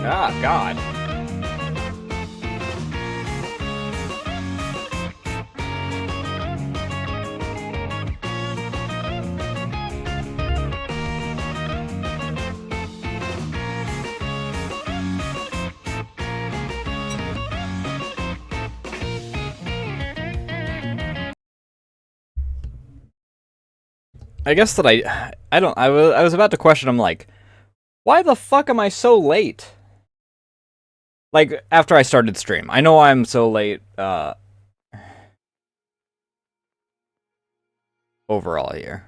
Ah, God. I guess that I don't I was about to question him like, why the fuck am I so late? Like after I started stream. I know I'm so late overall here.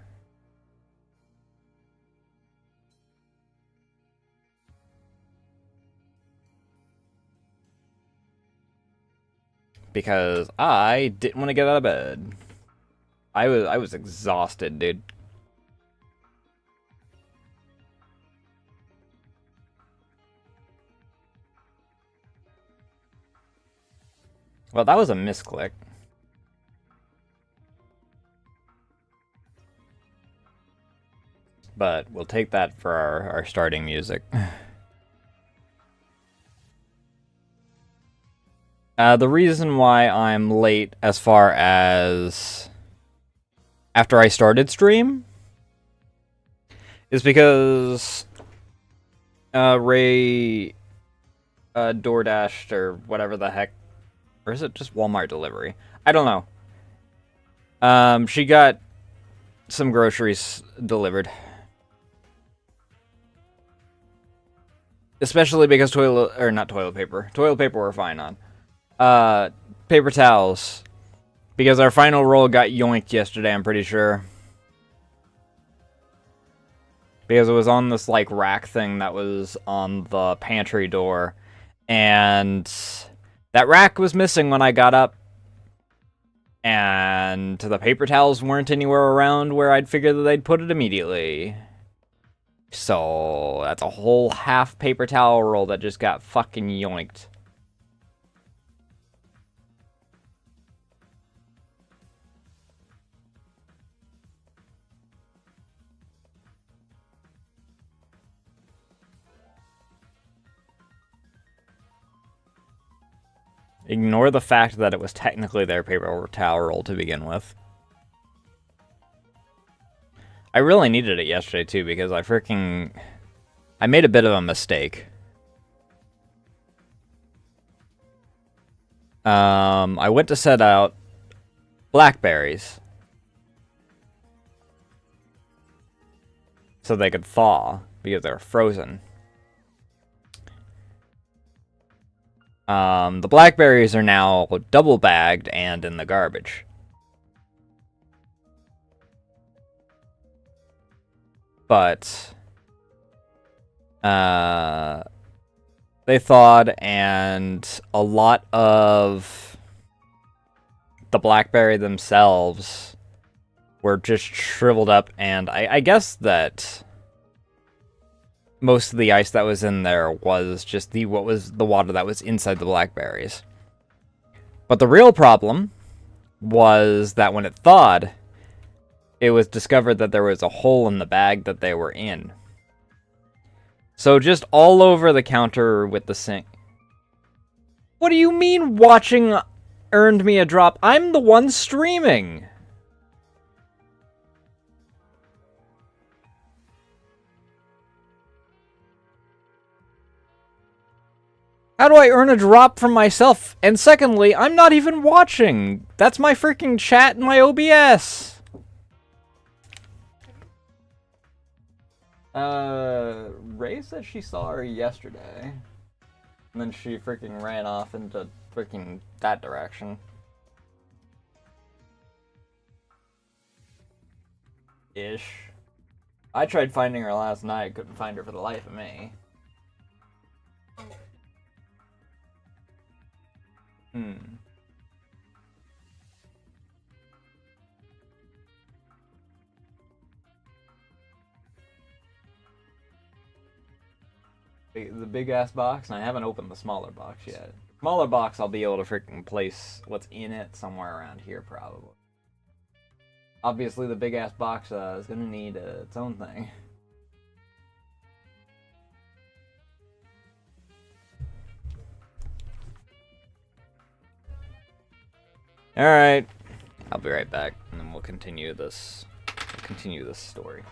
Because I didn't want to get out of bed. I was exhausted, dude. Well, that was a misclick. But we'll take that for our starting music. The reason why I'm late as far as after I started stream is because Ray DoorDashed or whatever the heck, or is it just Walmart delivery? I don't know. She got some groceries delivered. Especially because not toilet paper. Toilet paper we're fine on. Paper towels. Because our final roll got yoinked yesterday, I'm pretty sure. Because it was on this, like, rack thing that was on the pantry door. And that rack was missing when I got up. And the paper towels weren't anywhere around where I'd figure that they'd put it immediately. So, that's a whole half paper towel roll that just got fucking yoinked. Ignore the fact that it was technically their paper towel roll to begin with. I really needed it yesterday, too, because I made a bit of a mistake. I went to set out blackberries so they could thaw because they were frozen. The blackberries are now double bagged and in the garbage. But they thawed, and a lot of the blackberry themselves were just shriveled up, and I guess that most of the ice that was in there was just the water that was inside the blackberries. But the real problem was that when it thawed, it was discovered that there was a hole in the bag that they were in. So just all over the counter with the sink. What do you mean watching earned me a drop? I'm the one streaming. How do I earn a drop from myself? And secondly, I'm not even watching. That's my freaking chat in my OBS. Ray said she saw her yesterday. And then she freaking ran off into freaking that direction. Ish. I tried finding her last night, couldn't find her for the life of me. The big ass box, and I haven't opened the smaller box yet. Smaller box, I'll be able to freaking place what's in it somewhere around here, probably. Obviously, the big ass box is gonna need its own thing. Alright. I'll be right back, and then we'll continue this story.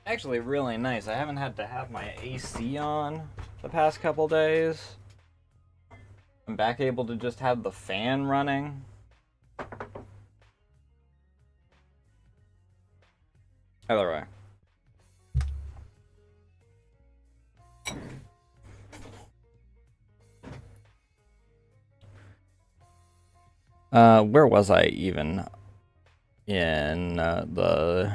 Actually, really nice. I haven't had to have my AC on the past couple days. I'm back able to just have the fan running. Either way. Where was I even in the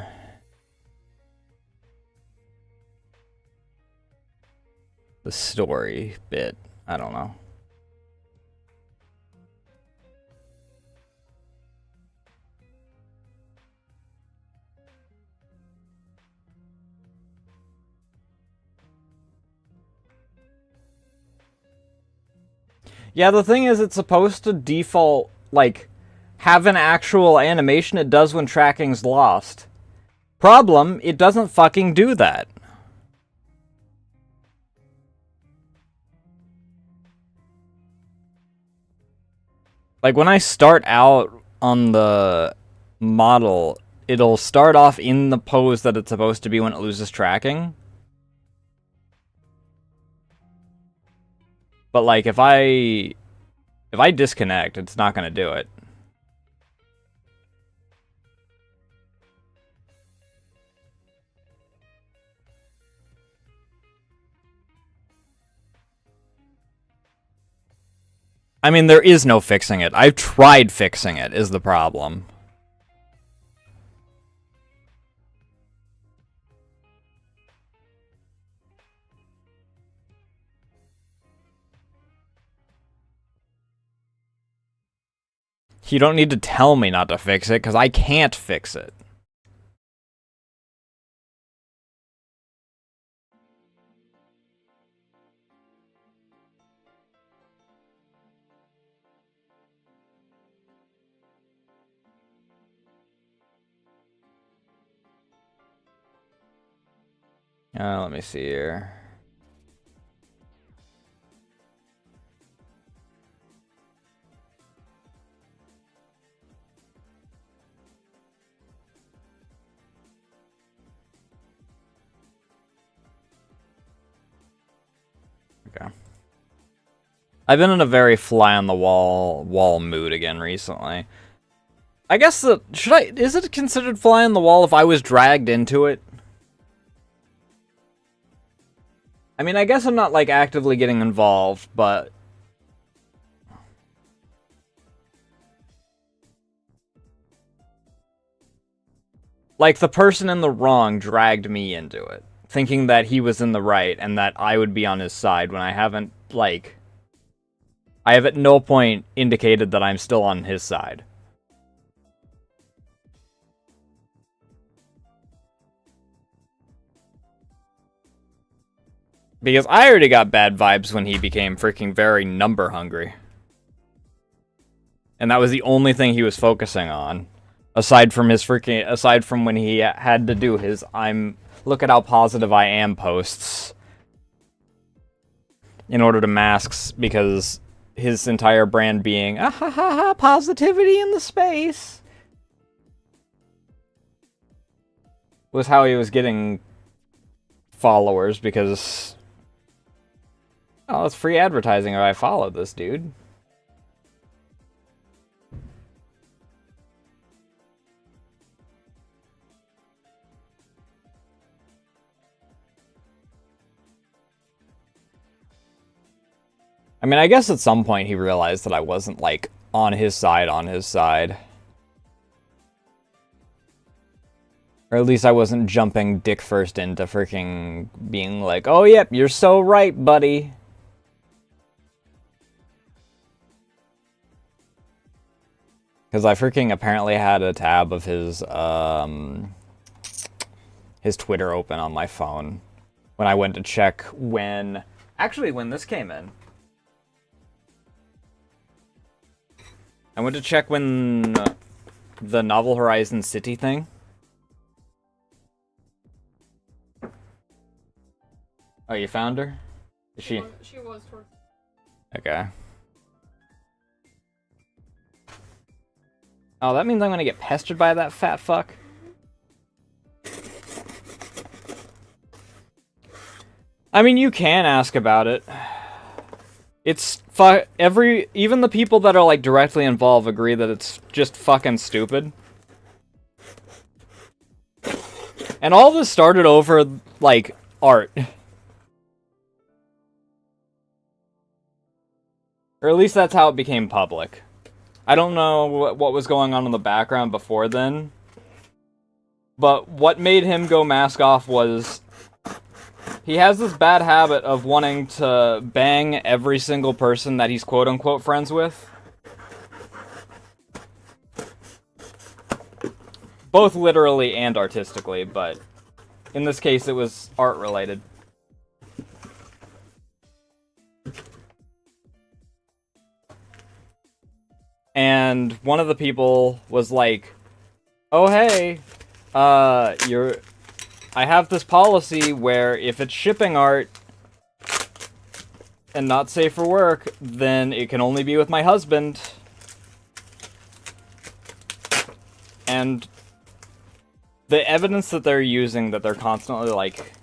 story bit? I don't know. Yeah, the thing is, it's supposed to default, like, have an actual animation it does when tracking's lost. Problem, it doesn't fucking do that. Like, when I start out on the model, it'll start off in the pose that it's supposed to be when it loses tracking. But like if I disconnect, it's not gonna do it. I mean, there is no fixing it. I've tried fixing it, is the problem. You don't need to tell me not to fix it, because I can't fix it. Let me see here. Okay. I've been in a very fly-on-the-wall mood again recently. I guess is it considered fly-on-the-wall if I was dragged into it? I mean, I guess I'm not, like, actively getting involved, but... like, the person in the wrong dragged me into it, thinking that he was in the right and that I would be on his side when I haven't, like... I have at no point indicated that I'm still on his side. Because I already got bad vibes when he became freaking very number hungry. And that was the only thing he was focusing on. Aside from when he had to do his look at how positive I am posts. In order to mask, because his entire brand being, ah ha ha ha, positivity in the space. Was how he was getting followers, because... oh, it's free advertising if I follow this dude. I mean, I guess at some point he realized that I wasn't, like, on his side. Or at least I wasn't jumping dick first into freaking being like, oh, yep, you're so right, buddy. Because I freaking apparently had a tab of his Twitter open on my phone when I went to check when this came in. I went to check when the Novel Horizon City thing. Oh, you found her? Is she? She was towards. Okay. Oh, that means I'm gonna get pestered by that fat fuck. I mean, you can ask about it. It's even the people that are like directly involved agree that it's just fucking stupid. And all this started over like art. Or at least that's how it became public. I don't know what was going on in the background before then. But what made him go mask off was... he has this bad habit of wanting to bang every single person that he's quote-unquote friends with. Both literally and artistically, but in this case it was art-related. And one of the people was like, oh hey, I have this policy where if it's shipping art and not safe for work, then it can only be with my husband. And the evidence that they're using, that they're constantly like...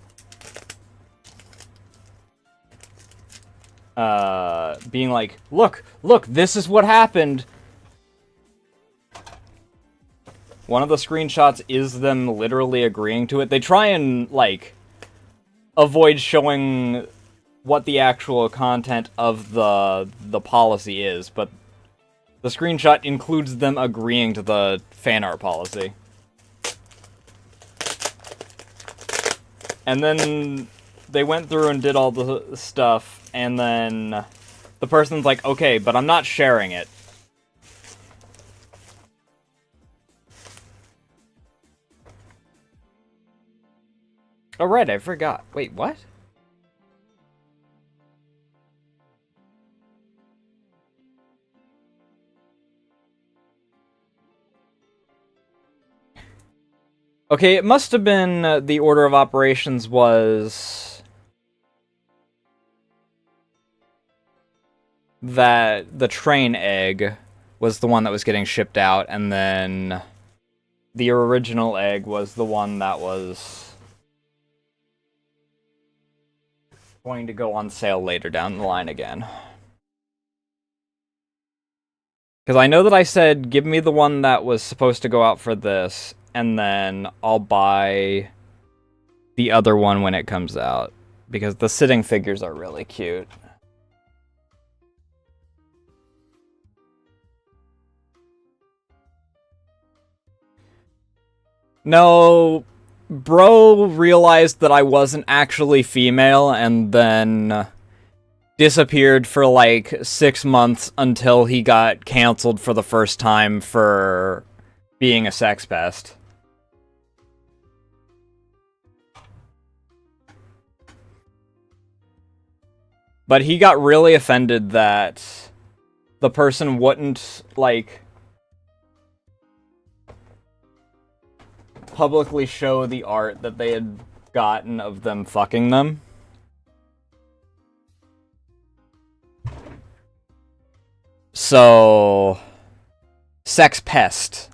being like, look, this is what happened. One of the screenshots is them literally agreeing to it. They try and, like, avoid showing what the actual content of the policy is, but the screenshot includes them agreeing to the fan art policy. And then they went through and did all the stuff, and then the person's like, okay, but I'm not sharing it. Oh, right, I forgot. Wait, what? Okay, it must have been the order of operations was that the train egg was the one that was getting shipped out, and then the original egg was the one that was going to go on sale later down the line again. Because I know that I said, give me the one that was supposed to go out for this, and then I'll buy the other one when it comes out. Because the sitting figures are really cute. No, bro realized that I wasn't actually female, and then disappeared for like 6 months until he got canceled for the first time for being a sex pest. But he got really offended that the person wouldn't, like, publicly show the art that they had gotten of them fucking them. So, sex pest.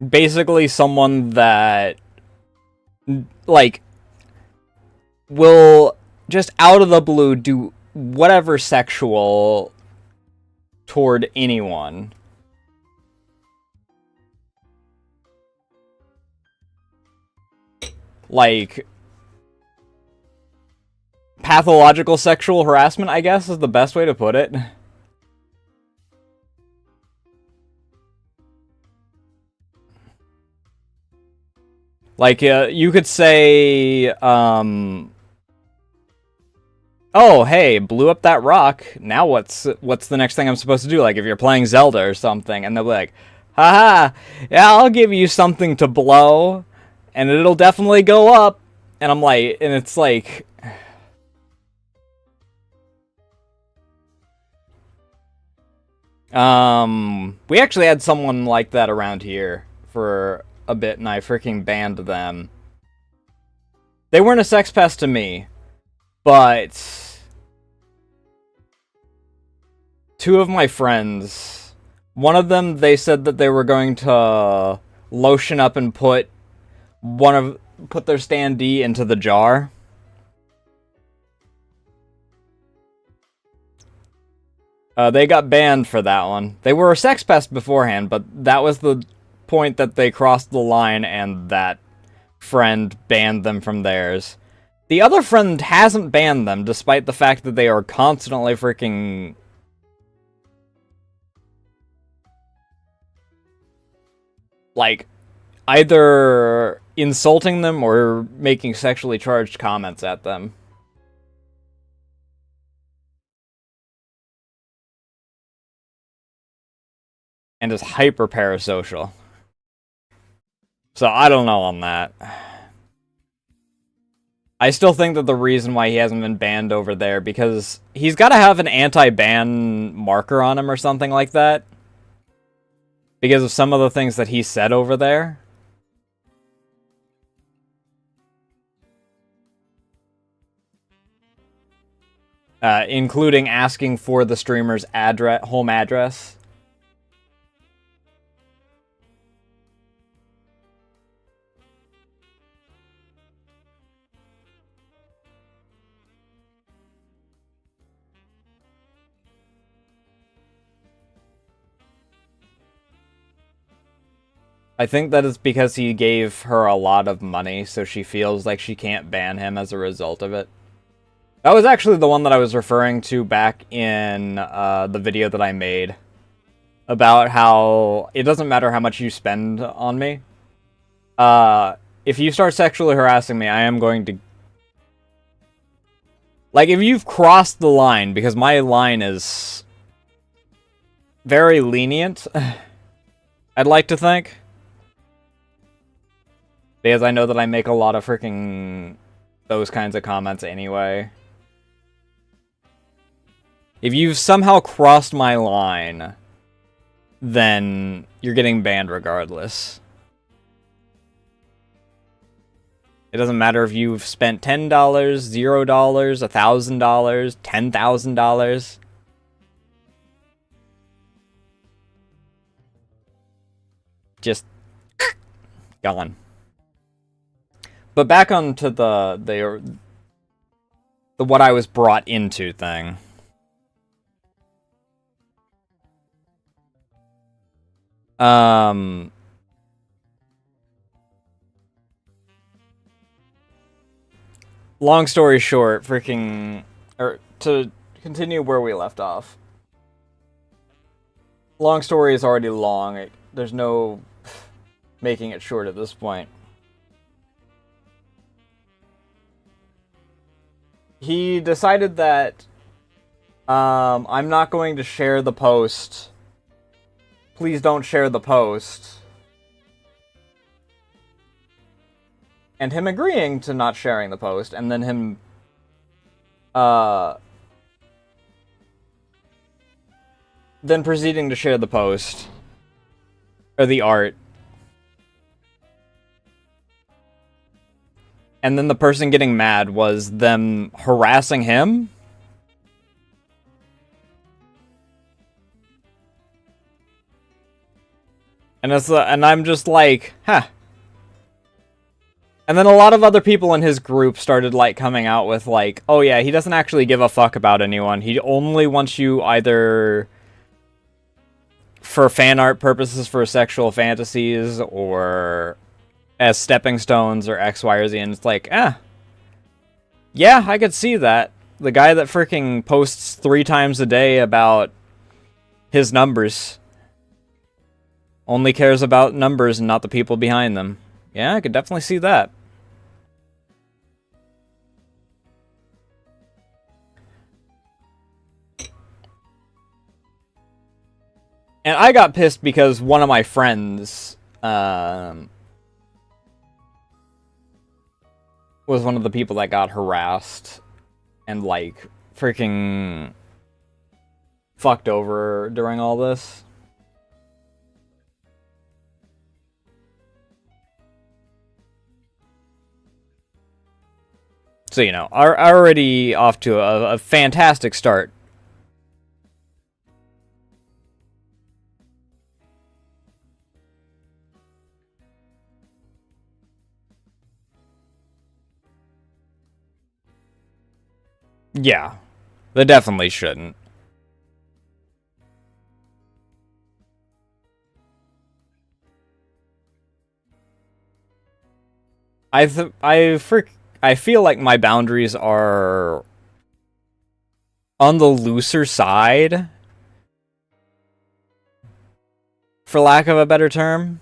Basically someone that, like, will just out of the blue do whatever sexual toward anyone. Like, pathological sexual harassment, I guess, is the best way to put it. Like, you could say, oh, hey, blew up that rock. Now what's the next thing I'm supposed to do? Like, if you're playing Zelda or something, and they'll be like, haha, yeah, I'll give you something to blow, and it'll definitely go up. And I'm like, and it's like, we actually had someone like that around here for a bit, and I freaking banned them. They weren't a sex pest to me, but two of my friends, one of them, they said that they were going to lotion up and put their standee into the jar. They got banned for that one. They were a sex pest beforehand, but that was the point that they crossed the line, and that friend banned them from theirs. The other friend hasn't banned them, despite the fact that they are constantly freaking, like, either insulting them or making sexually charged comments at them. And is hyper parasocial. So I don't know on that. I still think that the reason why he hasn't been banned over there, because he's got to have an anti-ban marker on him or something like that. Because of some of the things that he said over there. Including asking for the streamer's home address I think that is because he gave her a lot of money, so she feels like she can't ban him as a result of it. That was actually the one that I was referring to back in the video that I made about how it doesn't matter how much you spend on me. If you start sexually harassing me, I am going to... Like, if you've crossed the line, because my line is very lenient, I'd like to think. Because I know that I make a lot of freaking those kinds of comments anyway. If you've somehow crossed my line, then you're getting banned regardless. It doesn't matter if you've spent $10, $0, $1,000, $10,000. Just gone. But back onto the what I was brought into thing. Long story short, or to continue where we left off. Long story is already long. There's no making it short at this point. He decided that I'm not going to share the post. Please don't share the post. And him agreeing to not sharing the post, and then him then proceeding to share the post or the art. And then the person getting mad was them harassing him. And I'm just like, huh. And then a lot of other people in his group started, like, coming out with, like, oh yeah, he doesn't actually give a fuck about anyone. He only wants you either for fan art purposes for sexual fantasies or as stepping stones or X, Y, or Z. And it's like, yeah, I could see that. The guy that freaking posts 3 times a day about his numbers only cares about numbers and not the people behind them. Yeah, I could definitely see that. And I got pissed because one of my friends was one of the people that got harassed and, like, freaking fucked over during all this. So, you know, are already off to a fantastic start. Yeah, they definitely shouldn't. I feel like my boundaries are on the looser side, for lack of a better term.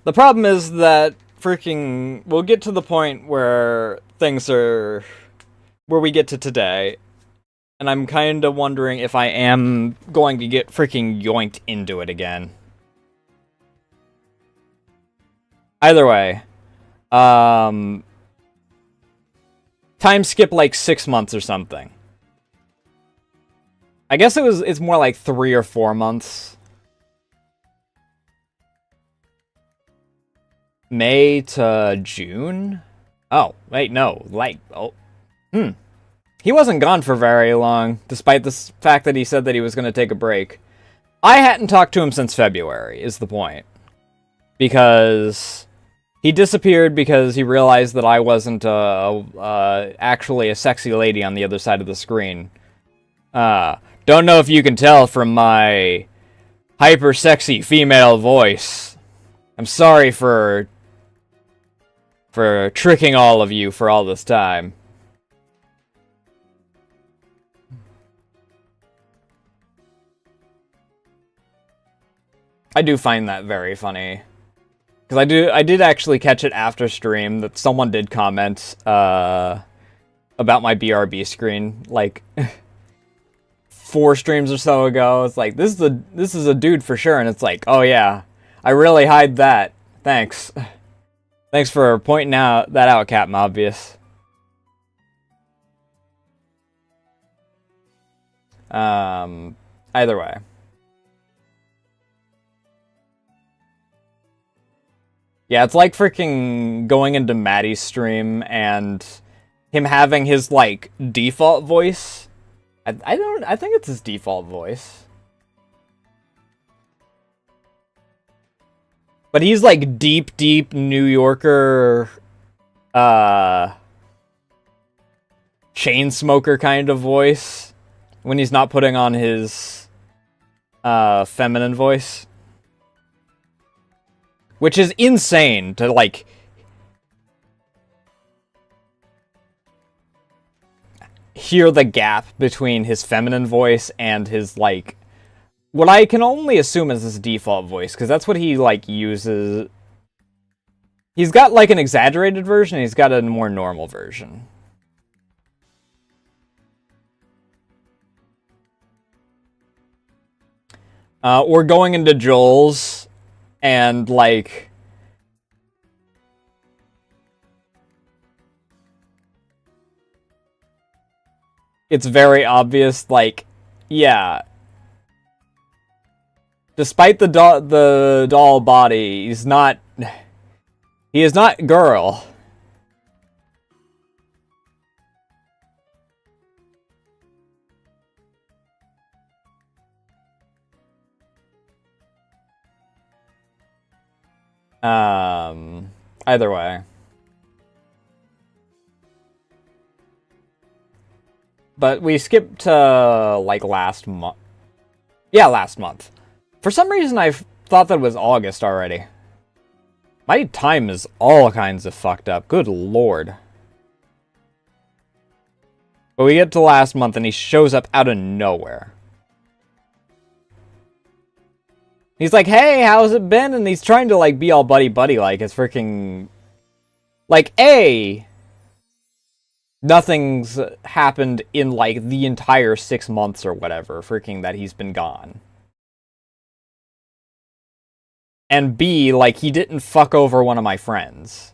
The problem is that freaking we'll get to the point where things are where we get to today, and I'm kind of wondering if I am going to get freaking yoinked into it again. Either way, time skip like 6 months or something. I guess it's more like 3 or 4 months. May to June? Oh, wait, no. Like, He wasn't gone for very long, despite the fact that he said that he was going to take a break. I hadn't talked to him since February, is the point. Because He disappeared because he realized that I wasn't actually a sexy lady on the other side of the screen. Don't know if you can tell from my hyper sexy female voice. I'm sorry for tricking all of you for all this time. I do find that very funny. Because I did actually catch it after stream that someone did comment about my BRB screen, like 4 streams or so ago. It's like, this is a dude for sure, and it's like, oh yeah, I really hide that. Thanks. Thanks for pointing that out, Captain Obvious. Either way. Yeah, it's like freaking going into Maddie's stream and him having his, like, default voice. I think it's his default voice. But he's like deep New Yorker, chain smoker kind of voice when he's not putting on his, feminine voice. Which is insane to, like, hear the gap between his feminine voice and his, like, what I can only assume is his default voice, because that's what he, like, uses. He's got, like, an exaggerated version, and he's got a more normal version. Or going into Joel's, and, like, it's very obvious, like, yeah. Despite the doll body, he is not girl. Either way. But we skipped like last month. Yeah, last month. For some reason, I thought that it was August already. My time is all kinds of fucked up. Good lord. But we get to last month, and he shows up out of nowhere. He's like, hey, how's it been? And he's trying to, like, be all buddy-buddy like. It's freaking... Like, nothing's happened in, like, the entire 6 months or whatever, freaking that he's been gone. And B, like, he didn't fuck over one of my friends.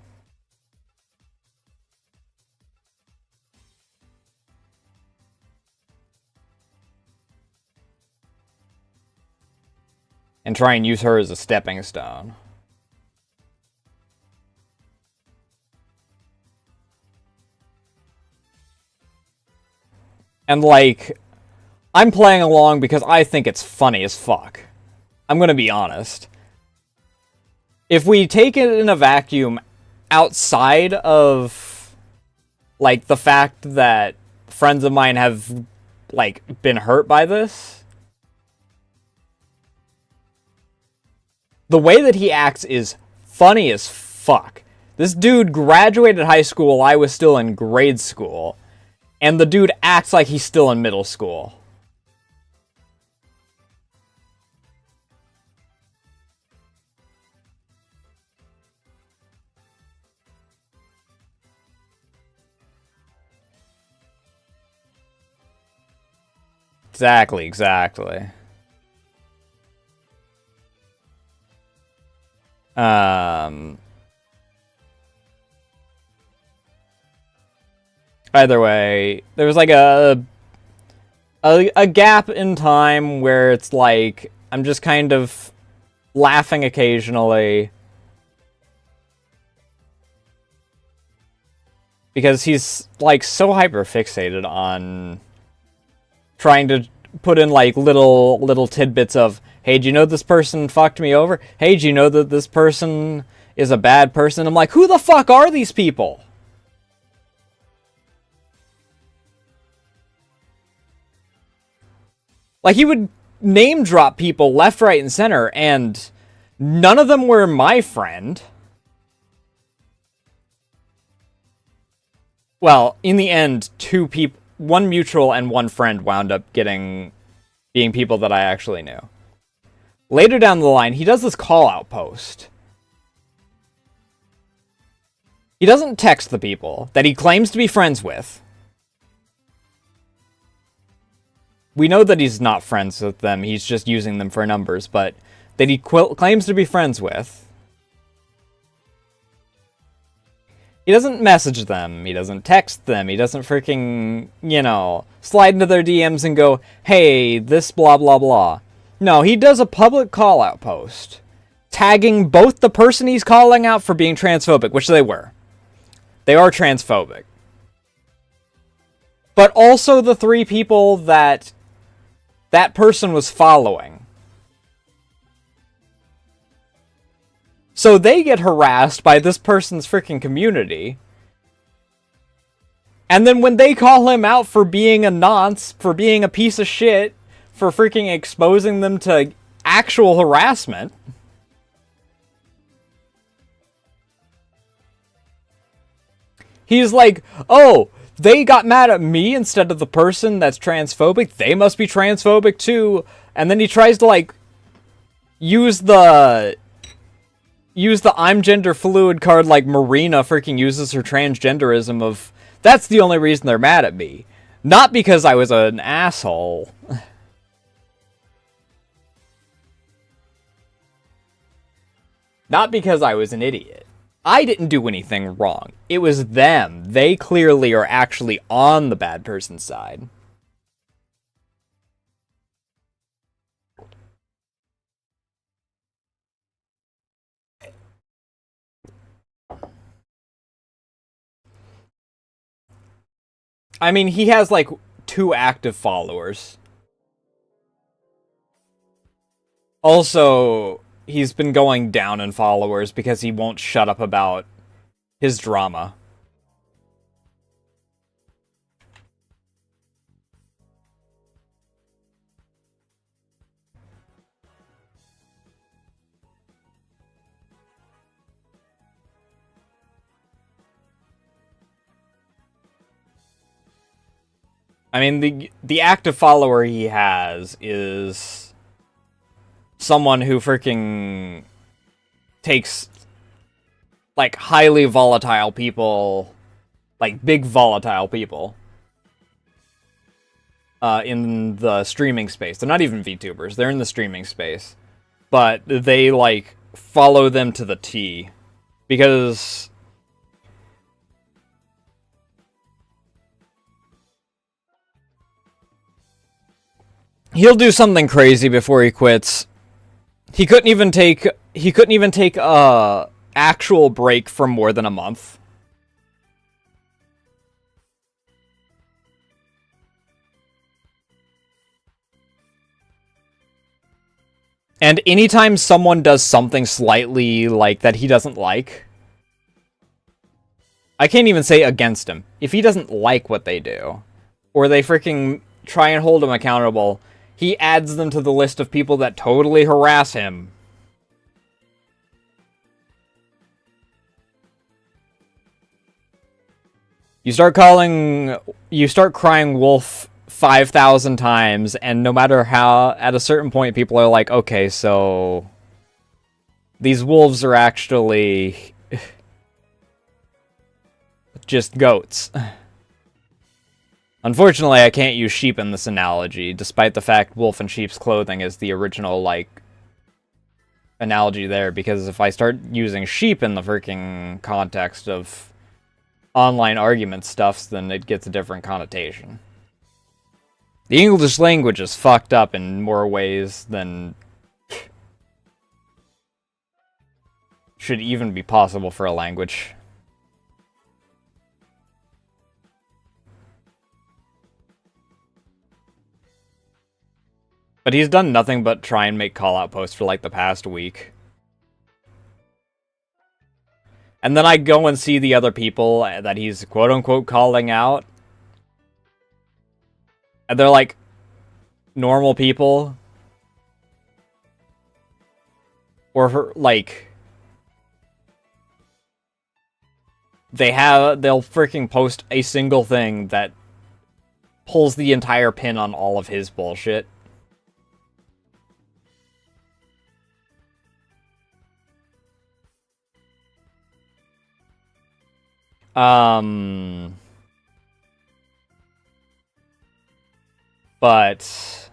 And try and use her as a stepping stone. And, like, I'm playing along because I think it's funny as fuck. I'm gonna be honest. If we take it in a vacuum outside of, like, the fact that friends of mine have, like, been hurt by this, the way that he acts is funny as fuck. This dude graduated high school while I was still in grade school, and the dude acts like he's still in middle school. Exactly. Either way, there was like a gap in time where it's like I'm just kind of laughing occasionally because he's like so hyper fixated on trying to put in like little tidbits of, hey, do you know this person fucked me over? Hey, do you know that this person is a bad person. I'm like, who the fuck are these people? Like, he would name drop people left, right, and center, and none of them were my friend. Well, in the end, two people, one mutual and one friend wound up being people that I actually knew. Later down the line, he does this call-out post. He doesn't text the people that he claims to be friends with. We know that he's not friends with them, he's just using them for numbers, but that he claims to be friends with. He doesn't message them, he doesn't text them, he doesn't freaking, slide into their DMs and go, hey, this blah blah blah. No, he does a public call-out post, tagging both the person he's calling out for being transphobic, which they were. They are transphobic. But also the 3 people that person was following. So they get harassed by this person's freaking community. And then when they call him out for being a nonce, for being a piece of shit, for freaking exposing them to actual harassment, he's like, oh, they got mad at me instead of the person that's transphobic. They must be transphobic too. And then he tries to, like, use the I'm gender fluid card like Marina freaking uses her transgenderism of, that's the only reason they're mad at me. Not because I was an asshole. Not because I was an idiot. I didn't do anything wrong. It was them. They clearly are actually on the bad person's side. I mean, he has, like, 2 active followers. Also, he's been going down in followers because he won't shut up about his drama. I mean, the active follower he has is someone who freaking takes, like, highly volatile people, like, big volatile people, in the streaming space. They're not even VTubers, they're in the streaming space. But they, like, follow them to the T. Because he'll do something crazy before he quits. He couldn't even take a actual break for more than a month. And anytime someone does something slightly like that he doesn't like, I can't even say against him. If he doesn't like what they do, or they freaking try and hold him accountable, he adds them to the list of people that totally harass him. You start crying wolf 5,000 times, and no matter how, at a certain point, people are like, okay, so these wolves are actually just goats. Unfortunately, I can't use sheep in this analogy, despite the fact wolf in sheep's clothing is the original, like, analogy there, because if I start using sheep in the freaking context of online argument stuffs, then it gets a different connotation. The English language is fucked up in more ways than should even be possible for a language. But he's done nothing but try and make call-out posts for, like, the past week. And then I go and see the other people that he's quote-unquote calling out. And they're like normal people. Or like they'll freaking post a single thing that pulls the entire pin on all of his bullshit. But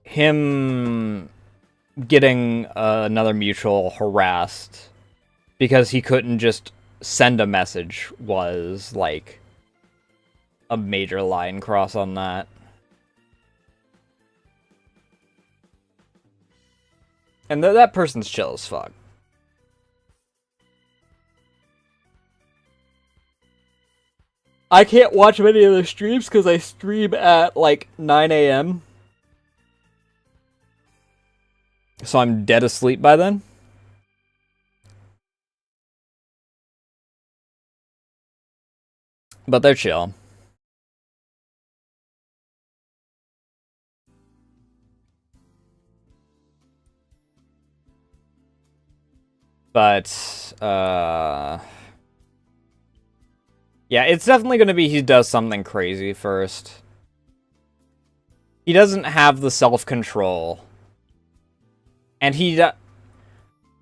him getting another mutual harassed because he couldn't just send a message was like a major line cross on that. And that person's chill as fuck. I can't watch many of the streams because I stream at like 9 a.m. So I'm dead asleep by then. But they're chill. But, yeah, it's definitely going to be he does something crazy first. He doesn't have the self-control. And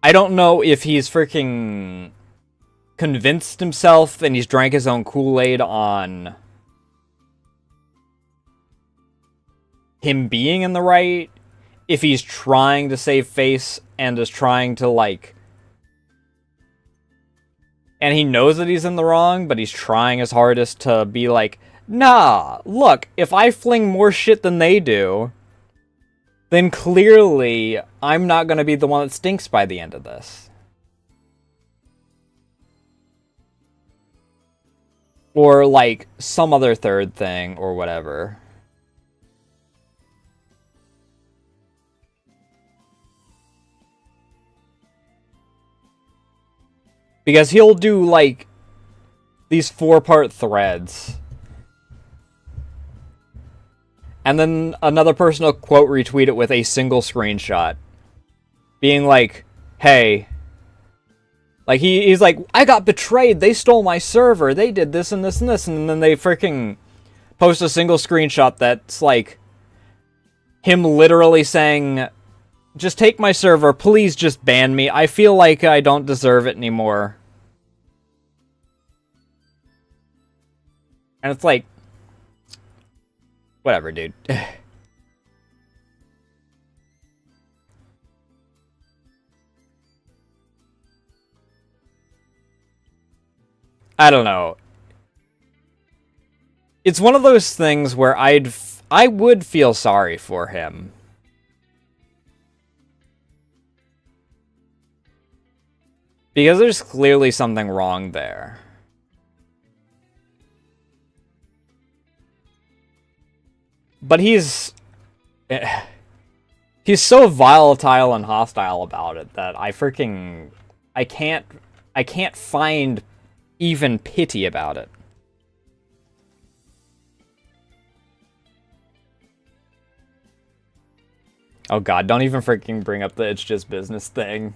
I don't know if he's freaking convinced himself and he's drank his own Kool-Aid on him being in the right, if he's trying to save face and is trying to, like... And he knows that he's in the wrong, but he's trying his hardest to be like, nah, look, if I fling more shit than they do, then clearly I'm not going to be the one that stinks by the end of this. Or, like, some other third thing, or whatever. Because he'll do, like, these 4-part threads. And then another person will quote retweet it with a single screenshot. Being like, hey. Like, he's like, I got betrayed. They stole my server. They did this and this and this. And then they freaking post a single screenshot that's like him literally saying, just take my server. Please just ban me. I feel like I don't deserve it anymore. And it's like, whatever, dude. I don't know. It's one of those things where I would feel sorry for him. Because there's clearly something wrong there. But he's so volatile and hostile about it that I can't find even pity about it. Oh god, don't even freaking bring up the it's just business thing.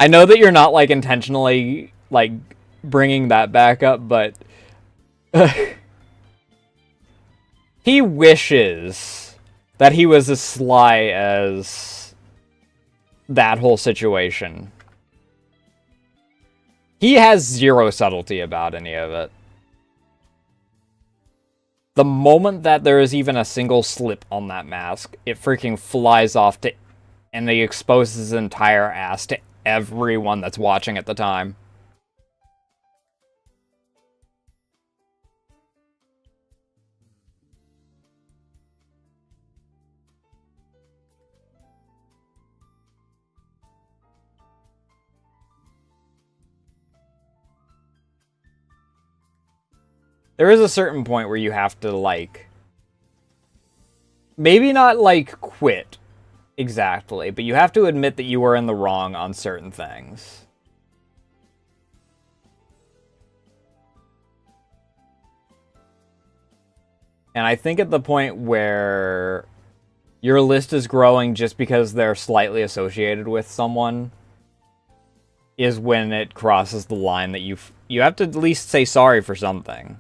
I know that you're not, like, intentionally, like, bringing that back up, but... he wishes that he was as sly as that whole situation. He has zero subtlety about any of it. The moment that there is even a single slip on that mask, it freaking flies off to... and he exposes his entire ass to everyone that's watching at the time. There is a certain point where you have to, like... maybe not, like, quit Exactly, but you have to admit that you were in the wrong on certain things. And I think at the point where your list is growing just because they're slightly associated with someone is when it crosses the line that you have to at least say sorry for something.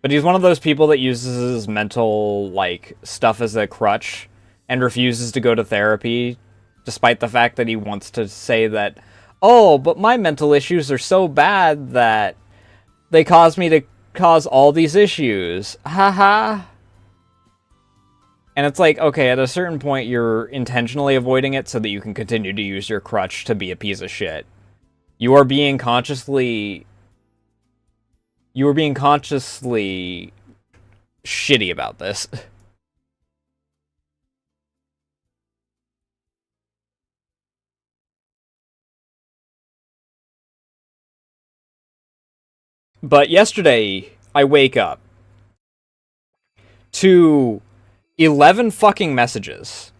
But he's one of those people that uses his mental, like, stuff as a crutch and refuses to go to therapy, despite the fact that he wants to say that, oh, but my mental issues are so bad that they cause me to cause all these issues. Haha. And it's like, okay, at a certain point, you're intentionally avoiding it so that you can continue to use your crutch to be a piece of shit. You are being consciously shitty about this. But yesterday, I wake up to 11 fucking messages.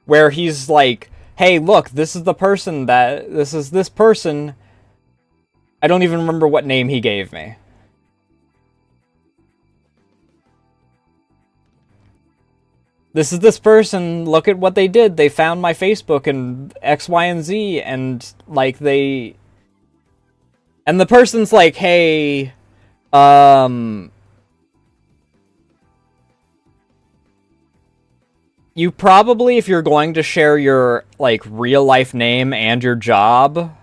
Where he's like, hey, look, this is this person. I don't even remember what name he gave me. This is this person, look at what they did. They found my Facebook and X, Y, and Z, and, like, and the person's like, hey, you probably, if you're going to share your, like, real-life name and your job,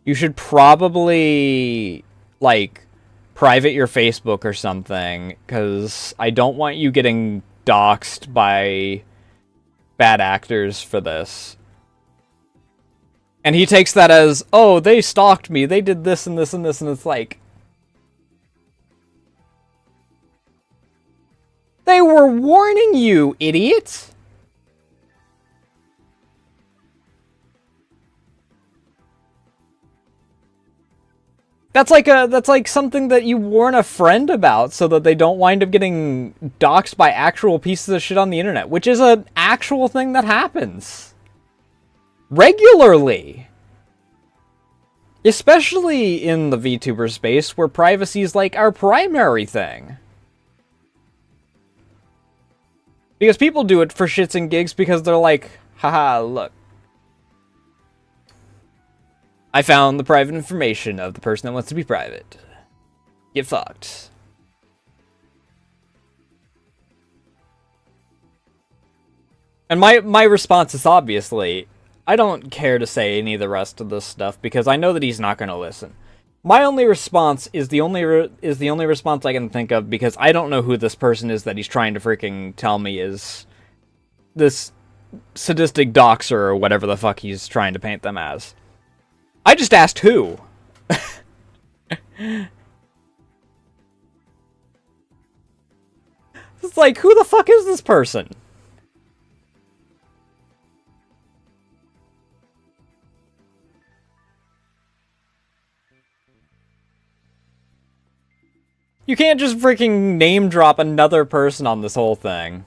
you should probably, like, private your Facebook or something, because I don't want you getting doxxed by bad actors for this. And he takes that as, oh, they stalked me, they did this and this and this, and it's like, they were warning you, idiot! That's like something that you warn a friend about so that they don't wind up getting doxxed by actual pieces of shit on the internet, which is an actual thing that happens regularly. Especially in the VTuber space where privacy is like our primary thing. Because people do it for shits and gigs because they're like, haha, look. I found the private information of the person that wants to be private. Get fucked. And my response is obviously, I don't care to say any of the rest of this stuff because I know that he's not going to listen. My only response is the only response I can think of because I don't know who this person is that he's trying to freaking tell me is this sadistic doxer or whatever the fuck he's trying to paint them as. I just asked who. It's like, who the fuck is this person? You can't just freaking name drop another person on this whole thing.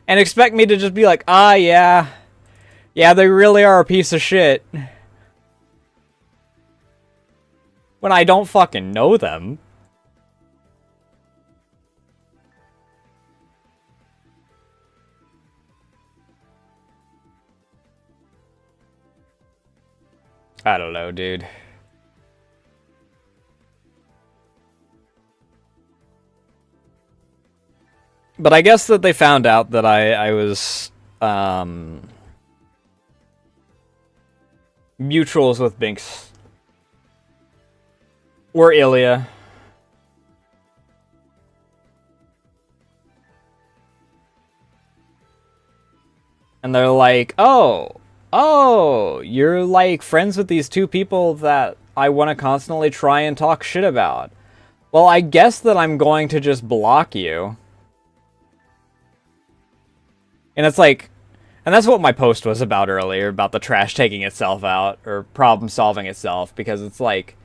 And expect me to just be like, ah, yeah. Yeah, they really are a piece of shit. When I don't fucking know them. I don't know, dude. But I guess that they found out that I was, mutuals with Binks. Or Ilya. And they're like, oh, you're like friends with these two people that I want to constantly try and talk shit about. Well, I guess that I'm going to just block you. And it's like, and that's what my post was about earlier, about the trash taking itself out, or problem solving itself, because it's like,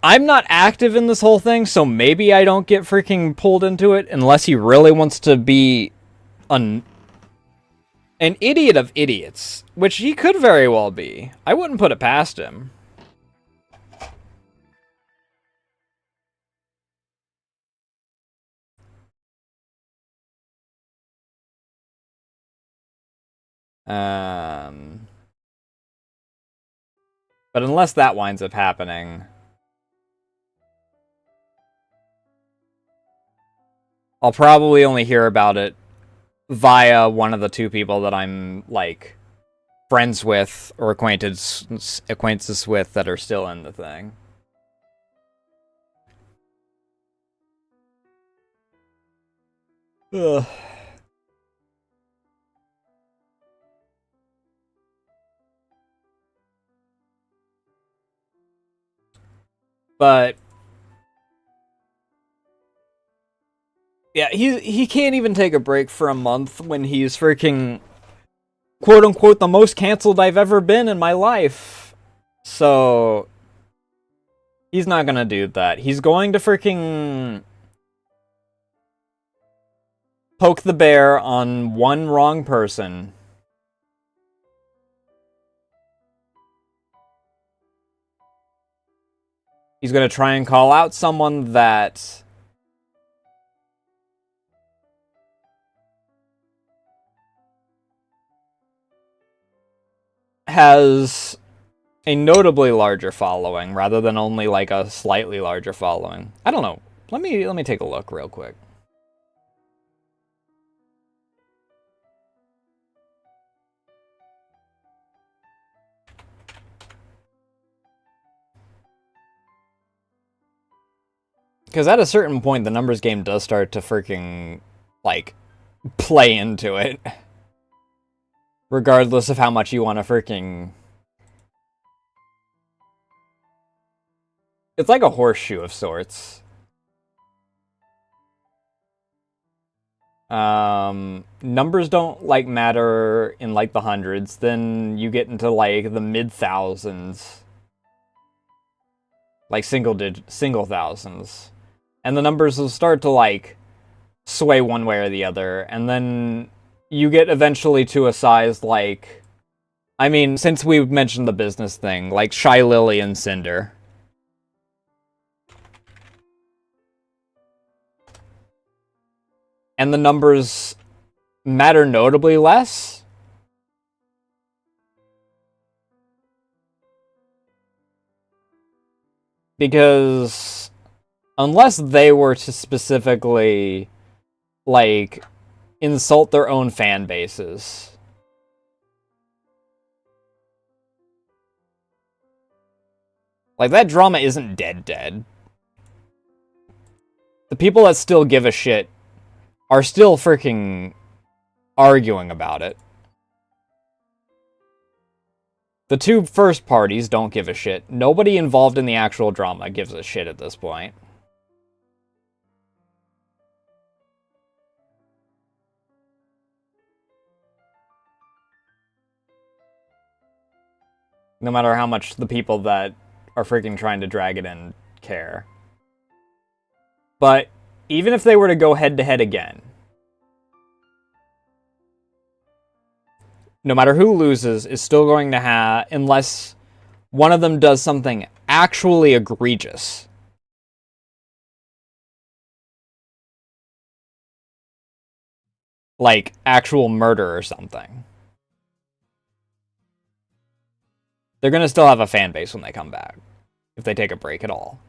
I'm not active in this whole thing, so maybe I don't get freaking pulled into it unless he really wants to be an idiot of idiots, which he could very well be. I wouldn't put it past him. But unless that winds up happening, I'll probably only hear about it via one of the two people that I'm, like, friends with or acquaintances with that are still in the thing. Ugh. But yeah, he can't even take a break for a month when he's freaking quote unquote the most canceled I've ever been in my life. So he's not gonna do that. He's going to freaking poke the bear on one wrong person. He's gonna try and call out someone that has a notably larger following rather than only like a slightly larger following. I don't know. Let me take a look real quick. Because at a certain point, the numbers game does start to freaking, like, play into it. Regardless of how much you want to freaking... It's like a horseshoe of sorts. Numbers don't, like, matter in, like, the hundreds. Then you get into, like, the mid-thousands. Like, single thousands. And the numbers will start to, like, sway one way or the other. And then you get eventually to a size like... I mean, since we mentioned the business thing, like Shy Lily and Cinder. And the numbers matter notably less. Because unless they were to specifically, like, insult their own fan bases. Like, that drama isn't dead. The people that still give a shit are still freaking arguing about it. The two first parties don't give a shit. Nobody involved in the actual drama gives a shit at this point. No matter how much the people that are freaking trying to drag it in care. But even if they were to go head-to-head again, no matter who loses, is still going to have, unless one of them does something actually egregious. Like actual murder or something. They're going to still have a fan base when they come back. If they take a break at all.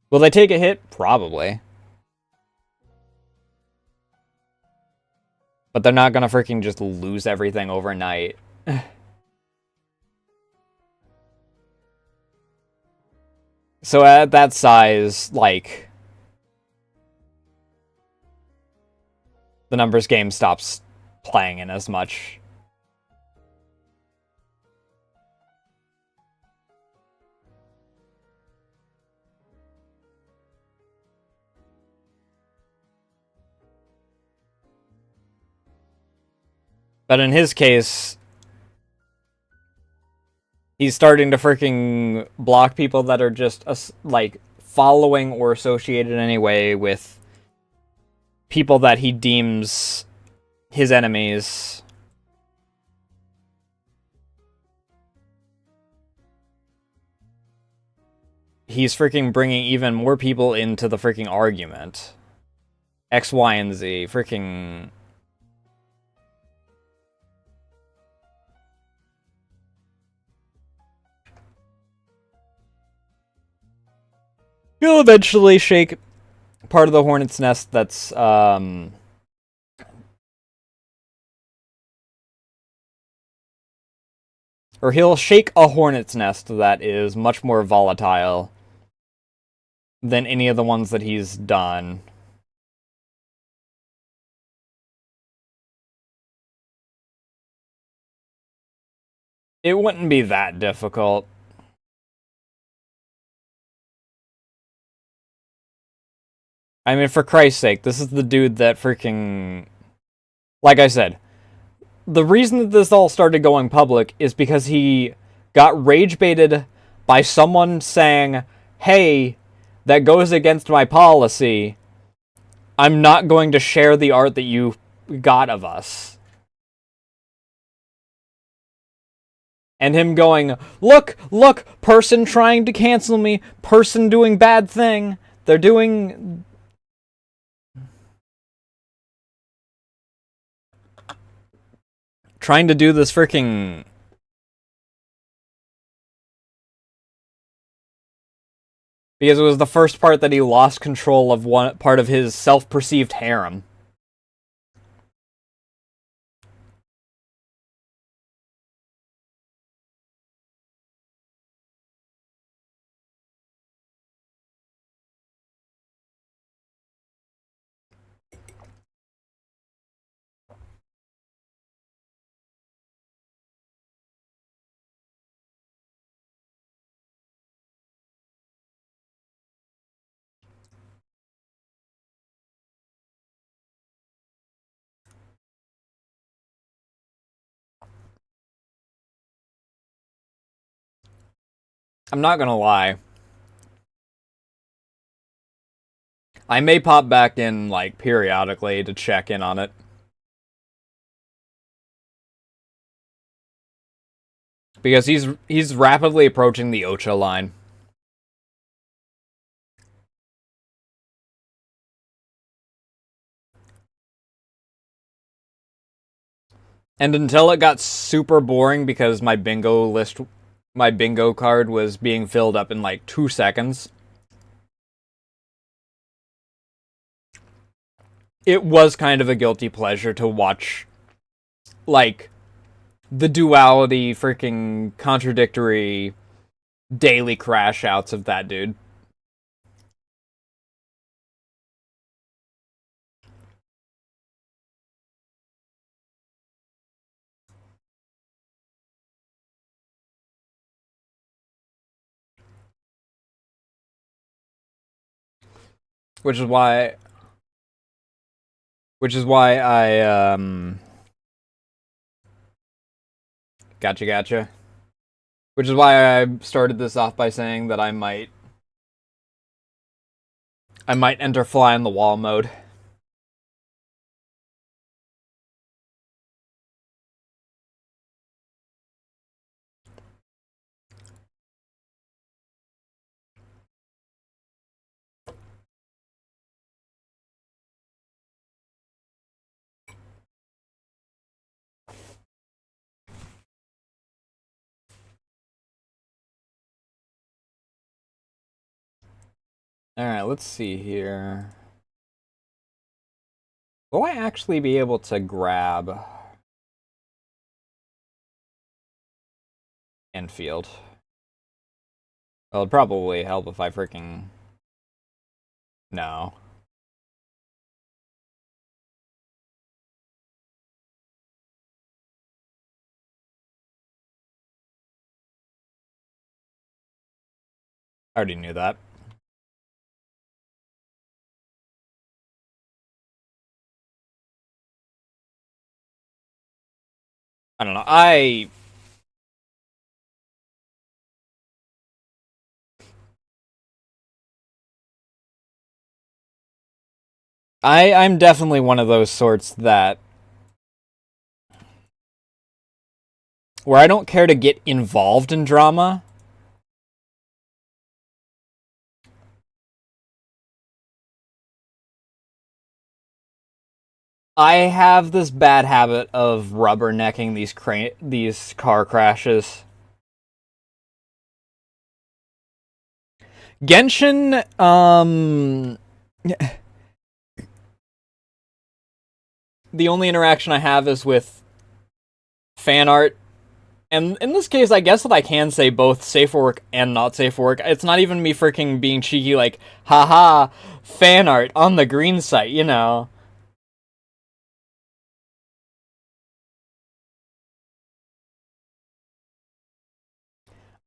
Will they take a hit? Probably. But they're not going to freaking just lose everything overnight. So at that size, like... the numbers game stops playing in as much. But in his case, He's starting to freaking block people that are just like following or associated in any way with people that he deems his enemies. He's freaking bringing even more people into the freaking argument. X, Y, and Z. Freaking... He'll eventually shake part of the hornet's nest that's, or he'll shake a hornet's nest that is much more volatile than any of the ones that he's done. It wouldn't be that difficult. I mean, for Christ's sake, this is the dude that freaking... Like I said, the reason that this all started going public is because he got rage baited by someone saying, hey, that goes against my policy. I'm not going to share the art that you got of us. And him going, look, person trying to cancel me, person doing bad thing. They're doing... Trying to do this freaking... Because it was the first part that he lost control of one part of his self-perceived harem. I'm not gonna lie. I may pop back in, like, periodically to check in on it. Because he's rapidly approaching the Ocha line. And until it got super boring because my bingo card was being filled up in like 2 seconds, it was kind of a guilty pleasure to watch, like, the duality, freaking contradictory daily crash outs of that dude. Which is why I, Gotcha. Which is why I started this off by saying that I might enter fly on the wall mode. Alright, let's see here. Will I actually be able to grab Enfield? Well, it'd probably help if I freaking... No. I already knew that. I don't know. I'm definitely one of those sorts that where I don't care to get involved in drama. I have this bad habit of rubbernecking these car crashes. Genshin, the only interaction I have is with fan art. And in this case, I guess that I can say both safe for work and not safe for work. It's not even me freaking being cheeky like, haha, fan art on the green site, you know.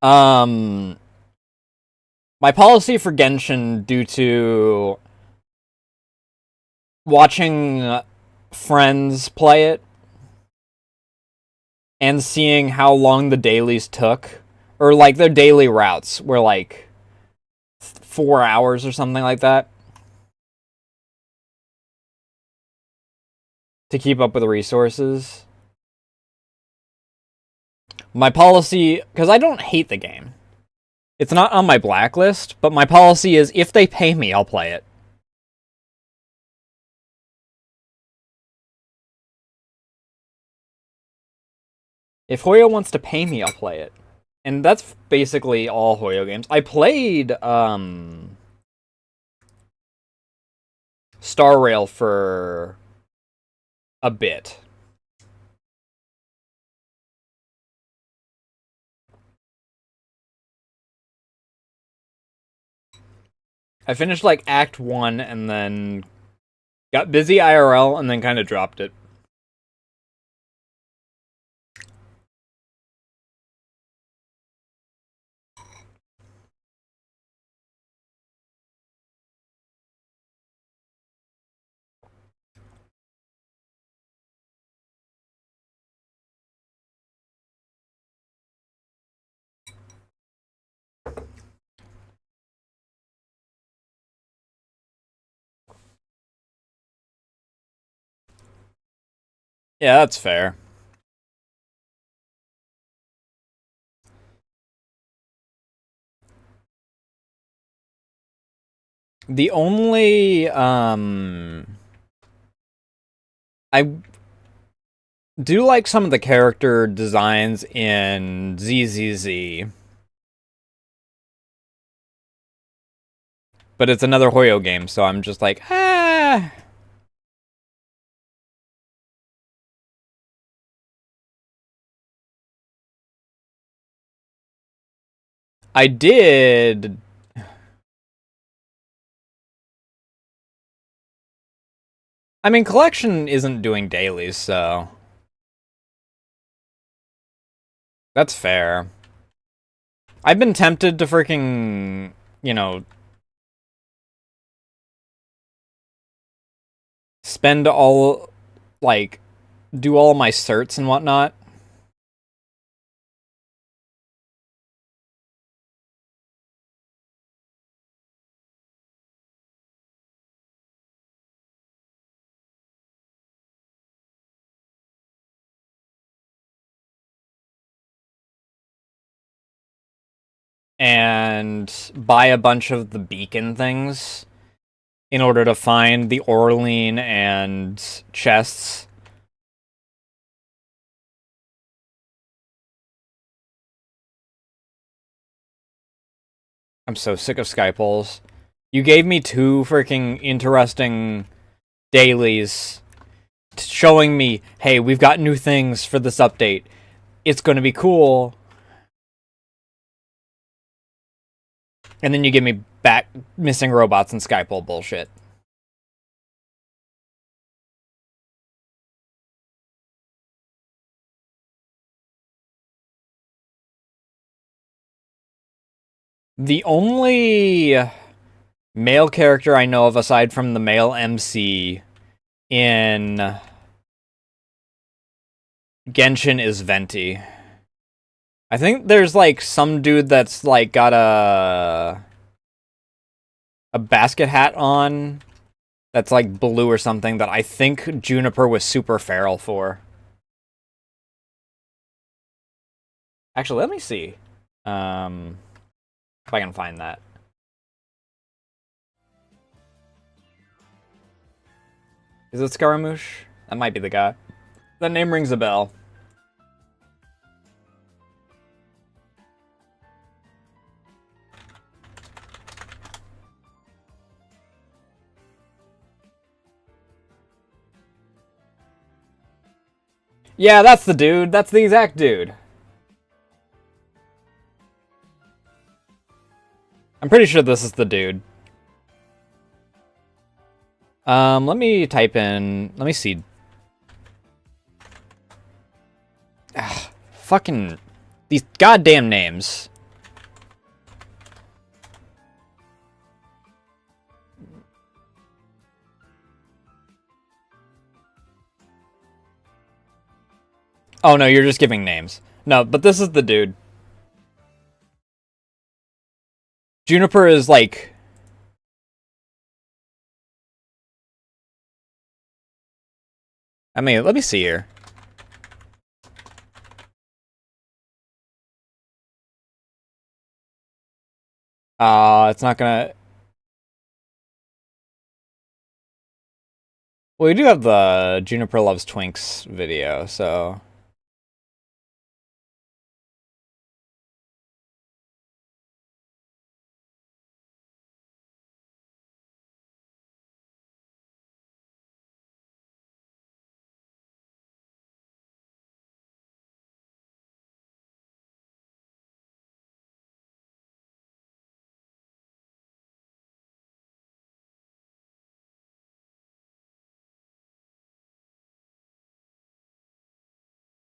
Um, my policy for Genshin, due to watching friends play it and seeing how long the dailies took, or like their daily routes were like 4 hours or something like that to keep up with the resources. My policy, because I don't hate the game, it's not on my blacklist, but my policy is if they pay me, I'll play it. If Hoyo wants to pay me, I'll play it. And that's basically all Hoyo games. I played Star Rail for a bit. I finished like Act 1 and then got busy IRL and then kind of dropped it. Yeah, that's fair. The only I do like some of the character designs in ZZZ. But it's another Hoyo game, so I'm just like, ah. I did. I mean, Collection isn't doing dailies, so that's fair. I've been tempted to freaking, you know, spend all, like, do all my certs and whatnot. And buy a bunch of the beacon things in order to find the Orlean and chests. I'm so sick of Skypoles. You gave me 2 freaking interesting dailies showing me, hey, we've got new things for this update. It's going to be cool. And then you give me back missing robots and Skypole bullshit. The only male character I know of aside from the male MC in Genshin is Venti. I think there's like some dude that's like got a basket hat on That's like blue or something that I think Juniper was super feral for. Actually, let me see. If I can find that. Is it Scaramouche? That might be the guy. That name rings a bell. Yeah, that's the dude. That's the exact dude. I'm pretty sure this is the dude. Let me type in... Let me see. Ugh, fucking... These goddamn names. Oh no, you're just giving names. No, but this is the dude. Juniper is like... I mean, let me see here. It's not gonna... Well, we do have the Juniper Loves Twinks video, so...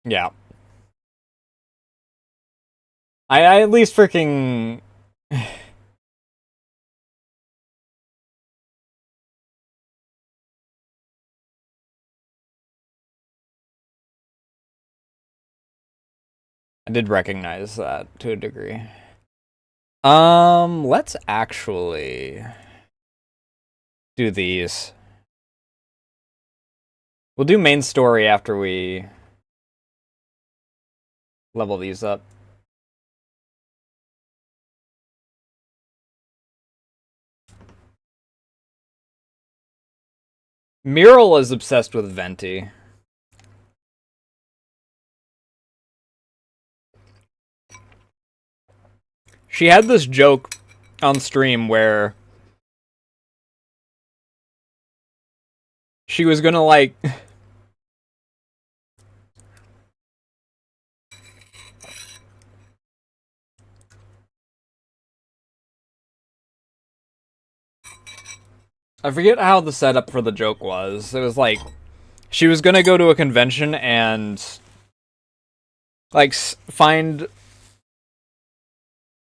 Yeah. I at least freaking... I did recognize that to a degree. Let's actually do these. We'll do main story after we level these up. Mural is obsessed with Venti. She had this joke on stream where she was gonna like... I forget how the setup for the joke was. It was like, she was gonna go to a convention and like find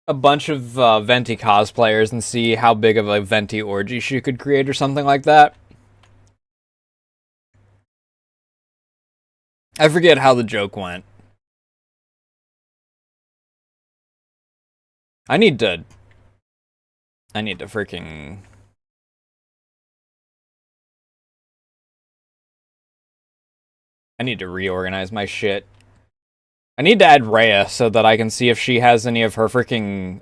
a bunch of Venti cosplayers and see how big of a Venti orgy she could create or something like that. I forget how the joke went. I need to freaking... I need to reorganize my shit. I need to add Rhea so that I can see if she has any of her freaking,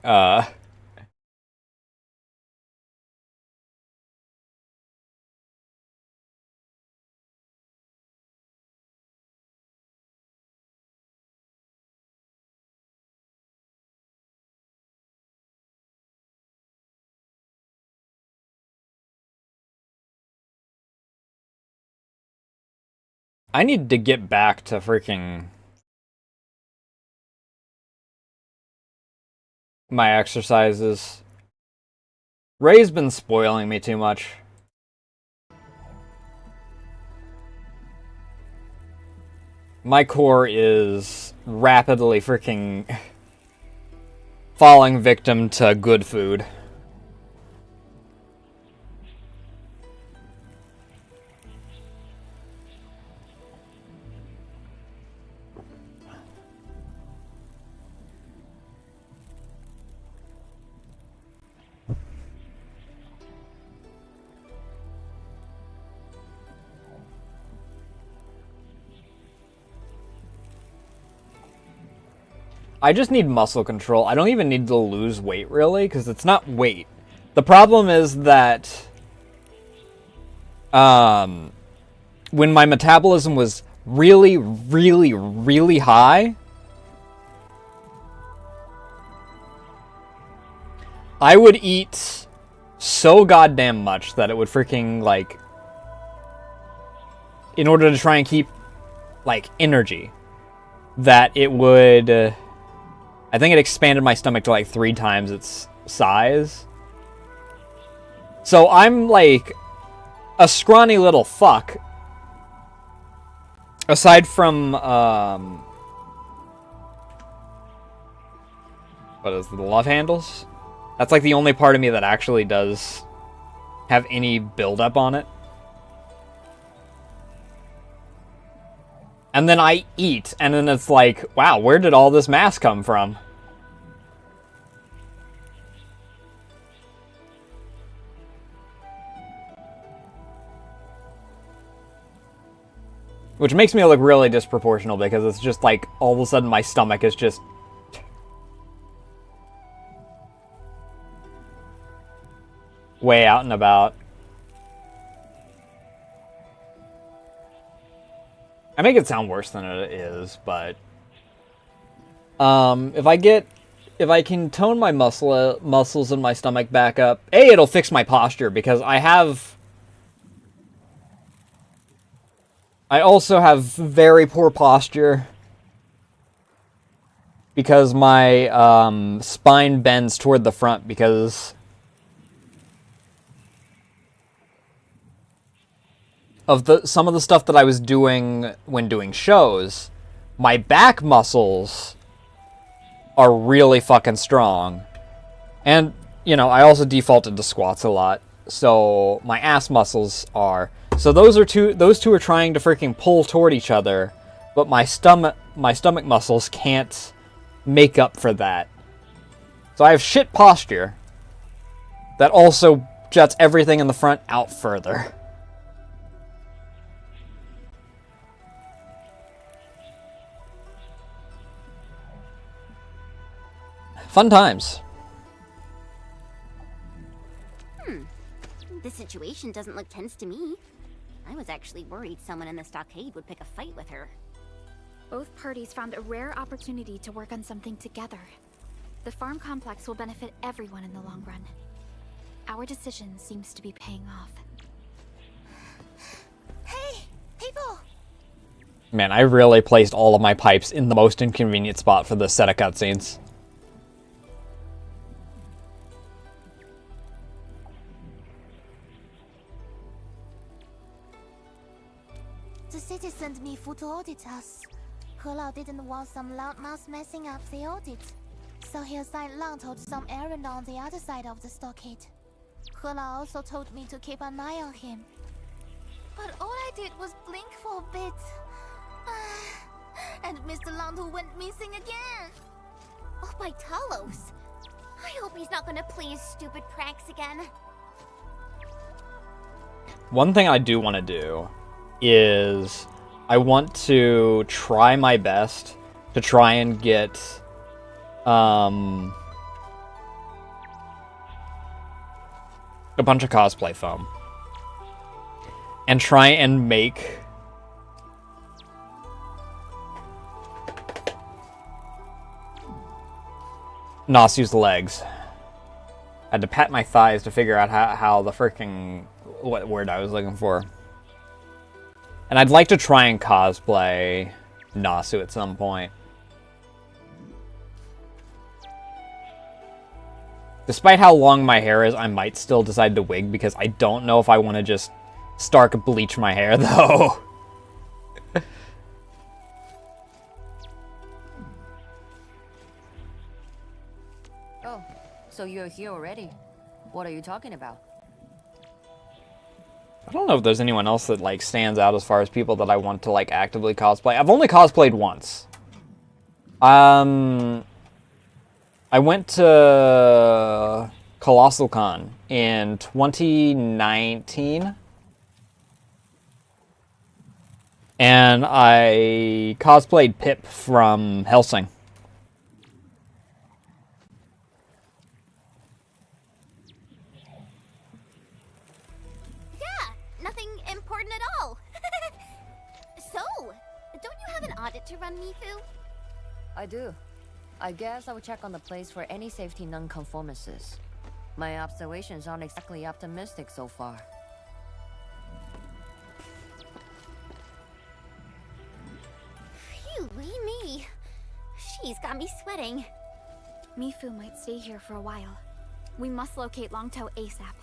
I need to get back to freaking... my exercises. Ray's been spoiling me too much. My core is rapidly freaking falling victim to good food. I just need muscle control. I don't even need to lose weight, really, because it's not weight. The problem is that when my metabolism was really, really, really high, I would eat so goddamn much that it would freaking, like, in order to try and keep, like, energy, that it would, I think it expanded my stomach to, like, 3 times its size. So I'm, like, a scrawny little fuck. Aside from, what is it, the love handles? That's, like, the only part of me that actually does have any build-up on it. And then I eat, and then it's like, wow, where did all this mass come from? Which makes me look really disproportional, because it's just like, all of a sudden my stomach is just... way out and about. I make it sound worse than it is, but... if I can tone my muscles in my stomach back up, it'll fix my posture, because I also have very poor posture because my spine bends toward the front because of some of the stuff that I was doing when doing shows. My back muscles are really fucking strong. And, you know, I also defaulted to squats a lot. So my ass muscles are... So those two are trying to freaking pull toward each other, but my stomach muscles can't make up for that. So I have shit posture that also juts everything in the front out further. Fun times. This situation doesn't look tense to me. I was actually worried someone in the stockade would pick a fight with her. Both parties found a rare opportunity to work on something together. The farm complex will benefit everyone in the long run. Our decision seems to be paying off. Hey, people! Man, I really placed all of my pipes in the most inconvenient spot for this set of cutscenes. The city sent me food to audit us. Helao didn't want some loudmouths messing up the audit, so he assigned Lang to some errand on the other side of the stockade. Helao also told me to keep an eye on him. But all I did was blink for a bit. And Mr. Lang went missing again. Oh, by Talos! I hope he's not gonna play his stupid pranks again. One thing I do want to do is I want to try my best to try and get a bunch of cosplay foam and try and make Nasu's legs. I had to pat my thighs to figure out how the freaking what word I was looking for. And I'd like to try and cosplay Nasu at some point. Despite how long my hair is, I might still decide to wig because I don't know if I want to just Stark bleach my hair, though. Oh, so you're here already? What are you talking about? I don't know if there's anyone else that, like, stands out as far as people that I want to, like, actively cosplay. I've only cosplayed once. I went to Colossal Con in 2019. And I cosplayed Pip from Hellsing. wanted to run Mifu? I do. I guess I will check on the place for any safety non-conformances. My observations aren't exactly optimistic so far. Phew-wee me. She's got me sweating. Mifu might stay here for a while. We must locate Longtou ASAP.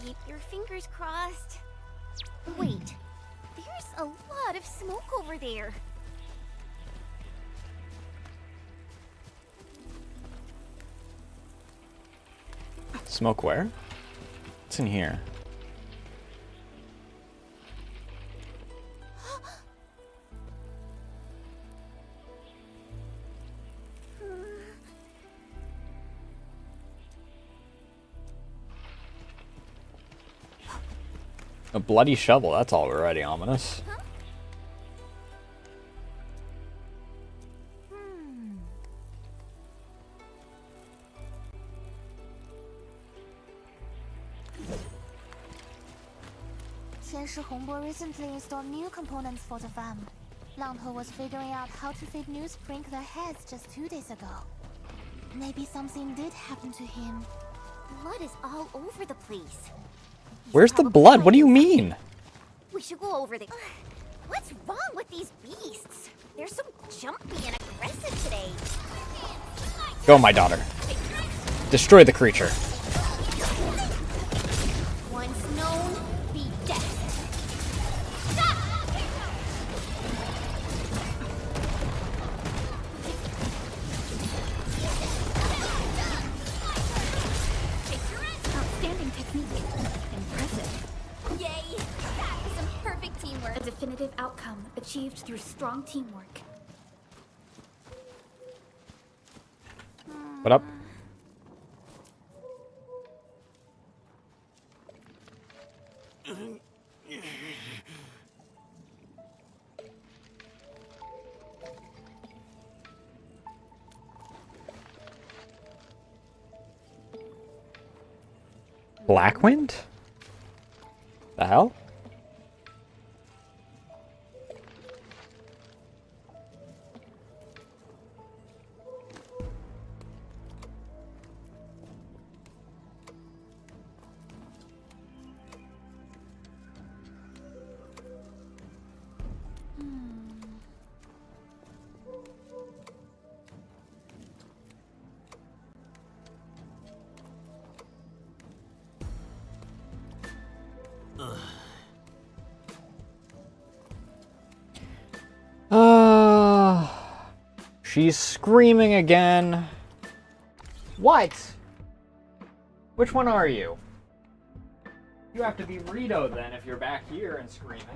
Keep your fingers crossed. Wait, there's a lot of smoke over there. Smoke where? What's in here? A bloody shovel, that's already ominous. Tianshi Hongbo recently installed new components for the farm. Langtou was figuring out how to feed new sprinkler heads just 2 days ago. Maybe something did happen to him. Blood is all over the place. He's Where's the probably blood? What do you hiding mean? something. We should go over there. What's wrong with these beasts? They're so jumpy and aggressive today. Go, my daughter. Destroy the creature. Once known, be dead. Outstanding technique. Impressive. Yay! That was some perfect teamwork. A definitive outcome achieved through strong teamwork. What up? Blackwind? The hell? She's screaming again. What? Which one are you? You have to be Rito then if you're back here and screaming.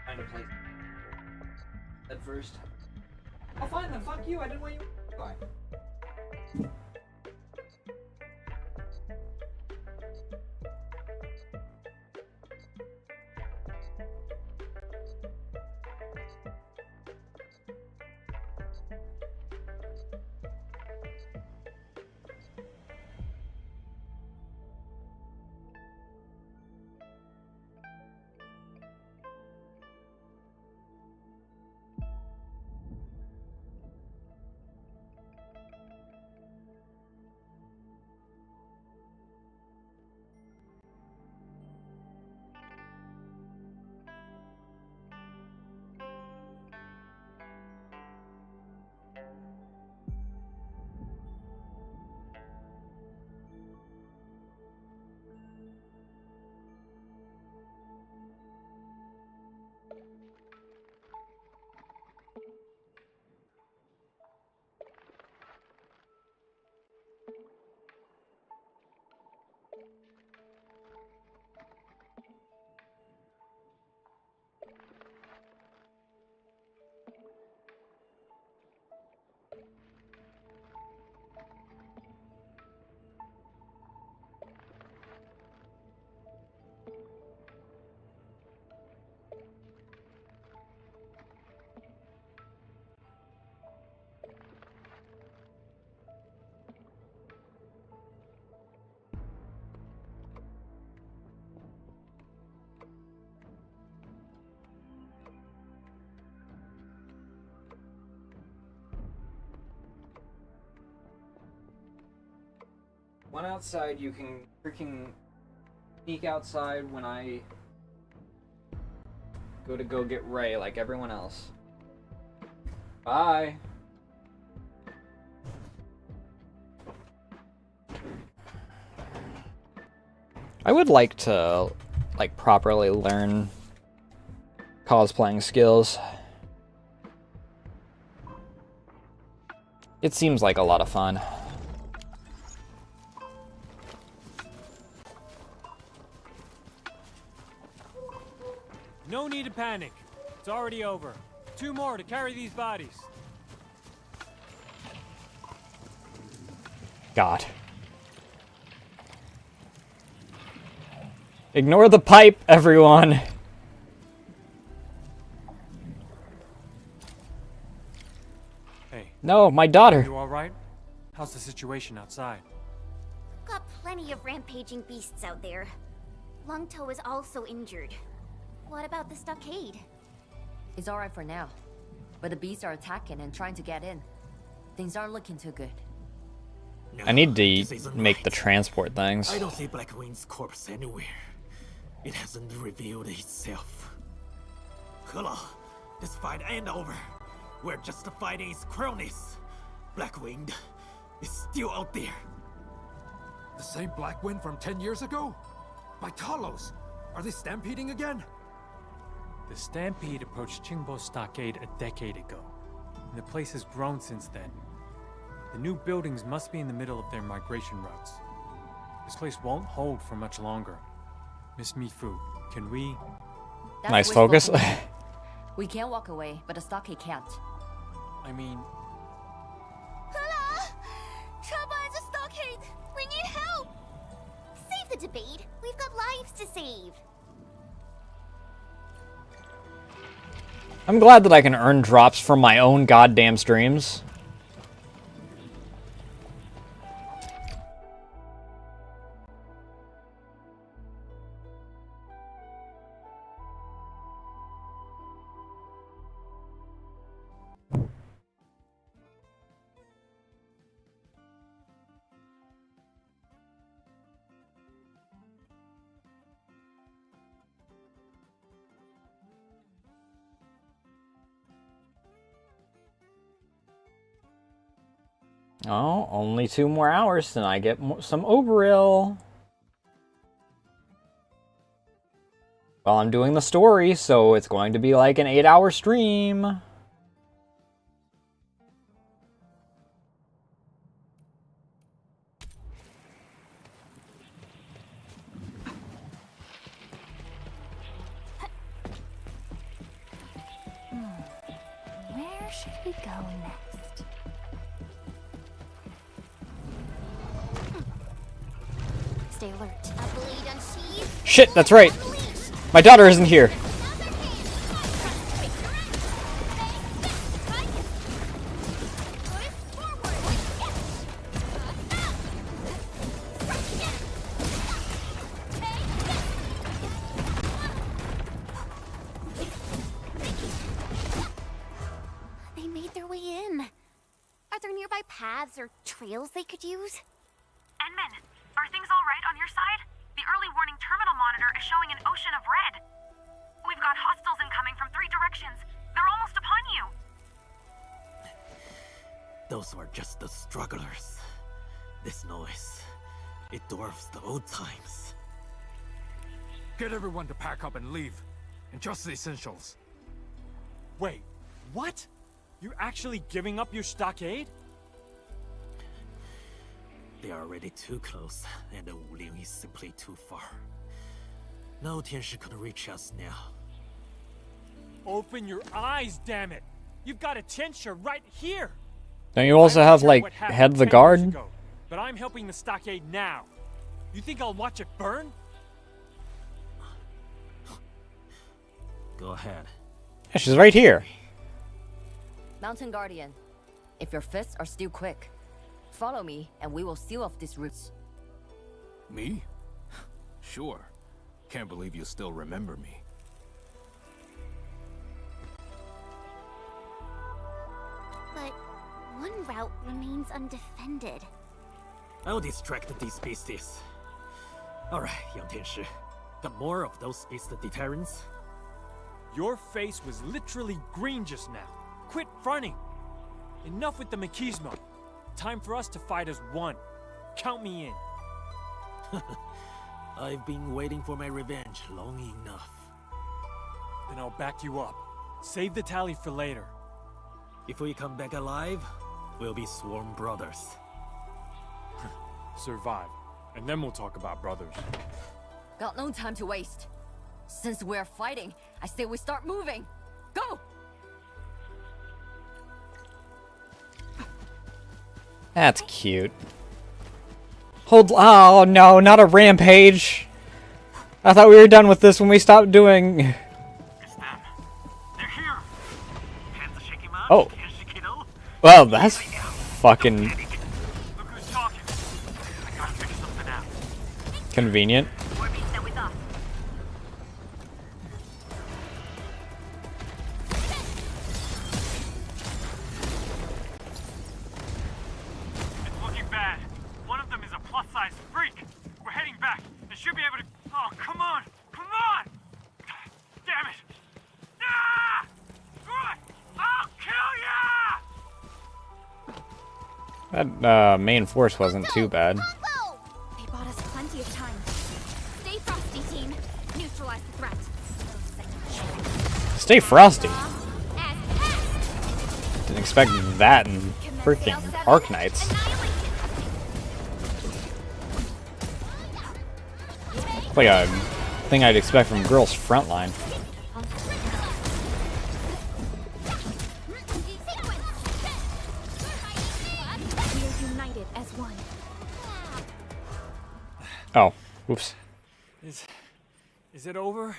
Find a place. At first. I'll find them. Fuck you. I didn't want you. Bye. One outside, you can freaking sneak outside when I go get Ray like everyone else. Bye. I would like to, like, properly learn cosplaying skills. It seems like a lot of fun. No need to panic. It's already over. 2 more to carry these bodies. God. Ignore the pipe, everyone. Hey, No, my daughter. you all right? How's the situation outside? Got plenty of rampaging beasts out there. Lungtoe is also injured. What about the stockade? It's alright for now. But the beasts are attacking and trying to get in. Things aren't looking too good. No, I need this to isn't make right. the transport things. I don't see Blackwing's corpse anywhere. It hasn't revealed itself. Hello, this fight ain't over. We're just fighting its cronies. Blackwing is still out there. The same Blackwind from 10 years ago? By Talos! Are they stampeding again? The stampede approached Qingbo's stockade a decade ago, and the place has grown since then. The new buildings must be in the middle of their migration routes. This place won't hold for much longer. Miss Mifu, can we... That's Nice wishful focus. thinking. We can walk away, but the stockade can't. I mean, Hello! Trouble at the stockade! We need help! Save the debate. We've got lives to save. I'm glad that I can earn drops from my own goddamn streams. Oh, only 2 more hours, then I get some Oberil. Well, I'm doing the story, so it's going to be like an 8-hour stream. Where should we go next? Stay alert. A blade unsheathed. Shit, that's right. My daughter isn't here. They made their way in. Are there nearby paths or trails they could use? Enman, are things all right on your side? The early warning terminal monitor is showing an ocean of red. We've got hostiles incoming from 3 directions. They're almost upon you. Those were just the strugglers. This noise, it dwarfs the old times. Get everyone to pack up and leave. And just the essentials. wait, what? You're actually giving up your stockade? They are already too close, and the Wuling is simply too far. No Tianshi could reach us now. Open your eyes, damn it! You've got a Tianshi right here! Don't you also I don't have, care like, what happened head the 10 years guard? ago, but I'm helping the stockade now. You think I'll watch it burn? Go ahead. Yeah, she's right here. Mountain Guardian, if your fists are still quick, follow me and we will seal off these routes. Me? Sure. Can't believe you still remember me. But one route remains undefended. I'll distract these beasties. Alright, young Tianshi. Got more of those beast deterrents? Your face was literally green just now. Quit fronting. Enough with the machismo. Time for us to fight as one. Count me in. I've been waiting for my revenge long enough. Then I'll back you up. Save the tally for later. If we come back alive, we'll be sworn brothers. Survive. And then we'll talk about brothers. Got no time to waste. Since we're fighting, I say we start moving. Go! That's cute. Hold. Oh no, not a rampage. I thought we were done with this when we stopped doing. It's them. They're here. Hands are shaking out. Oh. Tianshi kiddo. Well, that's fucking Look who's talking. I gotta figure something out. convenient. More beasts are with us. It's looking bad. One of them is a plus-size freak. We're heading back. They should be able to... Oh, come on! Come on! Damn it! Ah! I'll kill ya! That main force wasn't too bad. They bought us plenty of time. Stay frosty, team. Neutralize the threat. Stay frosty. As pests. Didn't expect that in freaking Arknights. Like a thing I'd expect from Girls Frontline. We are united as one. Oh, whoops. Is it over?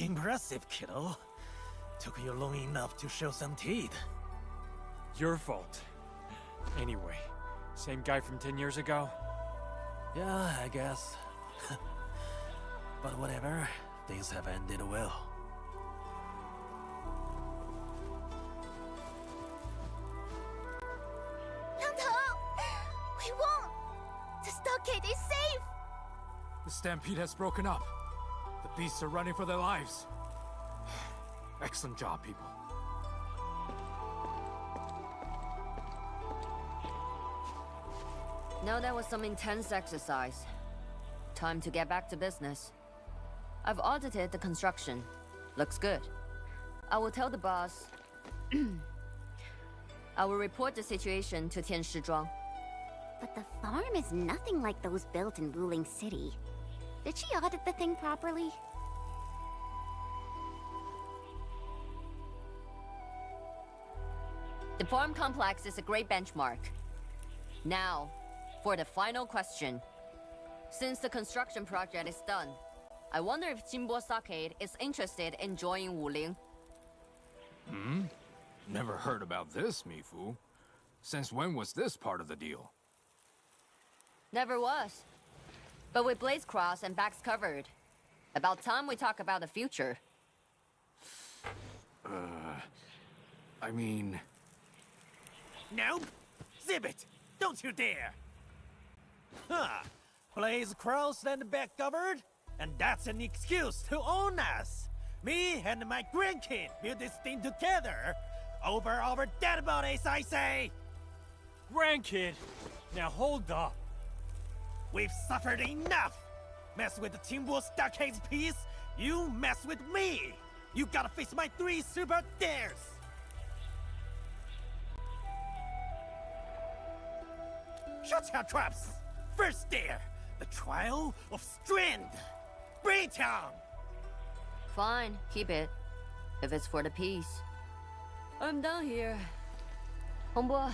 Impressive, kiddo. Took you long enough to show some teeth. Your fault. Anyway, same guy from 10 years ago? Yeah, I guess. But whatever, things have ended well. We won! The stockade is safe! The stampede has broken up. The beasts are running for their lives. Excellent job, people. Now that was some intense exercise. Time to get back to business. I've audited the construction. Looks good. I will tell the boss. I will report the situation to Tianshi Zhuang. But the farm is nothing like those built in Wuling City. Did she audit the thing properly? The farm complex is a great benchmark. Now, for the final question. Since the construction project is done, I wonder if Jinbo Stockade is interested in joining Wuling. Never heard about this, Mifu. Since when was this part of the deal? Never was. But with blades crossed and backs covered, about time we talk about the future. I mean... Nope. Zip it. Don't you dare. Huh. Blaze crossed and back covered? And that's an excuse to own us. Me and my grandkid built this thing together. Over our dead bodies, I say. Grandkid! Now hold up. We've suffered enough. Mess with the Timbo Stockade's piece, you mess with me. You gotta face my 3 super dares. Shut your traps. First dare, the trial of strength. Bring it on. Fine, keep it. If it's for the peace. I'm done here. Homeboy,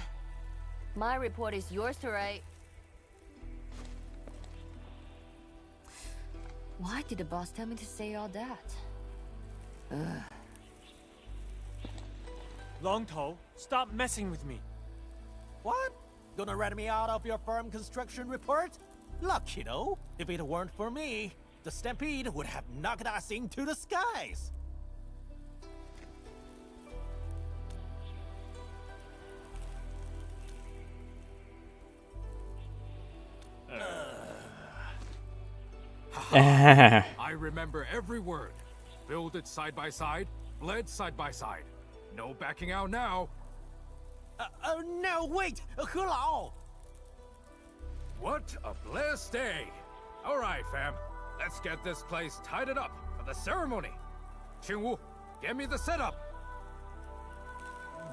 my report is yours to write. Why did the boss tell me to say all that? Longtoe, stop messing with me. What? Gonna rat me out of your farm construction report? Look, kiddo, if it weren't for me, the stampede would have knocked us into the skies. I remember every word. Builded side by side, bled side by side. No backing out now. No, wait! He Lao! What a blessed day! All right, fam. Let's get this place tidied up for the ceremony. Qingwu, get me the setup.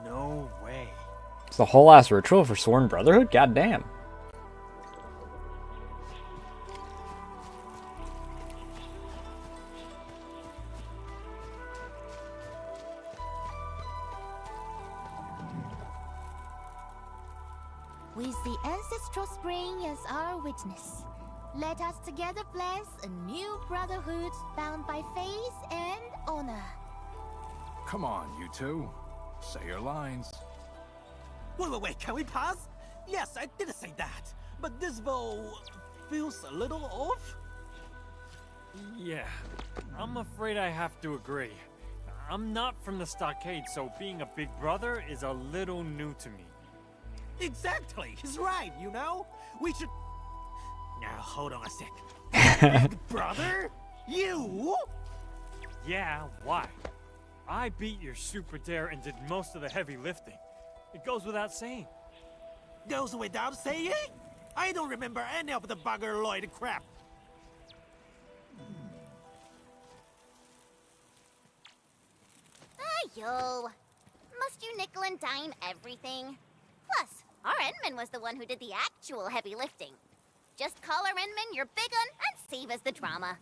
No way. It's the whole ass ritual for Sworn Brotherhood? God damn. With the ancestral spring as our witness, let us together bless a new brotherhood bound by faith and honor. Come on, you two. Say your lines. Wait, can we pass? Yes, I did say that. But this bow feels a little off. Yeah, I'm afraid I have to agree. I'm not from the stockade, so being a big brother is a little new to me. Exactly, he's right, you know? We should... Now, hold on a sec. Big brother? You? Yeah, why? I beat your super dare and did most of the heavy lifting. It goes without saying. Goes without saying? I don't remember any of the bugger Lloyd crap. Yo, must you nickel and dime everything? Plus, our Enman was the one who did the actual heavy lifting. Just call our Enman your big un and save us the drama.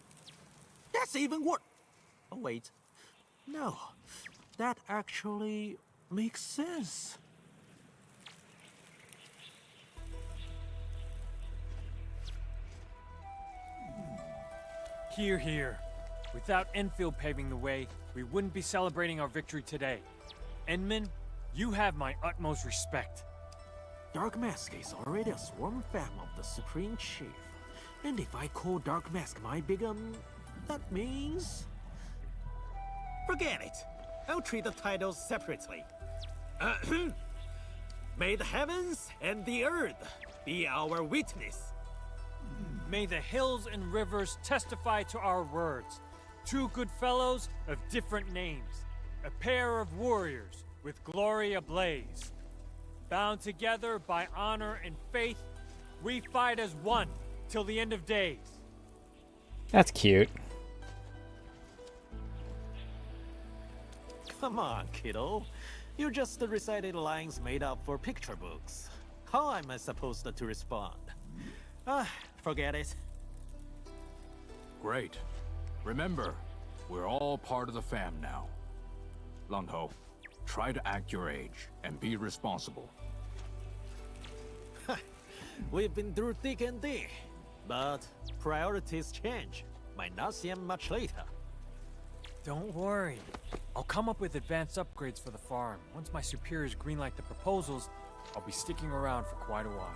That's even worse. Oh, wait. No, that actually makes sense. Here, here. Without Enfield paving the way, we wouldn't be celebrating our victory today. Enman, you have my utmost respect. Dark Mask is already a sworn fam of the Supreme Chief. And if I call Dark Mask my big that means... Forget it. I'll treat the titles separately. May the heavens and the earth be our witness. May the hills and rivers testify to our words. Two good fellows of different names. A pair of warriors with glory ablaze. Bound together by honor and faith, we fight as one till the end of days. That's cute. Come on, kiddo. You just recited lines made up for picture books. How am I supposed to respond? Forget it. Great. Remember, we're all part of the fam now. Lungho, try to act your age and be responsible. We've been through thick and thin, but priorities change. Might not see 'em much later. Don't worry. I'll come up with advanced upgrades for the farm. Once my superiors greenlight the proposals, I'll be sticking around for quite a while.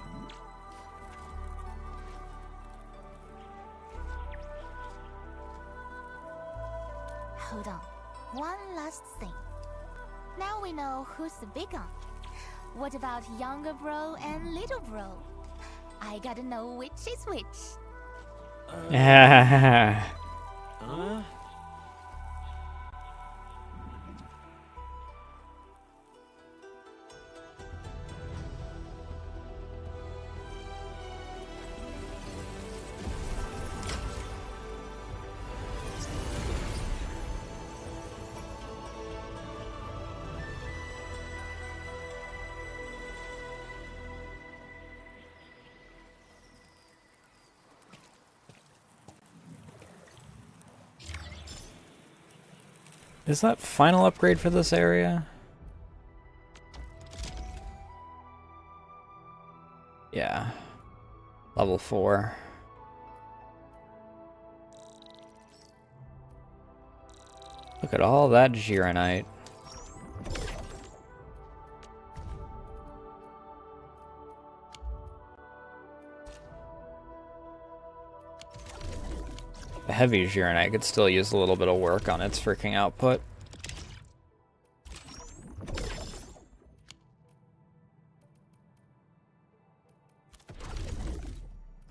Hold on. One last thing. Now we know who's the big one. What about younger bro and little bro? I gotta know which is which. Huh? Is that final upgrade for this area? Yeah. Level 4. Look at all that Gironite. The heavy Gironite could still use a little bit of work on its freaking output.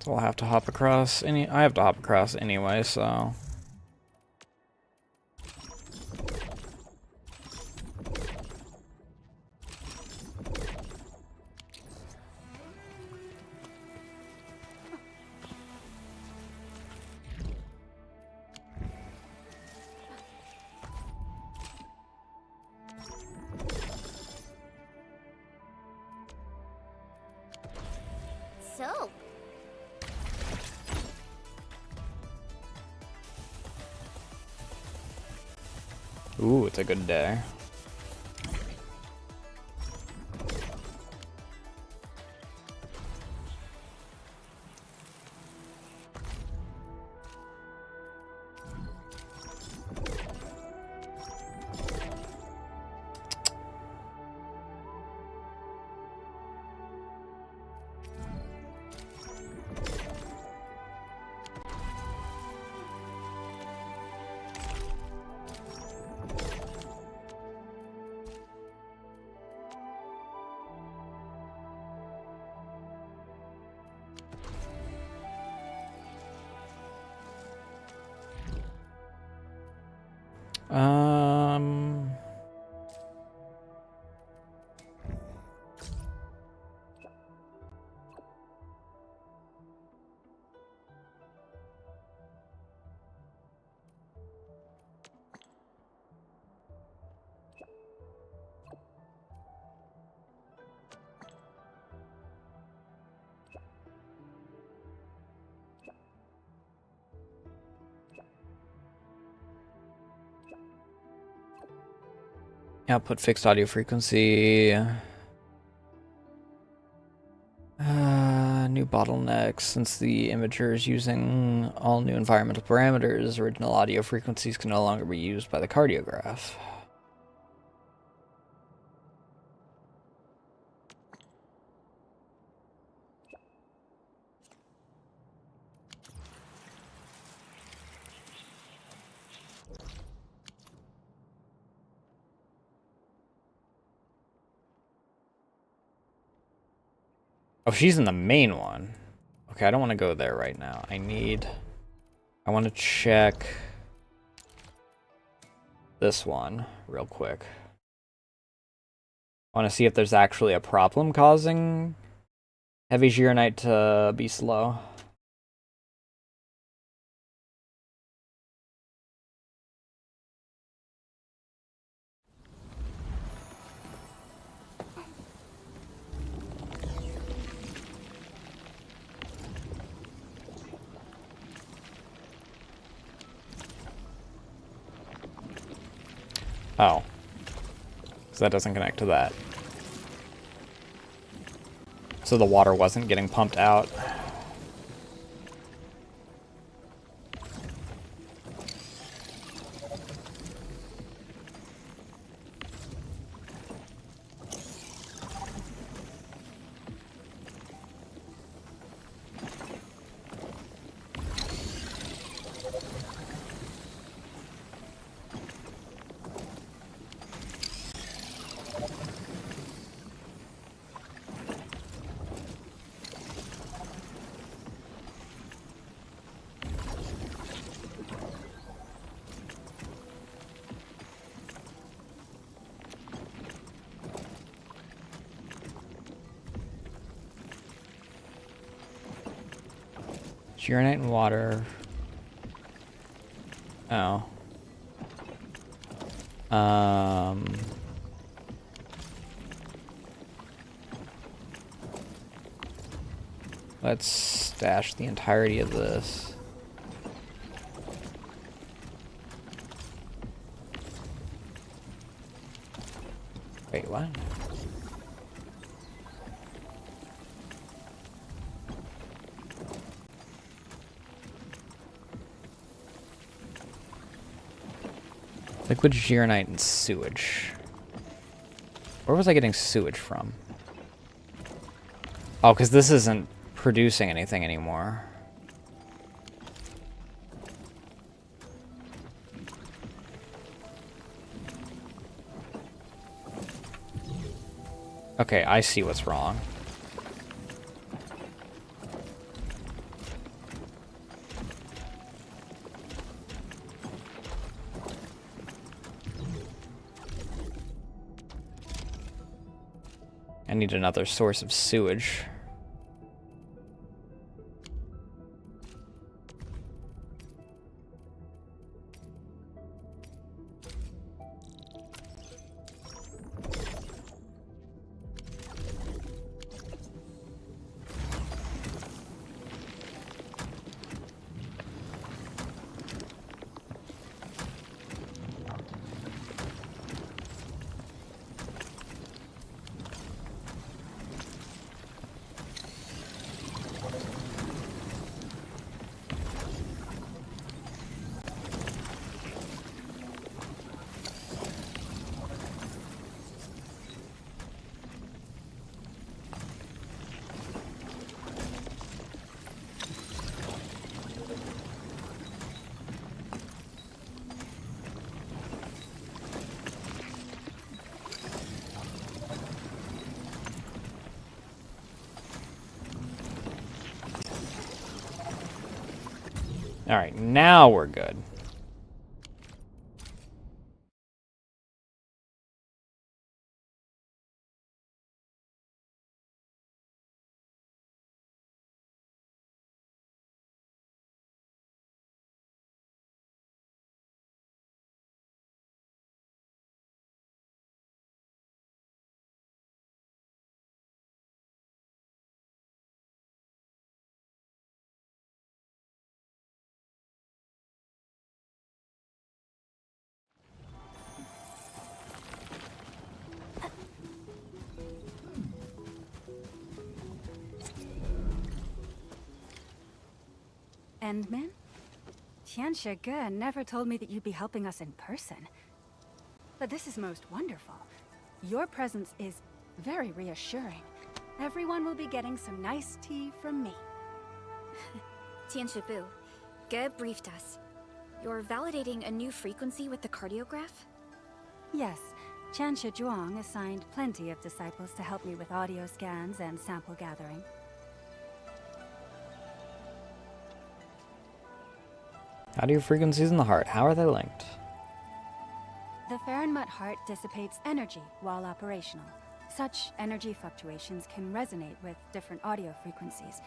So I'll have to hop across I have to hop across anyway, so. So, Ooh, it's a good day. Um, output fixed audio frequency. New bottlenecks. Since the imager is using all new environmental parameters, original audio frequencies can no longer be used by the cardiograph. Oh, she's in the main one. Okay, I don't want to go there right now. I want to check this one real quick. I want to see if there's actually a problem causing heavy Gironite to be slow. Oh. So that doesn't connect to that. So the water wasn't getting pumped out. Gironite and water. Oh. Let's stash the entirety of this. Wait, what? Liquid Gironite and sewage. Where was I getting sewage from? Oh, because this isn't producing anything anymore. Okay, I see what's wrong. I need another source of sewage. Alright, now we're good. Endman? Tianxia Ge never told me that you'd be helping us in person. But this is most wonderful. Your presence is very reassuring. Everyone will be getting some nice tea from me. Tianxibu, Ge briefed us. You're validating a new frequency with the cardiograph? Yes, Tianxia Zhuang assigned plenty of disciples to help me with audio scans and sample gathering. How do frequencies in the heart? How are they linked? The Farenmut heart dissipates energy while operational. Such energy fluctuations can resonate with different audio frequencies.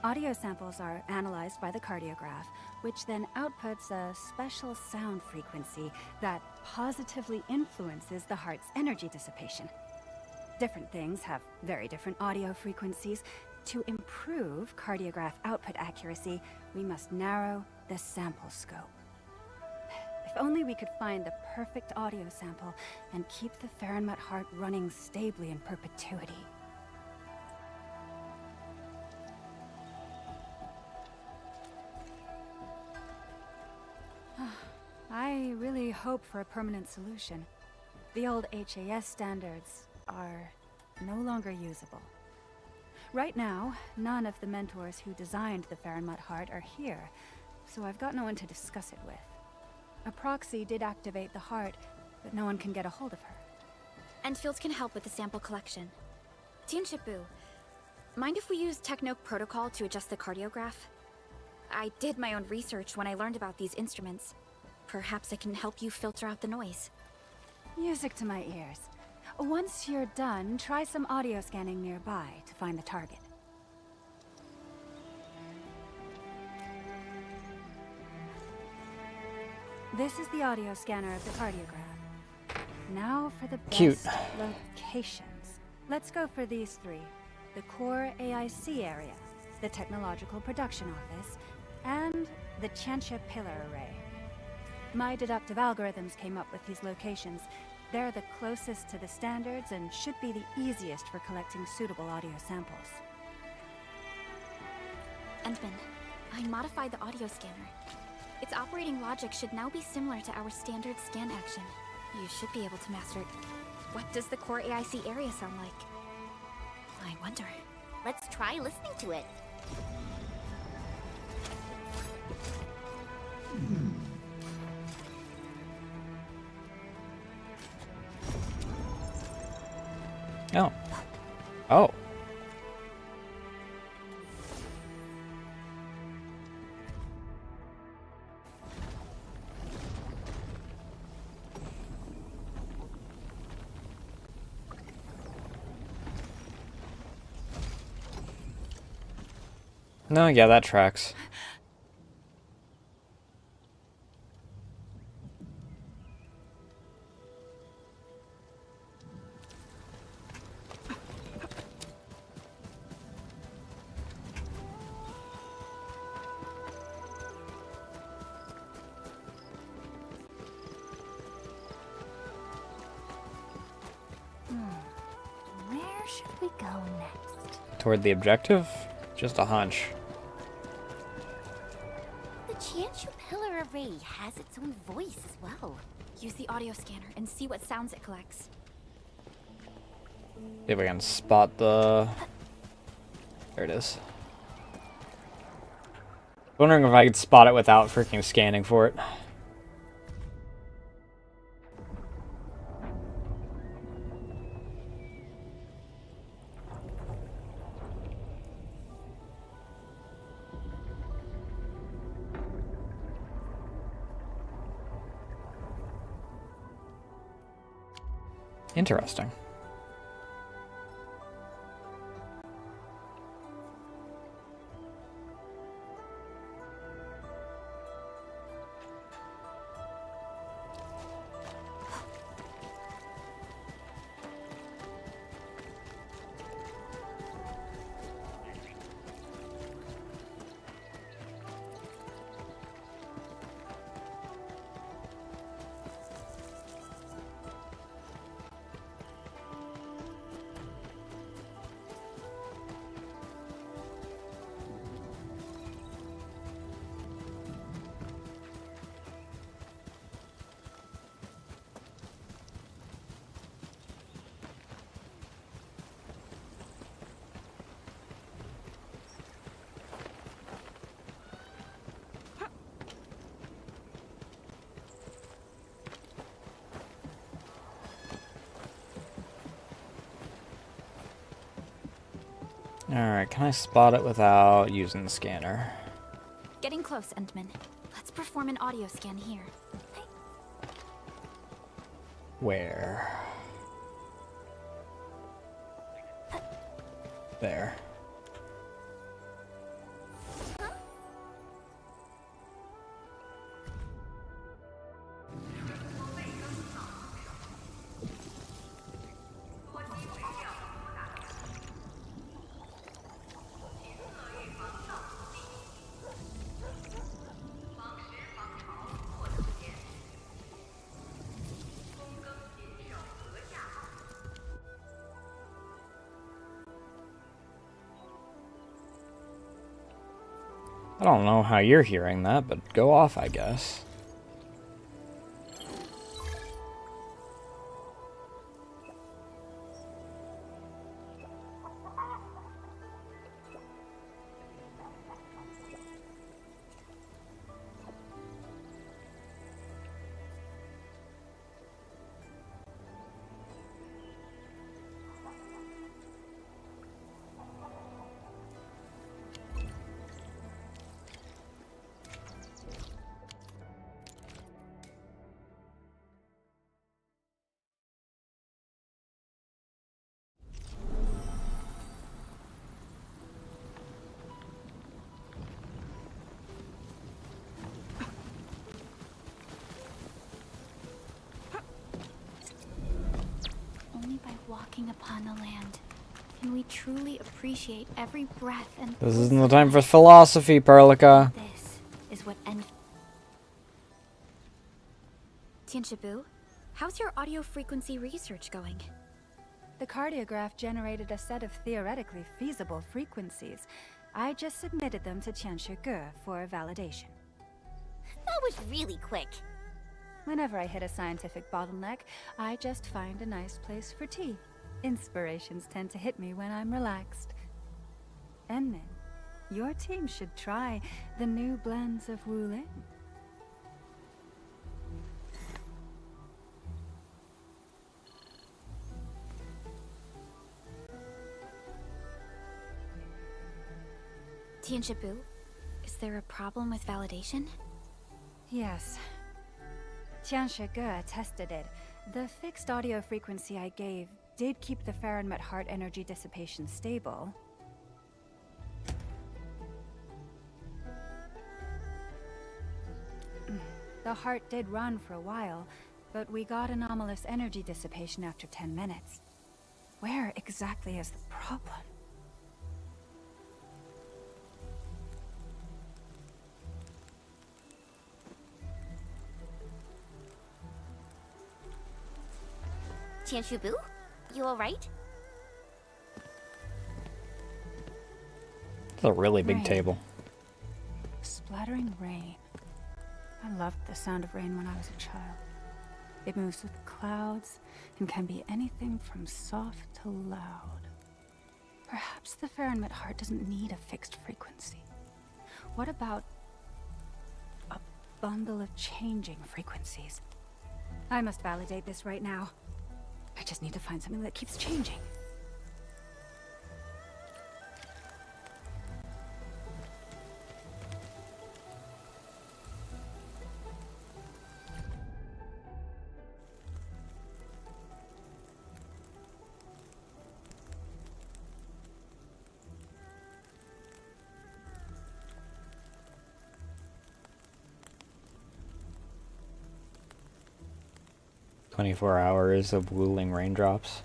Audio samples are analyzed by the cardiograph, which then outputs a special sound frequency that positively influences the heart's energy dissipation. Different things have very different audio frequencies. To improve cardiograph output accuracy, we must narrow the sample scope. If only we could find the perfect audio sample and keep the Farenmut heart running stably in perpetuity. I really hope for a permanent solution. The old HAS standards are no longer usable. Right now, none of the mentors who designed the Farenmut heart are here, so I've got no one to discuss it with. A proxy did activate the heart, but no one can get a hold of her. Enfield can help with the sample collection. Tianxibu, mind if we use Techno protocol to adjust the cardiograph? I did my own research when I learned about these instruments. Perhaps I can help you filter out the noise. Music to my ears. Once you're done, try some audio scanning nearby to find the target. This is the audio scanner of the cardiograph. Now for the best locations. Let's go for these three. The core AIC area, the Technological Production Office, and the Tianxia Pillar Array. My deductive algorithms came up with these locations. They're the closest to the standards and should be the easiest for collecting suitable audio samples. Endman, I modified the audio scanner. Its operating logic should now be similar to our standard scan action. You should be able to master it. What does the core AIC area sound like? I wonder. Let's try listening to it. Oh. Oh. No, yeah, that tracks. Where should we go next? Toward the objective? Just a hunch. The Qianshu pillar array has its own voice as well. Use the audio scanner and see what sounds it collects. See if we can spot the... There it is. Wondering if I could spot it without freaking scanning for it. Interesting. Alright, can I spot it without using the scanner? Getting close, Endman. Let's perform an audio scan here. Where? There. I don't know how you're hearing that, but go off, I guess. Only by walking upon the land can we truly appreciate every breath and... This isn't the time for philosophy, Perlica. This is what Tianshibu, how's your audio frequency research going? The cardiograph generated a set of theoretically feasible frequencies. I just submitted them to Qianshu for validation. That was really quick. Whenever I hit a scientific bottleneck, I just find a nice place for tea. Inspirations tend to hit me when I'm relaxed. Enmin, your team should try the new blends of Wulin. Tianshibu, is there a problem with validation? Yes. Qianshu tested it. The fixed audio frequency I gave did keep the Fahrenheit heart energy dissipation stable. The heart did run for a while, but we got anomalous energy dissipation after 10 minutes. Where exactly is the problem? Tianshubu, you alright? It's a really big Rain. table. Splattering rain. I loved the sound of rain when I was a child. It moves with the clouds and can be anything from soft to loud. Perhaps the Fahrenheit heart doesn't need a fixed frequency. What about a bundle of changing frequencies? I must validate this right now. I just need to find something that keeps changing. "24 hours of wooling raindrops."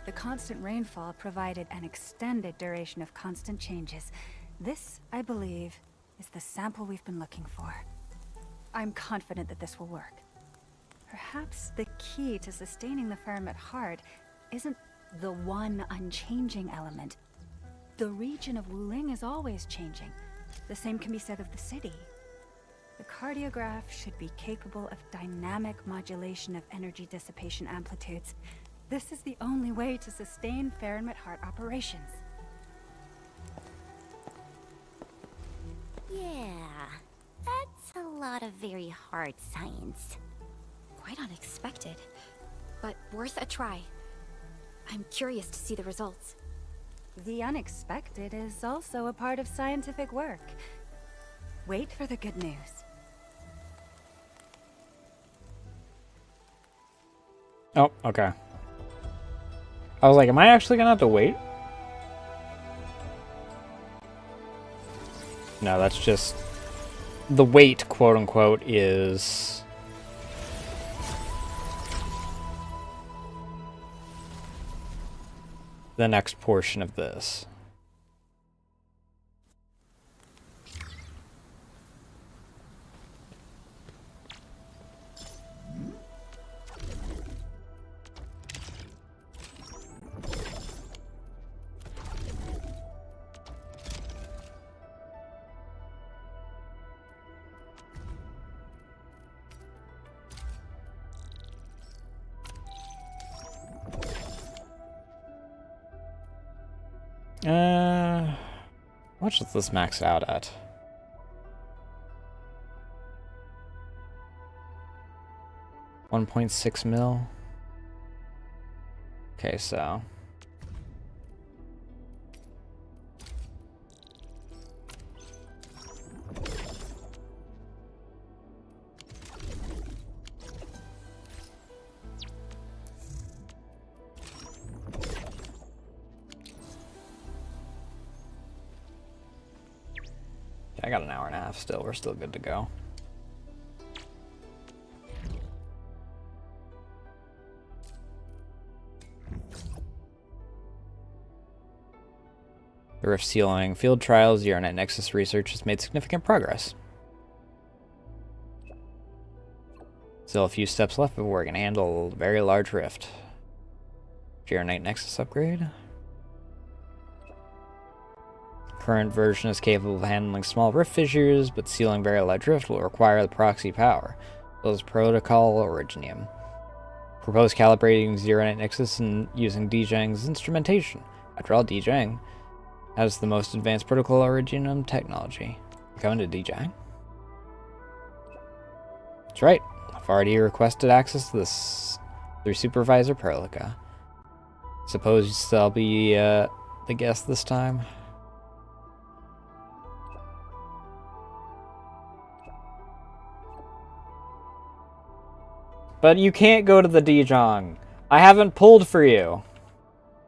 The constant rainfall provided an extended duration of constant changes. This, I believe, is the sample we've been looking for. I'm confident that this will work. Perhaps the key to sustaining the Fahrenheit heart isn't the one unchanging element. The region of Wuling is always changing. The same can be said of the city. The cardiograph should be capable of dynamic modulation of energy dissipation amplitudes. This is the only way to sustain Fahrenheit heart operations. Yeah, that's a lot of very hard science. Quite unexpected, but worth a try. I'm curious to see the results. The unexpected is also a part of scientific work. Wait for the good news. Oh, okay. I was like, am I actually gonna have to wait? No, that's just... the wait, quote-unquote, is... the next portion of this. How much does this max out at? $1.6 mil. Okay, so I got an hour and a half still. We're still good to go. The rift sealing field trials, Uranite Nexus research has made significant progress. Still a few steps left before we can handle a very large rift. Uranite Nexus upgrade. Current version is capable of handling small rift fissures, but sealing very large rift will require the proxy power, as well as protocol originium. Propose calibrating Uranite Nexus and using DJang's instrumentation. After all, DJang has the most advanced protocol originium technology. Going to DJang? That's right. I've already requested access to this through Supervisor Perlica. Suppose I'll be the guest this time. But you can't go to the Dijiang. I haven't pulled for you.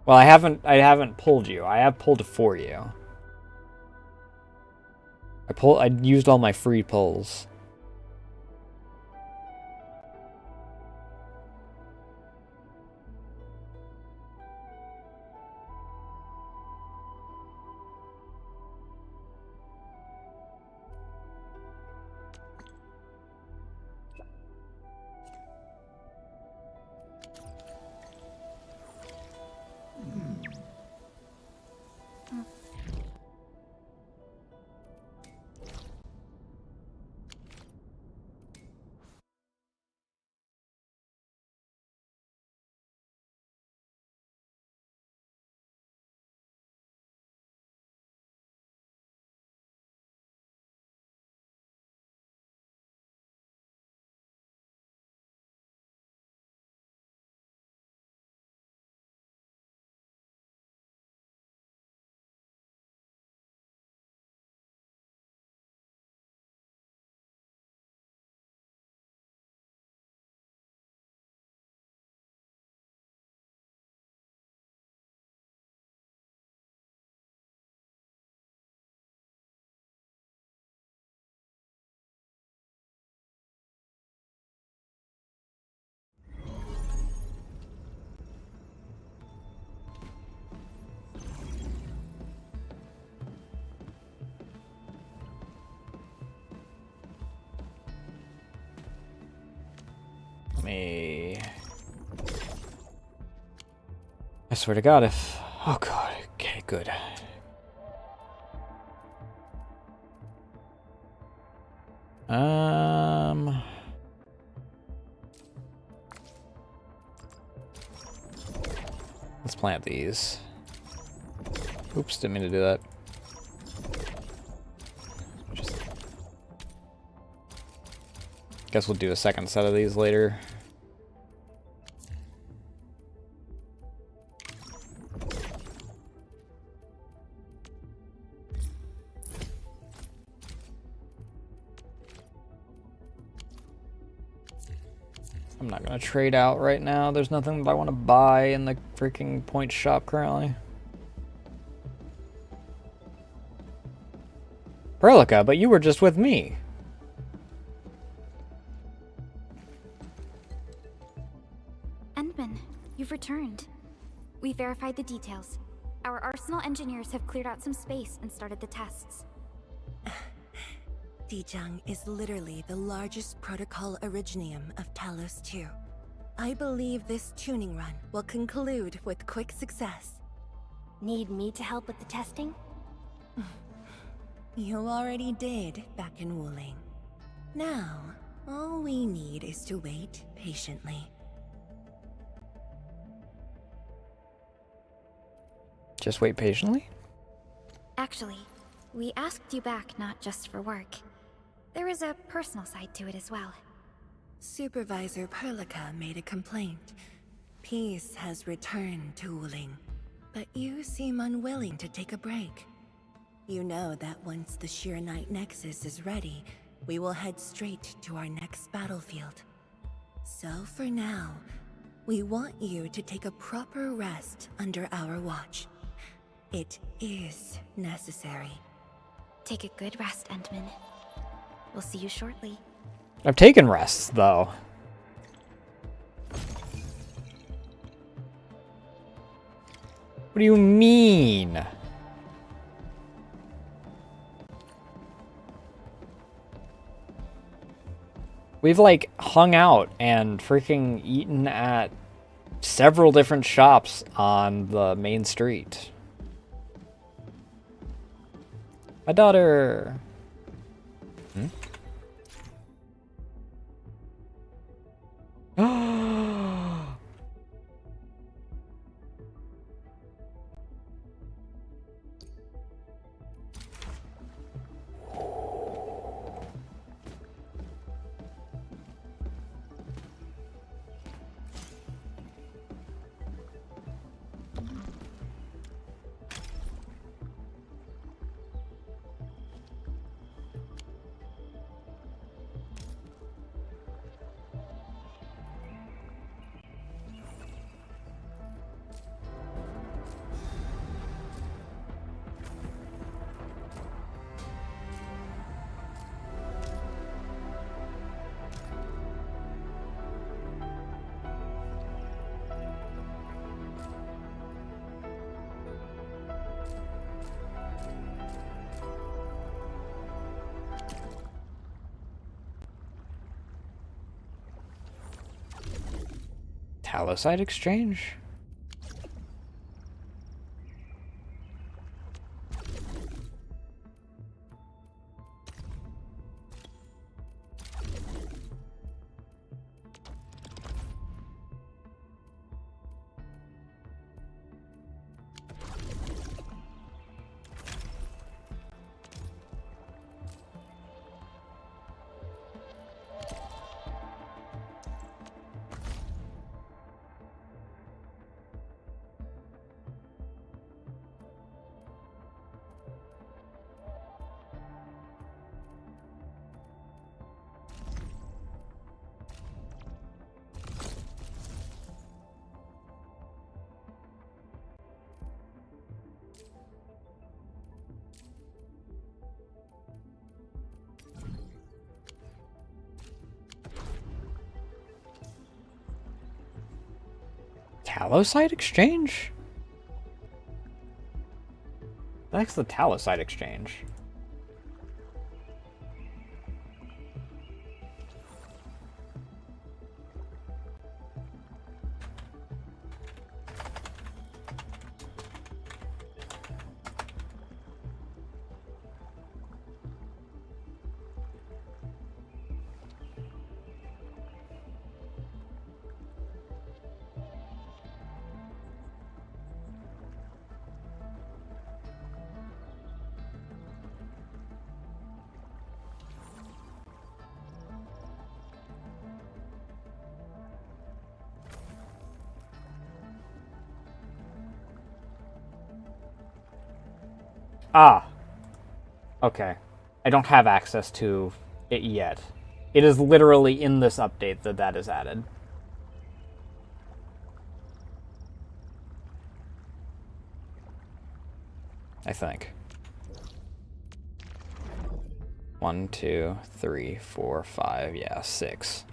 Well, I haven't pulled you. I have pulled for you. I used all my free pulls. I swear to God, if... Oh God, okay, good. Let's plant these. Oops, didn't mean to do that. Guess we'll do a second set of these later. I'm not gonna trade out right now. There's nothing that I want to buy in the freaking point shop currently. Perlica, but you were just with me. Endman, you've returned. We verified the details. Our arsenal engineers have cleared out some space and started the tests. Dijiang is literally the largest protocol originium of Talos 2. I believe this tuning run will conclude with quick success. Need me to help with the testing? You already did back in Wuling. Now, all we need is to wait patiently. Just wait patiently? Actually, we asked you back not just for work. There is a personal side to it as well. Supervisor Perlica made a complaint. Peace has returned to Wuling, but you seem unwilling to take a break. You know that once the Sheer Night Nexus is ready, we will head straight to our next battlefield. So for now, we want you to take a proper rest under our watch. It is necessary. Take a good rest, Endman. We'll see you shortly. I've taken rests, though. What do you mean? We've, like, hung out and freaking eaten at several different shops on the main street. My daughter. Hmm? Talosite exchange? Talosite exchange? That's the Talosite exchange. Ah. Okay. I don't have access to it yet. It is literally in this update that that is added. I think. 1, 2, 3, 4, 5, yeah, 6.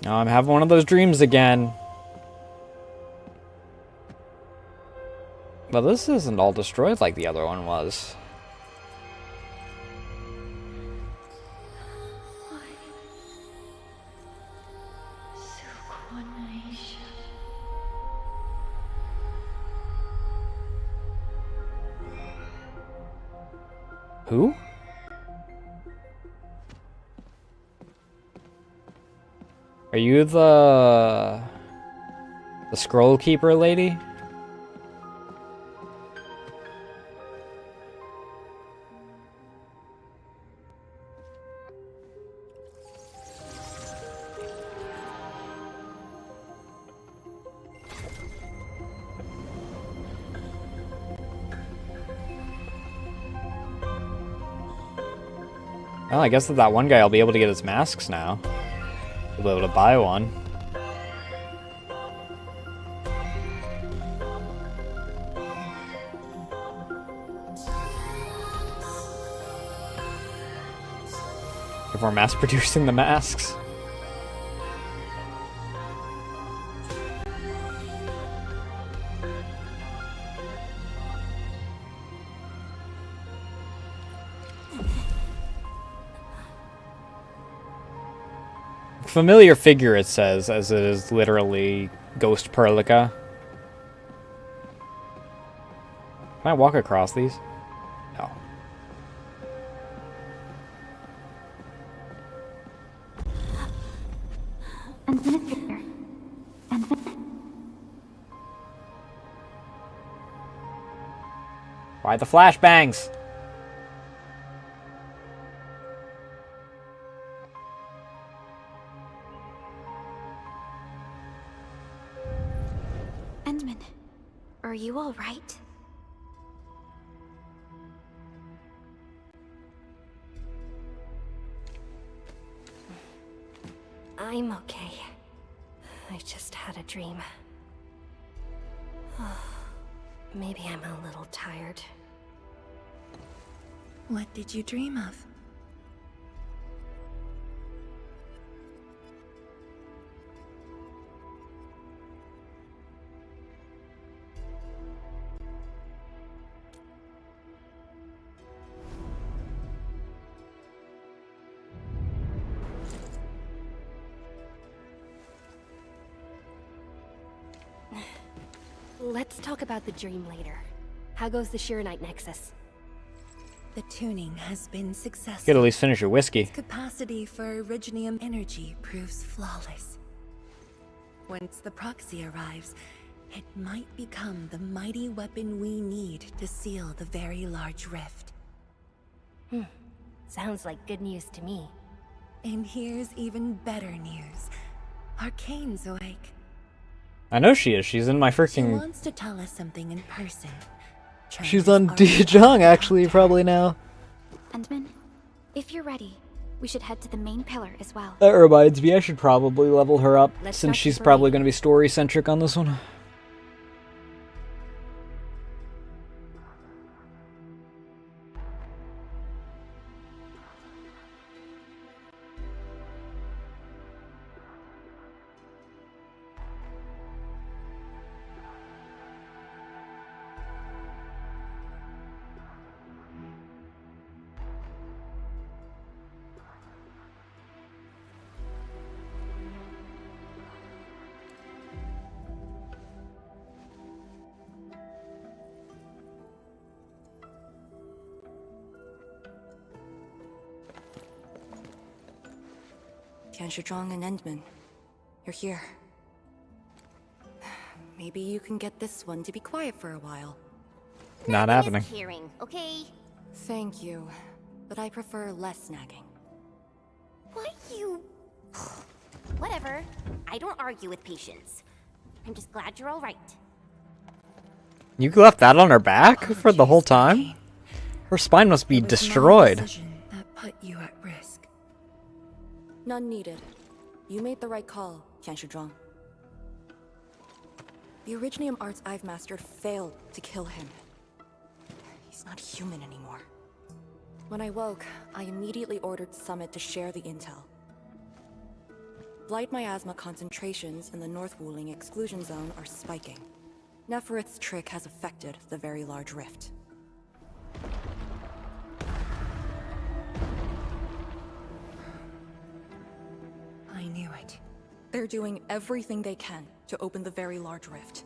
Oh, I'm having one of those dreams again. But this isn't all destroyed like the other one was. Who? Are you the scroll keeper lady? Well, I guess that one guy will be able to get his masks now. He'll be able to buy one. If we're mass producing the masks. Familiar figure, it says, as it is literally Ghost Perlica. Can I walk across these? No. Why the flashbangs? Are you all right? I'm okay. I just had a dream. Maybe I'm a little tired. What did you dream of? let's talk about the dream later. How goes the Shiranite Nexus? The tuning has been successful. Could at least finish your whiskey. Its capacity for originium energy proves flawless. Once the proxy arrives, it might become the mighty weapon we need to seal the very large rift. Sounds like good news to me. And here's even better news. Arcane's awake. I know she is. She's in my She freaking... wants to tell us something in person. She's on Dijong, actually, probably now. Endman, if you're ready, we should head to the main pillar as well. That reminds me, I should probably level her up, Let's since not she's keep her probably waiting. going to be story-centric on this one. Tianshizhuang and Endman, you're here. Maybe you can get this one to be quiet for a while. Not Nagging happening. is caring, okay? Thank you, but I prefer less nagging. Why you... Whatever. I don't argue with patience. I'm just glad you're all right. You left that on her back for the whole time? Her spine must be It was my destroyed. decision that put you at risk. None needed. You made the right call, Tianshizhuang. The Originium arts I've mastered failed to kill him. He's not human anymore. When I woke, I immediately ordered Summit to share the intel. Blight miasma concentrations in the North Wuling exclusion zone are spiking. Neferith's trick has affected the Very Large Rift. I knew it. They're doing everything they can to open the Very Large Rift.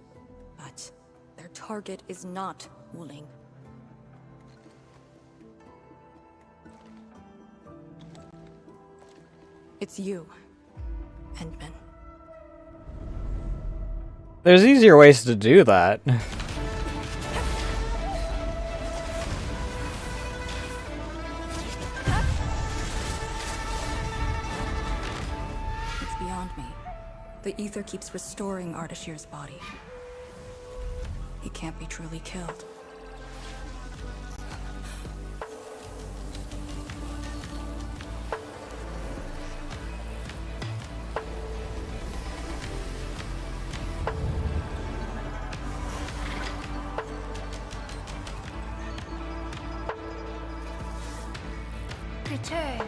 But their target is not Wuling. It's you, Endman. There's easier ways to do that. It's beyond me. The ether keeps restoring Ardashir's body. He can't be truly killed. Return.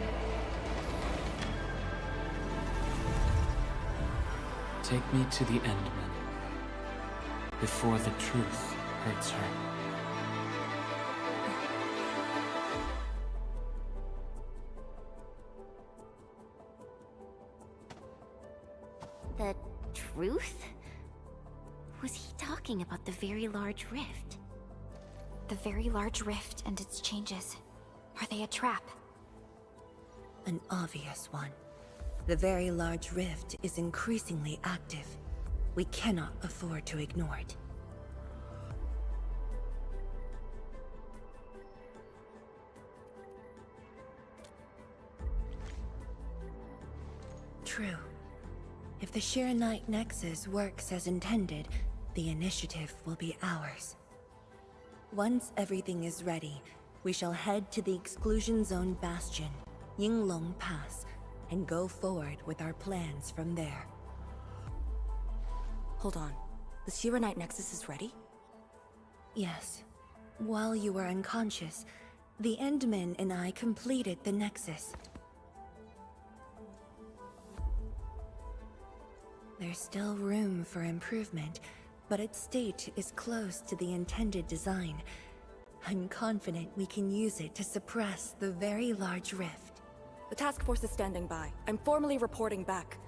Take me to the Endman, before the truth hurts her. The truth? Was he talking about the Very Large Rift? The Very Large Rift and its changes. Are they a trap? An obvious one. The Very Large Rift is increasingly active. We cannot afford to ignore it. True. If the Shiranite Nexus works as intended, the initiative will be ours. Once everything is ready, we shall head to the Exclusion Zone Bastion, Yinglong Pass, and go forward with our plans from there. Hold on. The Shiranite Nexus is ready? Yes. While you were unconscious, the Endman and I completed the Nexus. There's still room for improvement, but its state is close to the intended design. I'm confident we can use it to suppress the Very Large Rift. The task force is standing by. I'm formally reporting back.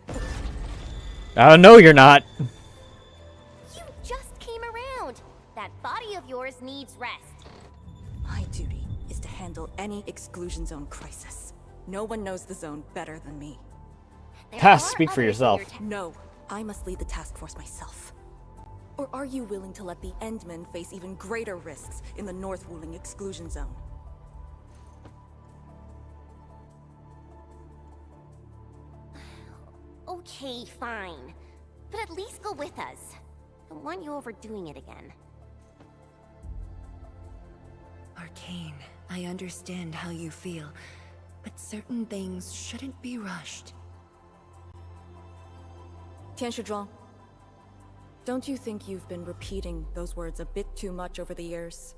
No, you're not. You just came around. That body of yours needs rest. My duty is to handle any exclusion zone crisis. No one knows the zone better than me. Ha, speak for yourself. No, I must lead the task force myself. Or are you willing to let the Endmen face even greater risks in the North Wuling exclusion zone? Okay, fine. But at least go with us. Don't want you overdoing it again. Arcane, I understand how you feel, but certain things shouldn't be rushed. Tianshizhuang, don't you think you've been repeating those words a bit too much over the years?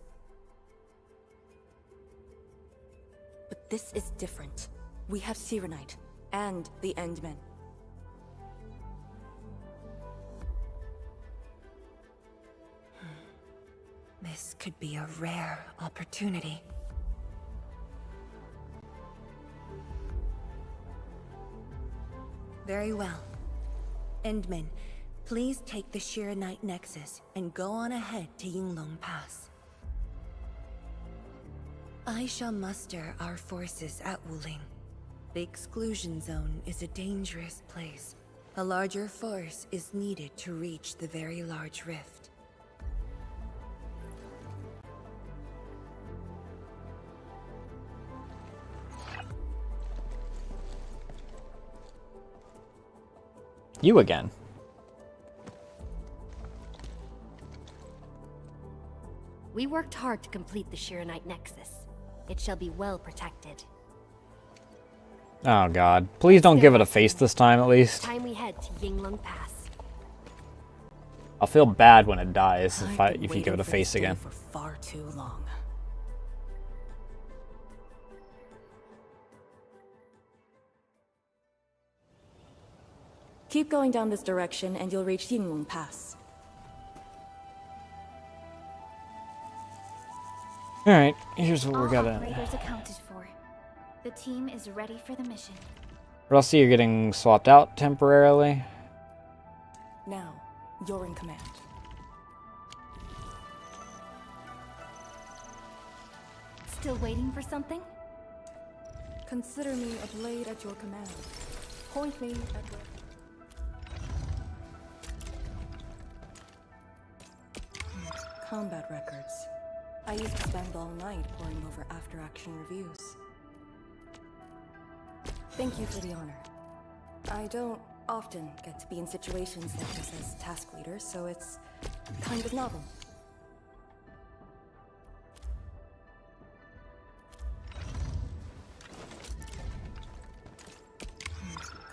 But this is different. We have Sirenite and the Endmen. This could be a rare opportunity. Very well. Endman, please take the Shiranite Nexus and go on ahead to Yinglong Pass. I shall muster our forces at Wuling. The exclusion zone is a dangerous place. A larger force is needed to reach the very large rift. You again. We worked hard to complete the Shiranite Nexus. It shall be well protected. Oh god. Please don't give it a face this time, at least. Time we head to Yinglong Pass. I'll feel bad when it dies if I've been you give it a waiting for face this day again. for far too long. Keep going down this direction and you'll reach Yinglong Pass. Alright, here's what All we're gonna... operators accounted for. The team is ready for the mission. But I'll see you're getting swapped out temporarily. Now, you're in command. Still waiting for something? Consider me a blade at your command. Point me at your... Combat records. I used to spend all night poring over after-action reviews. Thank you for the honor. I don't often get to be in situations like this as task leader, so it's kind of novel.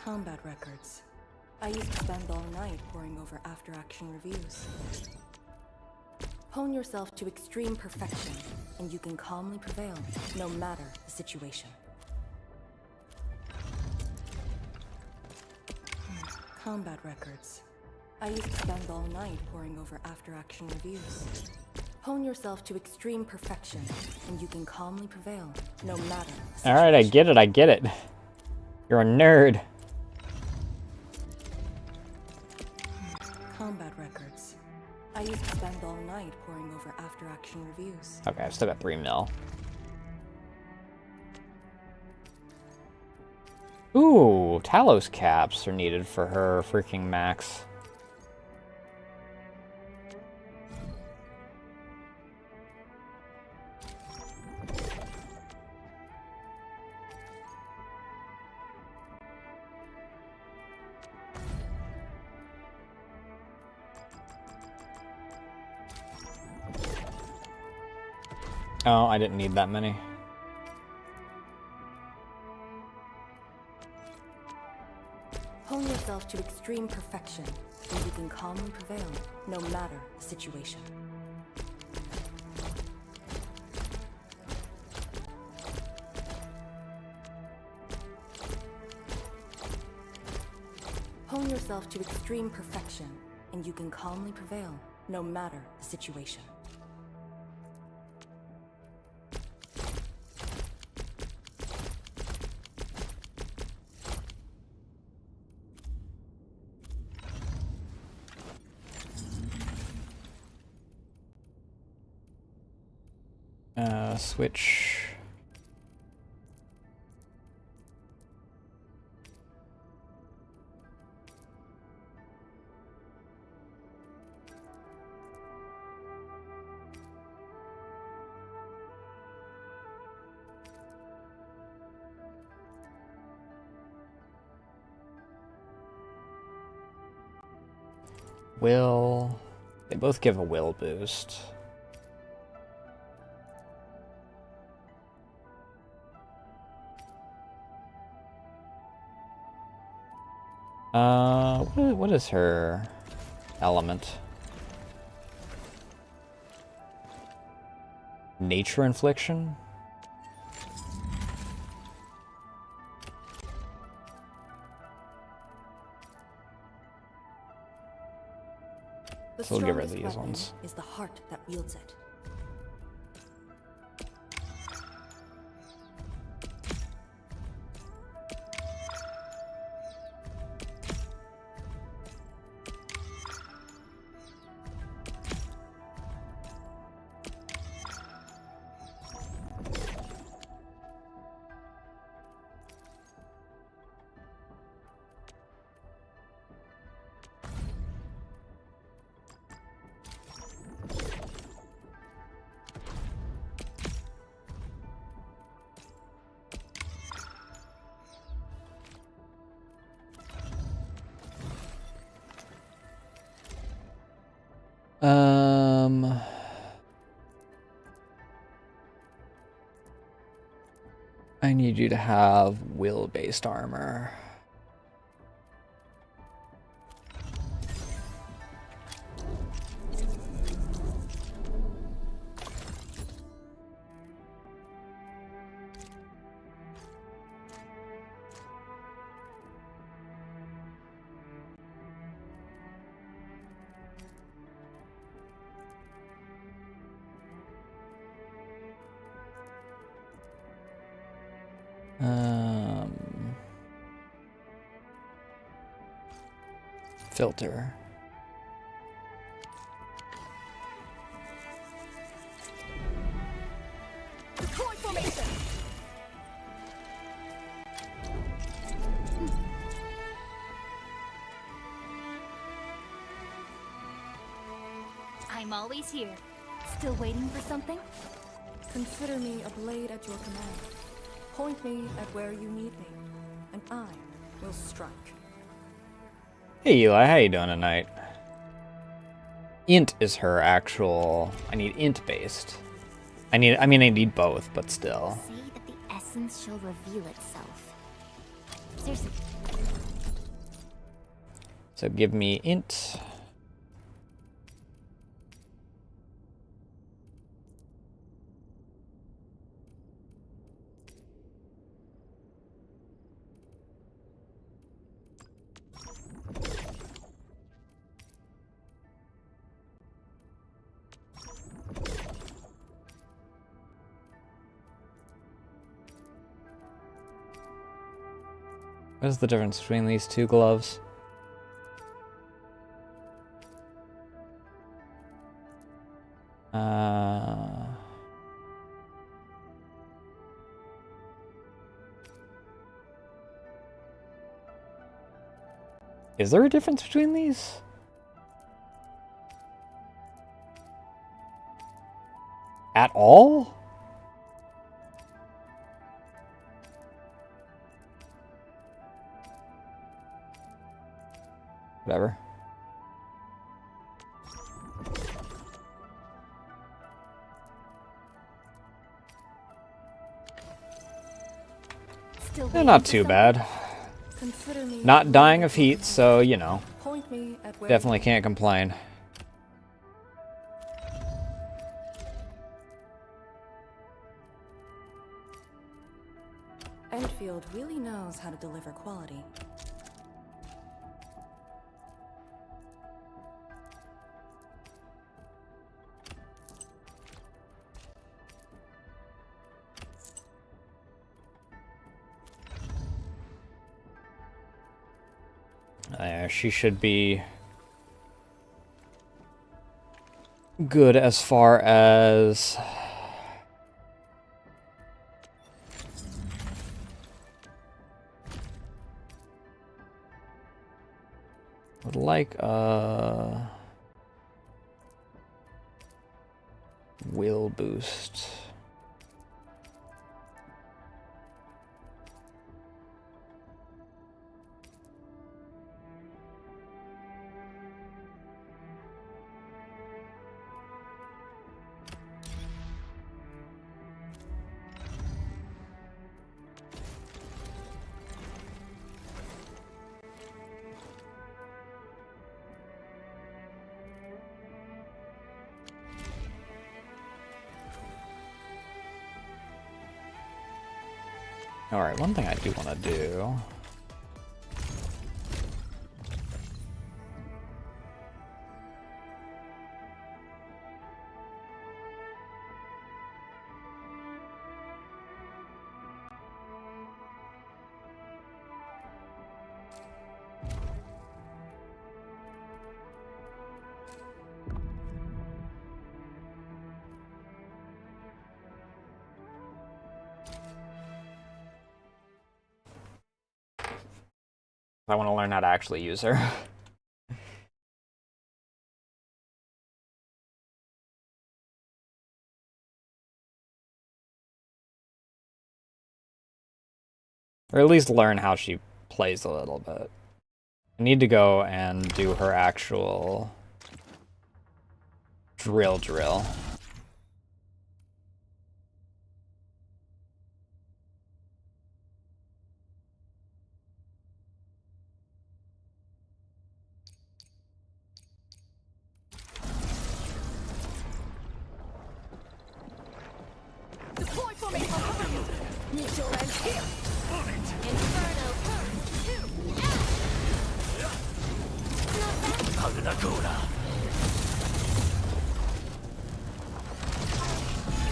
Combat records. I used to spend all night poring over after-action reviews. Hone yourself to extreme perfection, and you can calmly prevail, no matter the situation. Combat records. I used to spend all night poring over after-action reviews. Hone yourself to extreme perfection, and you can calmly prevail, no matter the situation. Alright, I get it. You're a nerd. Combat records. I used to spend all night poring over after-action reviews. Okay, I've still got 3 mil. Ooh, Talos caps are needed for her freaking max. Oh, I didn't need that many. Hone yourself to extreme perfection, and you can calmly prevail, no matter the situation. Hone yourself to extreme perfection, and you can calmly prevail, no matter the situation. switch. Will. They both give a will boost. What is her element? Nature infliction? So we'll give her these ones. Is the heart that wields it. I need you to have will-based armor. Filter. I'm always here. Still waiting for something? Consider me a blade at your command. Point me at where you need me, and I will strike. Hey Eli, how you doing tonight? Int is her actual... I need int based. I need both, but still. Say that the essence shall reveal itself. Seriously. So give me int. What is the difference between these two gloves? Is there a difference between these? At all? Whatever. They're not too bad. Not dying of heat, so, you know. Definitely can't complain. Enfield really knows how to deliver quality. She should be good as far as Would like a will boost. Alright, one thing I do want to do... I want to learn how to actually use her. Or at least learn how she plays a little bit. I need to go and do her actual drill. Deploy formation. Need your end here. Inferno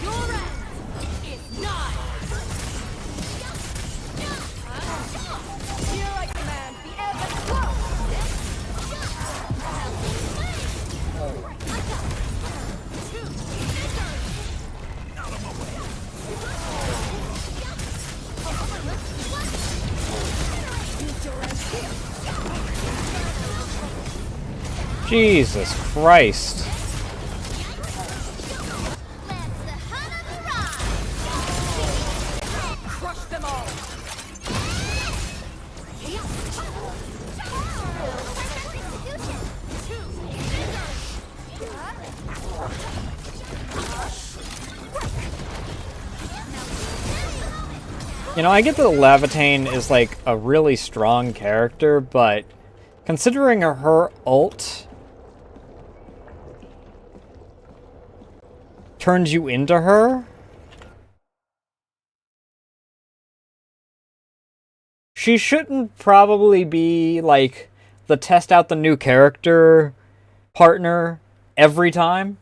Your end is nigh. Here I command the ebb and flow. Jesus Christ. Crush them all. You know, I get that Levitain is like a really strong character, but considering her ult turns you into her, she shouldn't probably be like the test out the new character partner every time.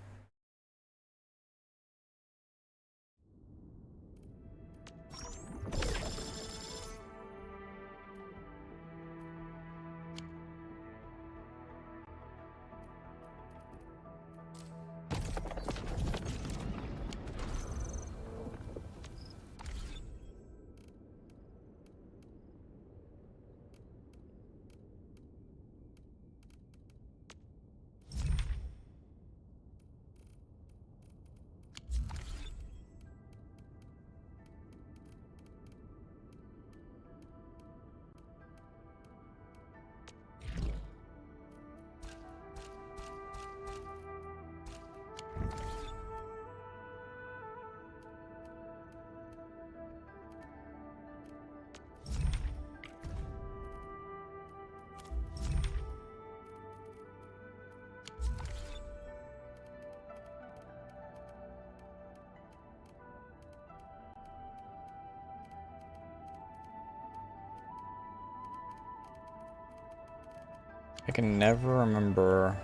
I can never remember.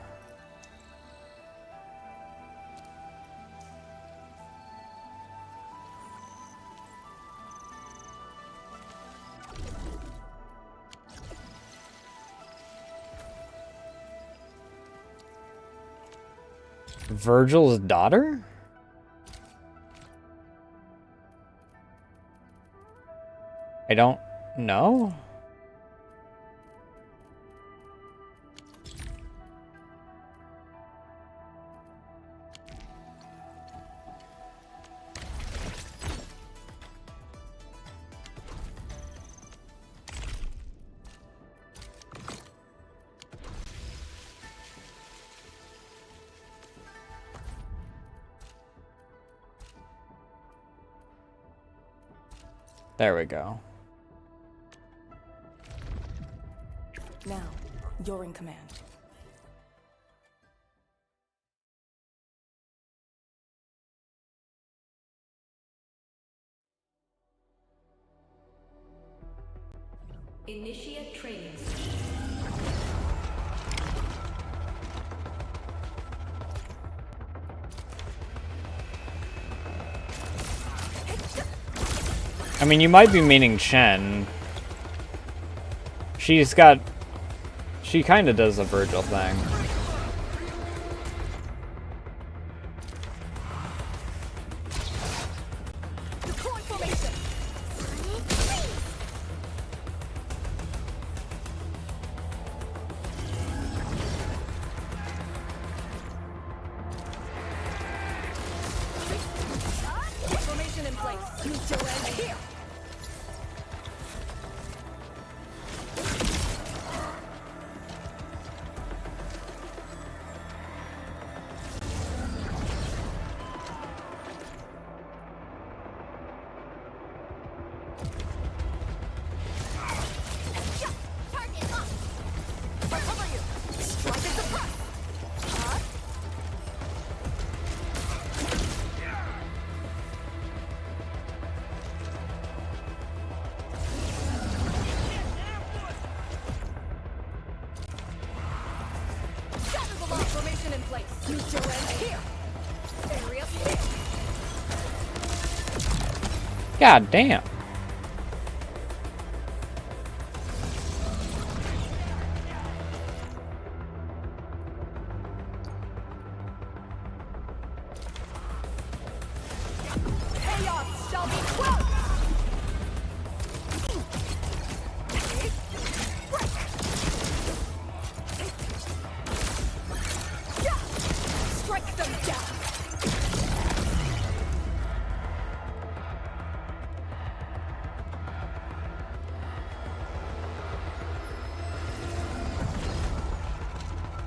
Virgil's daughter? I don't know. There we go. Now, you're in command. Initiate training session. I mean, you might be meaning Chen. She kind of does a Virgil thing. Formation in place. Here. Formation in place. Here. Area here. God damn. Chaos shall be quelled. Strike them down.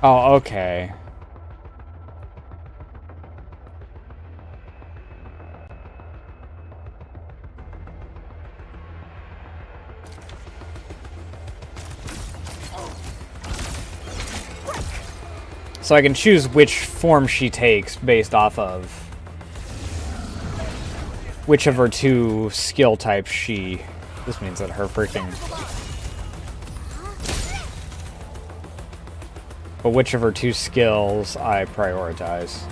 Oh, okay. So I can choose which form she takes based off of which of her two skill types she... This means that her freaking... But which of her two skills I prioritize.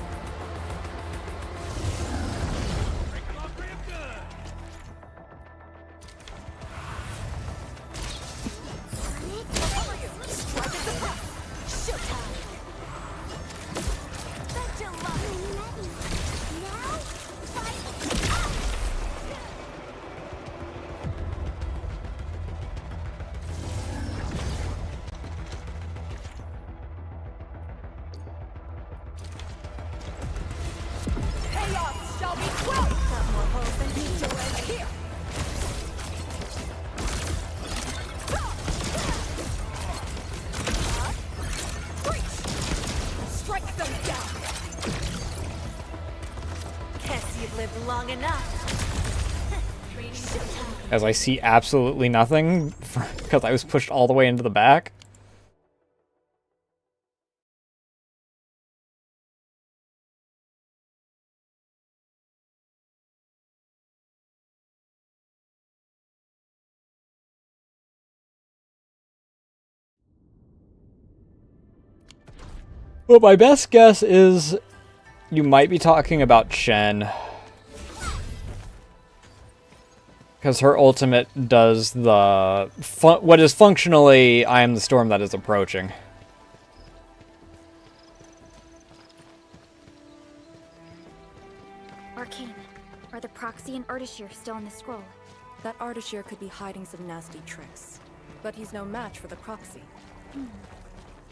Chaos shall be quelled. Got more holes than you do in here. Strike them down. Guess you've lived long enough. As I see absolutely nothing, because I was pushed all the way into the back. Well, my best guess is you might be talking about Chen. Because her ultimate does the... what is functionally, I am the storm that is approaching. Arcane. Are the proxy and Ardashir still in the scroll? That Ardashir could be hiding some nasty tricks, but he's no match for the proxy.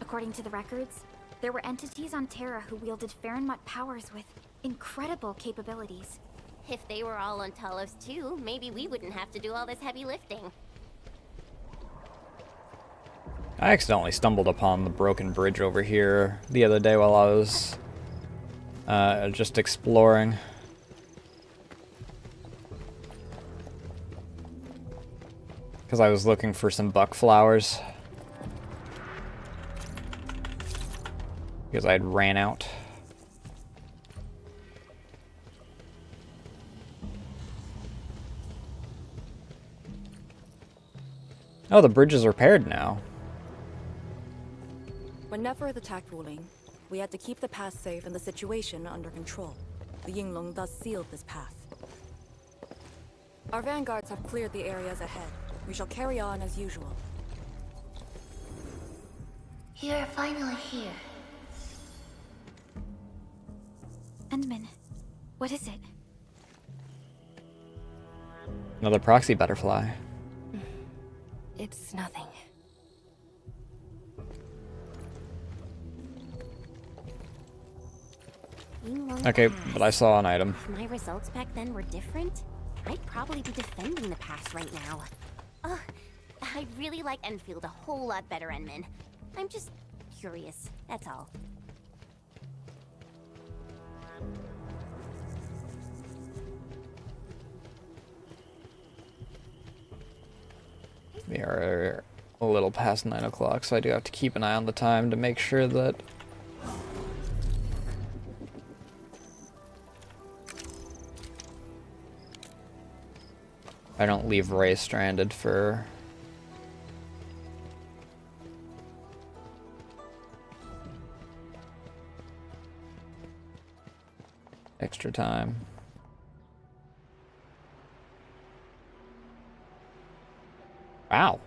According to the records, there were entities on Terra who wielded Farenmut powers with incredible capabilities. If they were all on Talos too, maybe we wouldn't have to do all this heavy lifting. I accidentally stumbled upon the broken bridge over here the other day while I was just exploring. Because I was looking for some buck flowers. Because I'd ran out. Oh, the bridge is repaired now. When Nefereth attacked Wuling, we had to keep the pass safe and the situation under control. The Yinglong thus sealed this path. Our vanguards have cleared the areas ahead. We shall carry on as usual. You're finally here. Endman, what is it? Another proxy butterfly. It's nothing. Okay, but I saw an item. If my results back then were different, I'd probably be defending the past right now. I really like Enfield a whole lot better, Enman. I'm just curious, that's all. We are a little past 9 o'clock, so I do have to keep an eye on the time to make sure that I don't leave Ray stranded for extra time. Wow.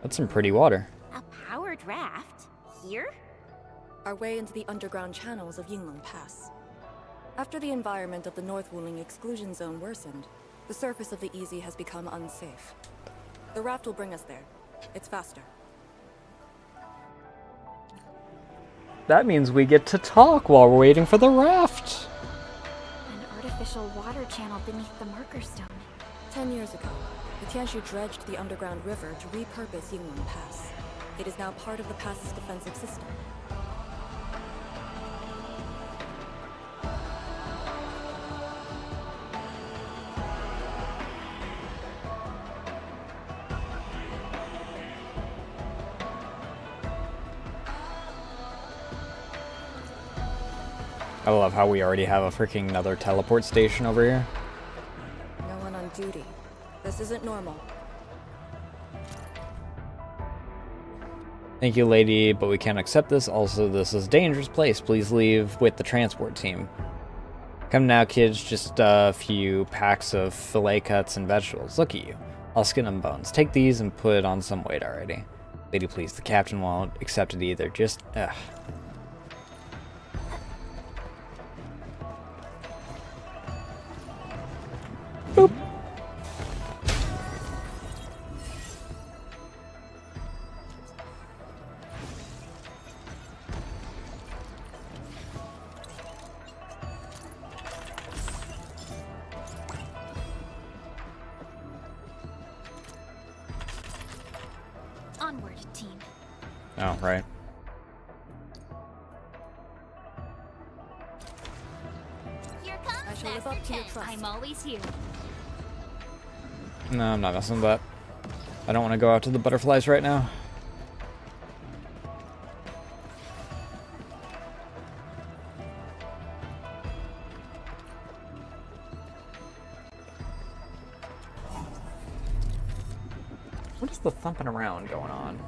That's some pretty water. A powered raft? Here? Our way into the underground channels of Yinglong Pass. After the environment of the North Wuling exclusion zone worsened, the surface of the Easy has become unsafe. The raft will bring us there. It's faster. That means we get to talk while we're waiting for the raft. An artificial water channel beneath the marker stone. 10 years ago, the Tianshu dredged the underground river to repurpose Yinglong Pass. It is now part of the pass's defensive system. I love how we already have a freaking another teleport station over here. No one on duty. This isn't normal. Thank you, lady, but we can't accept this. Also, this is a dangerous place. Please leave with the transport team. Come now, kids. Just a few packs of fillet cuts and vegetables. Look at you. All skin and bones. Take these and put on some weight already. Lady, please. The captain won't accept it either. Just, Boop. Onward, team. Oh, right. Here comes I shall live up to your trust. I'm always here. No, I'm not messing with that. I don't want to go out to the butterflies right now. What is the thumping around going on?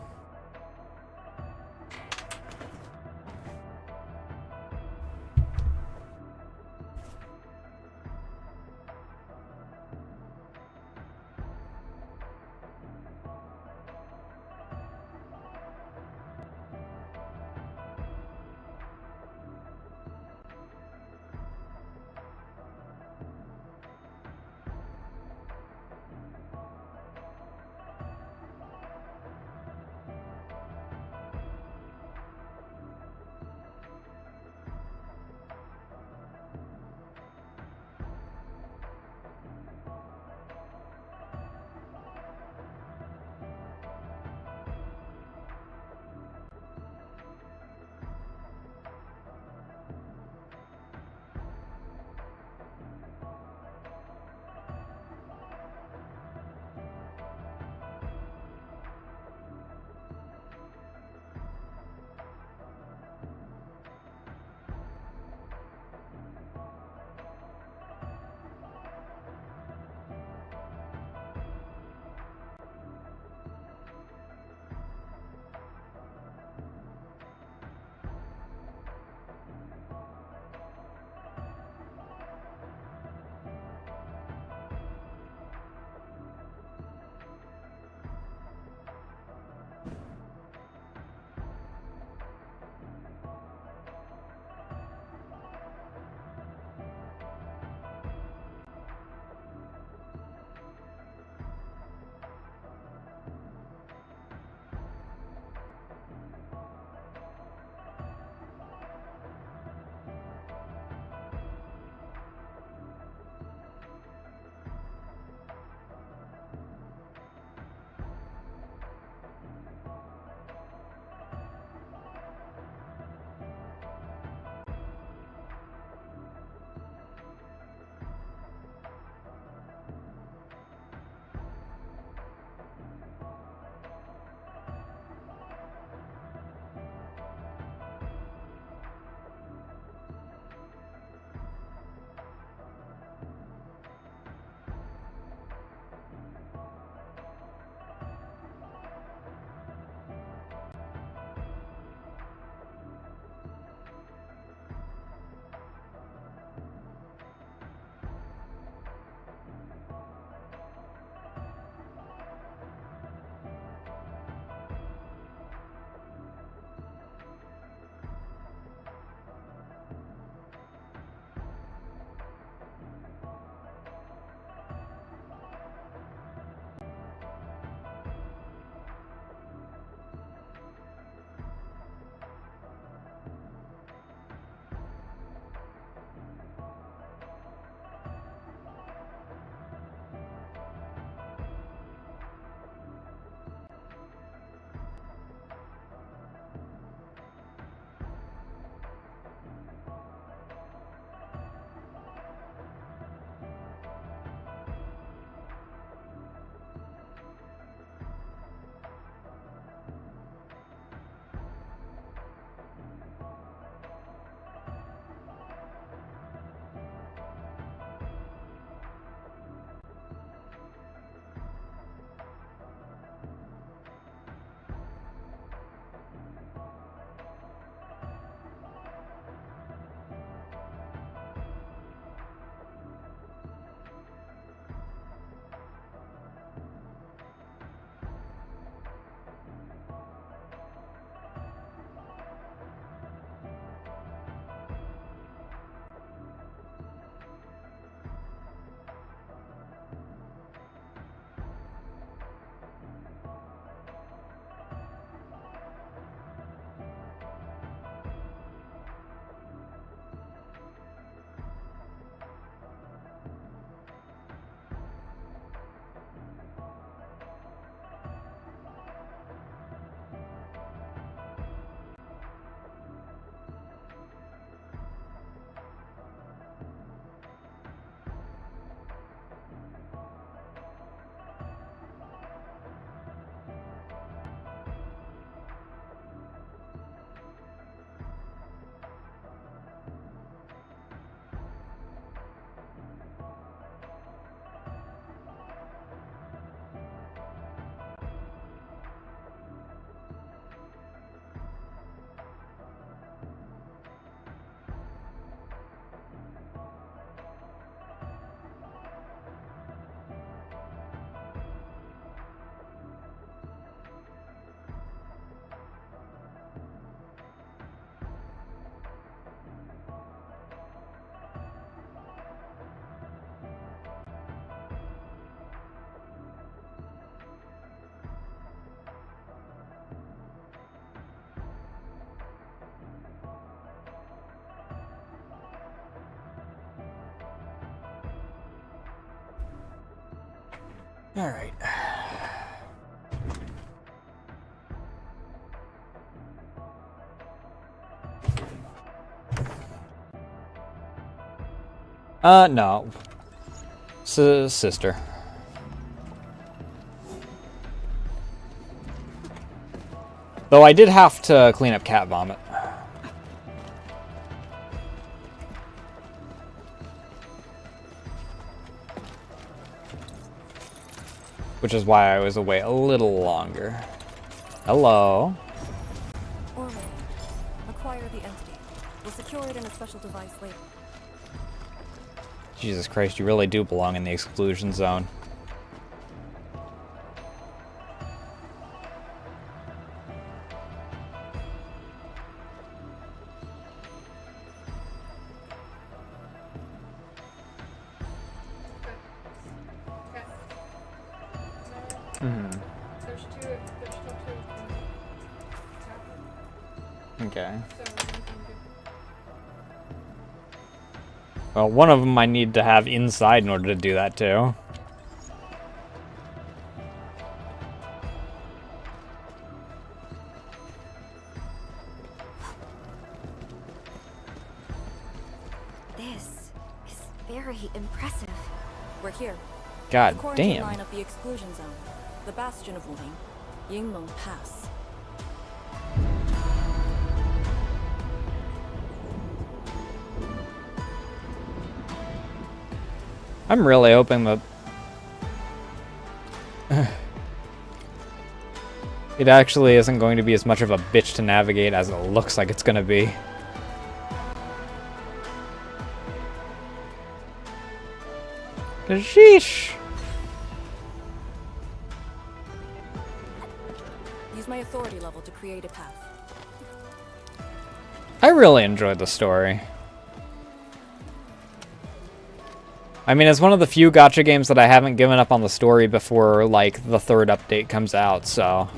Alright. No. Sister. Though I did have to clean up cat vomit. Which is why I was away a little longer. Hello. Orwell, acquire the entity. We'll secure it in a special device later. Jesus Christ, you really do belong in the exclusion zone. Okay. Well, one of them I need to have inside in order to do that too. This is very impressive. We're here. God the quarantine damn. line of the exclusion zone. The bastion of Wuling. Yinglong Pass. I'm really hoping that it actually isn't going to be as much of a bitch to navigate as it looks like it's going to be. Sheesh. Use my authority level to create a path. I really enjoyed the story. I mean, it's one of the few gacha games that I haven't given up on the story before, like, the third update comes out, so...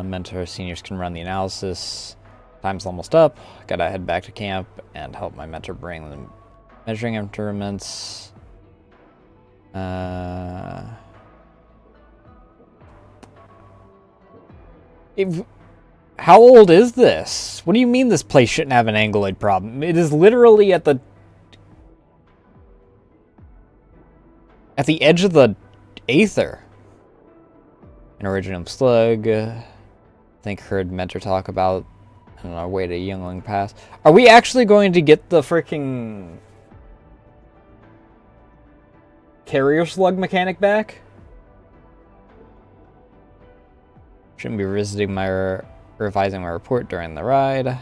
Mentor seniors can run the analysis. Time's almost up. Gotta head back to camp and help my mentor bring the measuring instruments. How old is this? What do you mean this place shouldn't have an anguloid problem? It is literally at the edge of the aether. An original slug. I think heard mentor talk about on our way to Yingling Pass. Are we actually going to get the freaking carrier slug mechanic back? Shouldn't be revising my report during the ride.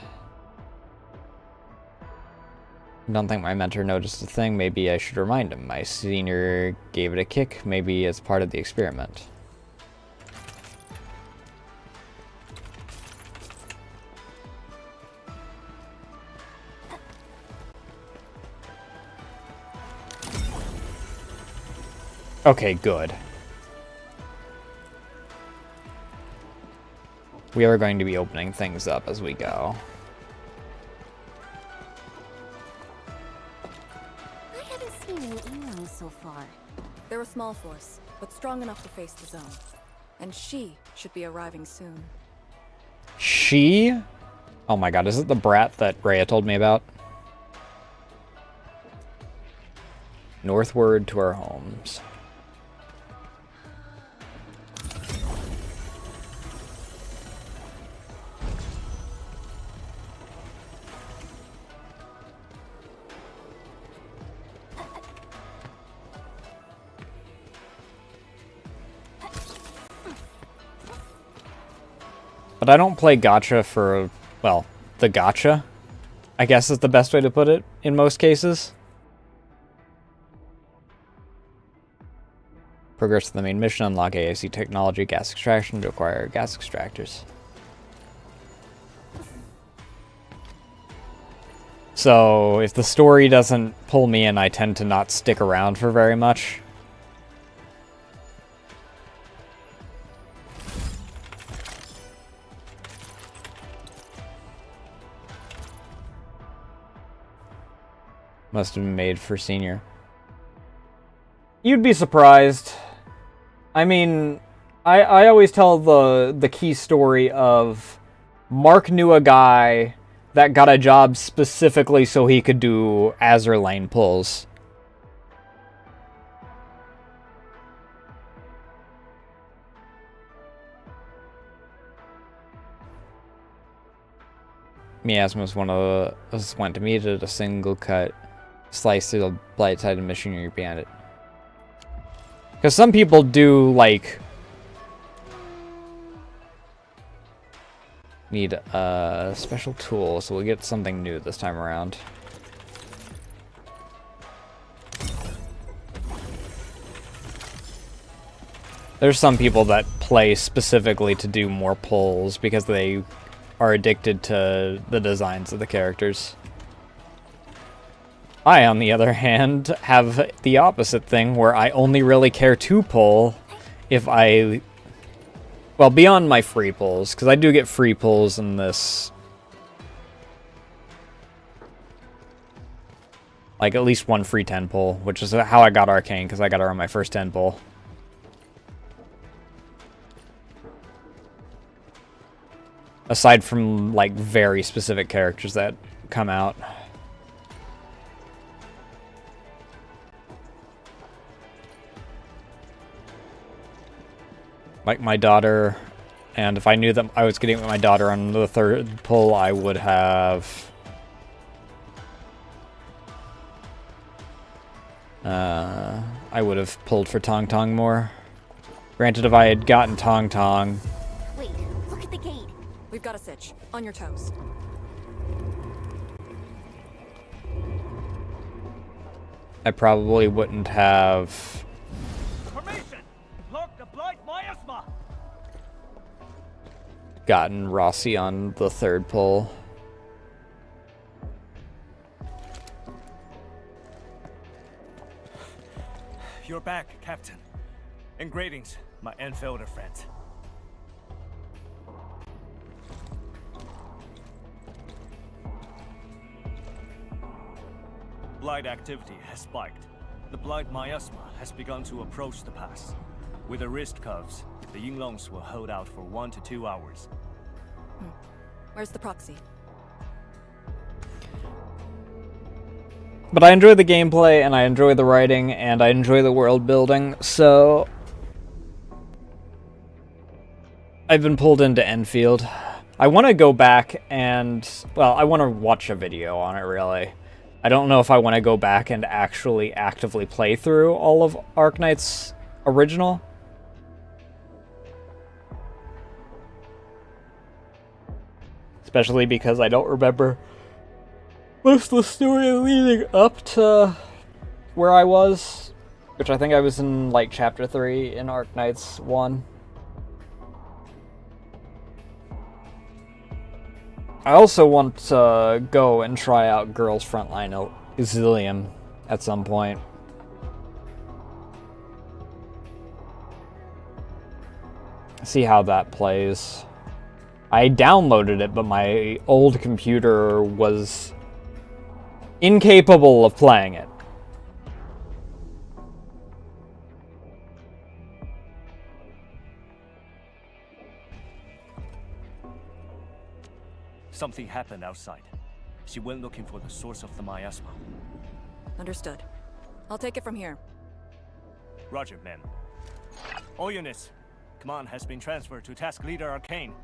Don't think my mentor noticed a thing. Maybe I should remind him. My senior gave it a kick. Maybe it's part of the experiment. Okay, good. We are going to be opening things up as we go. I haven't seen any emails so far. They're a small force, but strong enough to face the zone. And she should be arriving soon. She? Oh my god, is it the brat that Rhea told me about? Northward to our homes. But I don't play gacha for, well, the gacha, I guess is the best way to put it in most cases. Progress to the main mission, unlock AAC technology, gas extraction to acquire gas extractors. So, if the story doesn't pull me in, I tend to not stick around for very much. Must have been made for senior. You'd be surprised. I mean, I always tell the key story of Mark knew a guy that got a job specifically so he could do Azur Lane pulls. Miasma was one of the went to meet at a single cut slice through the blight-sided machinery behind it. Because some people do, like, need a special tool, so we'll get something new this time around. There's some people that play specifically to do more pulls because they are addicted to the designs of the characters. I, on the other hand, have the opposite thing where I only really care to pull if I... Well, beyond my free pulls, because I do get free pulls in this. Like, at least one free 10 pull, which is how I got Arcane, because I got her on my first 10 pull. Aside from, like, very specific characters that come out. Like my daughter, and if I knew that I was getting my daughter on the third pull, I would have... I would have pulled for Tong Tong more. Granted, if I had gotten Tong Tong... Wait, look at the gate. We've got a sitch. On your toes. I probably wouldn't have... Formation! Block the blight miasma! gotten Rossi on the third pull. You're back, Captain. And greetings, my Enfielder friends. Blight activity has spiked. The blight miasma has begun to approach the pass. With the wrist cuffs, the Yinglongs will hold out for 1 to 2 hours. Where's the proxy? But I enjoy the gameplay, and I enjoy the writing, and I enjoy the world building, so... I've been pulled into Enfield. I want to go back and... Well, I want to watch a video on it, really. I don't know if I want to go back and actually actively play through all of Arknight's original. Especially because I don't remember most of the story leading up to where I was. Which I think I was in, like, Chapter 3 in Arknight's 1. I also want to go and try out Girls Frontline Exilium at some point. See how that plays. I downloaded it, but my old computer was incapable of playing it. Something happened outside. She went looking for the source of the miasma. Understood. I'll take it from here. Roger, men. All units, command has been transferred to Task Leader Arcane.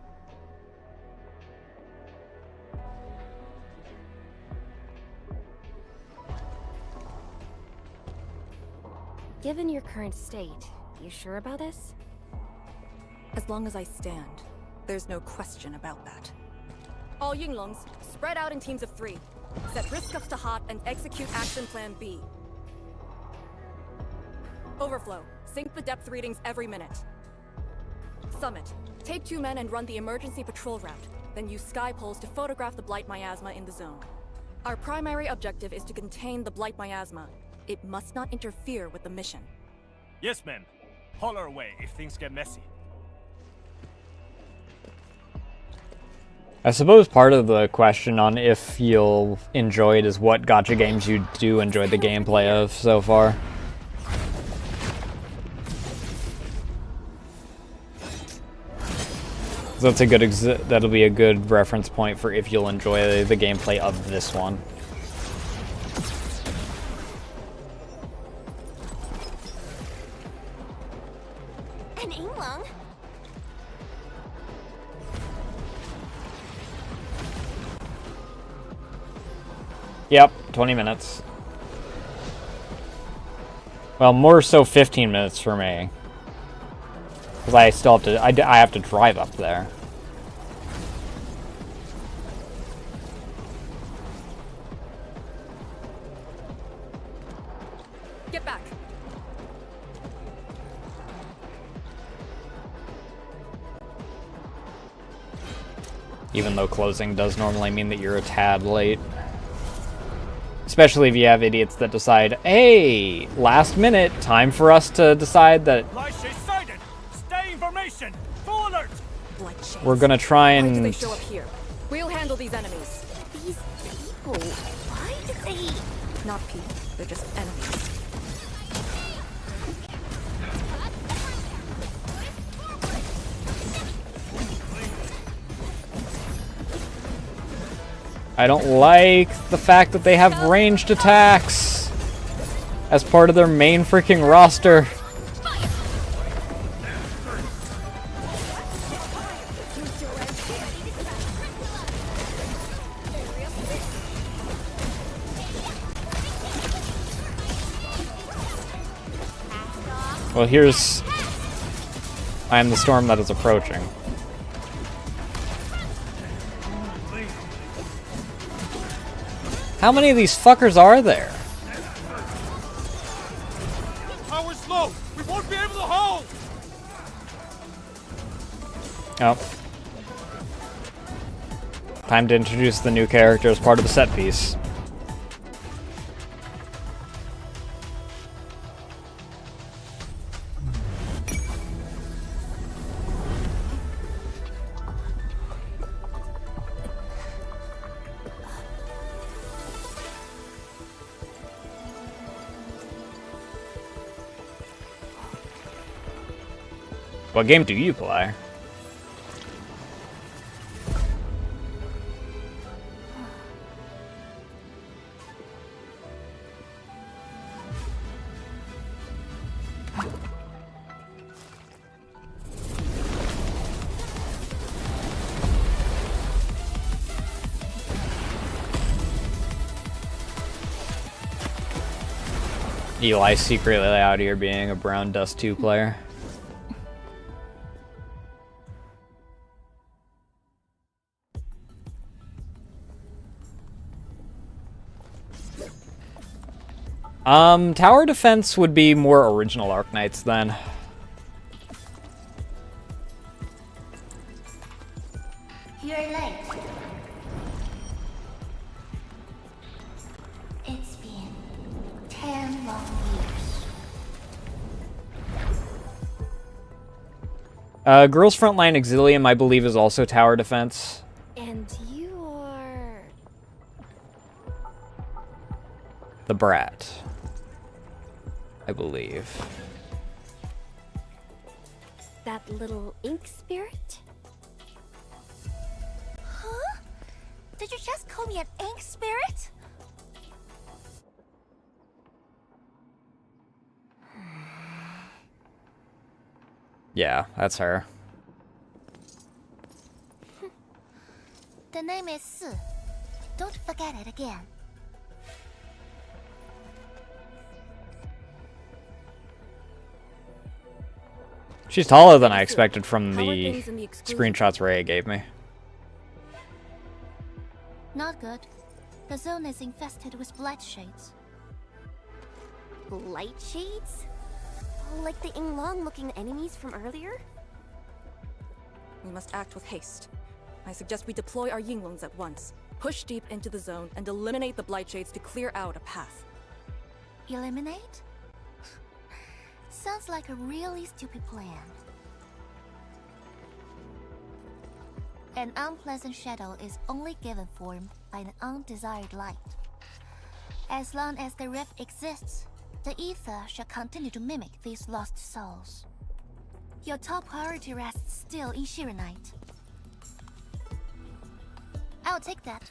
Given your current state, you sure about this? As long as I stand, there's no question about that. All Yinglongs, spread out in teams of 3. Set risk cuffs to hot and execute action plan B. Overflow, sync the depth readings every minute. Summit, take 2 men and run the emergency patrol route, then use sky poles to photograph the blight miasma in the zone. Our primary objective is to contain the blight miasma. It must not interfere with the mission. Yes, men. Holler away if things get messy. I suppose part of the question on if you'll enjoy it is what gacha games you do enjoy the gameplay of so far. So that's a good that'll be a good reference point for if you'll enjoy the gameplay of this one. An Inglong? Yep, 20 minutes. Well, more so 15 minutes for me. Because I still have to, I have to drive up there. Get back. Even though closing does normally mean that you're a tad late. Especially if you have idiots that decide, hey, last minute, time for us to decide that we're gonna try Why do they and... show up here? We'll handle these enemies. These people, why did they... Not people, they're just enemies. I don't like the fact that they have ranged attacks as part of their main freaking roster. Well, here's... I am the storm that is approaching. How many of these fuckers are there? Power's low. We won't be able to hold. Oh. Time to introduce the new character as part of the set piece. What game do you play? Eli secretly out here being a Brown Dust 2 player. Tower defense would be more original Arknights then. You're late. It's been 10 long years. Girls Frontline Exilium, I believe, is also tower defense. And you're... The Brat, I believe. that little ink spirit? Huh? Did you just call me an ink spirit? Yeah, that's her. The name is Su. Don't forget it again. She's taller than I expected from the screenshots Rhea gave me. Not good. The zone is infested with blight shades. Blight shades? Like the Inglong-looking enemies from earlier? We must act with haste. I suggest we deploy our Yinglungs at once. Push deep into the zone and eliminate the blight shades to clear out a path. Eliminate? Sounds like a really stupid plan. An unpleasant shadow is only given form by an undesired light. As long as the rift exists, the ether shall continue to mimic these lost souls. Your top priority rests still in Shirenite. I'll take that.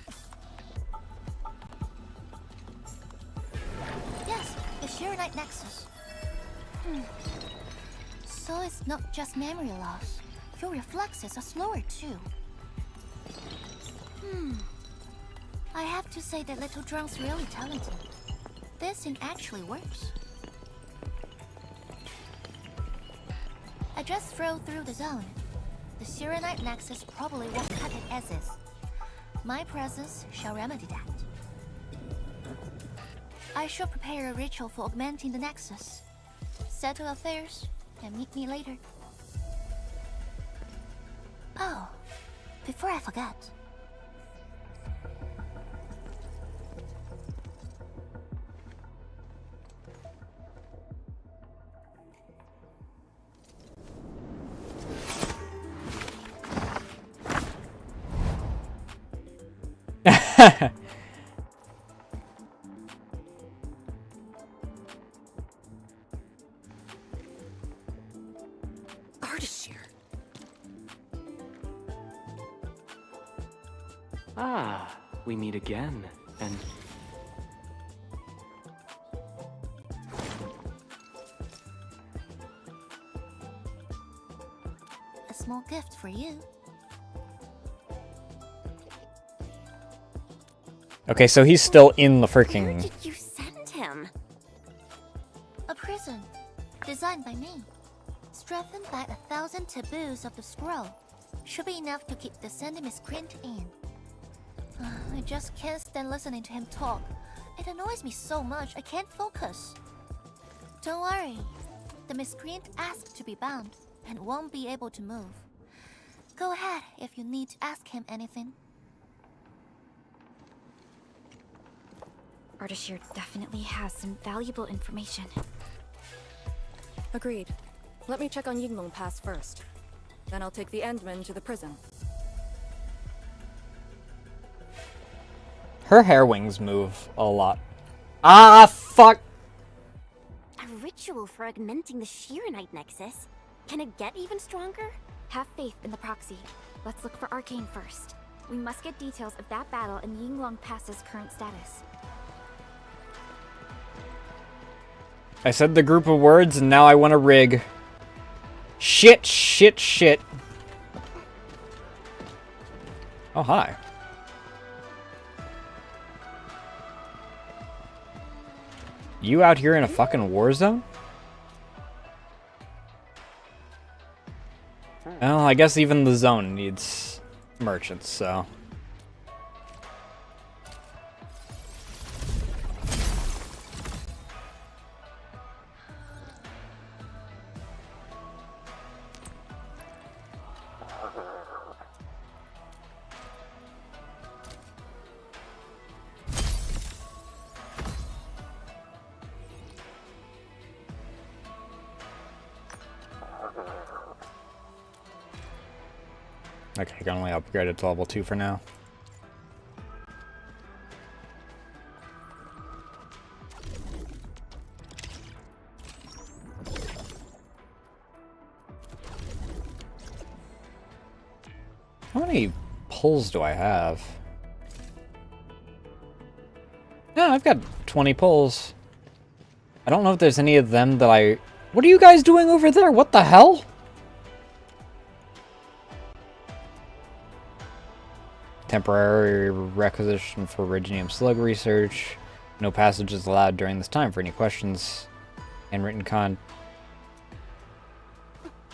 Yes, the Shirenite Nexus. So it's not just memory loss. Your reflexes are slower too. I have to say that little Drunk's really talented. This thing actually works. I just throw through the zone. The Shirenite Nexus probably won't cut it as is. My presence shall remedy that. I shall prepare a ritual for augmenting the Nexus. Settle affairs, and meet me later. Oh, before I forget. Ah, we meet again, and... A small gift for you. Okay, so he's still in the Where freaking... did you send him? A prison, designed by me. Strengthened by 1,000 taboos of the scroll. Should be enough to keep the sending miscreant in. I just can't stand listening to him talk. It annoys me so much I can't focus. Don't worry. The miscreant asked to be bound and won't be able to move. Go ahead if you need to ask him anything. Ardashir definitely has some valuable information. Agreed. Let me check on Yinglong Pass first. Then I'll take the Endman to the prison. Her hair wings move a lot. Ah, fuck! A ritual for augmenting the Shirenite Nexus? Can it get even stronger? Have faith in the proxy. Let's look for Arcane first. We must get details of that battle and Yinglong Pass's current status. I said the group of words and now I want to rig. Shit, shit, shit. Oh, hi. You out here in a fucking war zone? Well, I guess even the zone needs merchants, so... Okay, I can only upgrade it to level 2 for now. How many pulls do I have? Yeah, I've got 20 pulls. I don't know if there's any of them that I... What are you guys doing over there? What the hell? Temporary requisition for Originium slug research. No passages allowed during this time for any questions. Handwritten con.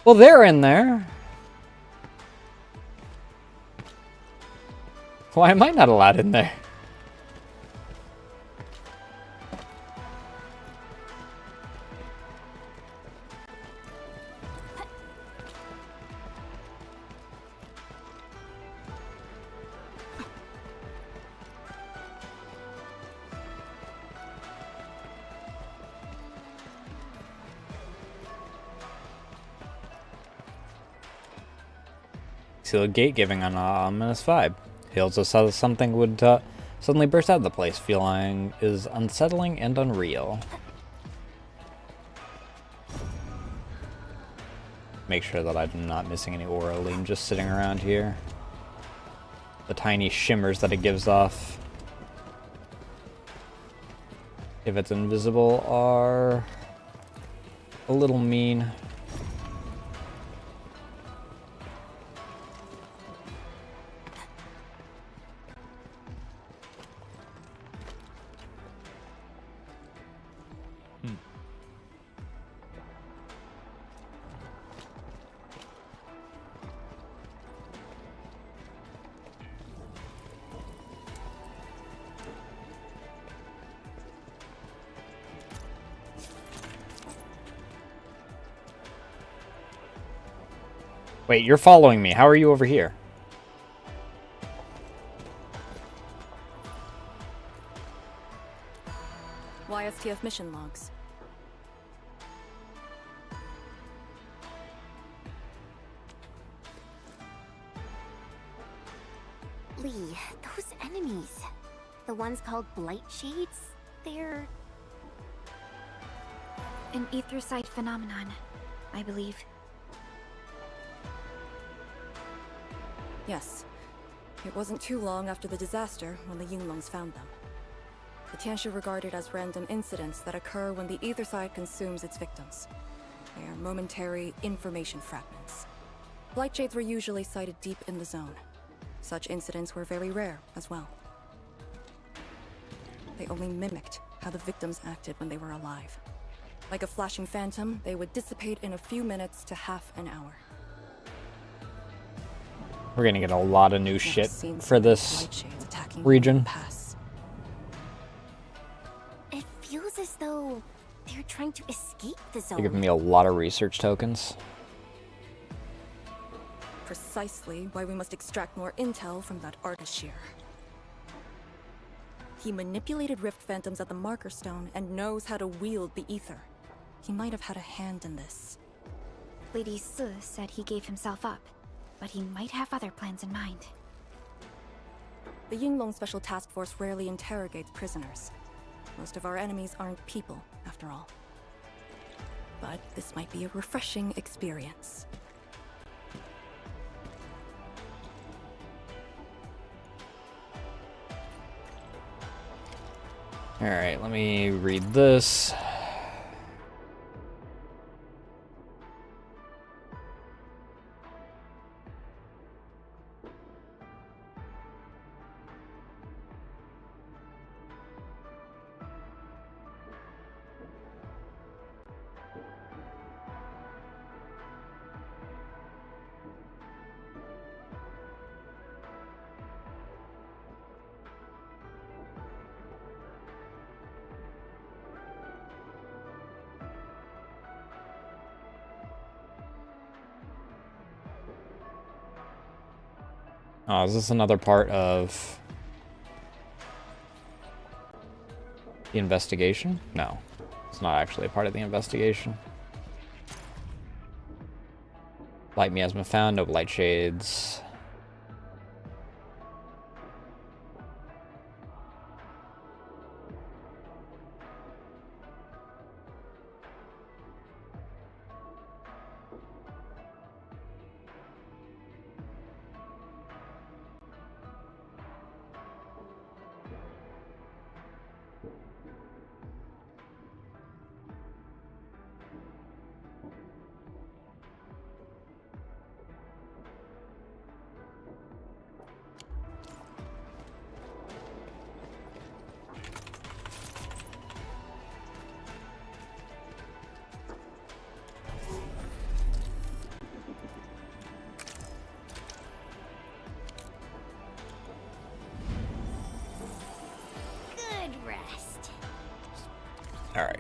Well, they're in there. Why am I not allowed in there? sealed gate giving an ominous vibe. He also saw that something would suddenly burst out of the place. Feeling is unsettling and unreal. Make sure that I'm not missing any Auraline just sitting around here. The tiny shimmers that it gives off, if it's invisible, are a little mean. Wait, you're following me. How are you over here? YSTF mission logs. Lee, those enemies. The ones called Blight Shades, they're... An etherside phenomenon, I believe. Yes. It wasn't too long after the disaster when the Yinglongs found them. The Tianshi regarded as random incidents that occur when the ether side consumes its victims. They are momentary information fragments. Blight shades were usually sighted deep in the zone. Such incidents were very rare as well. They only mimicked how the victims acted when they were alive. Like a flashing phantom, they would dissipate in a few minutes to half an hour. We're gonna get a lot of new shit for this region. It feels as though they're trying to escape the zone. They're giving me a lot of research tokens. Precisely why we must extract more intel from that Ardashir. He manipulated Rift Phantoms at the Marker Stone and knows how to wield the ether. He might have had a hand in this. Lady Su said he gave himself up, but he might have other plans in mind. The Yinglong Special Task Force rarely interrogates prisoners. Most of our enemies aren't people, after all. But this might be a refreshing experience. Alright, let me read this. Oh, is this another part of the investigation? No, it's not actually a part of the investigation. Light miasma found, no blight shades. Good rest. All right.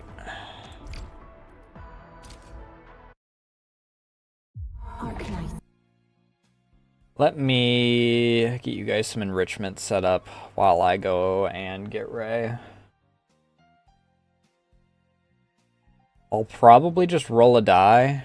Let me get you guys some enrichment set up while I go and get Ray. I'll probably just roll a die.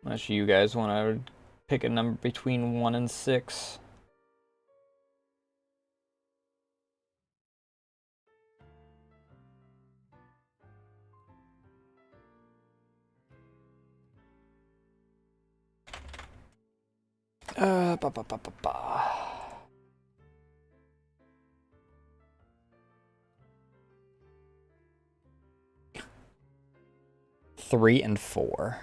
Unless you guys want to pick a number between 1 and 6. Ba, ba, ba, ba, ba. 3 and 4.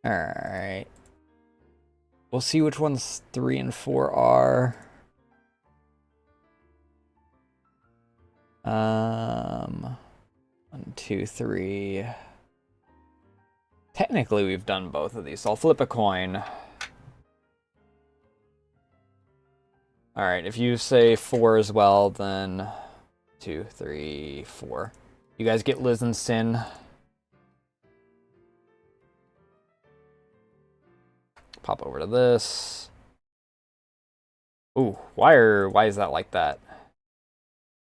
Alright. We'll see which ones 3 and 4 are. 1, 2, 3. Technically, we've done both of these, so I'll flip a coin. Alright, if you say 4 as well, then 2, 3, 4. You guys get Liz and Sin. Pop over to this. Ooh, why is that like that?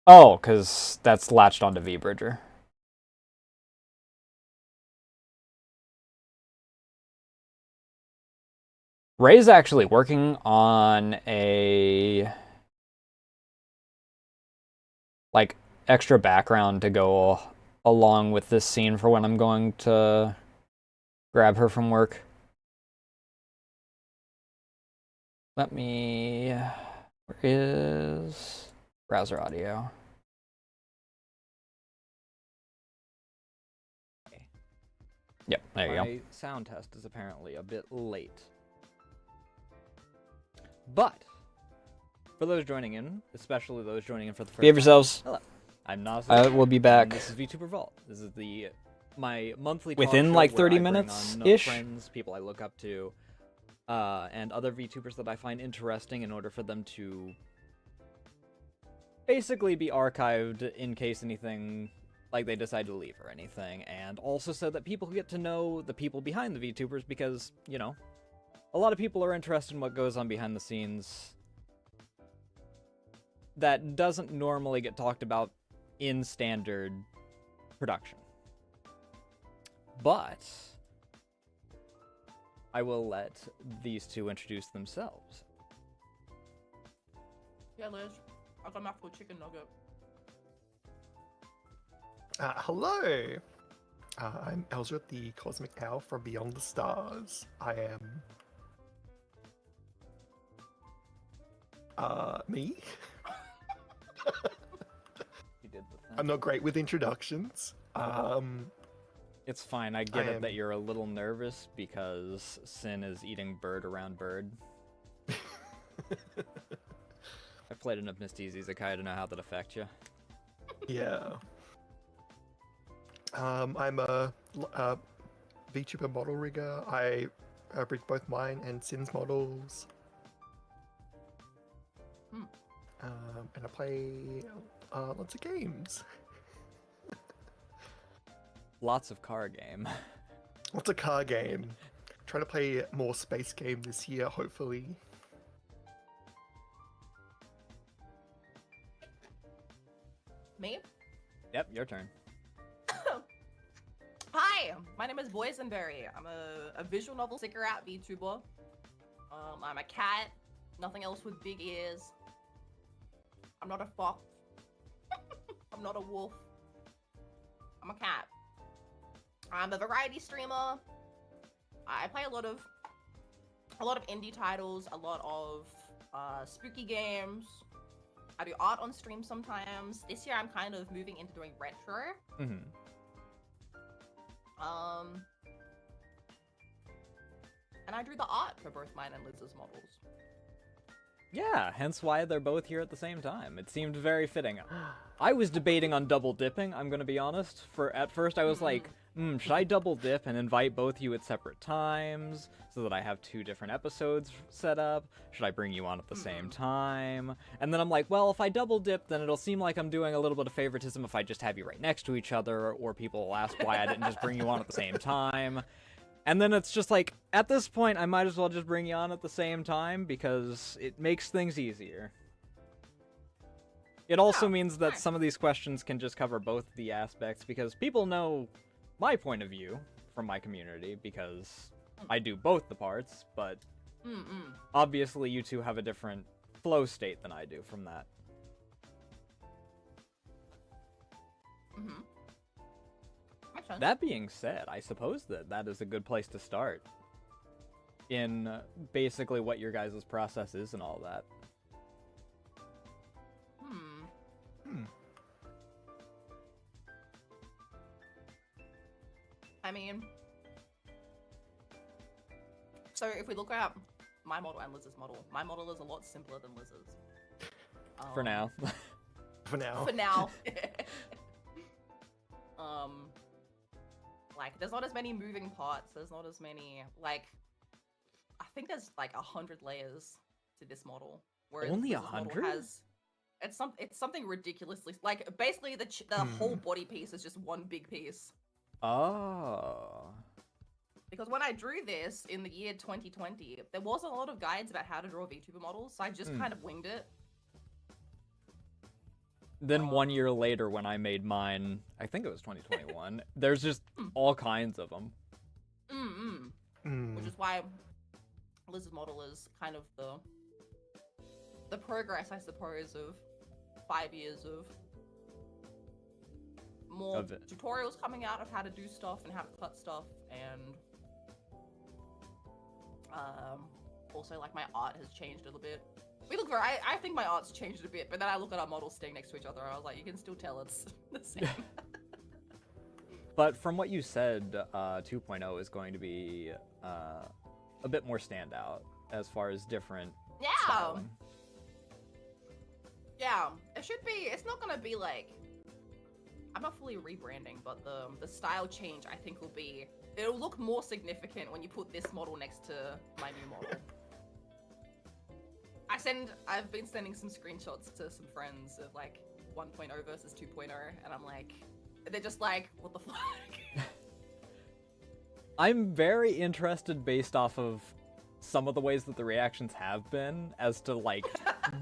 Oh, because that's latched onto V-Bridger. Ray's actually working on a like extra background to go along with this scene for when I'm going to grab her from work. Let me... Where is browser audio? Yep, there you go. My sound test is apparently a bit late. But, for those joining in, especially those joining in for the first time, yourselves. Hello, I'm Nasu. We'll be back. This is VTuber Vault. This is my monthly talk Within show like where 30 I bring minutes on ish. friends, people I look up to, and other VTubers that I find interesting in order for them to basically be archived in case anything, like they decide to leave or anything, and also so that people get to know the people behind the VTubers because, you know, a lot of people are interested in what goes on behind the scenes that doesn't normally get talked about in standard production. But I will let these two introduce themselves. Yeah, Liz. I got my full chicken nugget. Hello. I'm Elzra, the Cosmic Owl from Beyond the Stars. I am... me? You did the thing. I'm not great with introductions. It's fine, I get it that you're a little nervous because Sin is eating bird around bird. I've played enough Misty Izakaya to know how that affects you. Yeah. I'm a VTuber model rigger. I rig both mine and Sin's models. And I play lots of games. Lots of car game. Lots of car game. Trying to play more space game this year, hopefully. Me? Yep, your turn. Hi, my name is Boysenberry. I'm a visual novel sticker at VTuber. I'm a cat. Nothing else with big ears. I'm not a fox. I'm not a wolf. I'm a cat. I'm a variety streamer. I play a lot of indie titles, a lot of spooky games. I do art on stream sometimes. This year I'm kind of moving into doing retro. Mm-hmm. And I drew the art for both mine and Liz's models. Yeah, hence why they're both here at the same time. It seemed very fitting. I was debating on double dipping, I'm gonna be honest. At first I was like, should I double dip and invite both you at separate times so that I have 2 different episodes set up? Should I bring you on at the same time? And then I'm like, well, if I double dip, then it'll seem like I'm doing a little bit of favoritism if I just have you right next to each other, or people will ask why I didn't just bring you on at the same time. And then it's just like, at this point, I might as well just bring you on at the same time because it makes things easier. It also means that some of these questions can just cover both the aspects because people know my point of view from my community because I do both the parts, but Mm-mm. obviously you two have a different flow state than I do from that. Mm-hmm. Makes sense. That being said, I suppose that is a good place to start in basically what your guys' process is and all that. I mean, so if we look at my model and Liz's model, my model is a lot simpler than Liz's. For now. For now. For now. Like, there's not as many moving parts. There's not as many, like, I think there's like 100 layers to this model. Whereas Only Liz's model 100? has, it's something ridiculously, like, basically the whole body piece is just one big piece. Oh. Because when I drew this in the year 2020, there wasn't a lot of guides about how to draw VTuber models, so I just kind of winged it. Then 1 year later when I made mine, I think it was 2021, there's just all kinds of them. Which is why Liz's model is kind of the progress, I suppose, of 5 years of more tutorials coming out of how to do stuff and how to cut stuff, and also like my art has changed a little bit. We look very, I think my art's changed a bit, but then I look at our models staying next to each other, I was like, you can still tell it's the same. But from what you said, 2.0 is going to be a bit more standout as far as different styling. Yeah, it should be, it's not gonna be like, I'm not fully rebranding, but the style change I think will be, it'll look more significant when you put this model next to my new model. I've been sending some screenshots to some friends of like 1.0 versus 2.0, and I'm like, they're just like, what the fuck? I'm very interested based off of some of the ways that the reactions have been as to like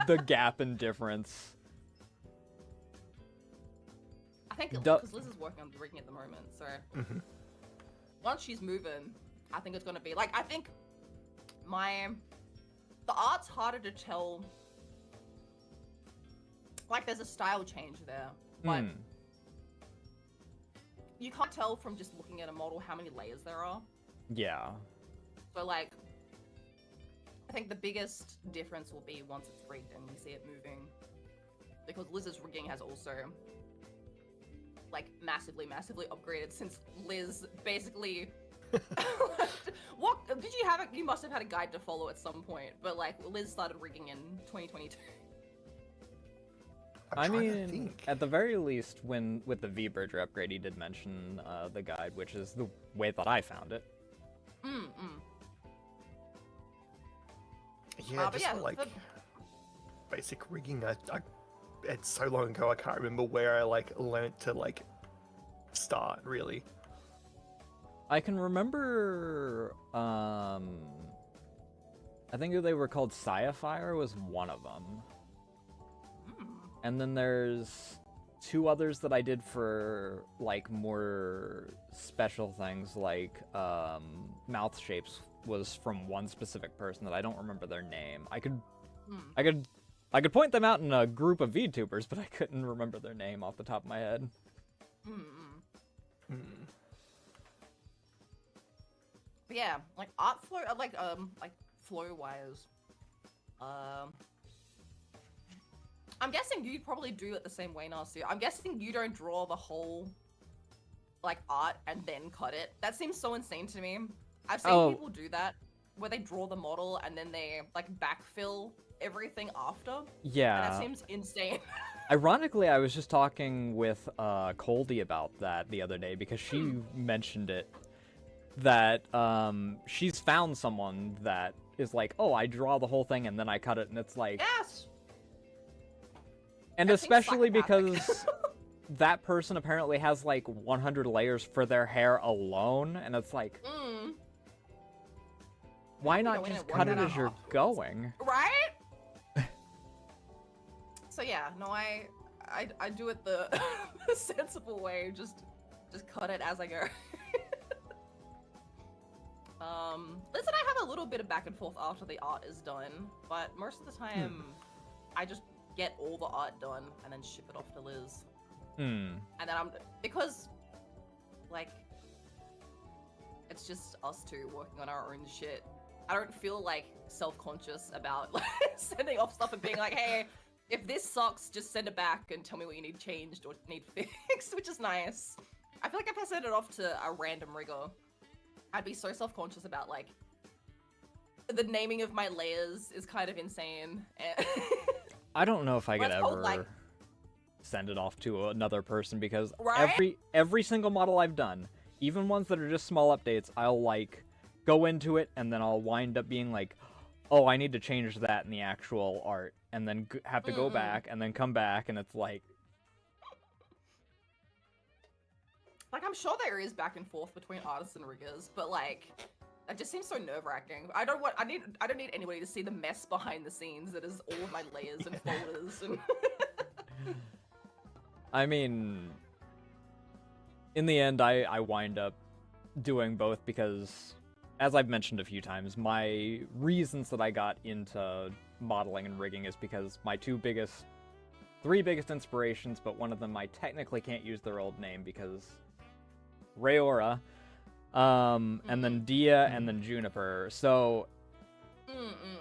the gap in difference. I think because Liz is working on the rigging at the moment, so once she's moving, I think it's gonna be like, I think the art's harder to tell. Like, there's a style change there, but you can't tell from just looking at a model how many layers there are. Yeah. So, like, I think the biggest difference will be once it's rigged and we see it moving. Because Liz's rigging has also, like, massively upgraded since Liz basically... What did you have? You must have had a guide to follow at some point, but like Liz started rigging in 2022. I mean, at the very least, with the V-Bridger upgrade, he did mention the guide, which is the way that I found it. Yeah, just like basic rigging. It's so long ago, I can't remember where I like learnt to like start really. I can remember, I think they were called Sciafire was one of them. And then there's two others that I did for, like, more special things, like, mouth shapes was from one specific person that I don't remember their name. I could point them out in a group of VTubers, but I couldn't remember their name off the top of my head. But yeah, like art flow, like flow wise. I'm guessing you probably do it the same way, Nasu. I'm guessing you don't draw the whole like art and then cut it. That seems so insane to me. I've seen people do that, where they draw the model and then they like backfill everything after. Yeah. And that seems insane. Ironically, I was just talking with Coldy about that the other day because she mentioned it. That she's found someone that is like, oh, I draw the whole thing and then I cut it, and it's like, yes. And especially because that person apparently has like 100 layers for their hair alone, and it's like, why not just cut it as you're going? Right? So yeah, no, I do it the sensible way, just cut it as I go. Liz and I have a little bit of back and forth after the art is done, but most of the time, I just get all the art done and then ship it off to Liz. And then because, like, it's just us two working on our own shit. I don't feel like self-conscious about like sending off stuff and being like, hey, if this sucks, just send it back and tell me what you need changed or need fixed, which is nice. I feel like if I send it off to a random rigger, I'd be so self-conscious about like the naming of my layers is kind of insane. I don't know if I could Let's hope, ever like- send it off to another person because Right? every single model I've done, even ones that are just small updates, I'll like go into it and then I'll wind up being like, oh, I need to change that in the actual art, and then have to go back and then come back, and it's like, I'm sure there is back and forth between artists and riggers, but like, it just seems so nerve-wracking. I don't need anybody to see the mess behind the scenes that is all of my layers and folders and. I mean, in the end, I wind up doing both because, as I've mentioned a few times, my reasons that I got into modeling and rigging is because my three biggest inspirations, but one of them I technically can't use their old name because Rayora, and then Dia, and then Juniper. So,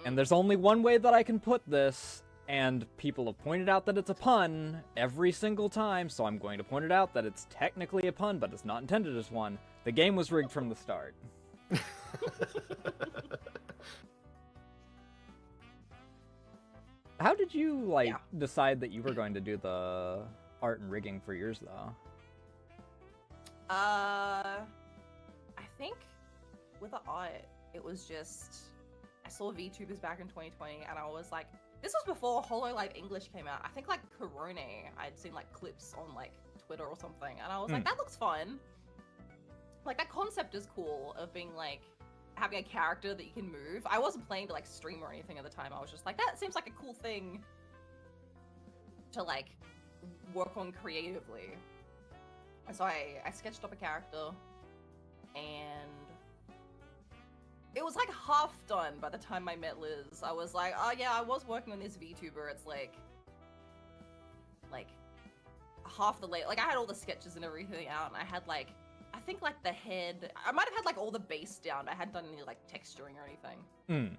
and there's only one way that I can put this, and people have pointed out that it's a pun every single time, so I'm going to point it out that it's technically a pun, but it's not intended as one. The game was rigged from the start. How did you, like, decide that you were going to do the art and rigging for yours, though? I think with the art, it was just, I saw VTubers back in 2020, and I was like, this was before HoloLive English came out. I think, like, Corone, I'd seen, like, clips on, like, Twitter or something, and I was like, that looks fun. Like, that concept is cool of being, like, having a character that you can move. I wasn't playing to, like, stream or anything at the time. I was just like, that seems like a cool thing to, like, work on creatively. And so I sketched up a character, and it was, like, half done by the time I met Liz. I was like, oh, yeah, I was working on this VTuber. It's, like, half the layer. Like, I had all the sketches and everything out, and I had, like, I think, like, the head, I might have had, like, all the base down. I hadn't done any, like, texturing or anything. And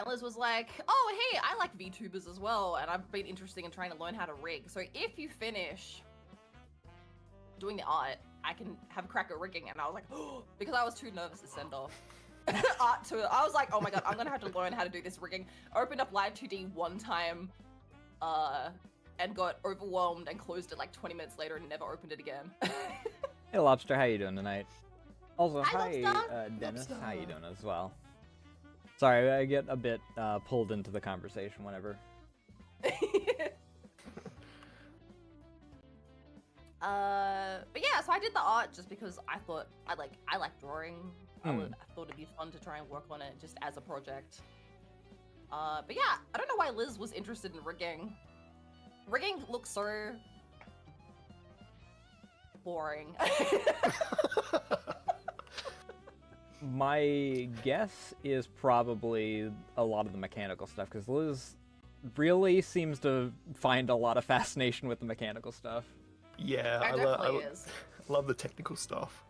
Liz was like, oh, hey, I like VTubers as well, and I've been interested in trying to learn how to rig. So if you finish doing the art, I can have a crack at rigging. And I was like, oh, because I was too nervous to send off art to it. I was like, oh my god, I'm gonna have to learn how to do this rigging. I opened up Live 2D one time, and got overwhelmed and closed it like 20 minutes later and never opened it again. Hey, Lobster, how you doing tonight? Also, Hi, hi, Dennis, how you doing as well? Sorry, I get a bit pulled into the conversation whenever. But yeah, so I did the art just because I thought I like drawing. I thought it'd be fun to try and work on it just as a project. But yeah, I don't know why Liz was interested in rigging. Rigging looks so boring. My guess is probably a lot of the mechanical stuff, because Liz really seems to find a lot of fascination with the mechanical stuff. Yeah, I love the technical stuff.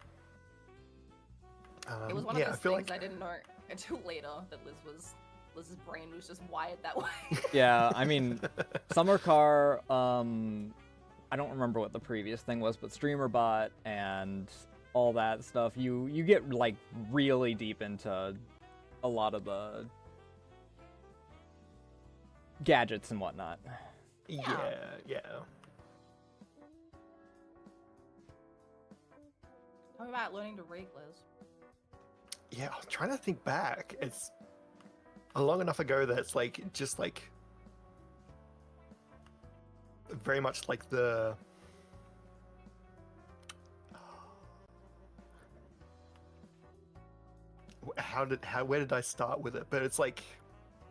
It was one of those feel things like... I didn't know until later that Liz's brain was just wired that way. Yeah, I mean, Summer Car, I don't remember what the previous thing was, but StreamerBot and all that stuff, you get like really deep into a lot of the gadgets and whatnot. Yeah. Tell me about learning to rig, Liz. Yeah, I was trying to think back. It's long enough ago that it's like just like very much like the where did I start with it? But it's like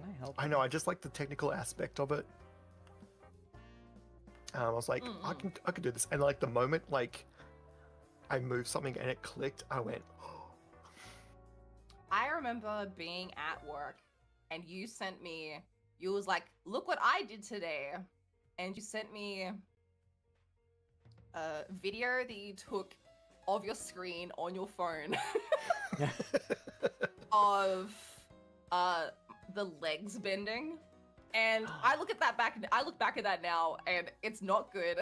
Can I help? I know I just like the technical aspect of it. I was like, I can do this, and like the moment like I moved something and it clicked, I went, oh, remember being at work and you sent me, you was like, look what I did today. And you sent me a video that you took of your screen on your phone of the legs bending. And I look at that back, I look back at that now and it's not good.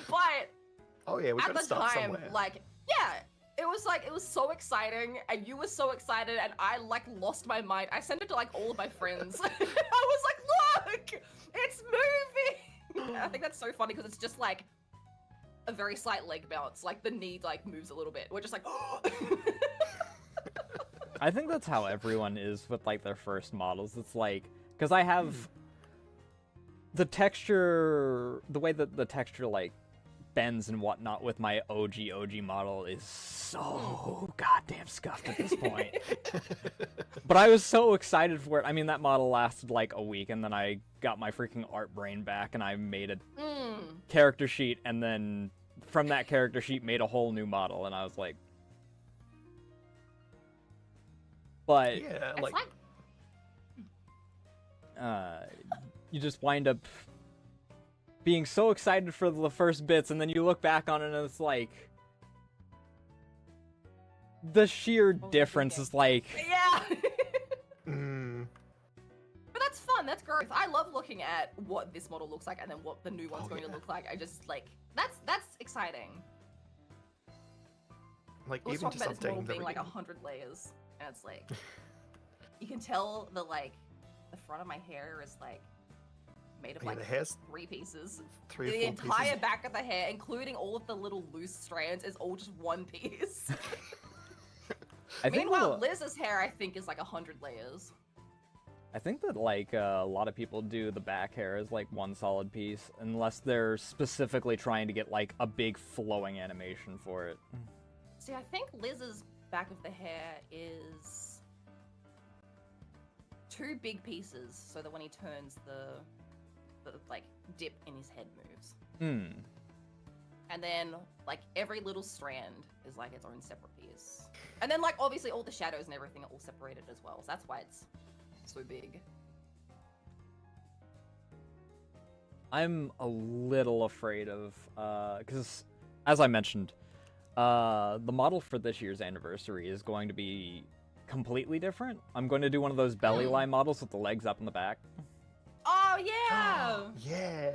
But oh yeah, we at gotta the start time, somewhere. like, yeah, it was so exciting, and you were so excited, and I like lost my mind. I sent it to like all of my friends. I was like, look, it's moving. I think that's so funny because it's just like a very slight leg bounce, like the knee like moves a little bit. We're just like, I think that's how everyone is with like their first models. It's like, because I have the texture, the way that the texture like bends and whatnot with my OG model is so goddamn scuffed at this point. But I was so excited for it. I mean, that model lasted like a week, and then I got my freaking art brain back, and I made a character sheet, and then from that character sheet made a whole new model, and I was like, but yeah, you just wind up being so excited for the first bits, and then you look back on it and it's like the sheer difference is like, yeah. But that's fun. That's growth. I love looking at what this model looks like and then what the new one's going to look like. I just like that's exciting. Like Let's even talk just about this model updating the being like rigging. 100 layers, and it's like you can tell the like the front of my hair is like made of Yeah, like the hair's 3 pieces. 3 or The 4 entire pieces. back of the hair, including all of the little loose strands, is all just 1 piece. I think Meanwhile, Liz's hair, I think, is like 100 layers. I think that like a lot of people do the back hair as like one solid piece, unless they're specifically trying to get like a big flowing animation for it. See, I think Liz's back of the hair is 2 big pieces, so that when he turns the like dip in his head moves. And then like every little strand is like its own separate piece. And then like obviously all the shadows and everything are all separated as well. So that's why it's so big. I'm a little afraid of, because as I mentioned, the model for this year's anniversary is going to be completely different. I'm going to do one of those belly line models with the legs up in the back. Oh yeah! Yeah.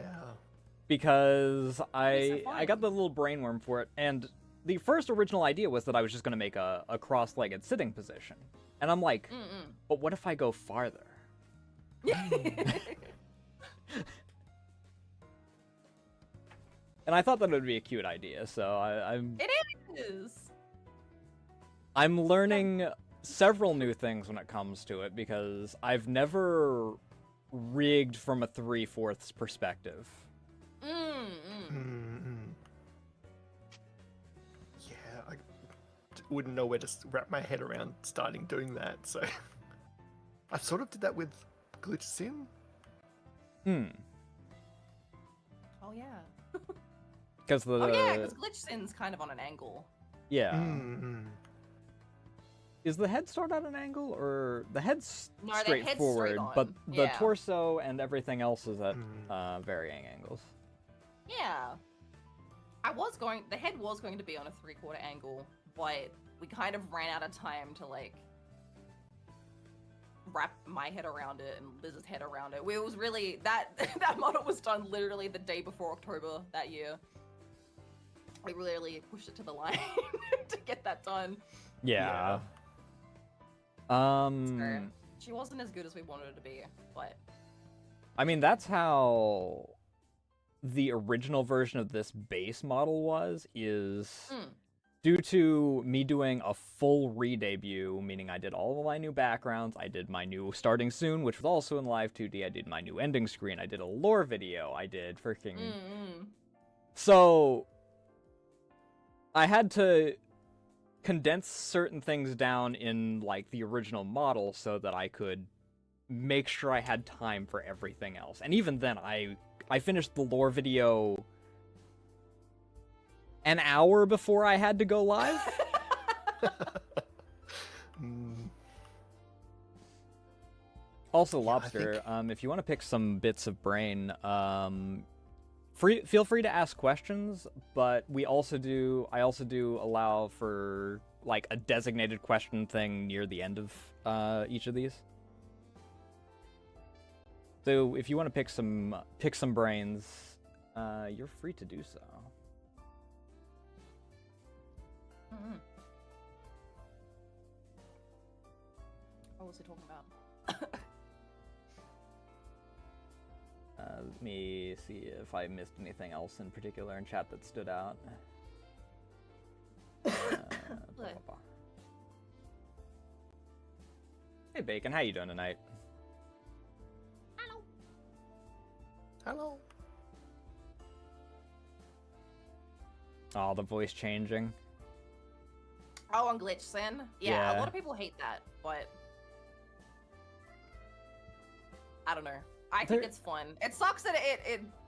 Because I got the little brainworm for it, and the first original idea was that I was just going to make a cross-legged sitting position. And I'm like, but what if I go farther? And I thought that would be a cute idea, so It is! I'm learning several new things when it comes to it, because I've never rigged from a 3/4 perspective. Yeah, I wouldn't know where to wrap my head around starting doing that, so I sort of did that with Glitch Sim. Oh yeah. Because the Oh yeah, because Glitch Sin's kind of on an angle. yeah. Is the head start at an angle, or the head's No, the head's straightforward, straight on. but the Yeah. torso and everything else is at varying angles? Yeah. The head was going to be on a 3/4 angle, but we kind of ran out of time to like wrap my head around it and Liz's head around it. It was really, that model was done literally the day before October that year. We really pushed it to the line to get that done. Yeah. So, she wasn't as good as we wanted her to be, but I mean, that's how the original version of this base model is due to me doing a full re-debut, meaning I did all of my new backgrounds, I did my new starting soon, which was also in live 2D, I did my new ending screen, I did a lore video, I did freaking... So, I had to condense certain things down in, like, the original model so that I could make sure I had time for everything else. And even then, I finished the lore video an hour before I had to go live. Also, Lobster, if you want to pick some bits of brain, feel free to ask questions, but I also do allow for like a designated question thing near the end of each of these. So if you want to pick some brains, you're free to do so. Mm-hmm. What was he talking about? Let me see if I missed anything else in particular in chat that stood out. Hey Bacon, how you doing tonight? Hello. Hello. Oh, the voice changing. Oh, on Glitch Sin? Yeah, a lot of people hate that, but I don't know. I think it's fun. It sucks that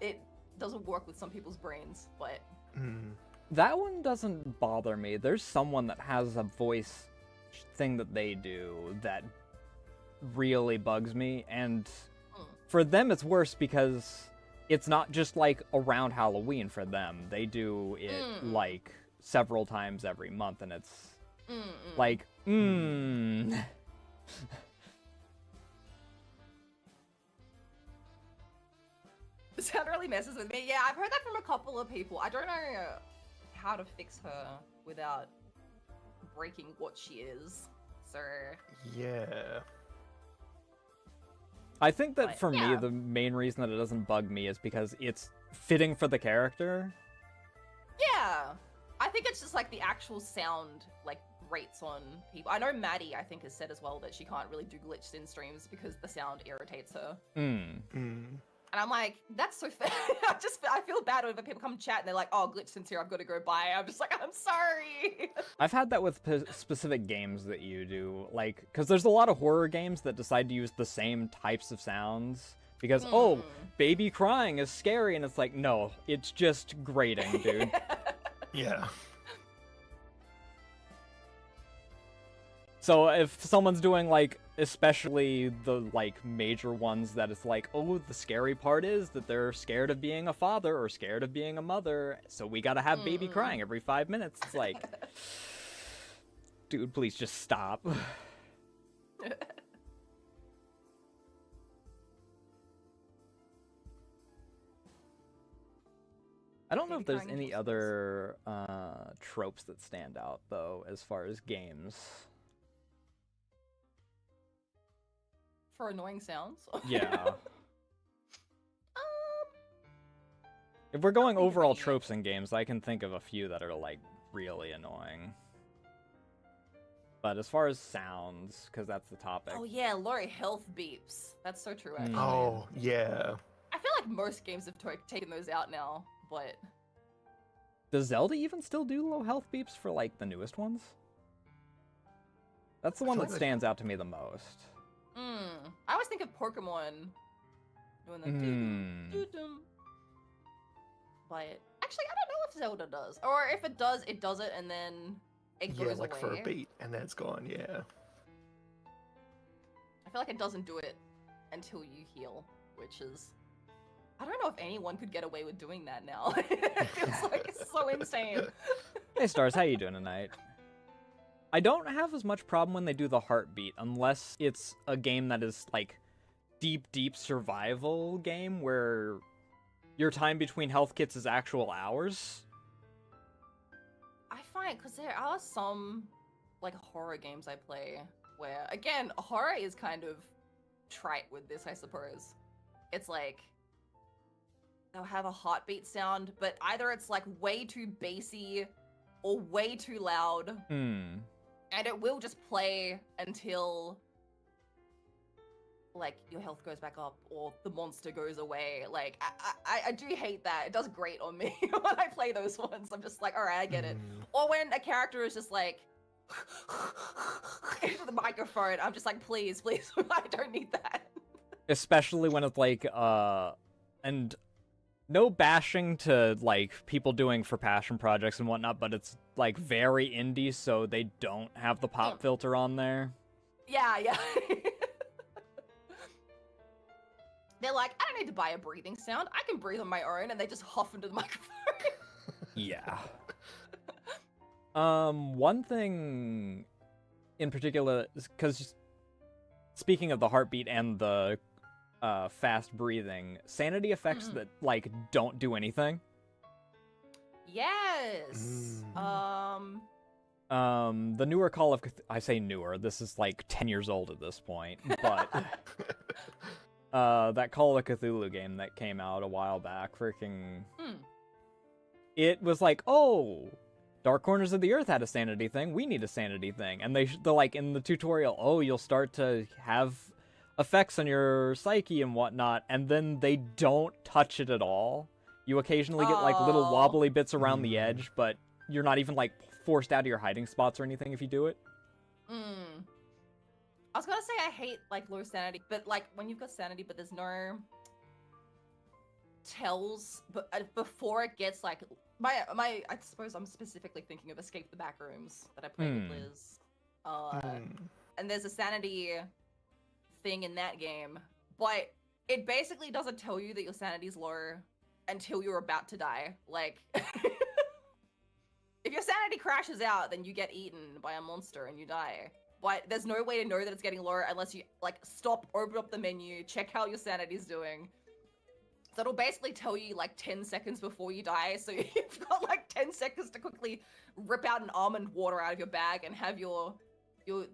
it doesn't work with some people's brains, but That one doesn't bother me. There's someone that has a voice thing that they do that really bugs me, and for them it's worse because it's not just like around Halloween for them. They do it like several times every month, and it's like, The sound really messes with me. Yeah, I've heard that from a couple of people. I don't know how to fix her without breaking what she is. So yeah. I think that for me, the main reason that it doesn't bug me is because it's fitting for the character. yeah, I think it's just like the actual sound like rates on people. I know Maddie, I think, has said as well that she can't really do glitched in streams because the sound irritates her. And I'm like, that's so fair. I feel bad when people come chat and they're like, oh, glitch since here, I've got to go buy. I'm just like, I'm sorry. I've had that with specific games that you do, like, because there's a lot of horror games that decide to use the same types of sounds because, oh, baby crying is scary, and it's like, no, it's just grating, dude. Yeah. So if someone's doing, like, especially the, like, major ones that it's like, oh, the scary part is that they're scared of being a father or scared of being a mother, so we gotta have baby crying every 5 minutes. It's like, dude, please just stop. I don't know if there's any other tropes that stand out, though, as far as games. For annoying sounds? Yeah. If we're going overall tropes in games, I can think of a few that are, like, really annoying. But as far as sounds, because that's the topic. Oh yeah, Lori health beeps. That's so true, actually. Oh, yeah. I feel like most games have taken those out now, but Does Zelda even still do low health beeps for, like, the newest ones? That's the one that stands out to me the most. I always think of Pokemon doing the doo-dum. But actually, I don't know if Zelda does. Or if it does it and then it goes away. Yeah, like for a beat, and then it's gone, yeah. I feel like it doesn't do it until you heal, which is... I don't know if anyone could get away with doing that now. It feels like it's so insane. Hey Stars, how you doing tonight? I don't have as much problem when they do the heartbeat, unless it's a game that is, like, deep survival game where your time between health kits is actual hours. I find, because there are some, like, horror games I play where, again, horror is kind of trite with this, I suppose. It's like, they'll have a heartbeat sound, but either it's, like, way too bassy or way too loud. And it will just play until, like, your health goes back up or the monster goes away. Like, I do hate that. It does grate on me when I play those ones. I'm just like, all right, I get it. Or when a character is just like, into the microphone, I'm just like, please, I don't need that. Especially when it's like, and no bashing to, like, people doing for passion projects and whatnot, but it's, like, very indie, so they don't have the pop filter on there. Yeah. they're like, I don't need to buy a breathing sound. I can breathe on my own, and they just huff into the microphone. Yeah. One thing in particular, because speaking of the heartbeat and the fast breathing, sanity effects that like don't do anything. Yes. The newer Call of I say newer, this is like 10 years old at this point, but that Call of Cthulhu game that came out a while back, freaking it was like, oh, Dark Corners of the Earth had a sanity thing, we need a sanity thing. And they're like in the tutorial, oh, you'll start to have effects on your psyche and whatnot, and then they don't touch it at all. You occasionally get like little wobbly bits around the edge, but you're not even like forced out of your hiding spots or anything if you do it. I was gonna say I hate like low sanity, but like when you've got sanity but there's no tells, but before it gets like my I suppose I'm specifically thinking of Escape the Backrooms that I played with Liz. And there's a sanity thing in that game, but it basically doesn't tell you that your sanity's low until you're about to die. Like if your sanity crashes out, then you get eaten by a monster and you die. But there's no way to know that it's getting lower unless you like stop, open up the menu, check how your sanity's doing. So it'll basically tell you like 10 seconds before you die. So you've got like 10 seconds to quickly rip out an almond water out of your bag and have your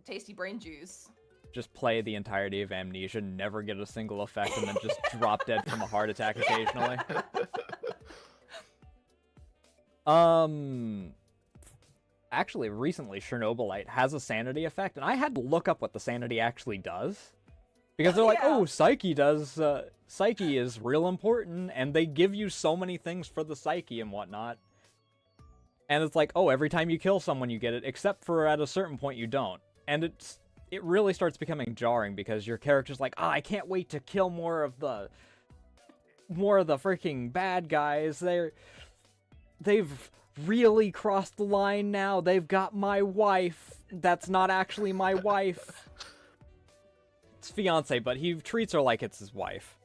tasty brain juice. Just play the entirety of Amnesia, never get a single effect, and then just drop dead from a heart attack occasionally. Actually, recently, Chernobylite has a sanity effect, and I had to look up what the sanity actually does. Because they're like, oh, Psyche is real important, and they give you so many things for the Psyche and whatnot. And it's like, oh, every time you kill someone you get it, except for at a certain point you don't. And it really starts becoming jarring, because your character's like, I can't wait to kill more of the freaking bad guys. They've really crossed the line now. They've got my wife. That's not actually my wife. It's fiance, but he treats her like it's his wife.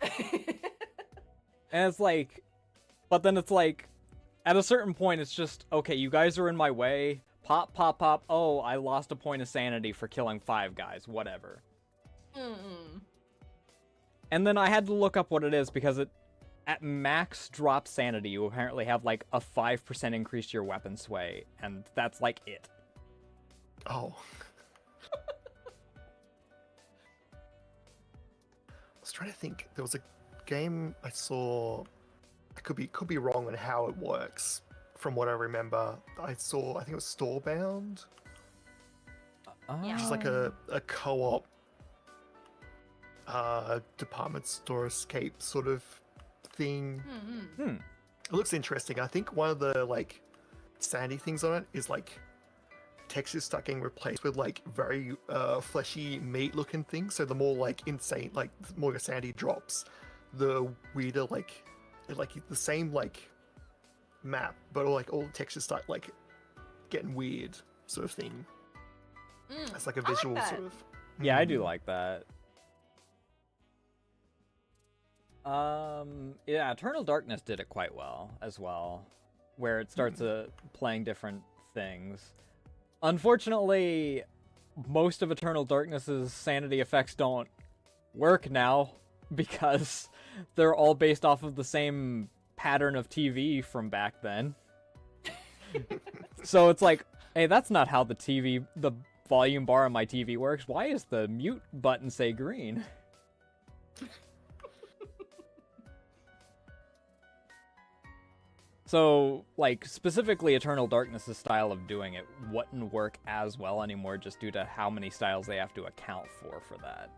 And it's like, but then it's like, at a certain point, it's just, okay, you guys are in my way. Pop, pop, pop. Oh, I lost a point of sanity for killing 5 guys. Whatever. And then I had to look up what it is, because at max drop sanity, you apparently have like a 5% increase to your weapon sway, and that's like it. Oh. I was trying to think. There was a game I saw. I could be wrong on how it works. From what I remember, I think it was Storebound, which is like a co-op department store escape sort of thing. It looks interesting. I think one of the like sandy things on it is like textures start getting replaced with like very fleshy meat looking things. So the more like insane, like the more your sanity drops, the weirder like the same like map, but like all the textures start like getting weird sort of thing. It's like a visual sort of. Yeah, I do like that. Yeah, Eternal Darkness did it quite well as well, where it starts playing different things. Unfortunately, most of Eternal Darkness's sanity effects don't work now, because they're all based off of the same pattern of TV from back then. So it's like, hey, that's not how the volume bar on my TV works. Why is the mute button say green? So, like, specifically Eternal Darkness' style of doing it wouldn't work as well anymore, just due to how many styles they have to account for that.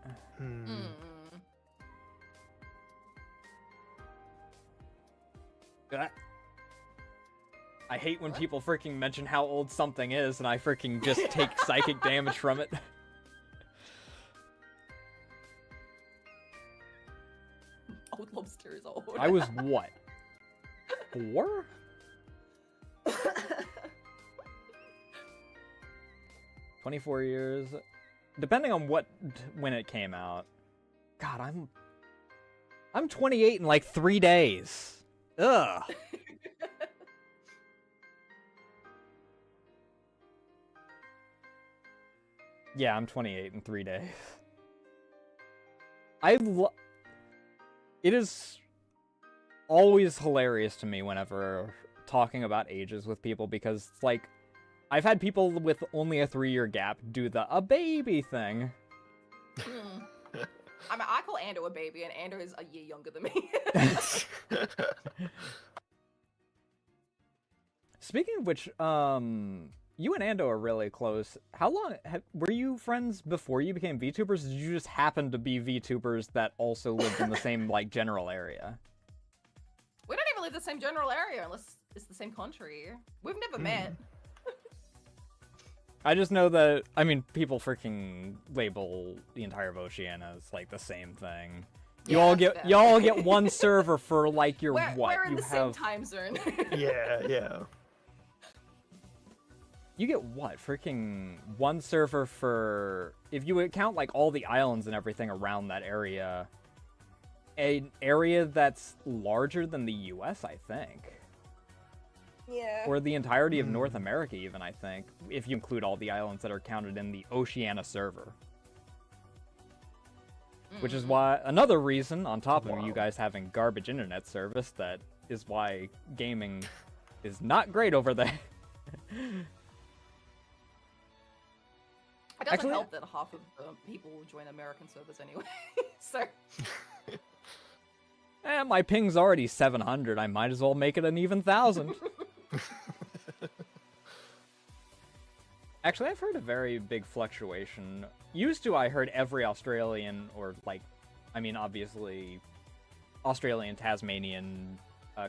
I hate when people freaking mention how old something is, and I freaking just take psychic damage from it. Old lobster is old. I was what? 4? 24 years, depending on when it came out. God, I'm 28 in like 3 days. Ugh. Yeah, I'm 28 in 3 days. It is always hilarious to me whenever talking about ages with people, because it's like, I've had people with only a 3-year gap do the a baby thing. I mean, I call Ando a baby, and Ando is a year younger than me. Speaking of which, you and Ando are really close. How long were you friends before you became VTubers? Or did you just happen to be VTubers that also lived in the same like general area? We don't even live in the same general area unless it's the same country. We've never met. I just know that, I mean, people freaking label the entire of Oceania as like the same thing. You all get one server for like your what? We're in you the have... same time zone. Yeah. You get what? Freaking one server for, if you count like all the islands and everything around that area, an area that's larger than the US, I think. Yeah. Or the entirety of North America even, I think, if you include all the islands that are counted in the Oceania server. Which is why, another reason, on top of you guys having garbage internet service, that is why gaming is not great over there. It doesn't help that half of the people will join American servers anyway, so... My ping's already 700, I might as well make it an even 1,000. Actually, I've heard a very big fluctuation. Used to, I heard every Australian, or like, I mean, obviously, Australian, Tasmanian,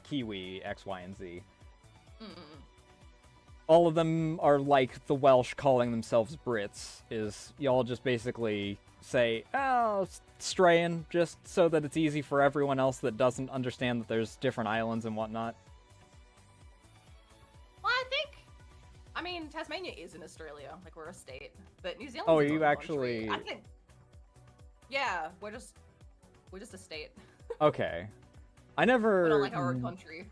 Kiwi, X, Y, and Z. All of them are like the Welsh calling themselves Brits, is y'all just basically say, oh, Strayan, just so that it's easy for everyone else that doesn't understand that there's different islands and whatnot. Well, I mean, Tasmania is in Australia, like we're a state, but New Zealand. Oh, are you actually? I think. Yeah, we're just a state. Okay, I never. We don't like our country.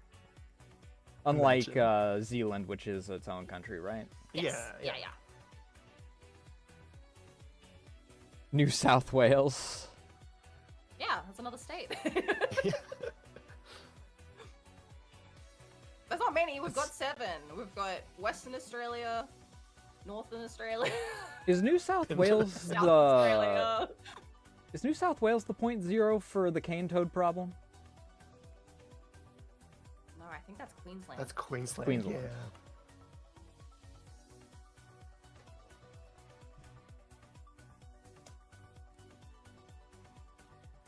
Unlike Zealand, which is its own country, right? Yes. Yeah. New South Wales. Yeah, that's another state. There's not many. We've got 7. We've got Western Australia, Northern Australia. Is New South Wales South Australia. Is New South Wales the 0.0 for the cane toad problem? No, I think that's Queensland. That's Queensland. Yeah.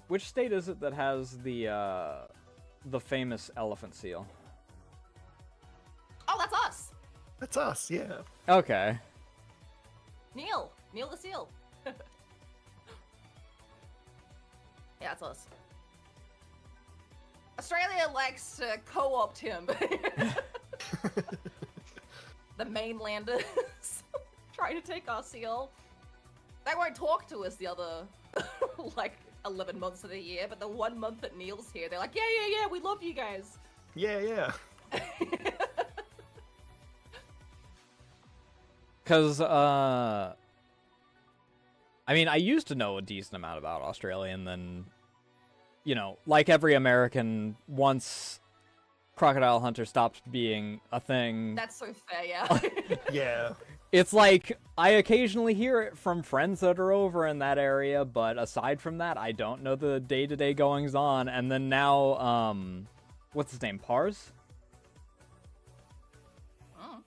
Which state is it that has the famous elephant seal? Oh, that's us. That's us, yeah. Okay. Neil the seal. Yeah, that's us. Australia likes to co-opt him. The mainlanders trying to take our seal. They won't talk to us the other, like, 11 months of the year, but the 1 month that Neil's here, they're like, yeah, we love you guys. Yeah. Because, I mean, I used to know a decent amount about Australia, and then, you know, like every American, once Crocodile Hunter stopped being a thing... That's so fair, yeah. Yeah. It's like, I occasionally hear it from friends that are over in that area, but aside from that, I don't know the day-to-day goings-on. And then now, what's his name, Pars? Oh.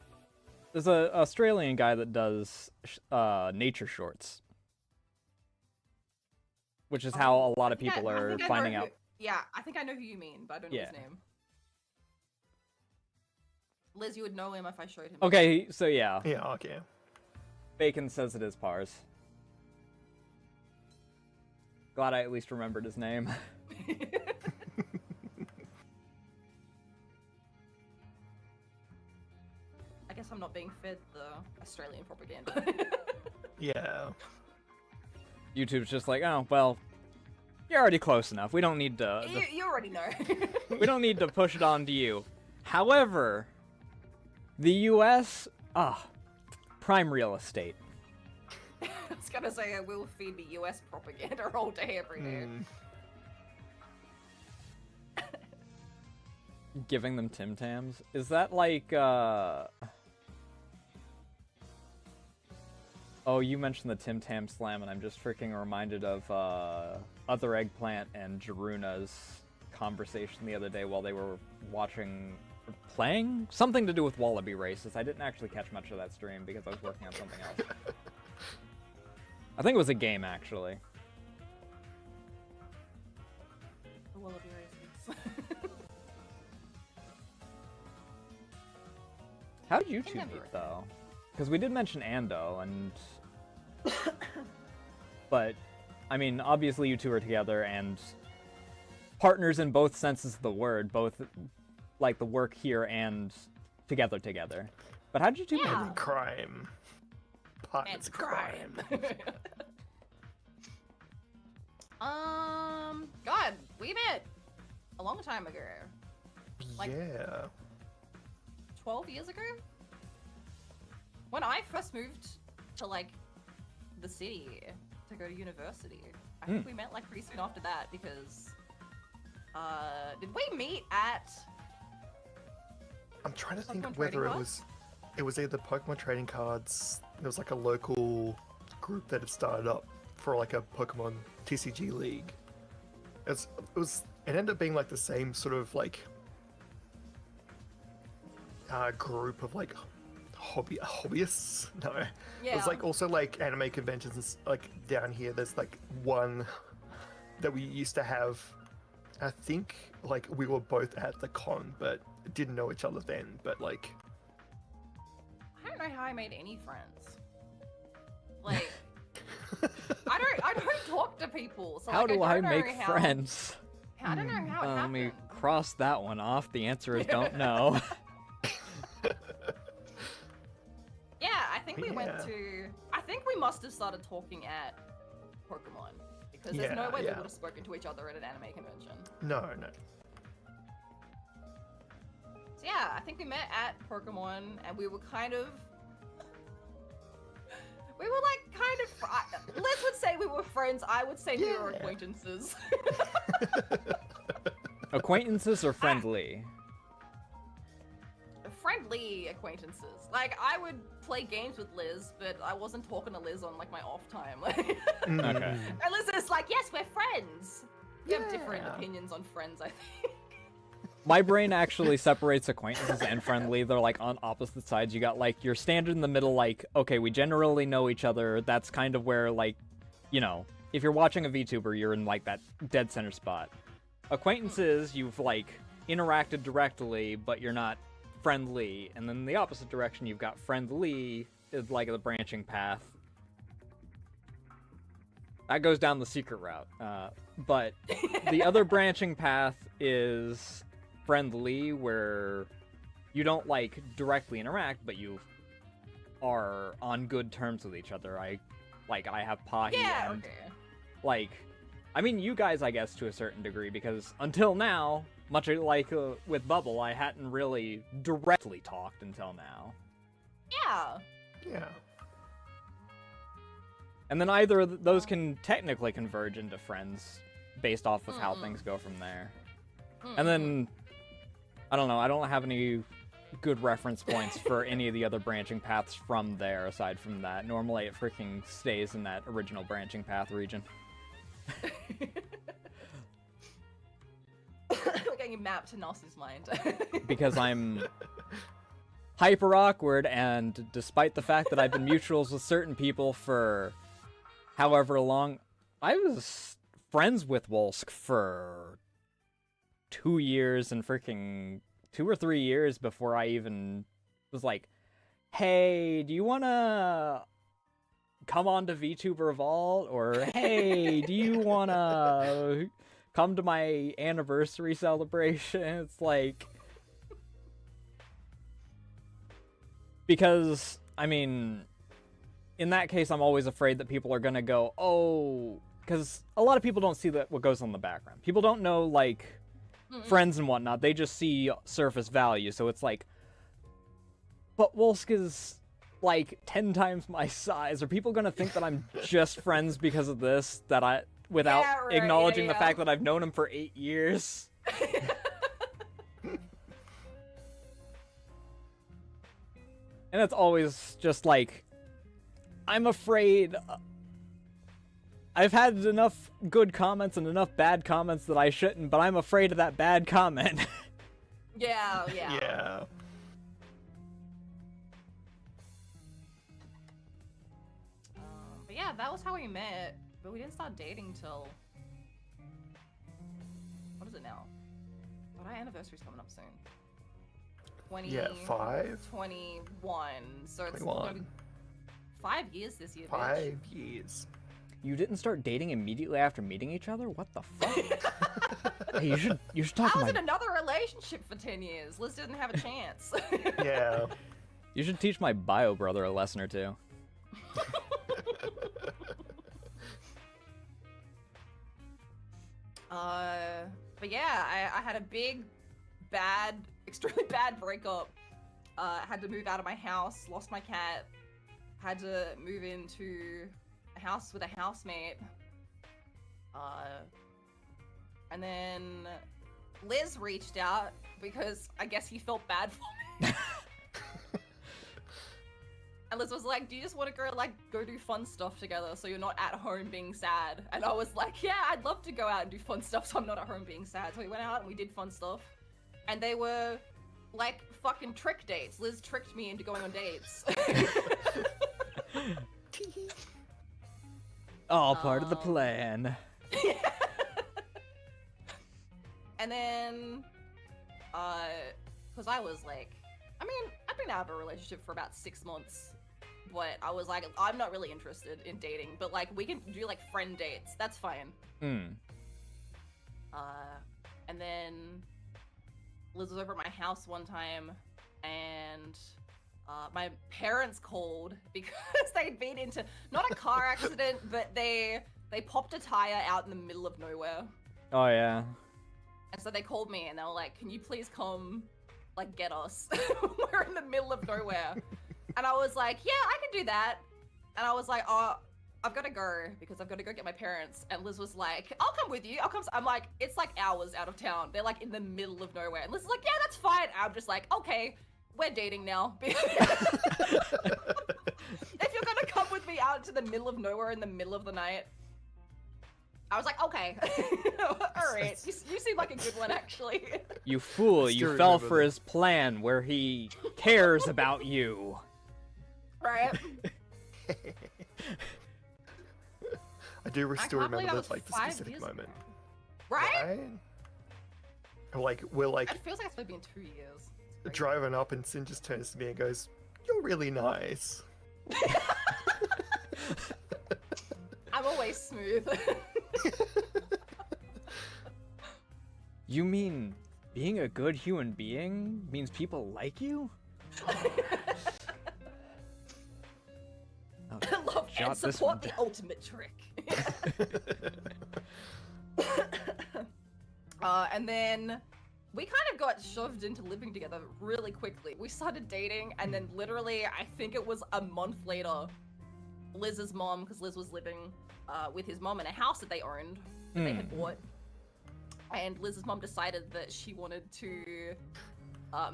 There's an Australian guy that does nature shorts. Which is how a lot of people are finding out. Yeah, I think I know who you mean, but I don't know his name. Liz, you would know him if I showed him. Okay, so yeah. Yeah, okay. Bacon says it is Pars. Glad I at least remembered his name. I guess I'm not being fed the Australian propaganda. Yeah. YouTube's just like, oh, well, You're already close enough. We don't need to... You already know. We don't need to push it on to you. However, the U.S., prime real estate. I was gonna say I will feed the US propaganda all day, every day. Giving them Tim Tams? Is that like, Oh, you mentioned the Tim Tam Slam, and I'm just freaking reminded of, Other Eggplant and Jaruna's conversation the other day while they were watching... playing? Something to do with Wallaby Races. I didn't actually catch much of that stream because I was working on something else. I think it was a game, actually. The Wallaby Races. How did you two meet, though? Because we did mention Ando, and... but, I mean, obviously you two are together, and partners in both senses of the word, both, like, the work here and together. But how did you two meet? Crime. Partners crime. God, we met a long time ago. Like, yeah. 12 years ago? When I first moved to, like, the city to go to university. I think we met, like, pretty soon after that because, did we meet at... I'm trying to think whether it was either Pokemon trading cards, there was like a local group that had started up for like a Pokemon TCG league. It ended up being like the same sort of like group of like hobbyists. No, yeah. It was like also like anime conventions. Like down here, there's like one that we used to have. I think like we were both at the con, but didn't know each other then. But like, I don't know how I made any friends. Like, I don't talk to people. So How like, do I make how, friends? I don't know how it Let happened. me cross that one off. The answer is don't know. Yeah, I think we went to... I think we must have started talking at Pokemon. Because there's no way we would have spoken to each other at an anime convention. No. So yeah, I think we met at Pokemon, and we were kind of... We were like kind of... Liz would say we were friends, I would say we were acquaintances. Acquaintances or friendly? Friendly acquaintances. Like, I would play games with Liz, but I wasn't talking to Liz on, like, my off time. Okay. And Liz is like, yes, we're friends! We have different opinions on friends, I think. My brain actually separates acquaintances and friendly. They're, like, on opposite sides. You got, like, your standard in the middle, like, okay, we generally know each other. That's kind of where, like, you know, if you're watching a VTuber, you're in, like, that dead center spot. Acquaintances, you've, like, interacted directly, but you're not friendly, and then the opposite direction you've got friendly is like the branching path. That goes down the secret route. But the other branching path is friendly, where you don't like directly interact, but you are on good terms with each other. I have Pahi and like, I mean, you guys, I guess, to a certain degree, because until now, much like with Bubble, I hadn't really directly talked until now. Yeah. And then either those can technically converge into friends based off of how things go from there. And then, I don't know, I don't have any good reference points for any of the other branching paths from there aside from that. Normally it freaking stays in that original branching path region. We're getting a map to Nasu's mind. Because I'm hyper awkward, and despite the fact that I've been mutuals with certain people for however long, I was friends with Wolsk for 2 years and freaking 2 or 3 years before I even was like, hey, do you wanna come on to VTuber Vault? Or hey, do you wanna come to my anniversary celebration? It's like, because, I mean, in that case, I'm always afraid that people are gonna go, oh, because a lot of people don't see what goes on in the background. People don't know, like, friends and whatnot. They just see surface value, so it's like, but Wolska's, like, 10 times my size. Are people gonna think that I'm just friends because of this, without acknowledging the fact that I've known him for 8 years? And it's always just like, I'm afraid. I've had enough good comments and enough bad comments that I shouldn't, but I'm afraid of that bad comment. Yeah. Yeah. But yeah, that was how we met. But we didn't start dating till... What is it now? But our anniversary's coming up soon. 5? 21. So it's 21. gonna be 5 years this year, 5 years. You didn't start dating immediately after meeting each other? What the fuck? Hey, you should talk to I was my... in another relationship for 10 years. Liz didn't have a chance. Yeah. You should teach my bio brother a lesson or two. But yeah, I had a big, bad, extremely bad breakup. Had to move out of my house, lost my cat, had to move into a house with a housemate. And then Liz reached out because I guess he felt bad for me. And Liz was like, do you just want to go do fun stuff together so you're not at home being sad? And I was like, yeah, I'd love to go out and do fun stuff so I'm not at home being sad. So we went out and we did fun stuff. And they were like fucking trick dates. Liz tricked me into going on dates. All part of the plan. And then, cause I was like, I mean, I've been out of a relationship for about 6 months, but I was like, I'm not really interested in dating, but like, we can do like friend dates. That's fine. Hmm. And then Liz was over at my house one time, and my parents called because they'd been into, not a car accident, but they popped a tire out in the middle of nowhere. Oh, yeah. And so they called me and they were like, can you please come, like, get us? We're in the middle of nowhere. And I was like, yeah, I can do that. And I was like, oh, I've got to go because I've got to go get my parents. And Liz was like, I'll come with you. I'm like, it's like hours out of town. They're like in the middle of nowhere. And Liz is like, yeah, that's fine. And I'm just like, okay, we're dating now. If you're going to come with me out to the middle of nowhere in the middle of the night. I was like, okay. Alright. You seem like a good one, actually. You fool, you fell for his plan where he cares about you. Right? I do still remember the specific moment. Right? Like, we're like... It feels like it's been 2 years. Driving up and Sin just turns to me and goes, you're really nice. I'm always smooth. You mean being a good human being means people like you? Love and support the ultimate trick. And then we kind of got shoved into living together really quickly. We started dating, and then literally, I think it was a month later, Liz's mom, because Liz was living with his mom in a house that they owned, that they had bought. And Liz's mom decided that she wanted to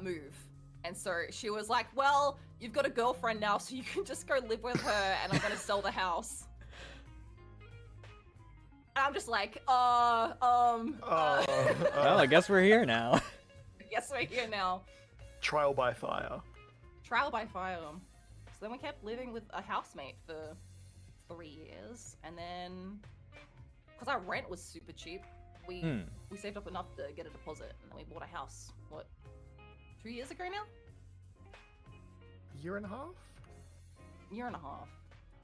move. And so she was like, well, you've got a girlfriend now, so you can just go live with her, and I'm gonna sell the house. And I'm just like, well, I guess we're here now. I guess we're here now. Trial by fire. Trial by fire. So then we kept living with a housemate for 3 years, and then, because our rent was super cheap, we saved up enough to get a deposit, and then we bought a house, what, 2 years ago now? Year and a half? Year and a half.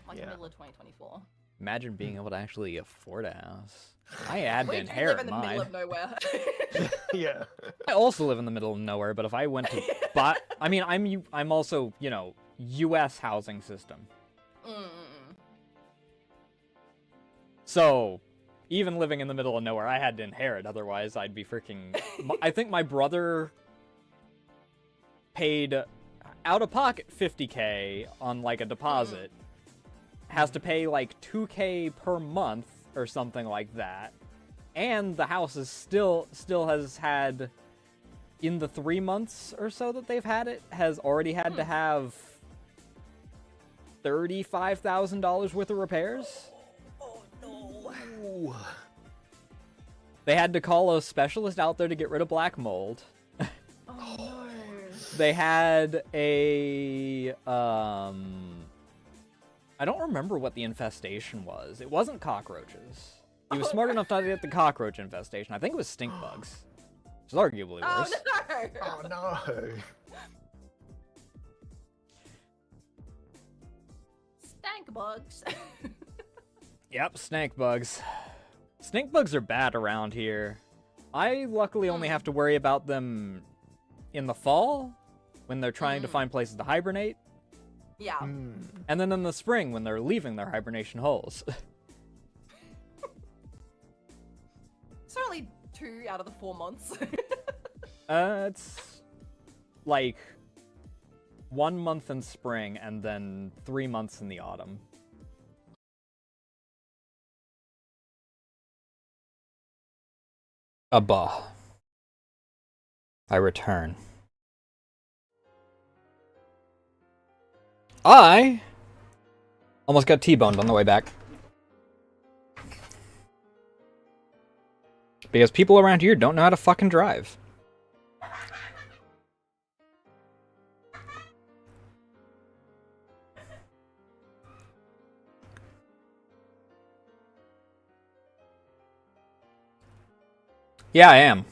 Like the middle of 2024. Imagine being able to actually afford a house. I had to We inherit live in the mine. middle of nowhere. Yeah. I also live in the middle of nowhere, but if I went to buy, I mean, I'm also, you know, U.S. housing system. So, even living in the middle of nowhere, I had to inherit. Otherwise, I'd be freaking... I think my brother paid out-of-pocket $50K on, like, a deposit. Has to pay, like, $2K per month or something like that. And the house is still has had... In the 3 months or so that they've had it, has already had to have $35,000 worth of repairs. Oh no! They had to call a specialist out there to get rid of black mold. Oh no! They had a I don't remember what the infestation was. It wasn't cockroaches. He was smart enough not to get the cockroach infestation. I think it was stink bugs. Which is arguably worse. Oh no! Stank bugs. Yep, snake bugs. Snake bugs are bad around here. I luckily only have to worry about them in the fall, when they're trying to find places to hibernate. Yeah. And then in the spring, when they're leaving their hibernation holes. It's only 2 out of the 4 months. It's like 1 month in spring and then 3 months in the autumn. Abba. I return. I almost got T-boned on the way back. Because people around here don't know how to fucking drive. Yeah, I am.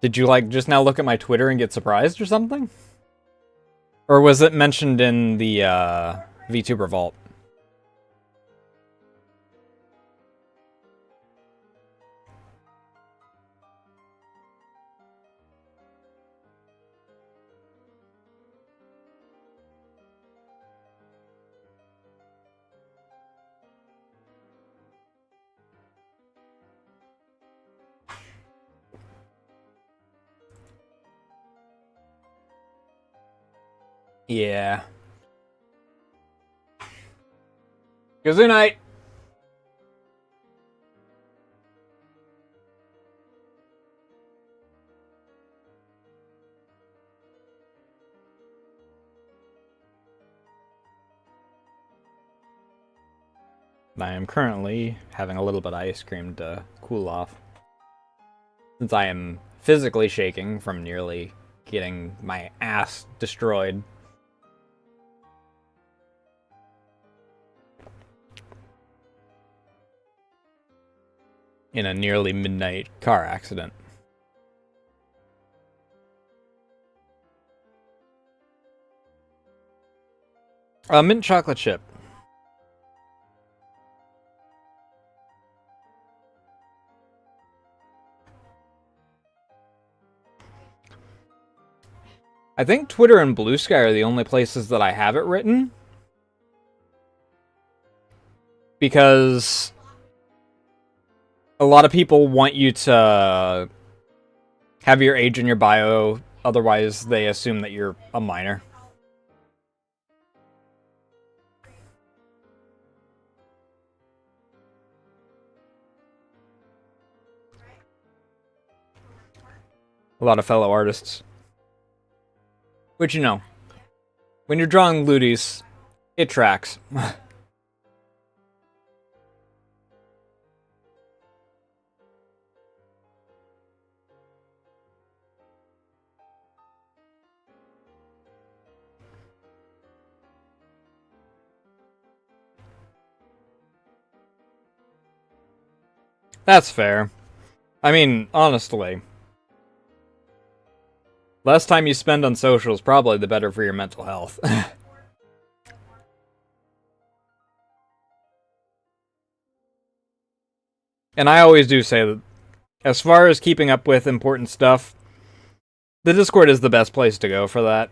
Did you, like, just now look at my Twitter and get surprised or something? Or was it mentioned in the, VTuber Vault? Yeah. Good night. I am currently having a little bit of ice cream to cool off. Since I am physically shaking from nearly getting my ass destroyed. In a nearly midnight car accident. Mint chocolate chip. I think Twitter and Blue Sky are the only places that I have it written. Because a lot of people want you to have your age in your bio, otherwise they assume that you're a minor. A lot of fellow artists. Which, you know, when you're drawing looties, it tracks. That's fair. I mean, honestly. Less time you spend on socials, probably the better for your mental health. And I always do say that, as far as keeping up with important stuff, The Discord is the best place to go for that,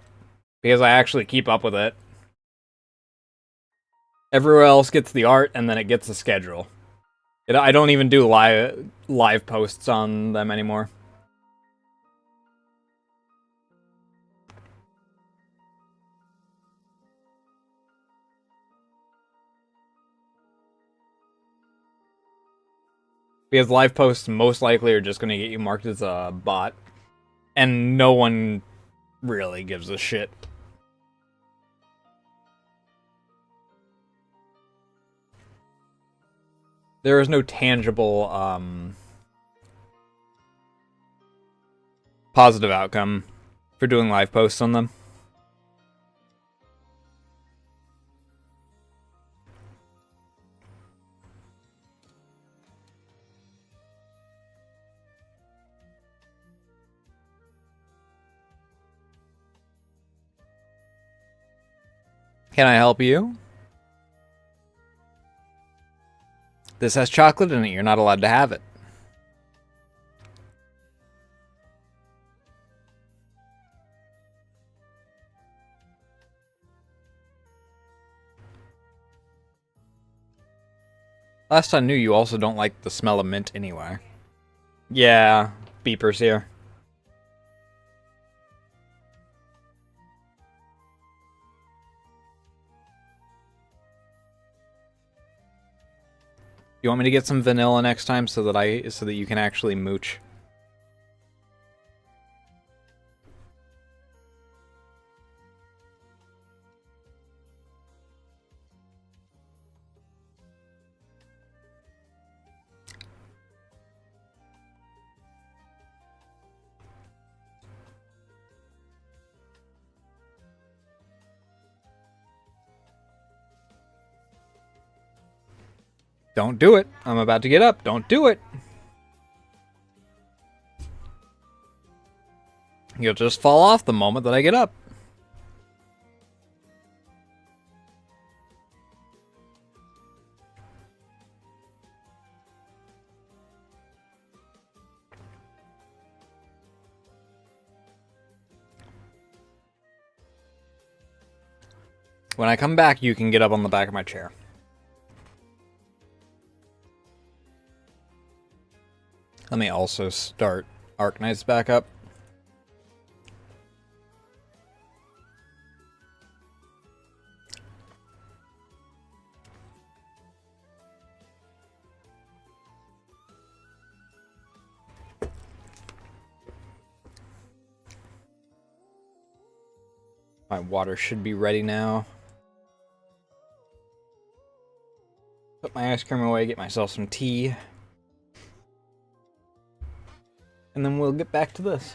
because I actually keep up with it. Everywhere else gets the art, and then it gets the schedule. I don't even do live posts on them anymore. Because live posts most likely are just going to get you marked as a bot. And no one really gives a shit. There is no tangible, positive outcome for doing live posts on them. Can I help you? This has chocolate in it. You're not allowed to have it. Last I knew, you also don't like the smell of mint anyway. Yeah, beepers here. You want me to get some vanilla next time so that you can actually mooch? Don't do it. I'm about to get up. Don't do it. You'll just fall off the moment that I get up. When I come back, you can get up on the back of my chair. Let me also start Arknights back up. My water should be ready now. Put my ice cream away, get myself some tea. And then we'll get back to this.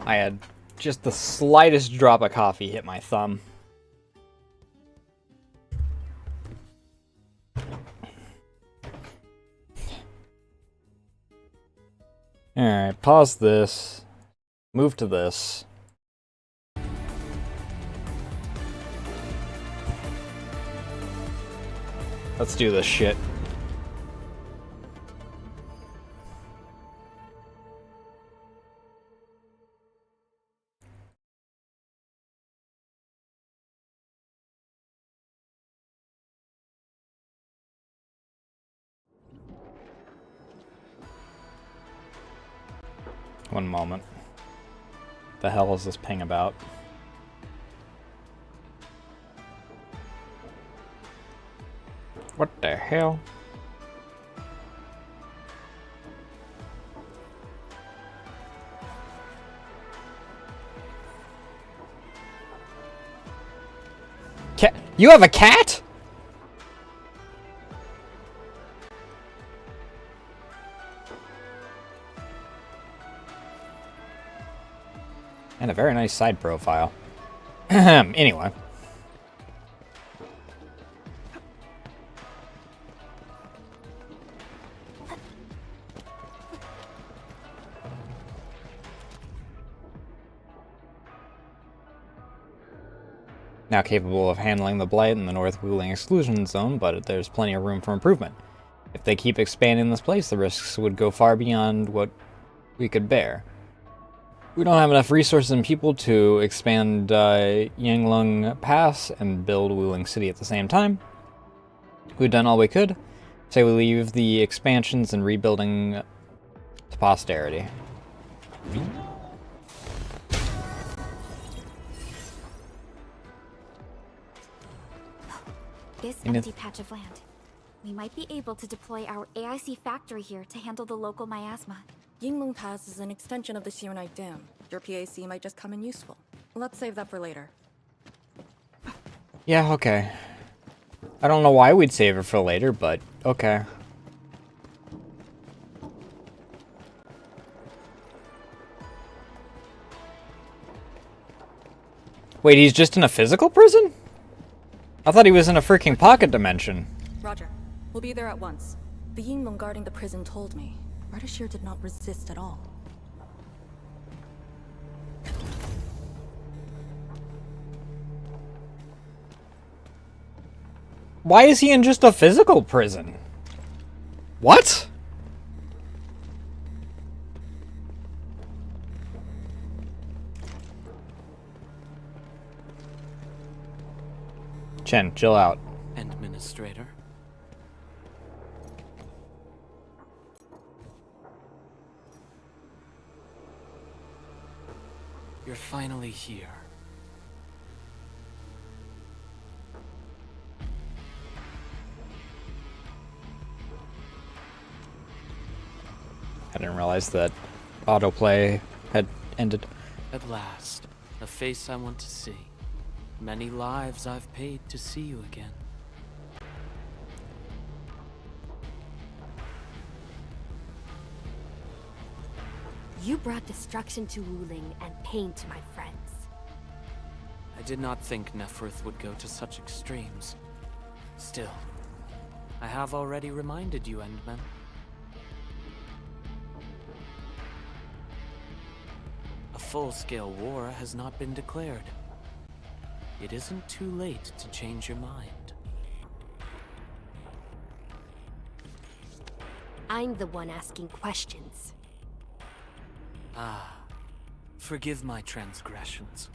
I had just the slightest drop of coffee hit my thumb. Alright, pause this. Move to this. Let's do this shit. One moment. The hell is this ping about? What the hell? Cat? You have a cat? And a very nice side profile. Anyway. Now capable of handling the blight in the North Wuling exclusion zone, but there's plenty of room for improvement. If they keep expanding this place, the risks would go far beyond what we could bear. We don't have enough resources and people to expand Yanglung Pass and build Wuling City at the same time. We've done all we could. Say we leave the expansions and rebuilding to posterity. This empty patch of land. We might be able to deploy our AIC factory here to handle the local miasma. Yinglong Pass is an extension of the Serenite Dam. Your PAC might just come in useful. Let's save that for later. Yeah, okay. I don't know why we'd save it for later, but okay. Wait, he's just in a physical prison? I thought he was in a freaking pocket dimension. Roger. We'll be there at once. The Yinglong guarding the prison told me. Redishir did not resist at all. Why is he in just a physical prison? What? Chen, chill out. Administrator. You're finally here. I didn't realize that autoplay had ended. At last, a face I want to see. Many lives I've paid to see you again. You brought destruction to Wuling and pain to my friends. I did not think Neferth would go to such extremes. Still, I have already reminded you, Endman. A full-scale war has not been declared. It isn't too late to change your mind. I'm the one asking questions. Ah, forgive my transgressions.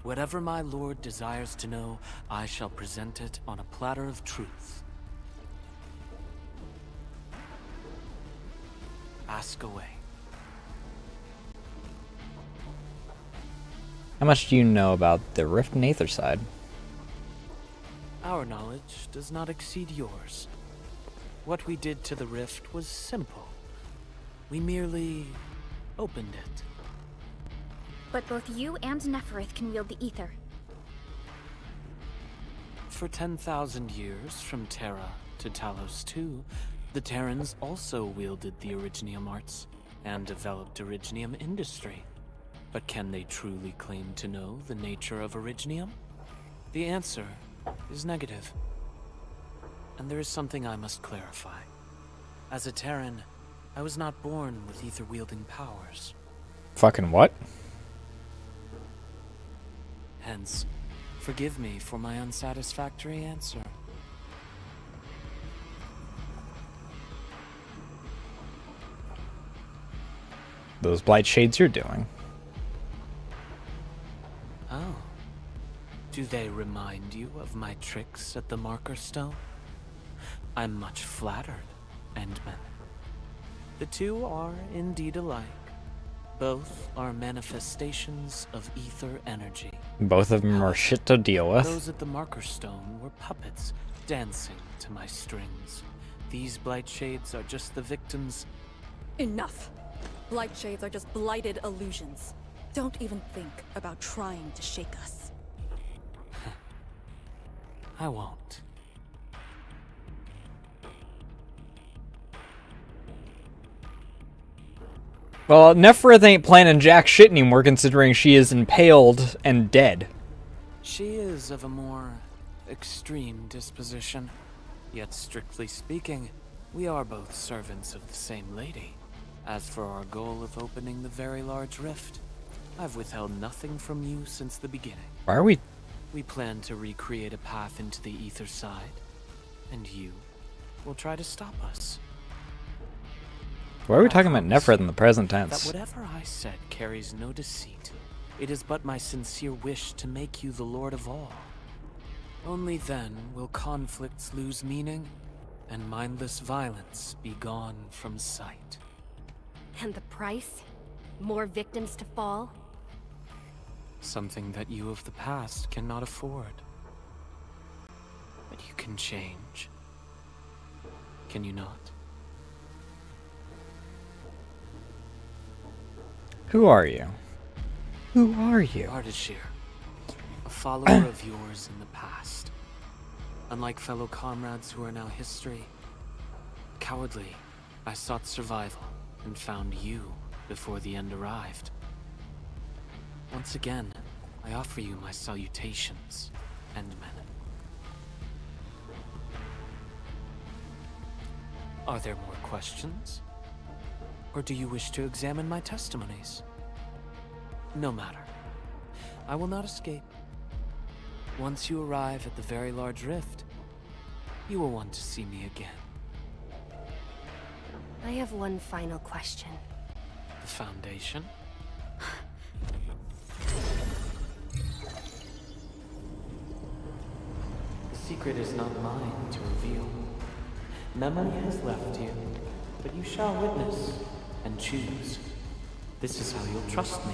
Whatever my lord desires to know, I shall present it on a platter of truth. Ask away. How much do you know about the Rift and Aetherside? Our knowledge does not exceed yours. What we did to the Rift was simple. We merely opened it. But both you and Neferth can wield the ether. For 10,000 years, from Terra to Talos II, the Terrans also wielded the Originium arts and developed Originium industry. But can they truly claim to know the nature of Originium? The answer is negative. And there is something I must clarify. As a Terran, I was not born with ether-wielding powers. Fucking what? Hence, forgive me for my unsatisfactory answer. Those blight shades you're doing. Oh. Do they remind you of my tricks at the Marker Stone? I'm much flattered, Endman. The two are indeed alike. Both are manifestations of ether energy. Both of them are shit to deal with. Those at the Marker Stone were puppets dancing to my strings. These blight shades are just the victims. Enough! Blight shades are just blighted illusions. Don't even think about trying to shake us. I won't. Well, Nefereth ain't planning jack shit anymore considering she is impaled and dead. She is of a more extreme disposition. Yet strictly speaking, we are both servants of the same lady. As for our goal of opening the very large rift, I've withheld nothing from you since the beginning. Why are we... We plan to recreate a path into the ether side, and you will try to stop us. Why are we talking about Nefereth in the present That tense? whatever I said carries no deceit. It is but my sincere wish to make you the Lord of all. Only then will conflicts lose meaning, and mindless violence be gone from sight. And the price? More victims to fall? Something that you of the past cannot afford. But you can change. Can you not? Who are you? Who are you? Ardashir, a follower of yours in the past. Unlike fellow comrades who are now history, cowardly, I sought survival and found you before the end arrived. Once again, I offer you my salutations, Endman. Are there more questions? Or do you wish to examine my testimonies? No matter. I will not escape. Once you arrive at the very large rift, you will want to see me again. I have one final question. The Foundation? The secret is not mine to reveal. Memory has left you, but you shall witness and choose. This is how you'll trust me.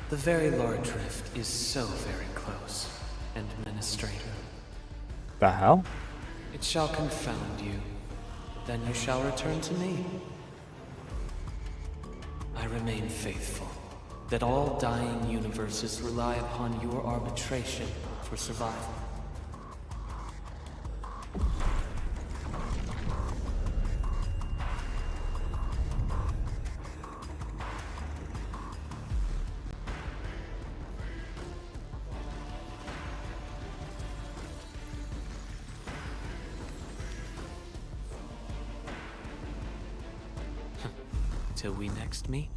The very large rift is so very close, Administrator. The hell? It shall confound you. Then you shall return to me. I remain faithful, that all dying universes rely upon your arbitration for survival. Till we next meet.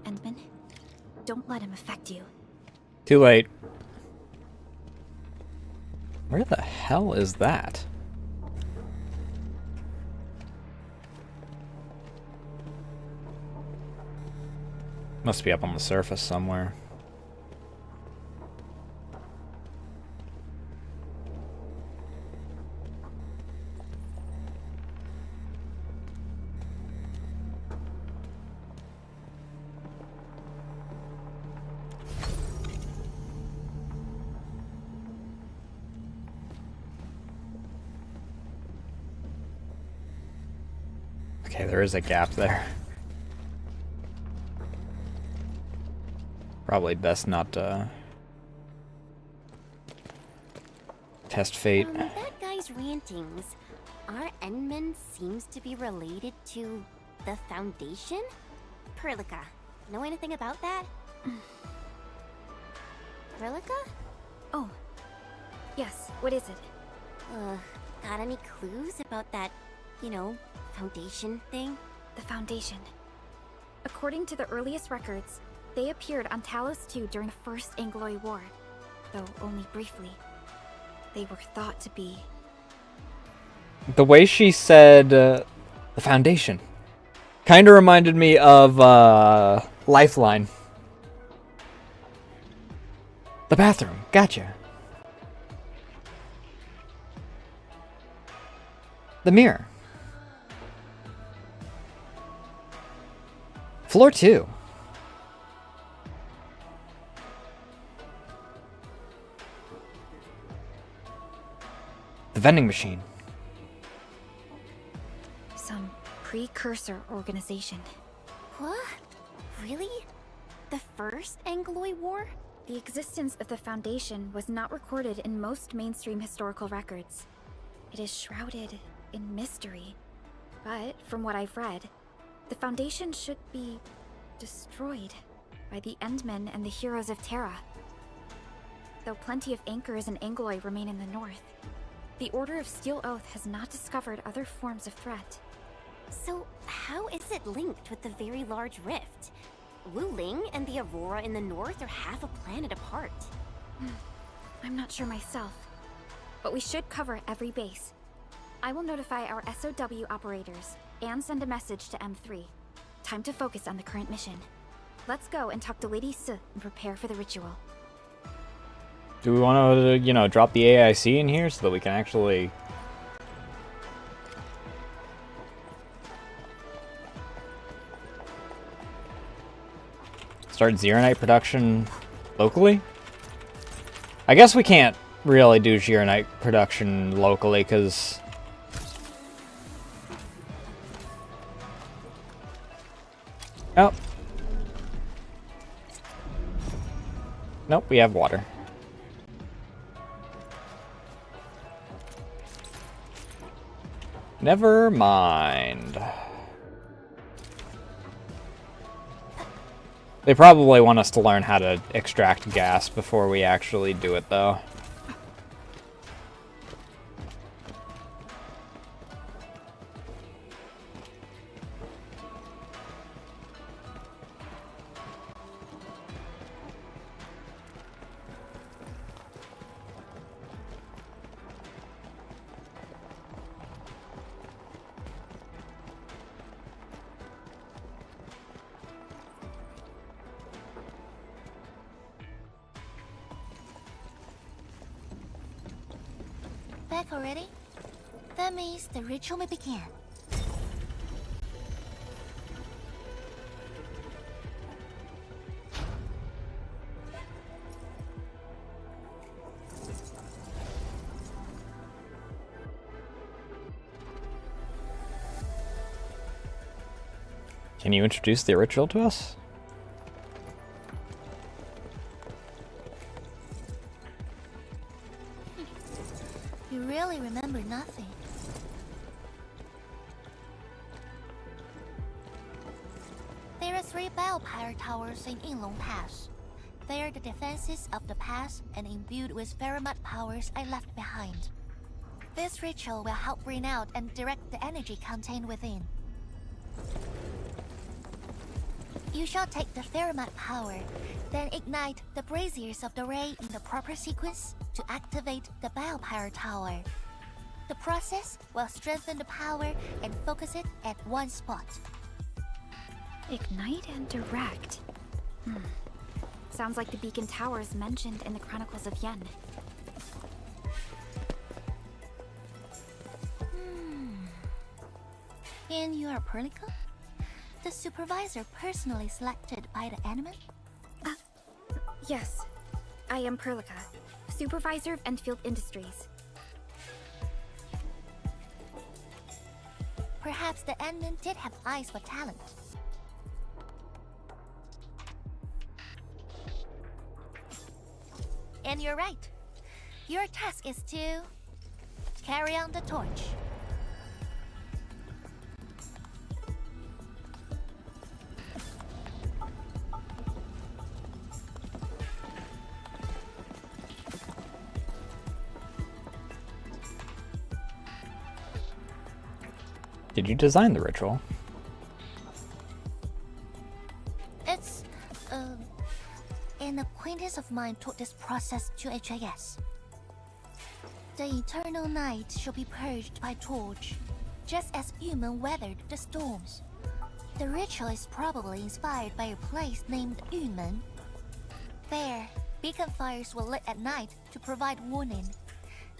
Endman, don't let him affect you. Too late. Where the hell is that? Must be up on the surface somewhere. Okay, there is a gap there. Probably best not to test fate. From that guy's rantings, our Enman seems to be related to the Foundation? Perlica, know anything about that? Perlica? Oh, yes, what is it? Got any clues about that, you know, Foundation thing? The Foundation. According to the earliest records, they appeared on Talos II during the First Angloy War, though only briefly. They were thought to be... The way she said the Foundation kind of reminded me of Lifeline. The bathroom, gotcha. The mirror. Floor 2. The vending machine. some precursor organization. What? Really? The First Angloy War? The existence of the Foundation was not recorded in most mainstream historical records. It is shrouded in mystery. But, from what I've read, the Foundation should be destroyed by the Endmen and the heroes of Terra. Though plenty of anchors and Angloy remain in the north, the Order of Steel Oath has not discovered other forms of threat. So, how is it linked with the Very Large Rift? Wu Ling and the Aurora in the north are half a planet apart. I'm not sure myself, but we should cover every base. I will notify our SOW operators and send a message to M3. Time to focus on the current mission. Let's go and talk to Lady Su and prepare for the ritual. Do we want to, you know, drop the AIC in here so that we can actually... start Zeronite production locally? I guess we can't really do Zeronite production locally because... Oh. Nope, we have water. Never mind. They probably want us to learn how to extract gas before we actually do it, though. Back already? That means the ritual may begin. Can you introduce the ritual to us? You really remember nothing. There are 3 Biopyre towers in Yinglong Pass. They are the defenses of the pass and imbued with Ferromat powers I left behind. This ritual will help bring out and direct the energy contained within. You shall take the Ferromat power, then ignite the braziers of the ray in the proper sequence to activate the Biopyre tower. The process will strengthen the power and focus it at one spot. Ignite and direct. Sounds like the beacon towers mentioned in the Chronicles of Yen. And you are Perlica? The supervisor personally selected by the enemy? Yes, I am Perlica, supervisor of Enfield Industries. Perhaps the Endman did have eyes for talent. And you're right. Your task is to carry on the torch. Did you design the ritual? It's, an acquaintance of mine taught this process to HIS. The eternal night shall be purged by torch, just as human weathered the storms. The ritual is probably inspired by a place named Yumen. There, beacon fires were lit at night to provide warning,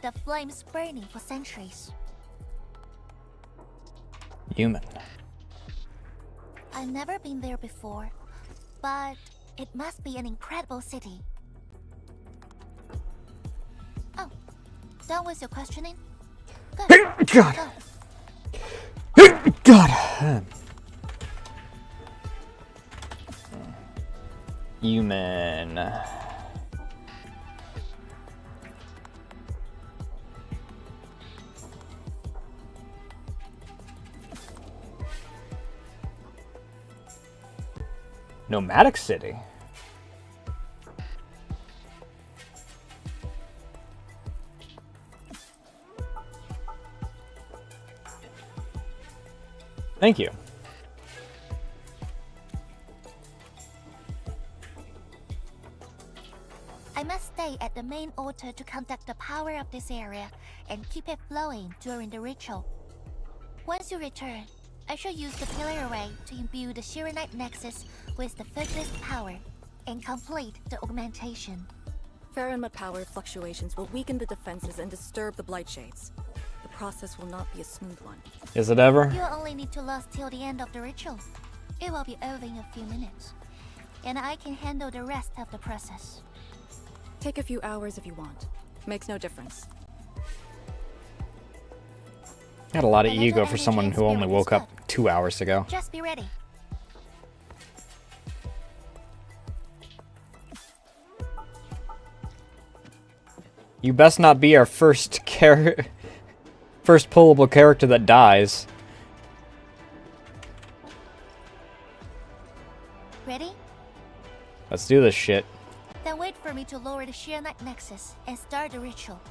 the flames burning for centuries. Human. I've never been there before, but it must be an incredible city. Oh, done with your questioning? Good. God. Go. God. Human. Nomadic city. Thank you. I must stay at the main altar to conduct the power of this area and keep it flowing during the ritual. Once you return, I shall use the pillar array to imbue the Shiranite Nexus with the focused power and complete the augmentation. Fahrenheit power fluctuations will weaken the defenses and disturb the Blight Shades. The process will not be a smooth one. Is it ever? You only need to last till the end of the ritual. It will be over in a few minutes, and I can handle the rest of the process. Take a few hours if you want. Makes no difference. Got a lot of ego for someone who only woke up 2 hours ago. Just be ready. You best not be our first pullable character that dies. Ready? Let's do this shit. Then wait for me to lower the Shiranite Nexus and start the ritual.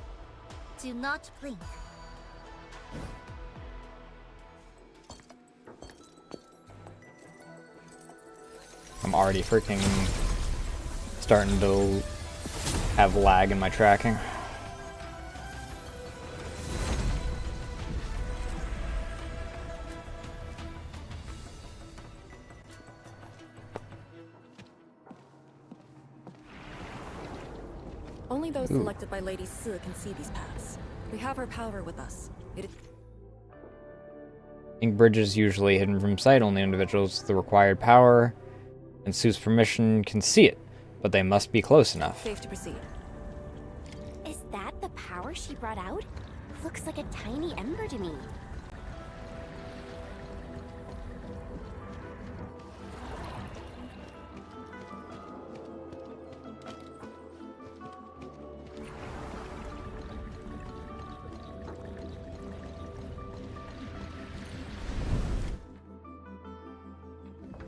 Do not blink. I'm already freaking starting to have lag in my tracking. Only those selected by Lady Si can see these paths. We have her power with us. Ink bridges usually hidden from sight. Only individuals with the required power and Sue's permission can see it, but they must be close enough. Safe to proceed. Is that the power she brought out? Looks like a tiny ember to me.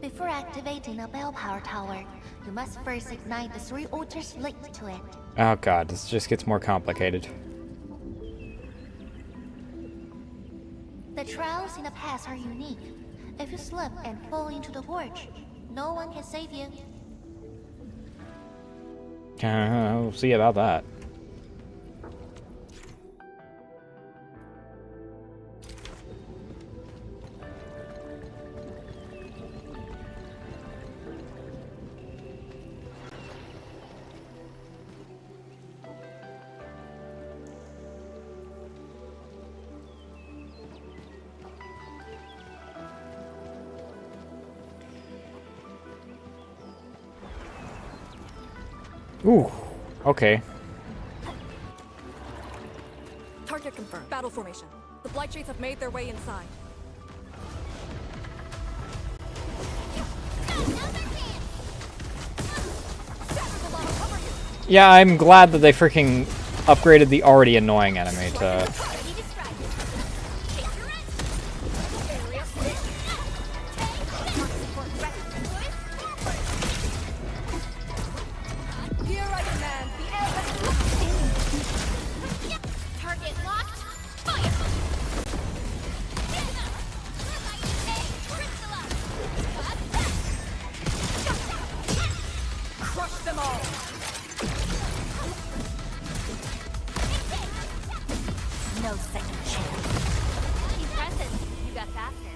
Before activating a bell power tower, you must first ignite the 3 altars linked to it. Oh god, this just gets more complicated. The trials in the past are unique. If you slip and fall into the gorge, no one can save you. We'll see about that. Ooh, okay. Target confirmed. Battle formation. The Blight Shades have made their way inside. Yeah, I'm glad that they freaking upgraded the already annoying enemy to...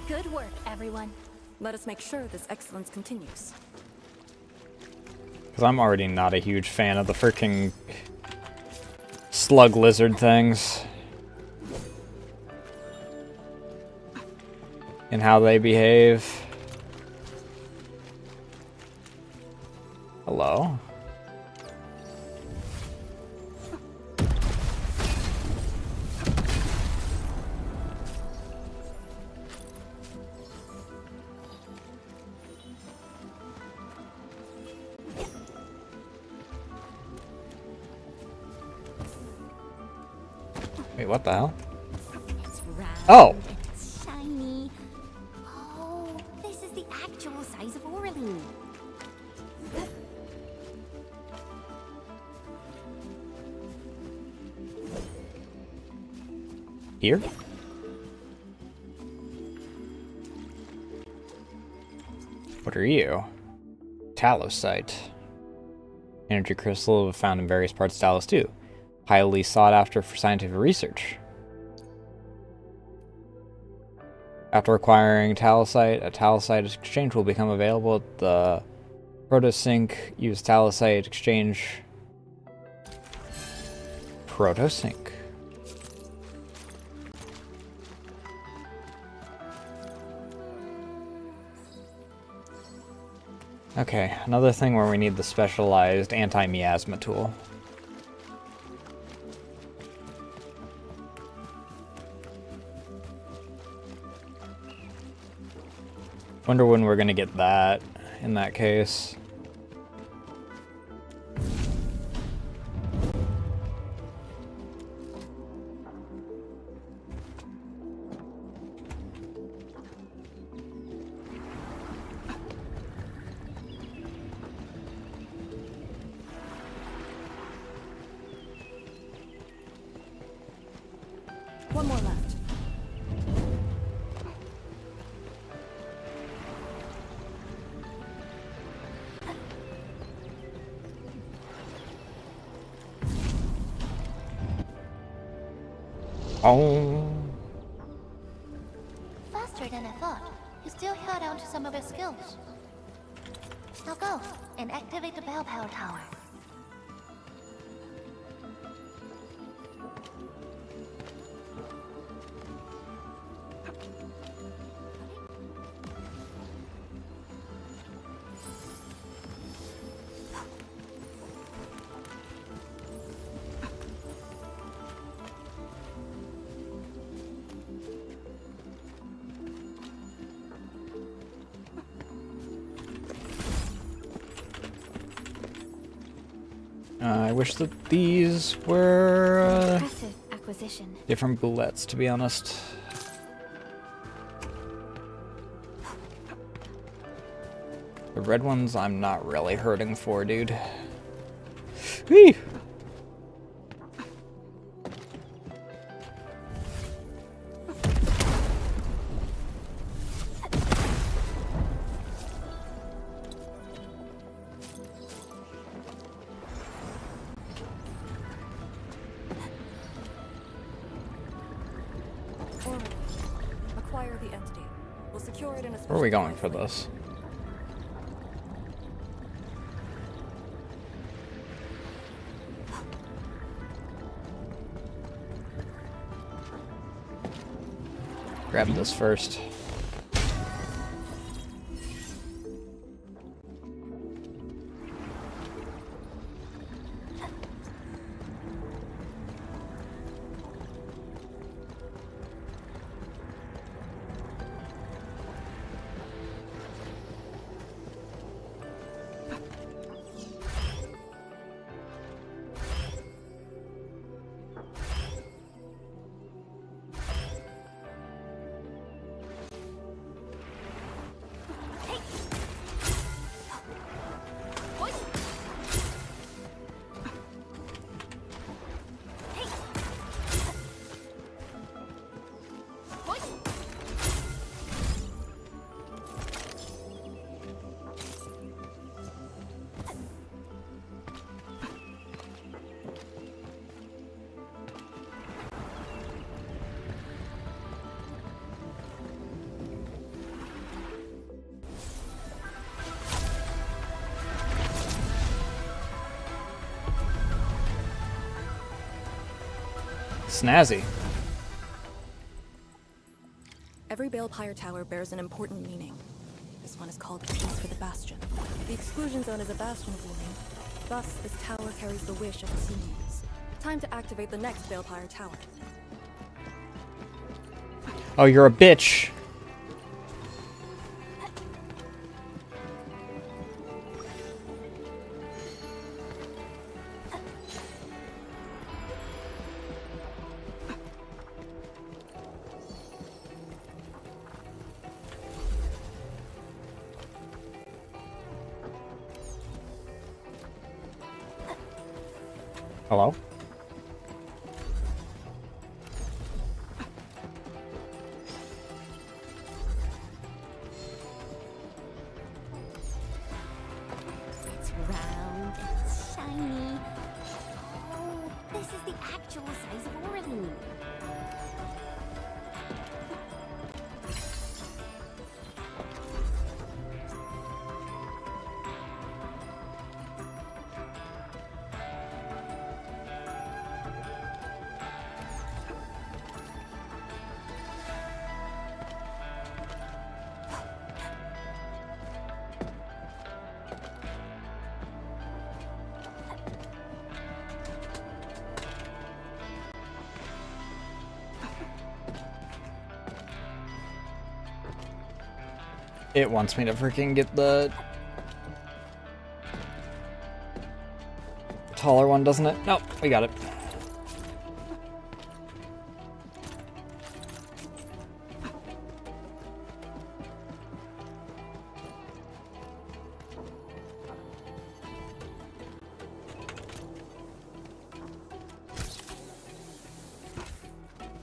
Good work, everyone. Let us make sure this excellence continues. Because I'm already not a huge fan of the freaking slug lizard things. And how they behave. Hello? Wait, what the hell? It's round. Oh! It's shiny. Oh, this is the actual size of Orly. Here? What are you? Talosite. Energy crystal found in various parts of Talos too. Highly sought after for scientific research. After acquiring Talosite, a Talosite exchange will become available at the Protosync. Use Talosite exchange. Protosync. Okay, another thing where we need the specialized anti-miasma tool. Wonder when we're gonna get that in that case. One more left. Oh. Faster than I thought. You still held on to some of your skills. Now go and activate the bell power tower. I wish that these were Impressive acquisition. different bullets, to be honest. The red ones I'm not really hurting for, dude. Whee! Acquire the entity. We'll secure it in a Where are we going for this? Grab this first. Snazzy. Every Balepire tower bears an important meaning. This one is called the Peace for the Bastion. The exclusion zone is a bastion of ruling. Thus, this tower carries the wish of the seniors. Time to activate the next Balepire tower. Oh, you're a bitch. Hello? It's round and shiny. Oh, this is the actual size of Orlean. It wants me to freaking get the taller one, doesn't it? Nope, we got it.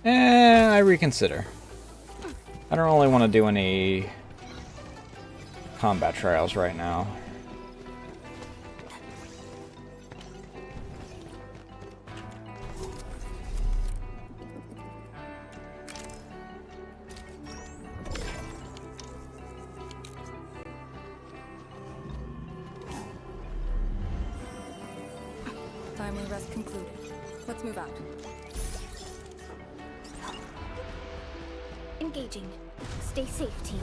I reconsider. I don't really want to do any combat trials right now. Timely rest concluded. Let's move out. Engaging. Stay safe, team.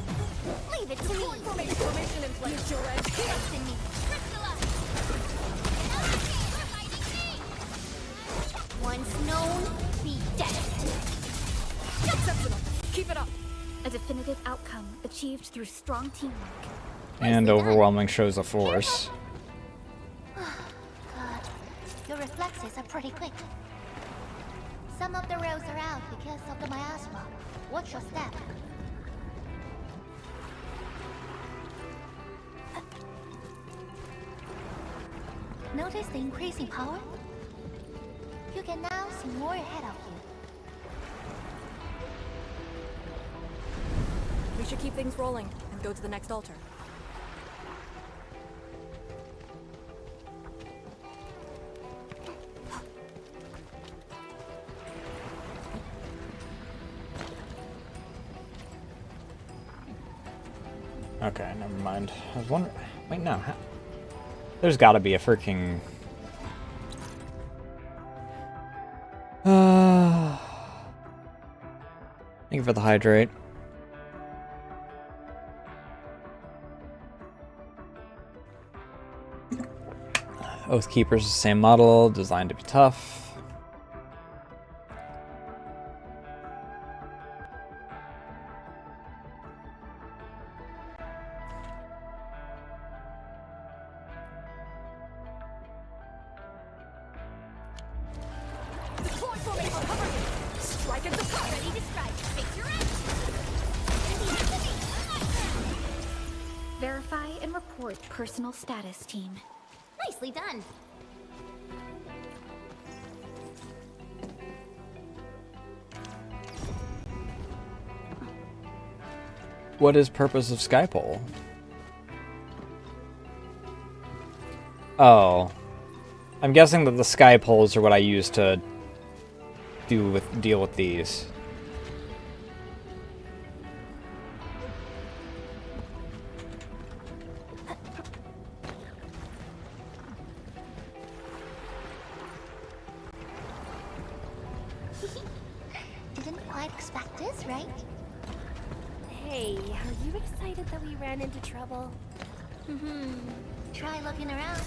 Leave it to me. Formation in place. Trust in me. Once known, be destined. Exceptional. Keep it up. A definitive outcome achieved through strong teamwork. And overwhelming shows of force. God, your reflexes are pretty quick. Some of the rails are out because of the miasma. Watch your step. Notice the increasing power? You can now see more ahead of you. We should keep things rolling and go to the next altar. Okay, never mind. I was wondering. Wait, no. There's got to be a freaking. Thank you for the hydrate. Oathkeeper's the same model, designed to be tough. Verify and report personal status, team. Nicely done. What is purpose of Skypole? Oh. I'm guessing that the Skypoles are what I use to deal with these. Didn't quite expect this, right? Hey, are you excited that we ran into trouble? Try looking around.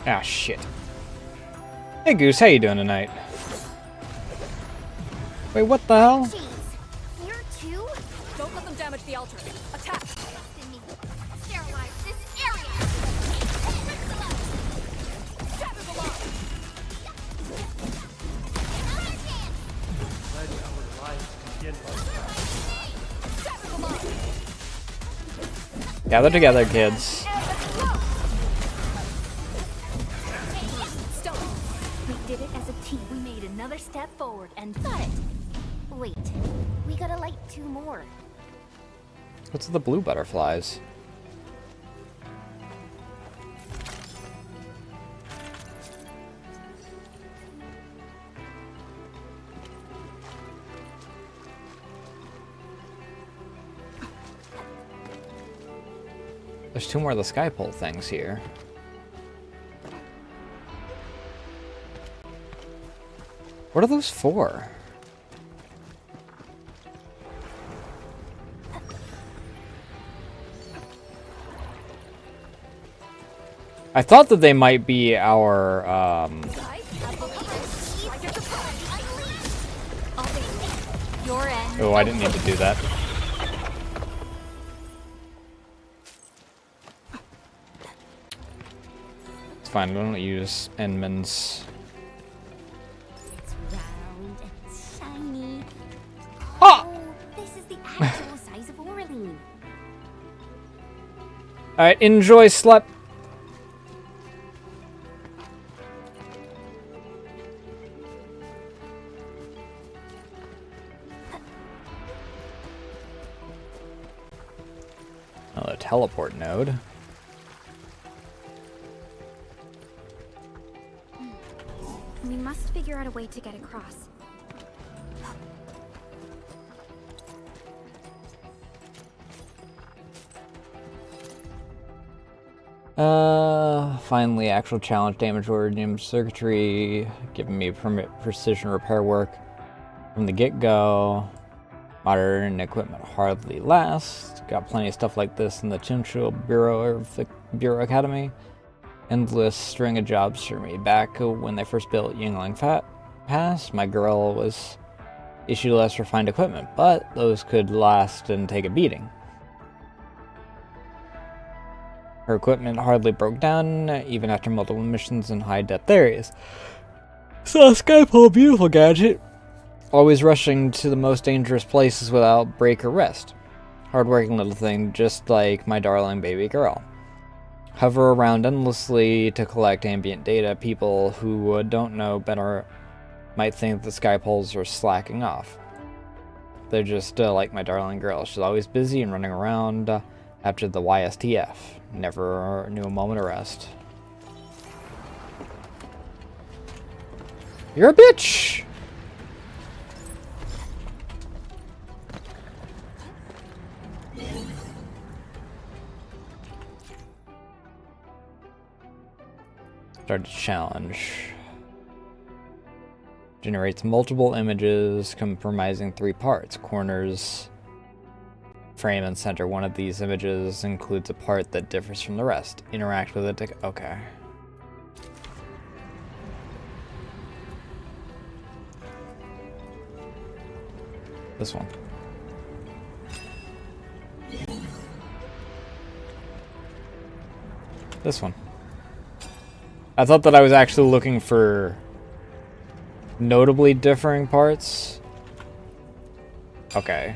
Ah, shit. Hey, Goose, how you doing tonight? Wait, what the hell? Jeez, here too? Don't let them damage the altar. Attack! Trust in me. Sterilize this area! Shatter the lock! Another chance! Gather together, kids. We did it as a team. We made another step forward and got it. Wait, we gotta light 2 more. What's with the blue butterflies? There's 2 more of the sky pole things here. What are those for? I thought that they might be our, Oh, I didn't need to do that. It's fine, I don't use Enmans. It's round and shiny. Ah! Oh, this is the actual size of Oraline. Alright, enjoy, slut. Another teleport node. We must figure out a way to get across. Finally, actual challenge damage origin circuitry, giving me precision repair work from the get-go. Modern equipment hardly lasts. Got plenty of stuff like this in the Chinchul Bureau Academy. Endless string of jobs for me. Back when they first built Yingling Pass, my girl was issued less refined equipment, but those could last and take a beating. Her equipment hardly broke down, even after multiple missions in high-depth areas. So, Skypole, beautiful gadget. Always rushing to the most dangerous places without break or rest. Hardworking little thing, just like my darling baby girl. Hover around endlessly to collect ambient data. People who don't know better might think the Skypoles are slacking off. They're just like my darling girl. She's always busy and running around after the YSTF. Never knew a moment of rest. You're a bitch! Start a challenge. Generates multiple images comprising 3 parts. Corners, frame, and center. One of these images includes a part that differs from the rest. Interact with it. Okay. This one. This one. I thought that I was actually looking for notably differing parts. Okay.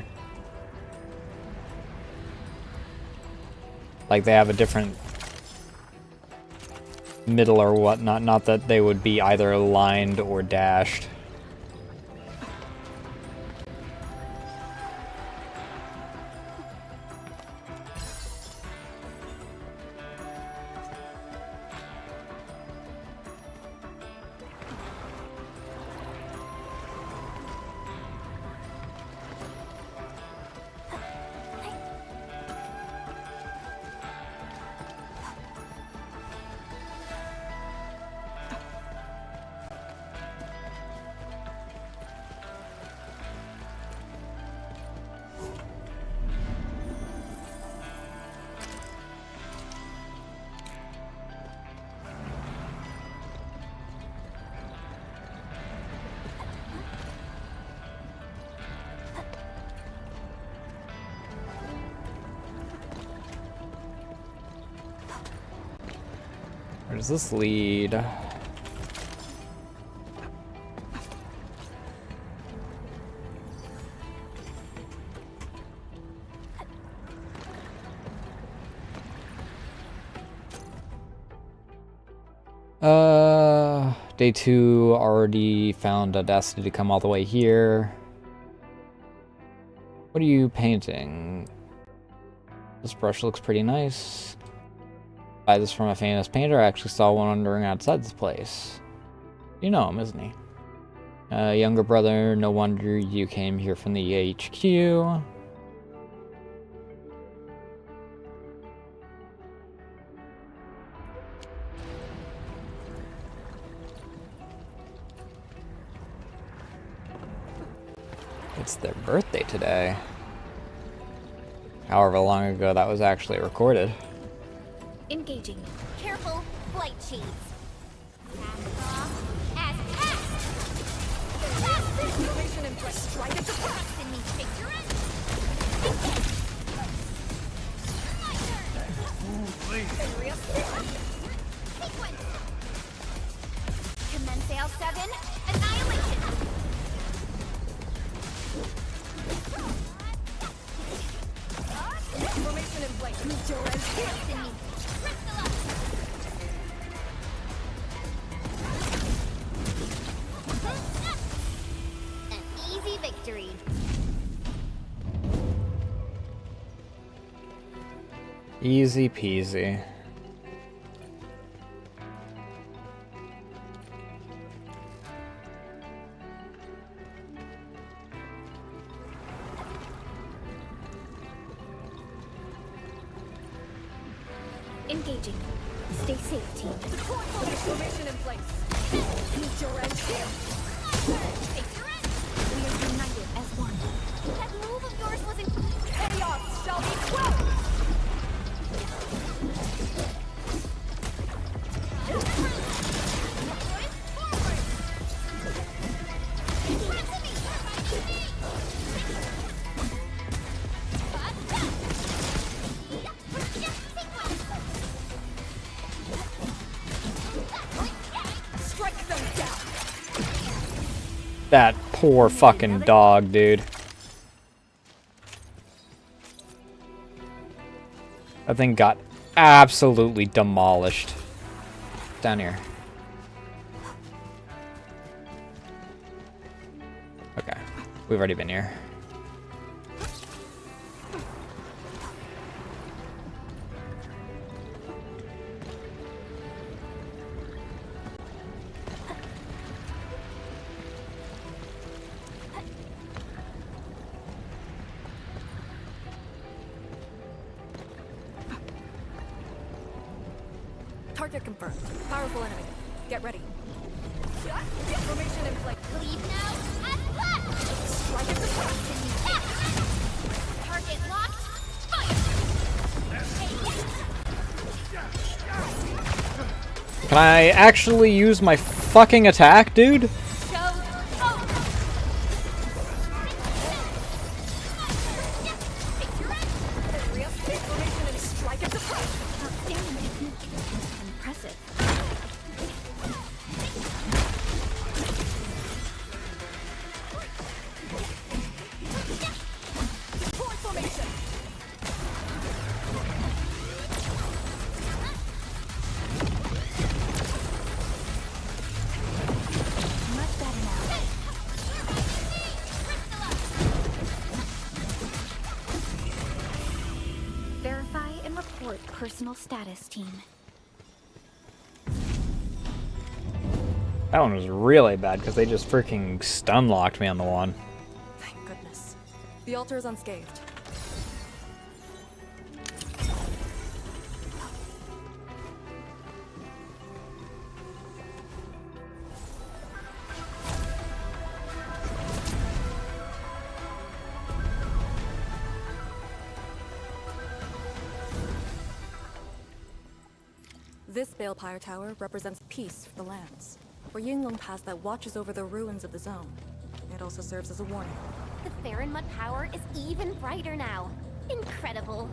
Like they have a different middle or whatnot. Not that they would be either lined or dashed. Where does this lead? Day 2 already found Audacity to come all the way here. What are you painting? This brush looks pretty nice. Buy this from a famous painter. I actually saw one wandering outside this place. You know him, isn't he? Younger brother, no wonder you came here from the HQ. It's their birthday today. However long ago that was actually recorded. Engaging. Careful, flight cheese. As fast. Formation in place. Strike at the Trust in me, figure it. Sequence. Commence L7. Annihilation. Formation in place. Trust in me. An easy victory. Easy peasy. Engaging. Stay safe, team. Formation in place. Meet your end here. We are united as one. That move of yours wasn't. Chaos shall be quelled. Strike them down. That poor fucking dog, dude. That thing got absolutely demolished. Down here. Okay. We've already been here. Target confirmed. Powerful enemy. Get ready. Formation in place. Leave now. As left. Strike at the front. Target locked. Fire. Can I actually use my fucking attack, dude? Go. Formation and strike at the front. Outstanding technique. Impressive. Deploy formation. Much better now. Verify and report personal status, team. That one was really bad because they just freaking stun locked me on the one. Thank goodness. The altar is unscathed. This Balepire Tower represents peace for the lands. For Yinglong Pass that watches over the ruins of the zone. It also serves as a warning. The Farinmud power is even brighter now. Incredible.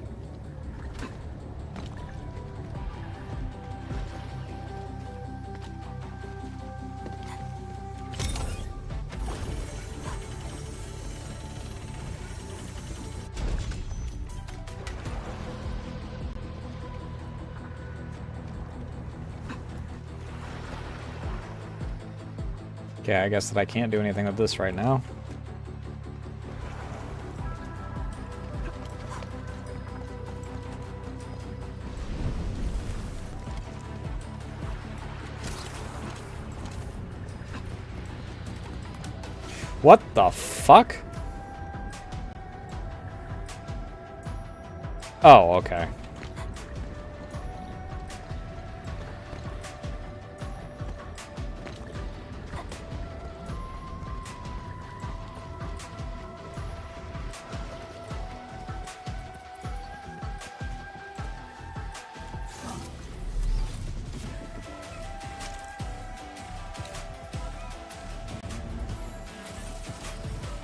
Okay, I guess that I can't do anything with this right now. What the fuck? Oh, okay.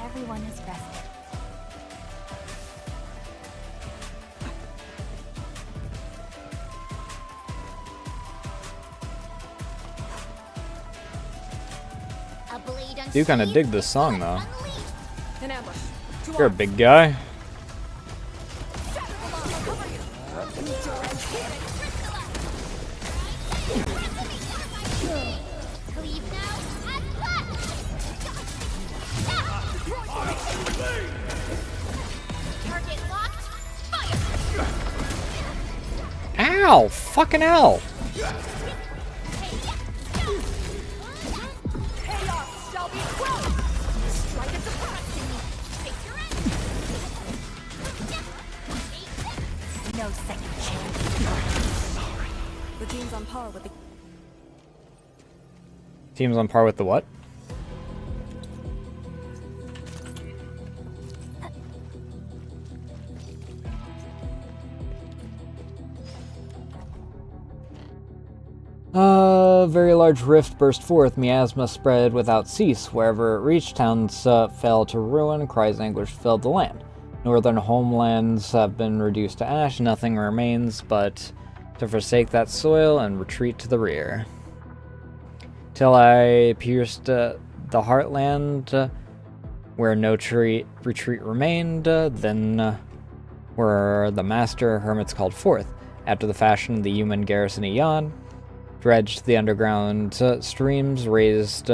Everyone is rested. A blade Do kind of dig this song though. An ambush. You're a big guy. Target locked. Fire. Ow! Fucking hell! Chaos shall be quelled. Strike at the past. Face your end. No second chance. The team's on par with the Team's on par with the what? A very large rift burst forth, miasma spread without cease. Wherever it reached, towns fell to ruin, cries of anguish filled the land. Northern homelands have been reduced to ash, nothing remains but to forsake that soil and retreat to the rear. Till I pierced the heartland, where no retreat remained, then were the master hermits called forth, after the fashion of the human garrison Eon, dredged the underground streams, raised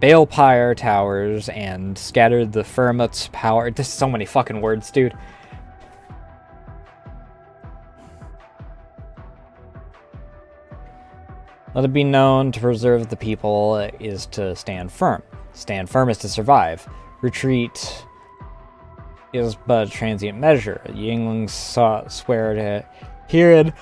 balefire towers, and scattered the firmam's power. There's so many fucking words, dude. Let it be known, to preserve the people is to stand firm. Stand firm is to survive. Retreat is but a transient measure. Yinglings swear to herein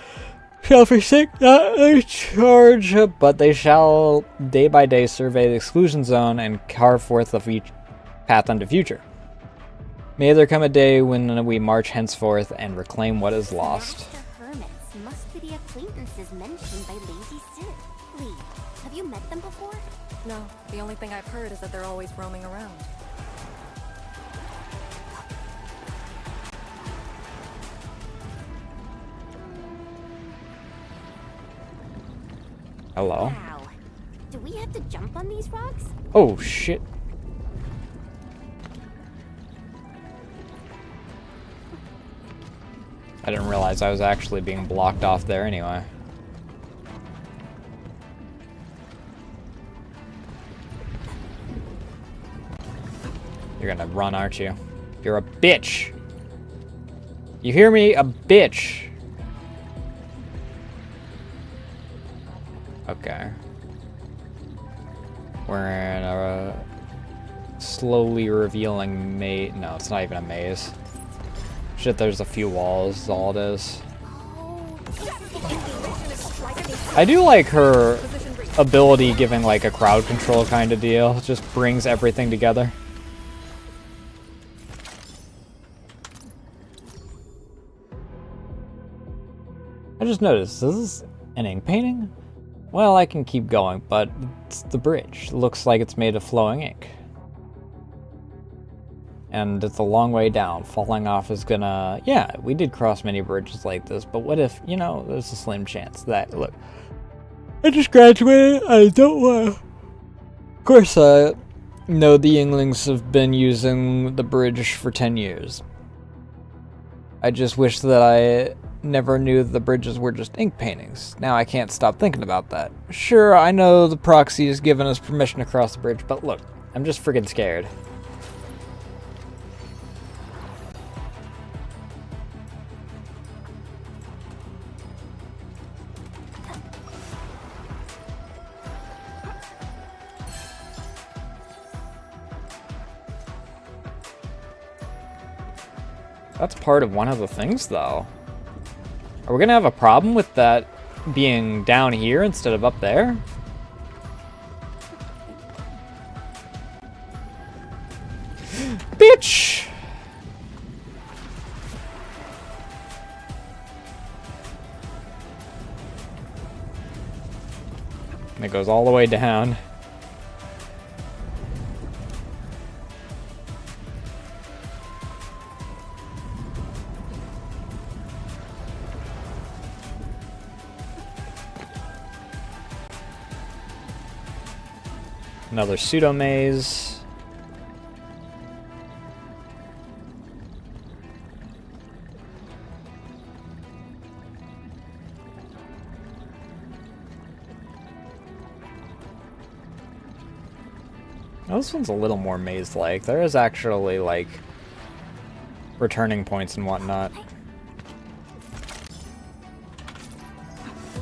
shall forsake not their charge, but they shall day by day survey the exclusion zone and carve forth a path unto future. May there come a day when we march henceforth and reclaim what is lost. Master hermits must be the acquaintances mentioned by Lazy Sid. Lee, have you met them before? No, the only thing I've heard is that they're always roaming around. Hello. Wow. Do we have to jump on these rocks? Oh shit. I didn't realize I was actually being blocked off there anyway. You're gonna run, aren't you? You're a bitch! You hear me? A bitch! Okay. We're in a slowly revealing maze. No, it's not even a maze. Shit, there's a few walls, is all it is. I do like her ability giving like a crowd control kind of deal. It just brings everything together. I just noticed, this is an ink painting? Well, I can keep going, but it's the bridge. Looks like it's made of flowing ink. And it's a long way down. Falling off is gonna... Yeah, we did cross many bridges like this, but what if, you know, there's a slim chance that... Look, I just graduated, I don't wanna... Of course, I know the Yinglings have been using the bridge for 10 years. I just wish that I Never knew the bridges were just ink paintings. Now I can't stop thinking about that. Sure, I know the proxy has given us permission to cross the bridge, but look, I'm just freaking scared. That's part of one of the things, though. Are we gonna have a problem with that being down here instead of up there? Bitch! And it goes all the way down. Another pseudo maze. Oh, this one's a little more maze-like. There is actually, like, returning points and whatnot.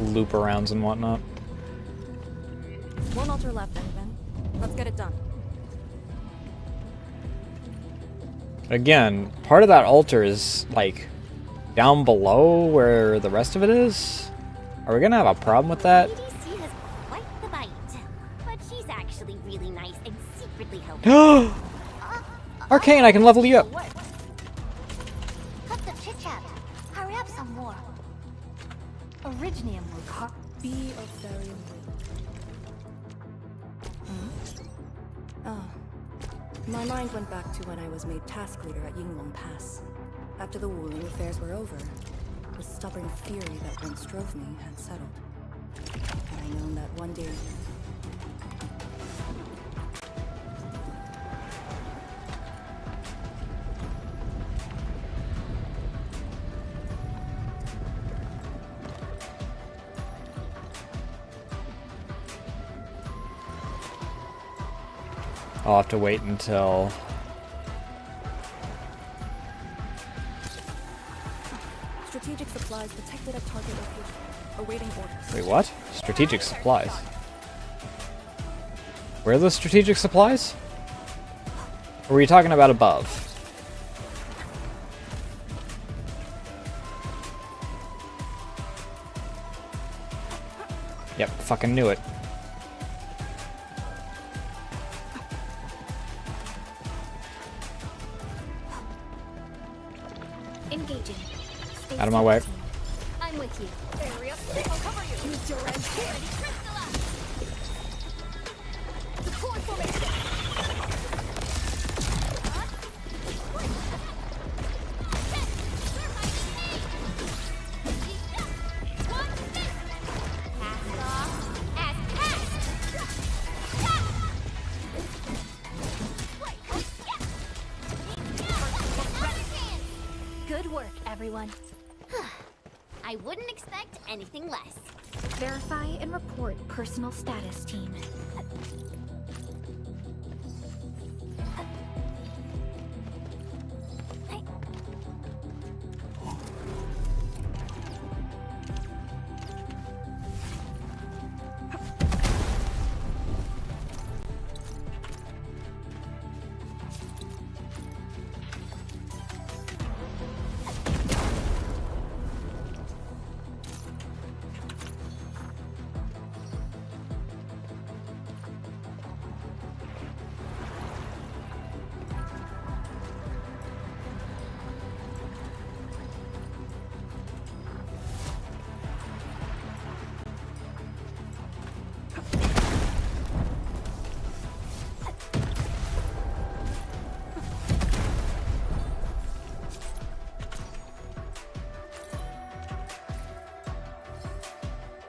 Loop arounds and whatnot. One altar left, then. Let's get it done. Again, part of that altar is, like, down below where the rest of it is? Are we gonna have a problem with that? EDC has quite the bite, but she's actually really nice and secretly helpful. Arcane, I can level you up. Cut the chit chat. Hurry up some more. Originium will be of variable. Oh. My mind went back to when I was made task leader at Yinglong Pass. After the Wuling affairs were over, the stubborn fury that once drove me had settled. Had I known that one day... I'll have to wait until... Strategic supplies detected at target location. Awaiting orders. Wait, what? Strategic supplies? Where are the strategic supplies? Or were you talking about above? Yep, fucking knew it. Engaging. Out of my way. I'm with you. Area, I'll cover you. Use your end. Ready, crystallize. Deploy formation. Good work, everyone. I wouldn't expect anything less. Verify and report personal status, team.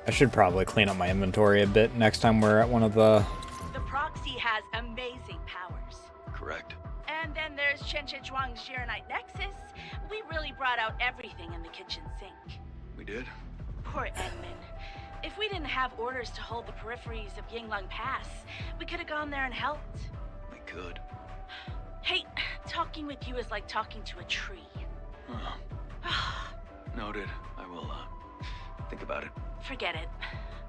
I should probably clean up my inventory a bit next time we're at one of the... The proxy has amazing powers. Correct. And then there's Chen Zhuang's Shirenite Nexus. We really brought out everything in the kitchen sink. We did? Poor Edmund. If we didn't have orders to hold the peripheries of Yingling Pass, we could have gone there and helped. We could. Hey, talking with you is like talking to a tree. Noted. I will, think about it. Forget it.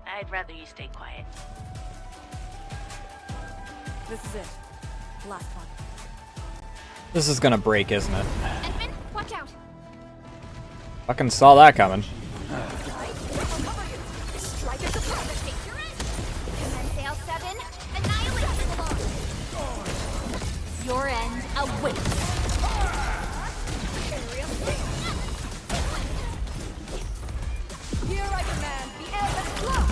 I'd rather you stay quiet. This is it. Last one. This is gonna break, isn't it? Edmund, watch out! Fucking saw that coming. Strikers of Promise, take your end! Command Sail 7, Annihilation Launch! Your end awaits! Here I command the air that flows!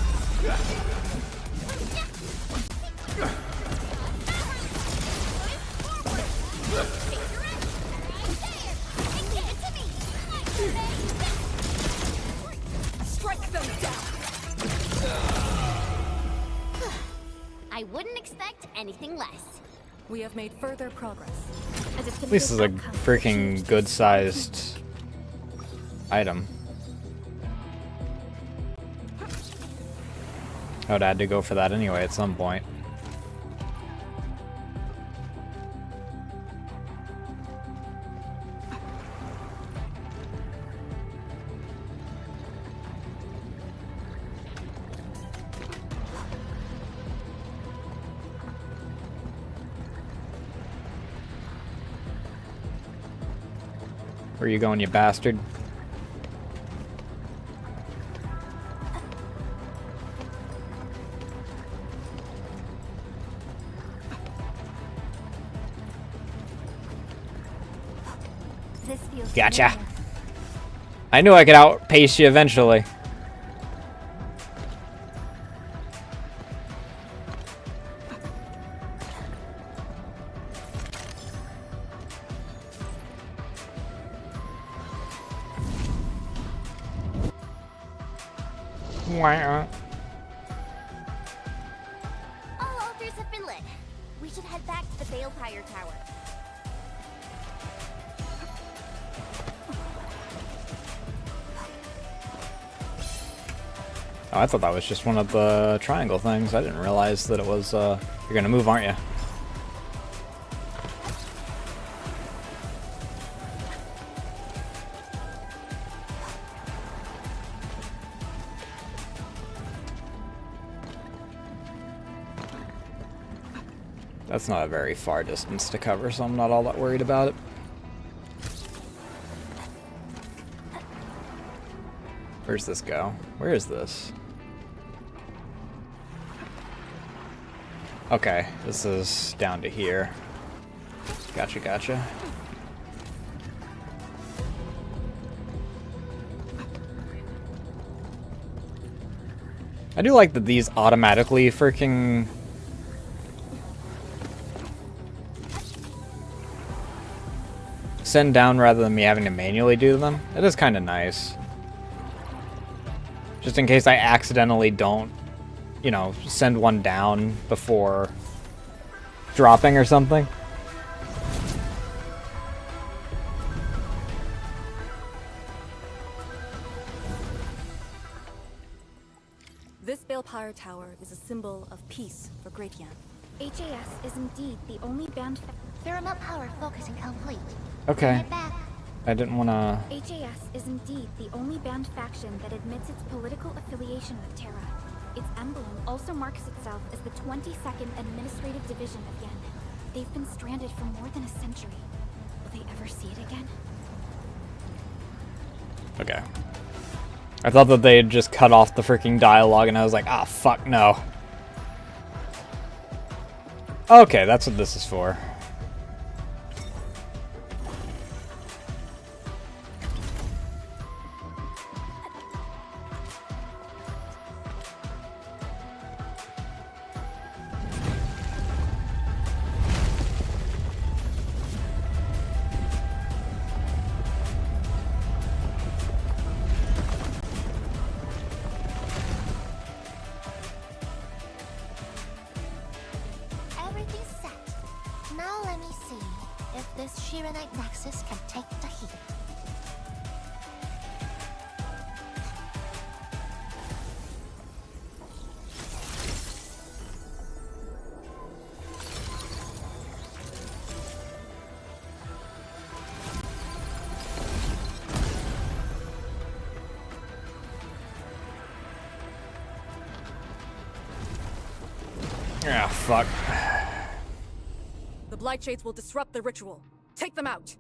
Strike them down! I wouldn't expect anything less. We have made further progress. At least this is a freaking good-sized item. I would have had to go for that anyway at some point. Where you going, you bastard? This feels Gotcha. familiar. I knew I could outpace you eventually. Wah. All altars have been lit. We should head back to the Balefire Tower. Oh, I thought that was just one of the triangle things. I didn't realize that it was, you're gonna move, aren't you? That's not a very far distance to cover, so I'm not all that worried about it. Where's this go? Where is this? Okay, this is down to here. Gotcha, gotcha. I do like that these automatically freaking send down rather than me having to manually do them. It is kind of nice. Just in case I accidentally don't, you know, send one down before dropping or something. This Balefire Tower is a symbol of peace for Great Yan. HAS is indeed the only band. Thermal power focusing complete. Okay. Head back. I didn't want to... HAS is indeed the only banned faction that admits its political affiliation with Terra. Its emblem also marks itself as the 22nd Administrative Division of Yen. They've been stranded for more than a century. Will they ever see it again? Okay. I thought that they had just cut off the freaking dialogue, and I was like, ah, fuck, no. Okay, that's what this is for. this Shiranite Nexus can take the heat. Ah, fuck. The Blight Shades will disrupt the ritual. Take them out.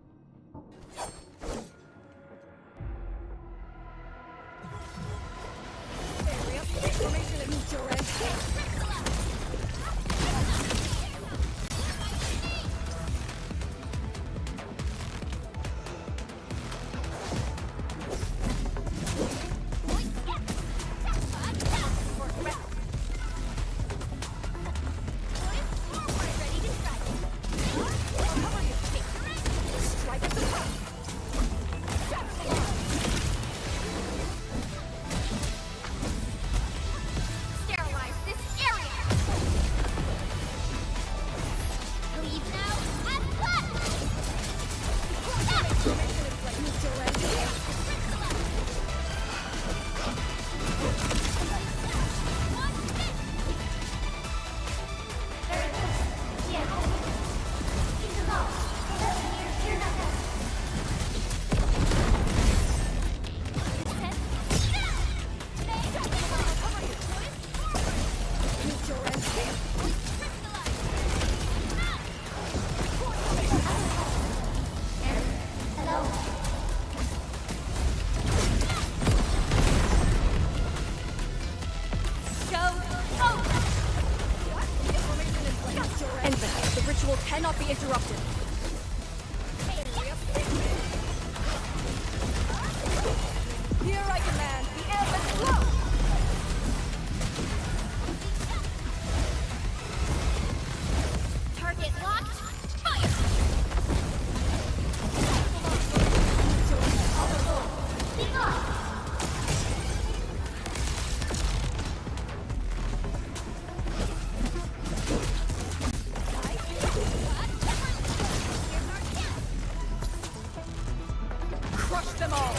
Cannot be interrupted. Here I command the airman flow. Target locked. Fire. Leave off. Crush them all.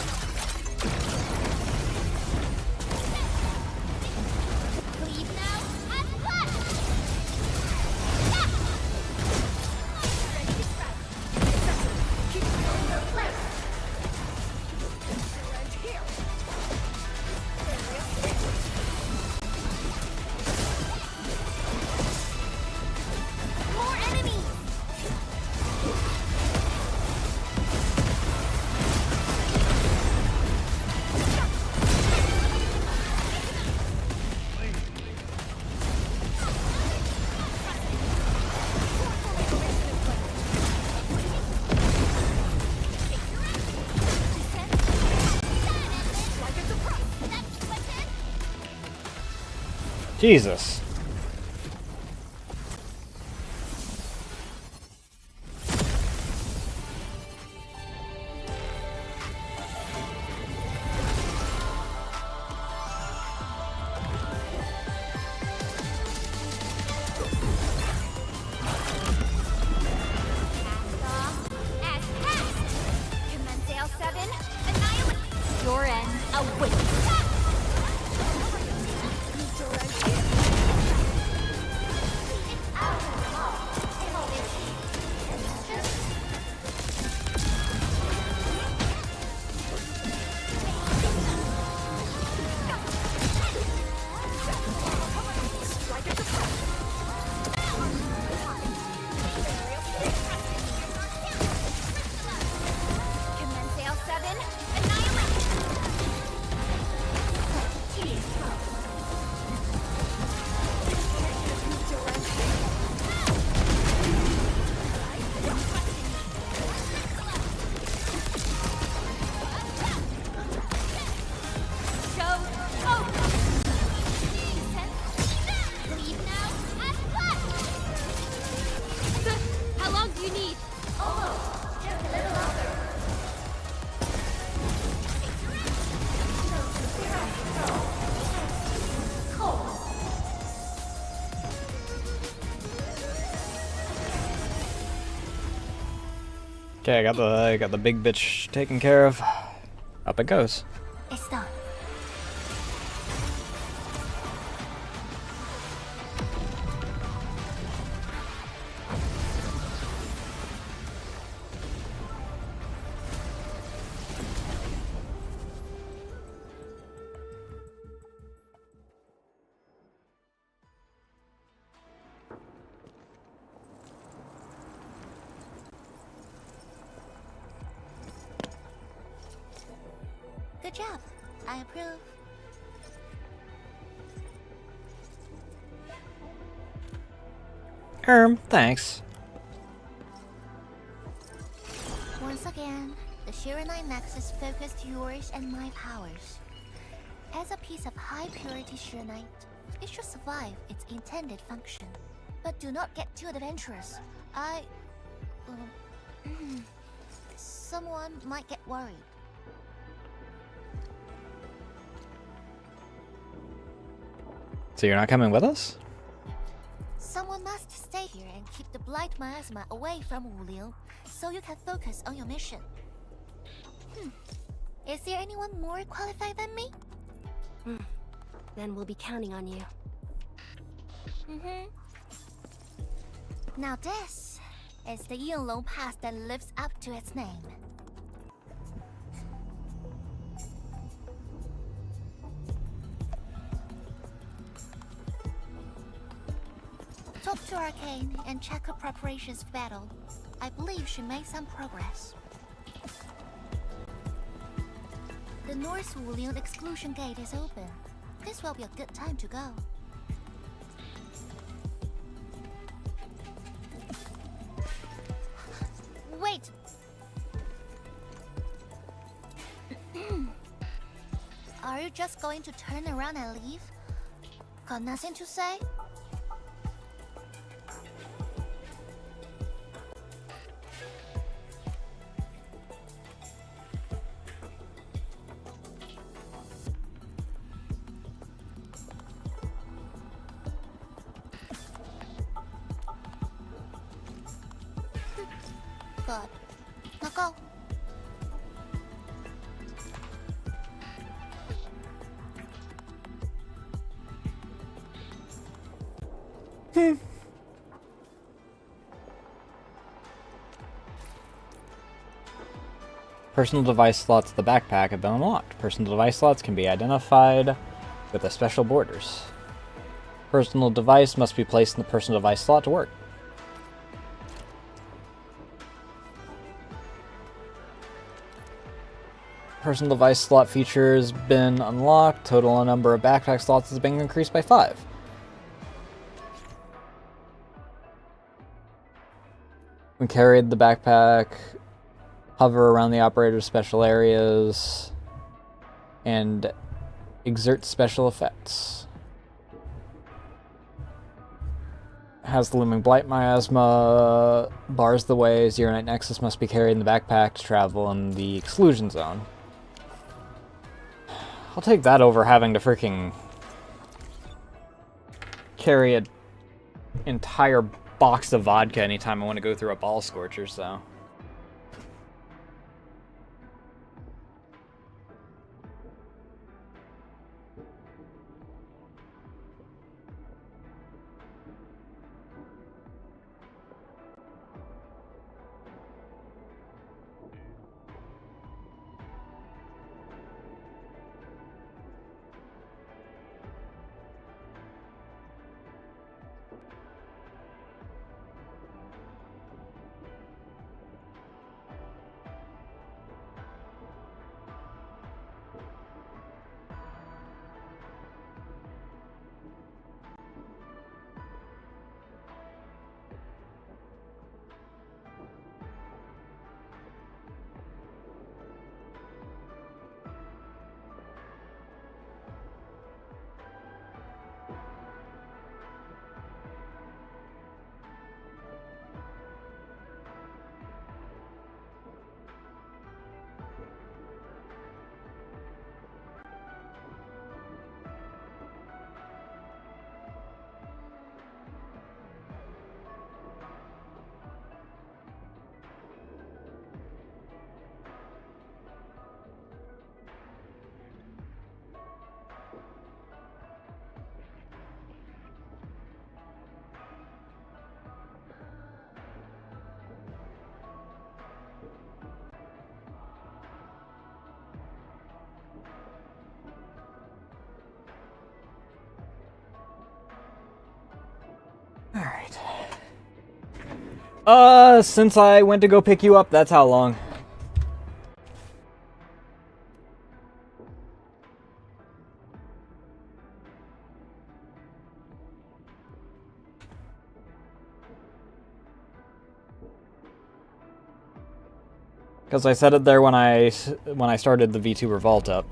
Leave now and flash. Keep them in their place. And here. More enemies. Jesus. Commensale 7, annihilate. Your end awaits. Okay, I got the big bitch taken care of. Up it goes. It's done. Good job. I approve. Thanks. Once again, the Shiranite Nexus focused yours and my powers. As a piece of high-purity Shiranite, it should survive its intended function. But do not get too adventurous. Someone might get worried. So you're not coming with us? Someone must stay here and keep the Blight Miasma away from Wuliu, so you can focus on your mission. Is there anyone more qualified than me? Then we'll be counting on you. Now this is the Yinlong Pass that lives up to its name. Talk to Arcane and check her preparations for battle. I believe she made some progress. The North Wulian exclusion gate is open. This will be a good time to go. Wait! Are you just going to turn around and leave? Got nothing to say? Good. Now go. Personal device slots of the backpack have been unlocked. Personal device slots can be identified with the special borders. Personal device must be placed in the personal device slot to work. Personal device slot feature has been unlocked. Total number of backpack slots has been increased by 5. When carried, the backpack hover around the operator's special areas and exert special effects. Has the looming blight miasma, bars the way. Zeronite Nexus must be carried in the backpack to travel in the exclusion zone. I'll take that over having to freaking carry an entire box of vodka anytime I want to go through a ball scorcher, so. Alright. Since I went to go pick you up, that's how long. Because I said it there when I started the V2 Revolt up.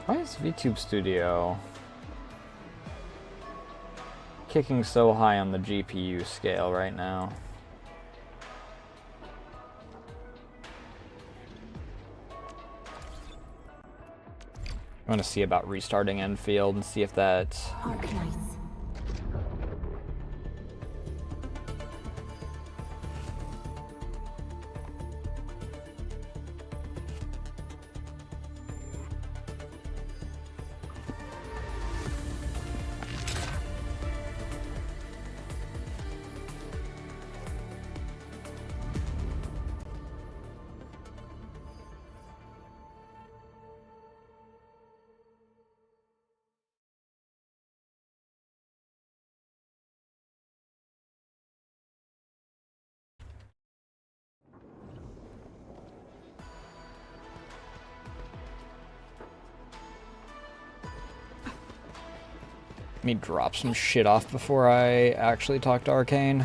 Why is VTube Studio kicking so high on the GPU scale right now? I want to see about restarting Enfield and see if that... Let me drop some shit off before I actually talk to Arcane.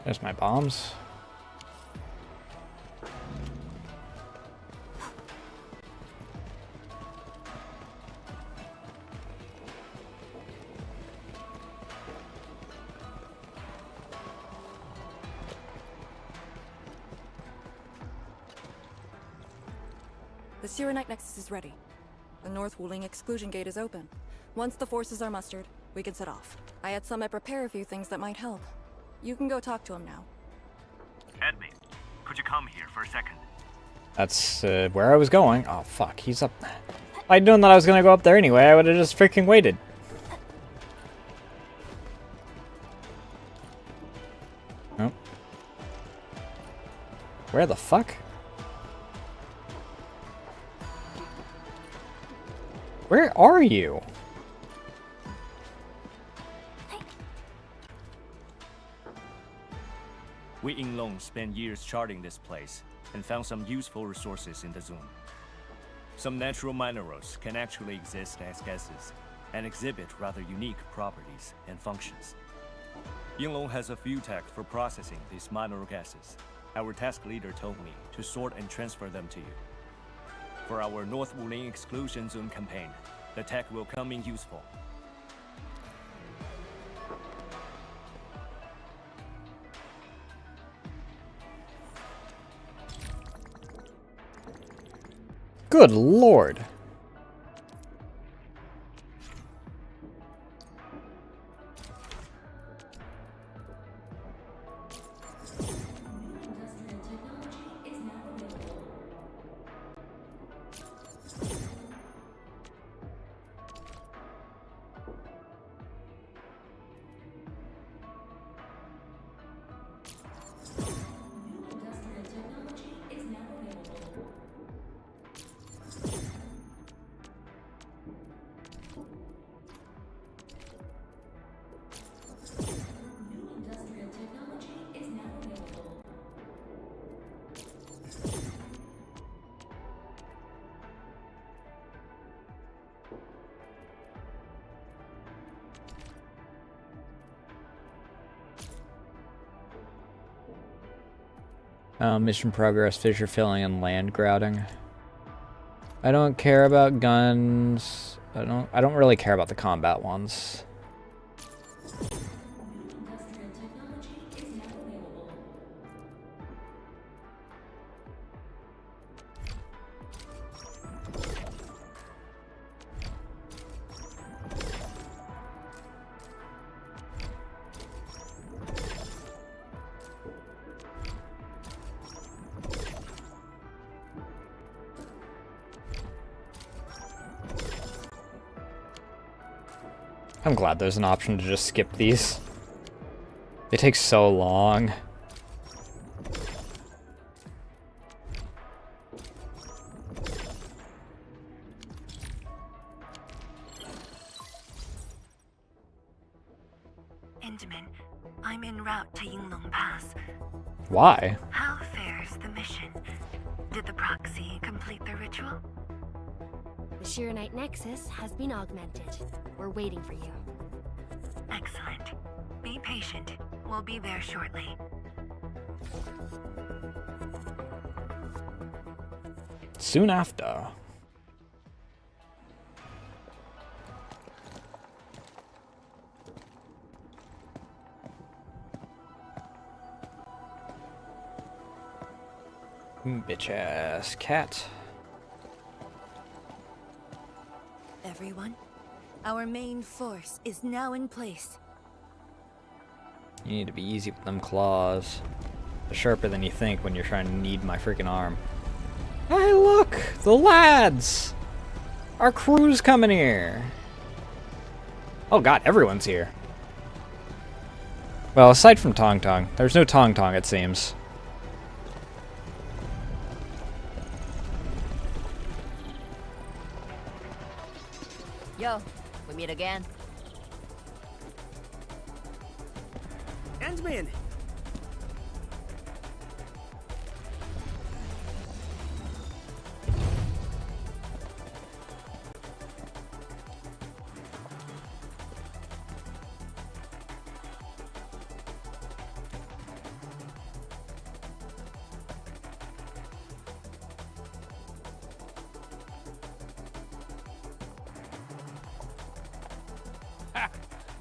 There's my bombs. The Serenite Nexus is ready. The North Wuling exclusion gate is open. Once the forces are mustered, we can set off. I had Summit prepare a few things that might help. You can go talk to him now. Edme, could you come here for a second? That's where I was going. Oh, fuck. He's up. If I'd known that I was going to go up there anyway, I would have just freaking waited. Nope. Where the fuck? Where are you? We in Long spent years charting this place and found some useful resources in the zone. Some natural minerals can actually exist as gases and exhibit rather unique properties and functions. Yinglong has a few tech for processing these mineral gases. Our task leader told me to sort and transfer them to you. For our North Wuling exclusion zone campaign, the tech will come in useful. Good lord. Mission progress, fissure filling, and land grouting. I don't care about guns. I don't really care about the combat ones. I'm glad there's an option to just skip these. They take so long. Intamin, I'm en route to Yinglong Pass. Why? How fares the mission? Did the proxy complete the ritual? The Shiranite Nexus has been augmented. We're waiting for you. Excellent. Be patient. We'll be there shortly. Soon after. Bitch ass cat. Everyone, our main force is now in place. You need to be easy with them claws. They're sharper than you think when you're trying to knead my freaking arm. Hey look! The lads! Our crew's coming here! Oh god, everyone's here. Well, aside from Tong Tong. There's no Tong Tong, it seems. Yo, we meet again. Ant-Man!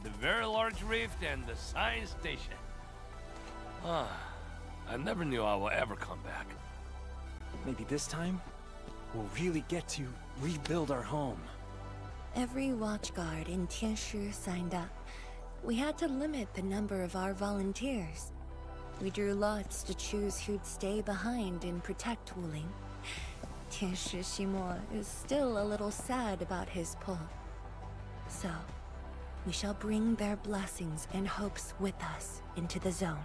The very large rift and the science station. Ah, I never knew I would ever come back. Maybe this time, we'll really get to rebuild our home. Every watchguard in Tianshi signed up. We had to limit the number of our volunteers. We drew lots to choose who'd stay behind and protect Wuling. Tianshi Ximo is still a little sad about his pull. So, we shall bring their blessings and hopes with us into the zone.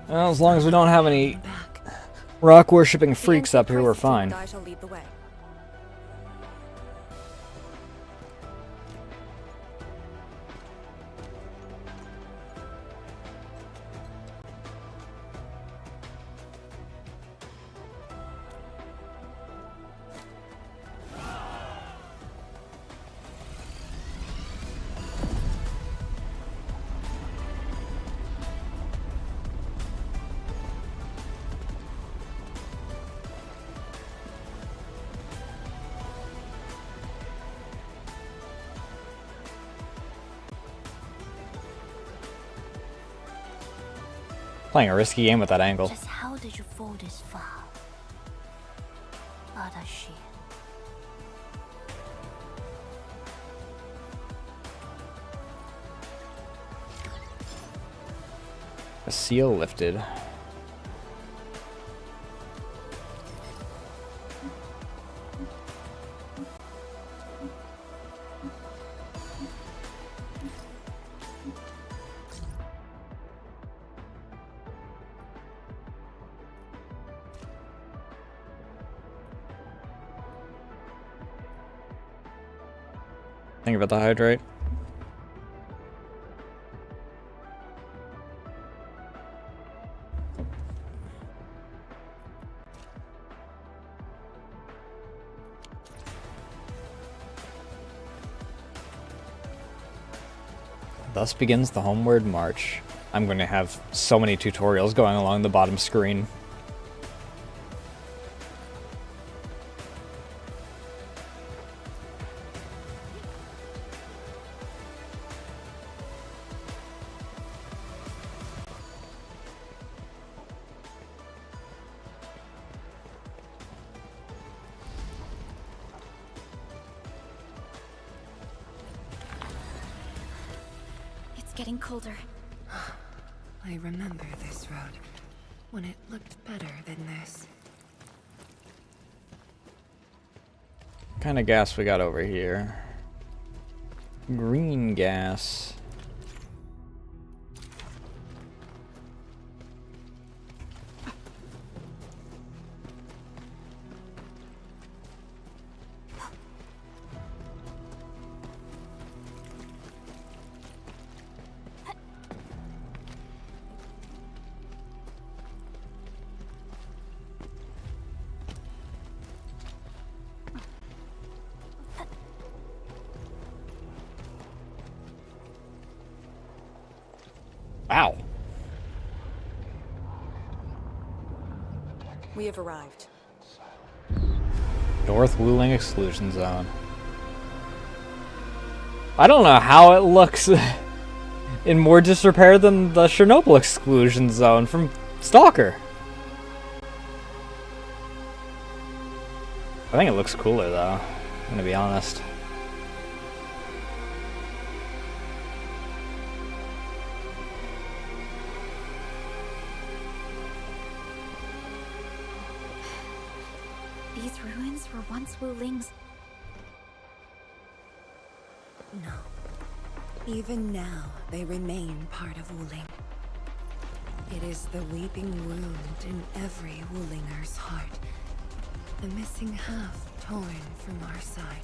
Well, as long as we don't have any rock-worshipping freaks up here, we're fine. I shall lead the way. Playing a risky game with that angle. Just how did you fall this far? Other shit. A seal lifted. Think about the hydrate. Thus begins the homeward march. I'm going to have so many tutorials going along the bottom screen. Getting colder. I remember this road, when it looked better than this. What kind of gas we got over here? Green gas. Wow. We have arrived. North Wuling exclusion zone. I don't know how it looks in more disrepair than the Chernobyl exclusion zone from Stalker. I think it looks cooler though, I'm gonna be honest. These ruins were once Wuling's. No. Even now, they remain part of Wuling. It is the weeping wound in every Wulinger's heart. The missing half torn from our side.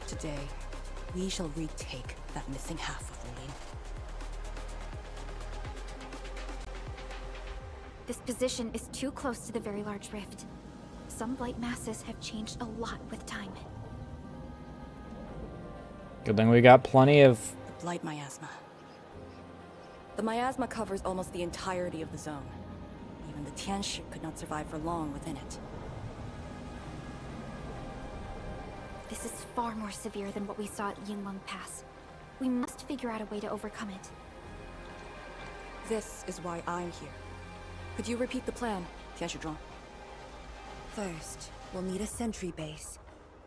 Today, we shall retake that missing half of Wuling. This position is too close to the very large rift. Some blight masses have changed a lot with time. Good thing we got plenty of... The blight miasma. The miasma covers almost the entirety of the zone. Even the Tianshi could not survive for long within it. This is far more severe than what we saw at Yinglong Pass. We must figure out a way to overcome it. This is why I'm here. Could you repeat the plan, Tianshi? First, we'll need a sentry base.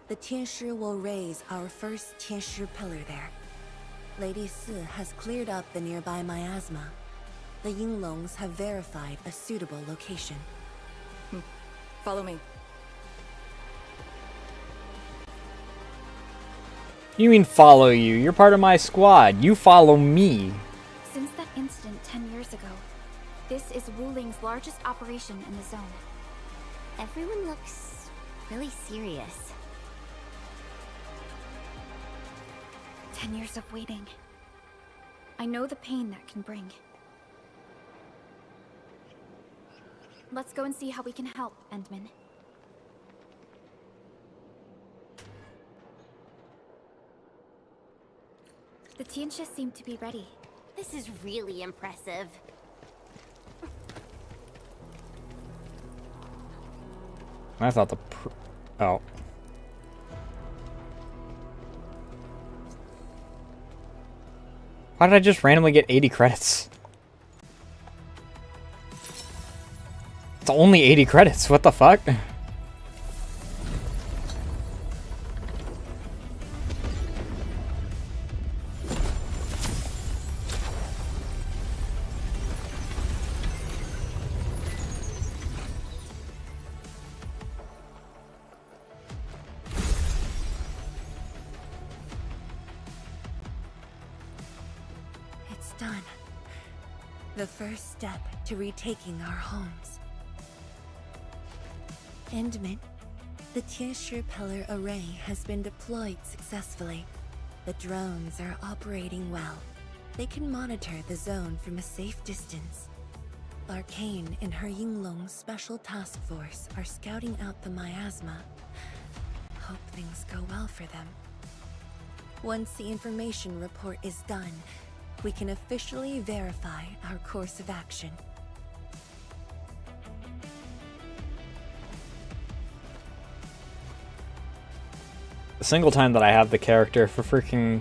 The Tianshi will raise our first Tianshi pillar there. Lady Si has cleared up the nearby miasma. The Yinglongs have verified a suitable location. Follow me. You mean follow you? You're part of my squad. You follow me. Since that incident 10 years ago, this is Wuling's largest operation in the zone. Everyone looks really serious. 10 years of waiting. I know the pain that can bring. Let's go and see how we can help, Endman. The Tianshi seem to be ready. This is really impressive. I thought the... Oh. Why did I just randomly get 80 credits? It's only 80 credits, what the fuck? Done. The first step to retaking our homes. Endman, the Tianshi pillar array has been deployed successfully. The drones are operating well. They can monitor the zone from a safe distance. Arcane and her Yinglong Special Task Force are scouting out the miasma. Hope things go well for them. Once the information report is done, we can officially verify our course of action. The single time that I have the character for freaking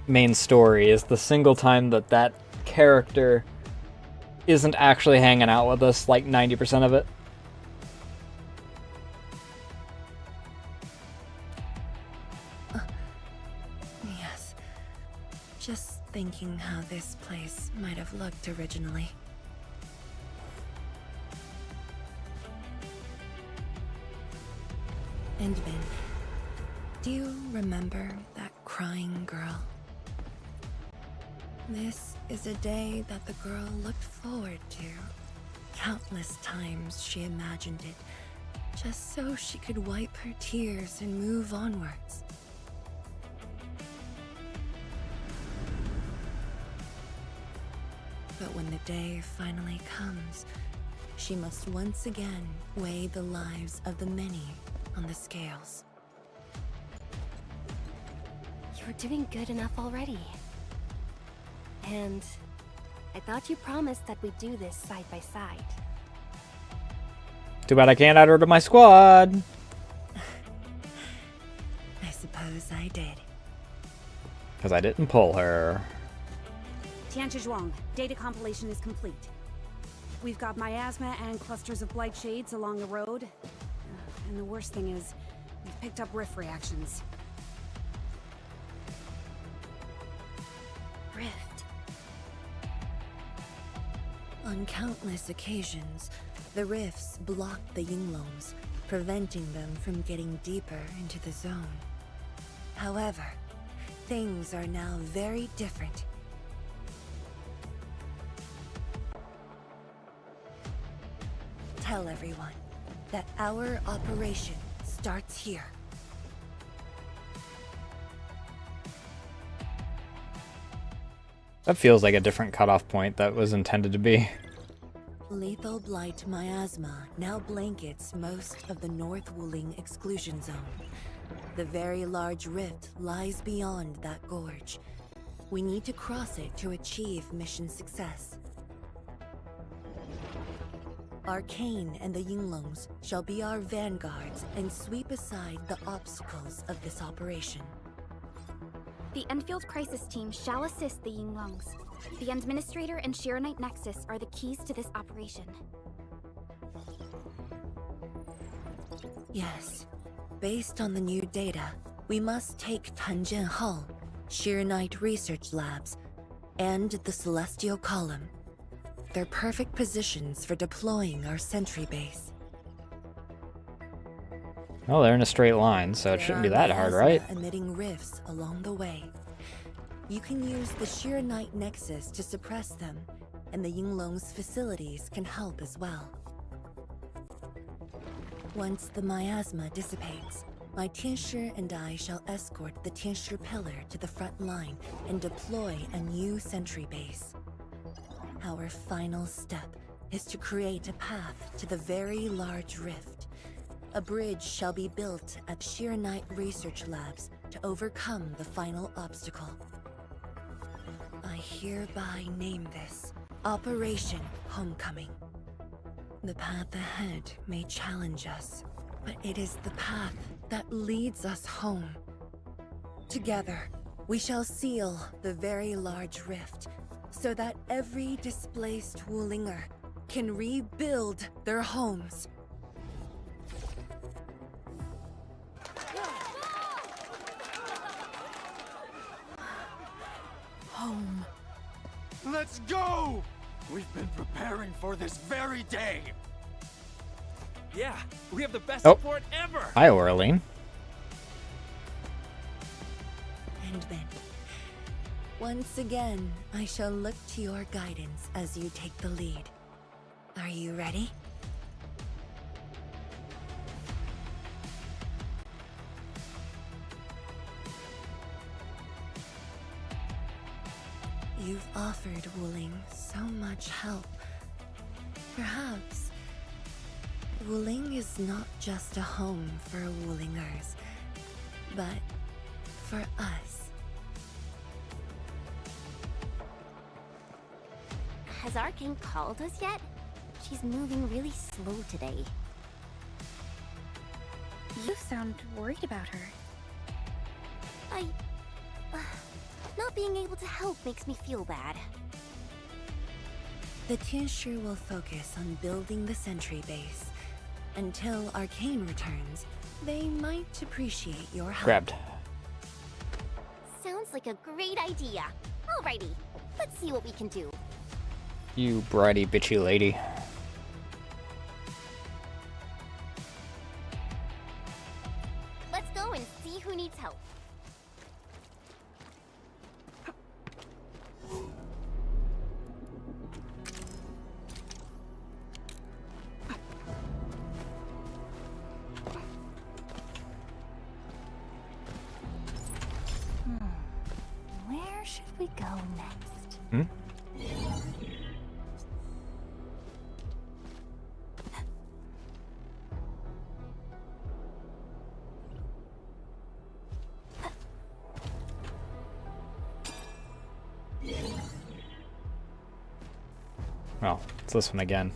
main story is the single time that that character isn't actually hanging out with us like 90% of it. Yes. Just thinking how this place might have looked originally. Endman, do you remember that crying girl? This is a day that the girl looked forward to. Countless times she imagined it, just so she could wipe her tears and move onwards. But when the day finally comes, she must once again weigh the lives of the many on the scales. You're doing good enough already. And I thought you promised that we'd do this side by side. Too bad I can't add her to my squad. I suppose I did. Because I didn't pull her. Tianzhuang, data compilation is complete. We've got miasma and clusters of blight shades along the road. And the worst thing is, we've picked up rift reactions. Rift. On countless occasions, the rifts block the Yinglongs, preventing them from getting deeper into the zone. However, things are now very different. Tell everyone that our operation starts here. That feels like a different cutoff point that was intended to be. Lethal blight miasma now blankets most of the North Wuling exclusion zone. The very large rift lies beyond that gorge. We need to cross it to achieve mission success. Arcane and the Yinglongs shall be our vanguards and sweep aside the obstacles of this operation. The Enfield Crisis Team shall assist the Yinglongs. The Administrator and Shiranite Nexus are the keys to this operation. Yes. Based on the new data, we must take Tanjian Hall, Shiranite Research Labs, and the Celestial Column. They're perfect positions for deploying our sentry base. Well, they're in a straight line, so it shouldn't be that hard, right? Emitting rifts along the way. You can use the Shiranite Nexus to suppress them, and the Yinglong's facilities can help as well. Once the miasma dissipates, my Tianshi and I shall escort the Tianshi pillar to the front line and deploy a new sentry base. Our final step is to create a path to the very large rift. A bridge shall be built at Shiranite Research Labs to overcome the final obstacle. I hereby name this Operation Homecoming. The path ahead may challenge us, but it is the path that leads us home. Together, we shall seal the very large rift so that every displaced Wulinger can rebuild their homes. Home. Let's go! We've been preparing for this very day. Yeah, we have the best support ever. Hi, Orlean. And then, once again, I shall look to your guidance as you take the lead. Are you ready? You've offered Wuling so much help. Perhaps Wuling is not just a home for Wulingers, but for us. Has Arcane called us yet? She's moving really slow today. You sound worried about her. Not being able to help makes me feel bad. The Tianshu will focus on building the sentry base. Until Arcane returns, they might appreciate your help. Grabbed. Sounds like a great idea. Alrighty, let's see what we can do. You bratty bitchy lady. Let's go and see who needs help. Where should we go next? Hmm? Well, it's this one again.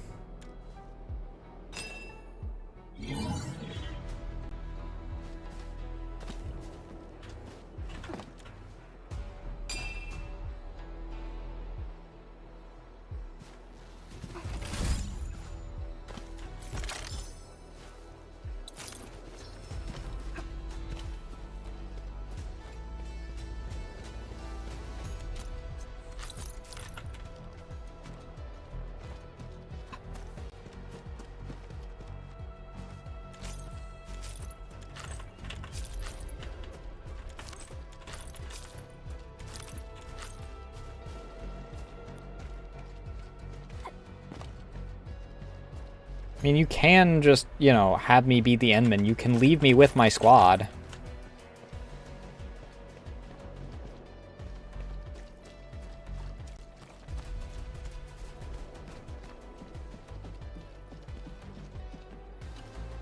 I mean, you can just, you know, have me be the Endman. You can leave me with my squad.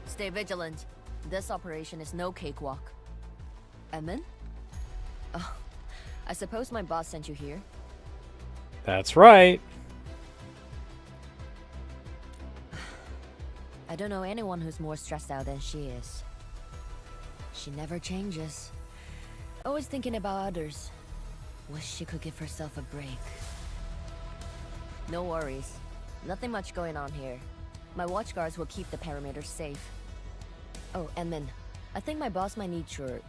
Stay vigilant. This operation is no cakewalk. Edmund? Oh, I suppose my boss sent you here? That's right. I don't know anyone who's more stressed out than she is. She never changes. Always thinking about others. Wish she could give herself a break. No worries. Nothing much going on here. My watch guards will keep the perimeter safe. Oh, and then, I think my boss might need your...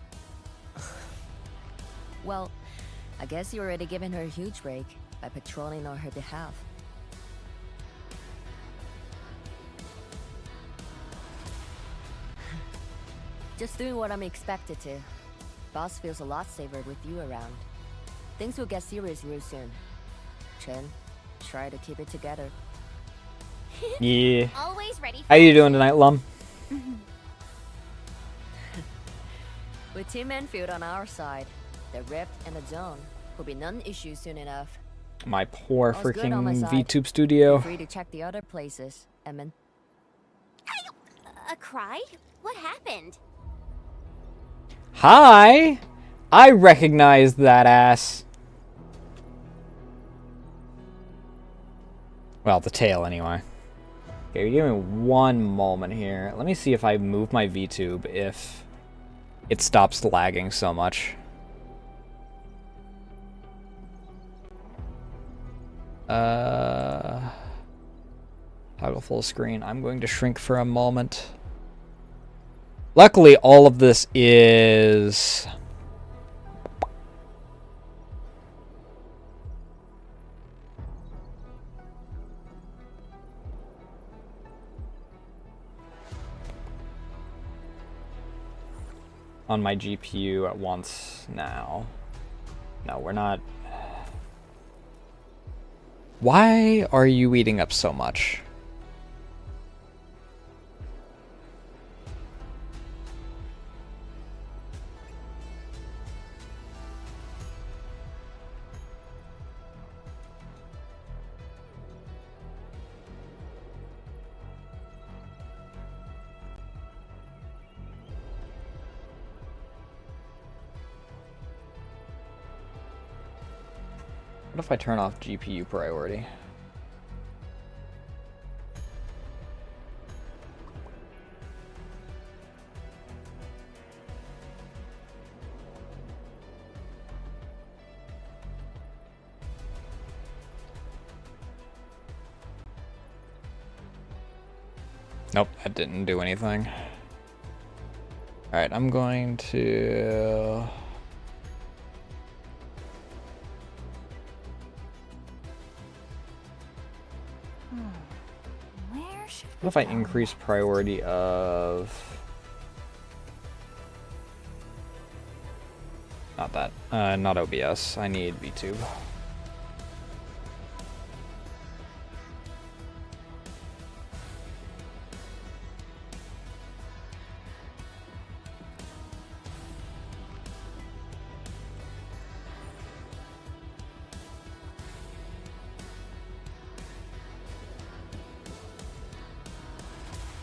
Well, I guess you're already giving her a huge break by patrolling on her behalf. Just doing what I'm expected to. Boss feels a lot safer with you around. Things will get serious real soon. Chen, try to keep it together. Yeah. Always ready. How you doing tonight, Lum? With Team Enfield on our side, the Rift and the Zone will be non-issue soon enough. My poor All's good on my freaking side. VTube studio. Feel free to check the other places, Emin. A cry? What happened? Hi! I recognize that ass. Well, the tail, anyway. Okay, give me one moment here. Let me see if I move my VTube, if it stops lagging so much. Toggle full screen. I'm going to shrink for a moment. Luckily, all of this is... on my GPU at once now. No, we're not... Why are you eating up so much? What if I turn off GPU priority? Nope, that didn't do anything. Alright, I'm going to... Where should What if I increase priority of... Not that. Not OBS. I need VTube.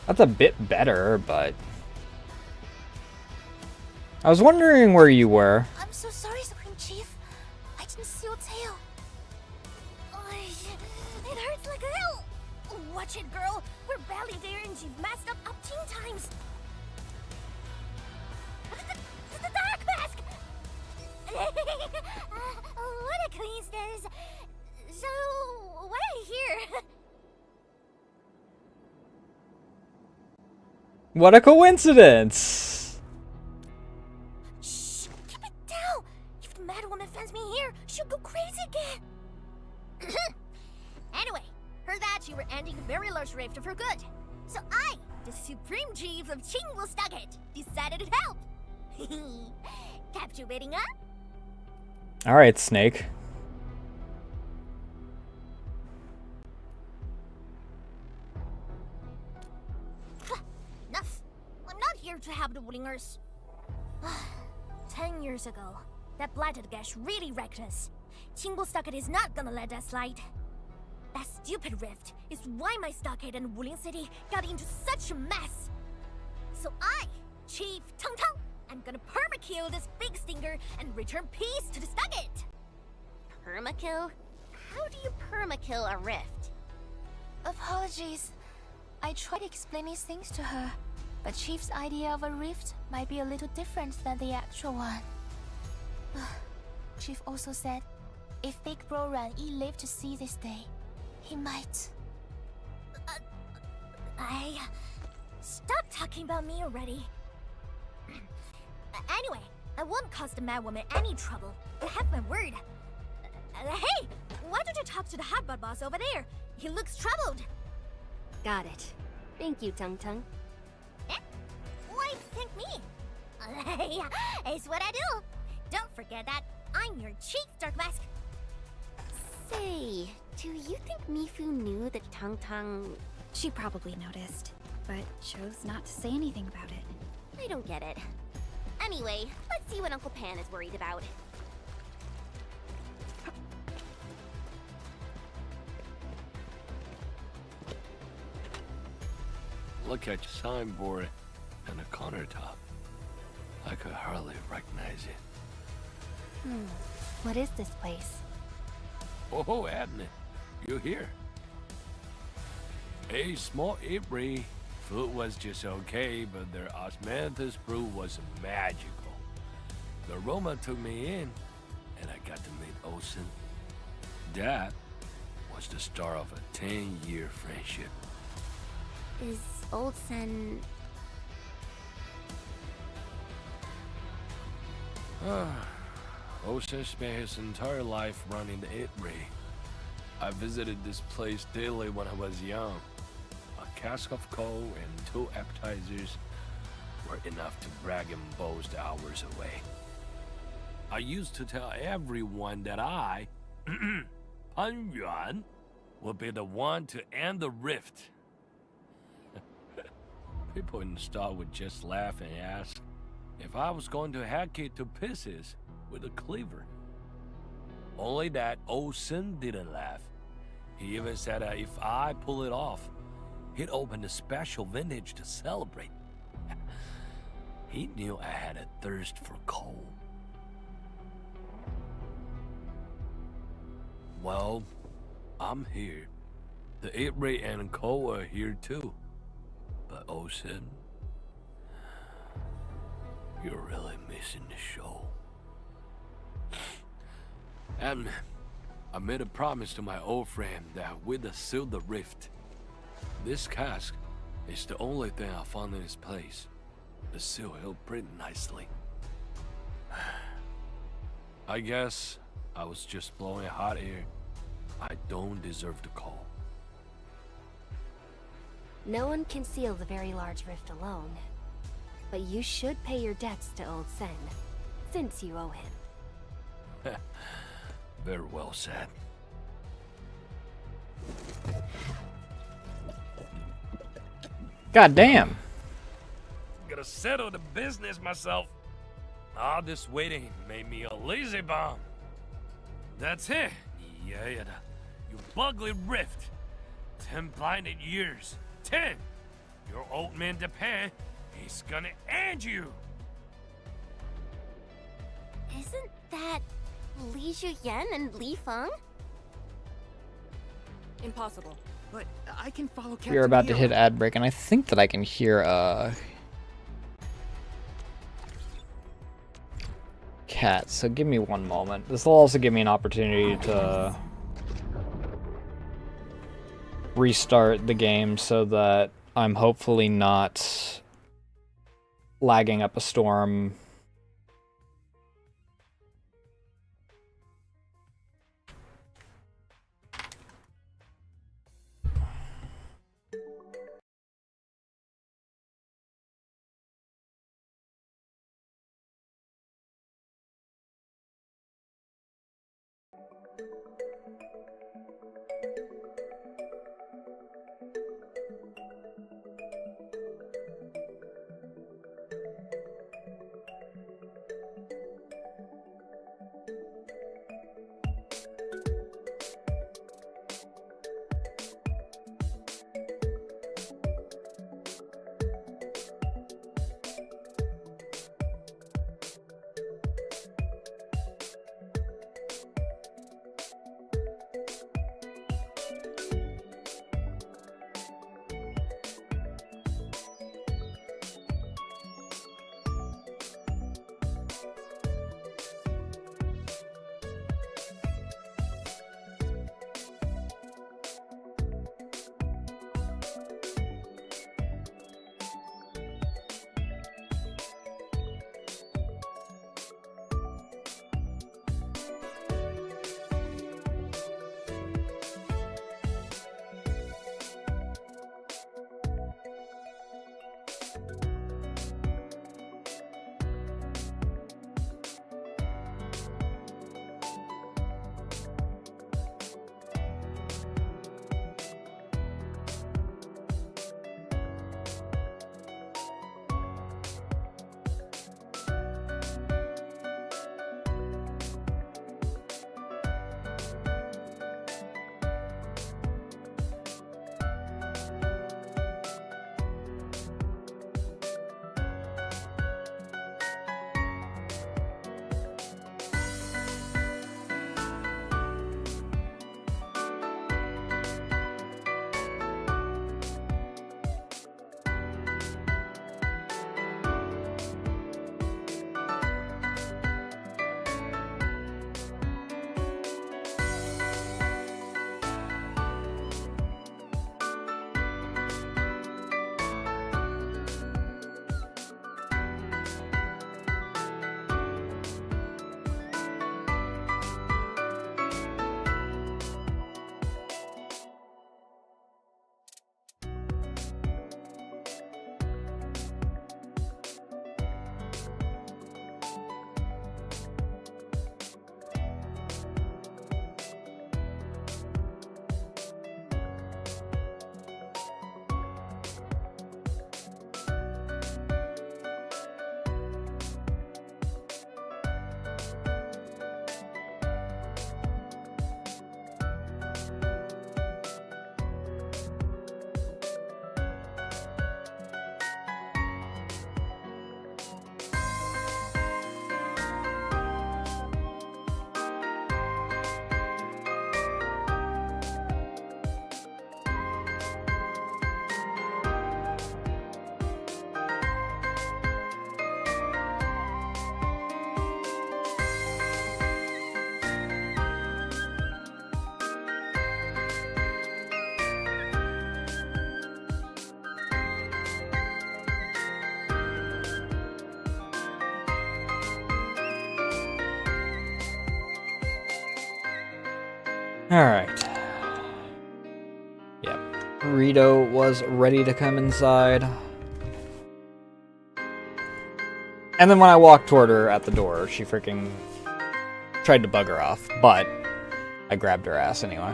That's a bit better, but... I was wondering where you were. I'm so sorry, Supreme Chief. I didn't see your tail. It hurts like hell. Watch it, girl. We're barely there and you've messed up 10 times. The dark mask! What a coincidence. So, why are you here? What a coincidence! Shh! Keep it down! If the Mad Woman finds me here, she'll go crazy again! Anyway, heard that you were ending the very large rift for good. So I, the Supreme Chief of Chingwell-Stucket, decided to help! Captivating, huh? Alright, Snake. Enough! I'm not here to help the Wulingers. 10 years ago, that blighted gash really wrecked us. Chingwell-Stucket is not gonna let that slide. That stupid rift is why my stockade and Wuling City got into such a mess. So I, Chief Tung Tung, I'm gonna permakill this big stinker and return peace to the stockade. Permakill? How do you permakill a rift? Apologies. I tried explaining things to her, but Chief's idea of a rift might be a little different than the actual one. Chief also said, if Big Bro Ran-Yi lived to see this day, he might... Stop talking about me already. Anyway, I won't cause the Mad Woman any trouble. You have my word. Hey! Why don't you talk to the Hotbot boss over there? He looks troubled. Got it. Thank you, Tung Tung. Eh? Why thank me? It's what I do. Don't forget that I'm your Chief Dark Mask. Say, do you think Mifu knew that Tung Tung... She probably noticed, but chose not to say anything about it. I don't get it. Anyway, let's see what Uncle Pan is worried about. Look at your signboard and the countertop. I could hardly recognize it. What is this place? Oh, Adnan, you here? A small Ibri. Food was just okay, but their osmanthus brew was magical. The aroma took me in, and I got to meet Olsen. That was the start of a 10-year friendship. Is Olsen... Olsen spent his entire life running the Ibri. I visited this place daily when I was young. A cask of coal and 2 appetizers were enough to brag and boast hours away. I used to tell everyone that I, Pan Yuan, would be the one to end the rift. People in the store would just laugh and ask if I was going to hack it to pieces with a cleaver. Only that Olsen didn't laugh. He even said that if I pull it off, he'd open a special vintage to celebrate. He knew I had a thirst for coal. Well, I'm here. The 8-Ray and Co are here too. But Ocean, you're really missing the show. And I made a promise to my old friend that we'd seal the rift. This cask is the only thing I found in this place. The seal held pretty nicely. I guess I was just blowing hot air. I don't deserve the call. No one can seal the very large rift alone. But you should pay your debts to Old Sen, since you owe him. Very well said. God damn. Gotta settle the business myself. All this waiting made me a lazy bomb. That's it. Yeah, you bugly rift. 10 blinded years. 10. Your old man depend. He's gonna end you. Isn't that Li Zhuyan and Li Feng? Impossible. But I can follow Captain You're about to Hero. hit ad break, and I think that I can hear cat. So give me one moment. This will also give me an opportunity to restart the game so that I'm hopefully not lagging up a storm. Alright. Yep. Rito was ready to come inside. And then when I walked toward her at the door, she freaking tried to bug her off, but I grabbed her ass anyway.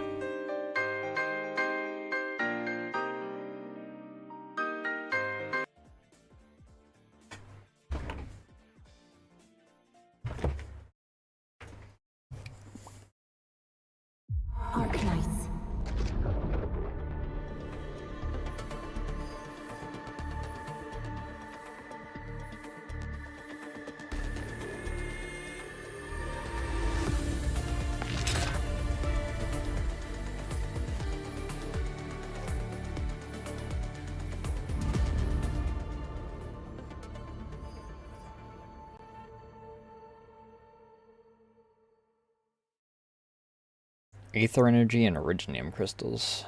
Arknights. Aether energy and originium crystals.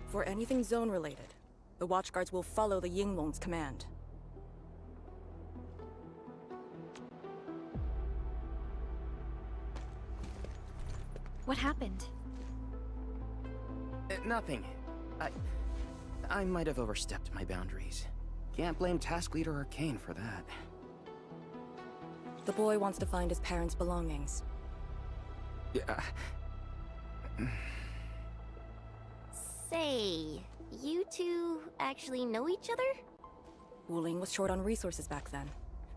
For anything zone related, the Watchguards will follow the Yinglong's command. What happened? Nothing. I might have overstepped my boundaries. Can't blame Task Leader Arcane for that. The boy wants to find his parents' belongings. Yeah. Say, you two actually know each other? Wuling was short on resources back then.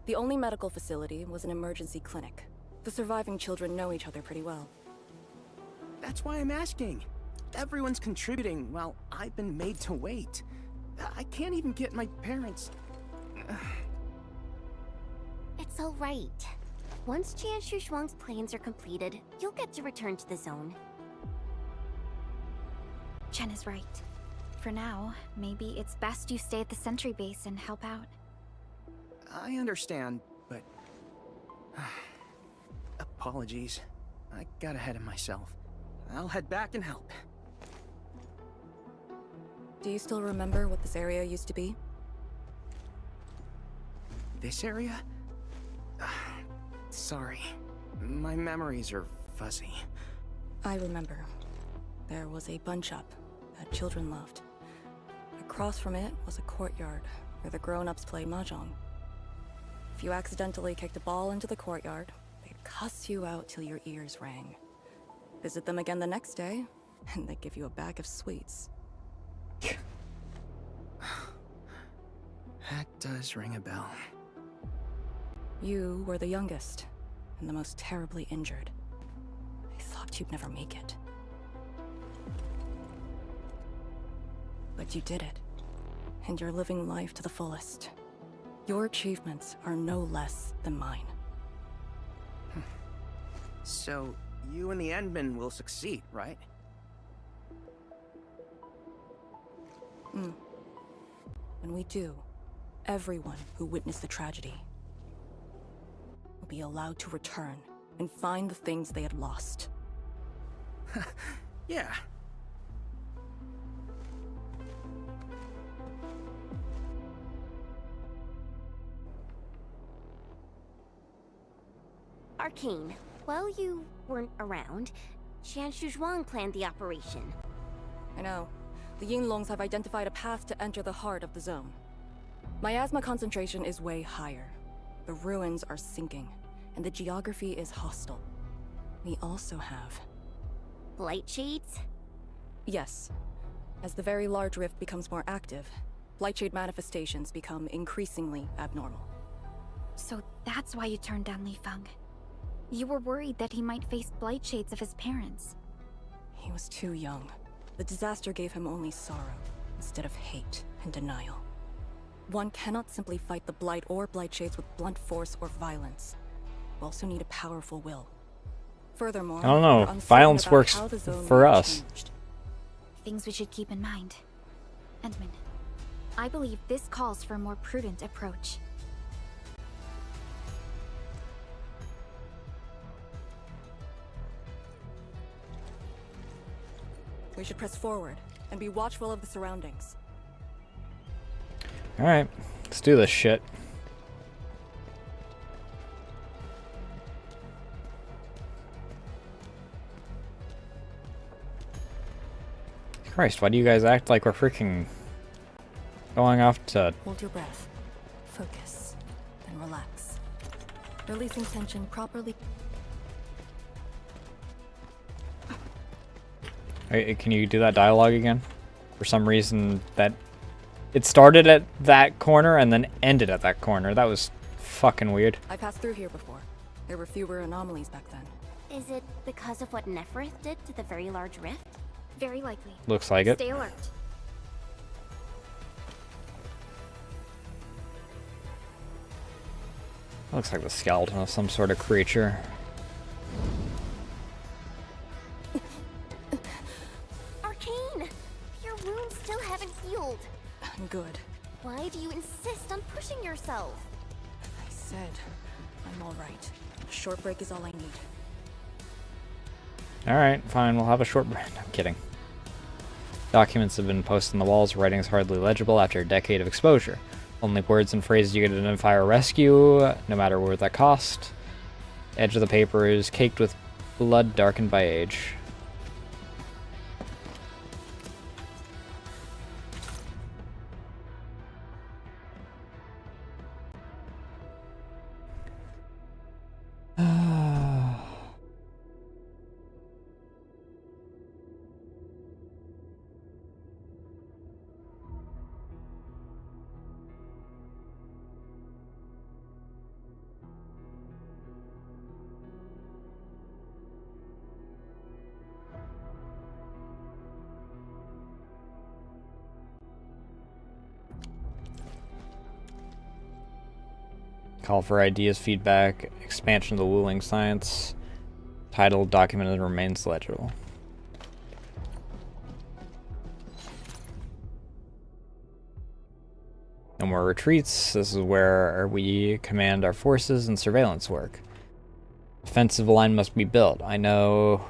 The only medical facility was an emergency clinic. The surviving children know each other pretty well. That's why I'm asking. Everyone's contributing while I've been made to wait. I can't even get my parents... It's all right. Once Jianshu Zhuang's plans are completed, you'll get to return to the zone. Chen is right. For now, maybe it's best you stay at the sentry base and help out. I understand, but... Apologies. I got ahead of myself. I'll head back and help. Do you still remember what this area used to be? This area? Sorry. My memories are fuzzy. I remember. There was a bun shop that children loved. Across from it was a courtyard where the grown-ups played mahjong. If you accidentally kicked a ball into the courtyard, they'd cuss you out till your ears rang. Visit them again the next day, and they'd give you a bag of sweets. That does ring a bell. You were the youngest, and the most terribly injured. I thought you'd never make it. But you did it, and you're living life to the fullest. Your achievements are no less than mine. So, you and the Endmen will succeed, right? When we do, everyone who witnessed the tragedy will be allowed to return and find the things they had lost. Yeah. Arcane, while you weren't around, Jianshu Zhuang planned the operation. I know. The Yinglongs have identified a path to enter the heart of the zone. Miasma concentration is way higher. The ruins are sinking, and the geography is hostile. We also have... Light shades? Yes. As the very large rift becomes more active, Blightshade manifestations become increasingly abnormal. So that's why you turned down Li Feng. You were worried that he might face blight shades of his parents. He was too young. The disaster gave him only sorrow, instead of hate and denial. One cannot simply fight the Blight or Blight Shades with blunt force or violence. You also need a powerful will. Furthermore, I don't know. Violence works for us. Things we should keep in mind. Endman, I believe this calls for a more prudent approach. We should press forward and be watchful of the surroundings. Alright, let's do this shit. Christ, why do you guys act like we're freaking going off to... Hold your breath. Focus. Then relax. Releasing tension properly. Wait, can you do that dialogue again? For some reason that... It started at that corner and then ended at that corner. That was fucking weird. I passed through here before. There were fewer anomalies back then. Is it because of what Neferith did to the very large rift? Very likely. Looks like it. Stay alert. Looks like the skeleton of some sort of creature. Arcane! Your wounds still haven't healed. Good. Why do you insist on pushing yourself? I said, I'm alright. A short break is all I need. Alright, fine, we'll have a short break. I'm kidding. Documents have been posted on the walls, writing is hardly legible after a decade of exposure. Only words and phrases you can identify or rescue, no matter what that cost. Edge of the paper is caked with blood darkened by age. Call for ideas, feedback, expansion of the Wuling science. Title documented remains legible. No more retreats. This is where we command our forces and surveillance work. Defensive line must be built. I know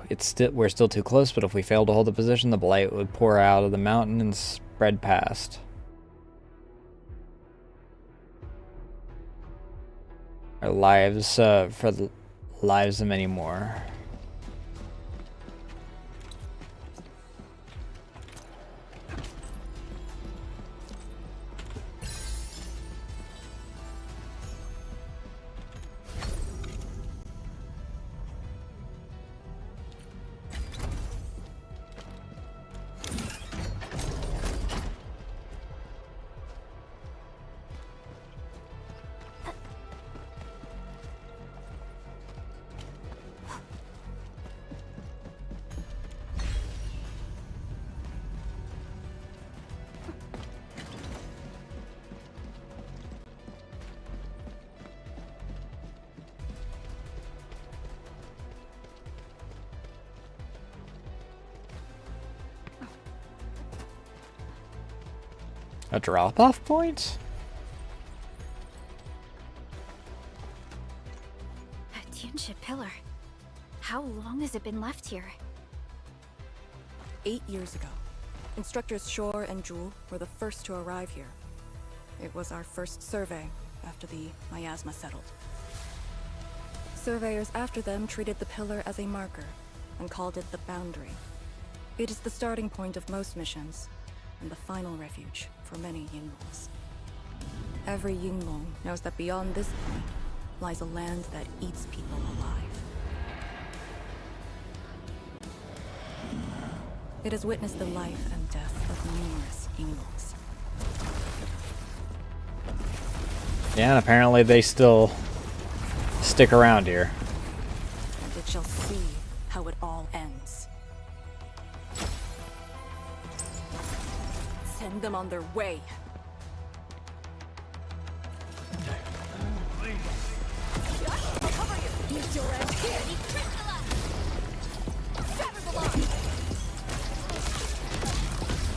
we're still too close, but if we fail to hold the position, the blight would pour out of the mountain and spread past. Our lives, for the lives of many more. A drop-off point? A Tianshi pillar. How long has it been left here? 8 years ago. Instructors Shore and Jewel were the first to arrive here. It was our first survey after the miasma settled. Surveyors after them treated the pillar as a marker and called it the boundary. It is the starting point of most missions and the final refuge for many Yinglongs. Every Yinglong knows that beyond this point lies a land that eats people alive. It has witnessed the life and death of numerous Yinglongs. Yeah, and apparently they still stick around here. And it shall see how it all ends. Send them on their way. Use your edge here. Shatter the line.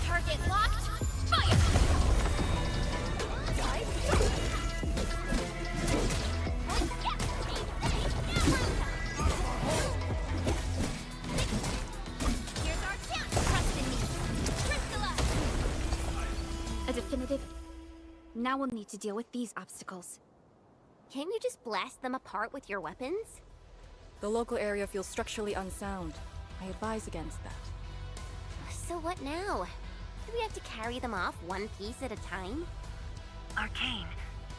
Target locked. Fire. Here's our chance. Trust in me. Crystallize. A definitive... Now Now we'll need to deal with these obstacles. Can't you just blast them apart with your weapons? The local area feels structurally unsound. I advise against that. So what now? Do we have to carry them off one piece at a time? Arcane,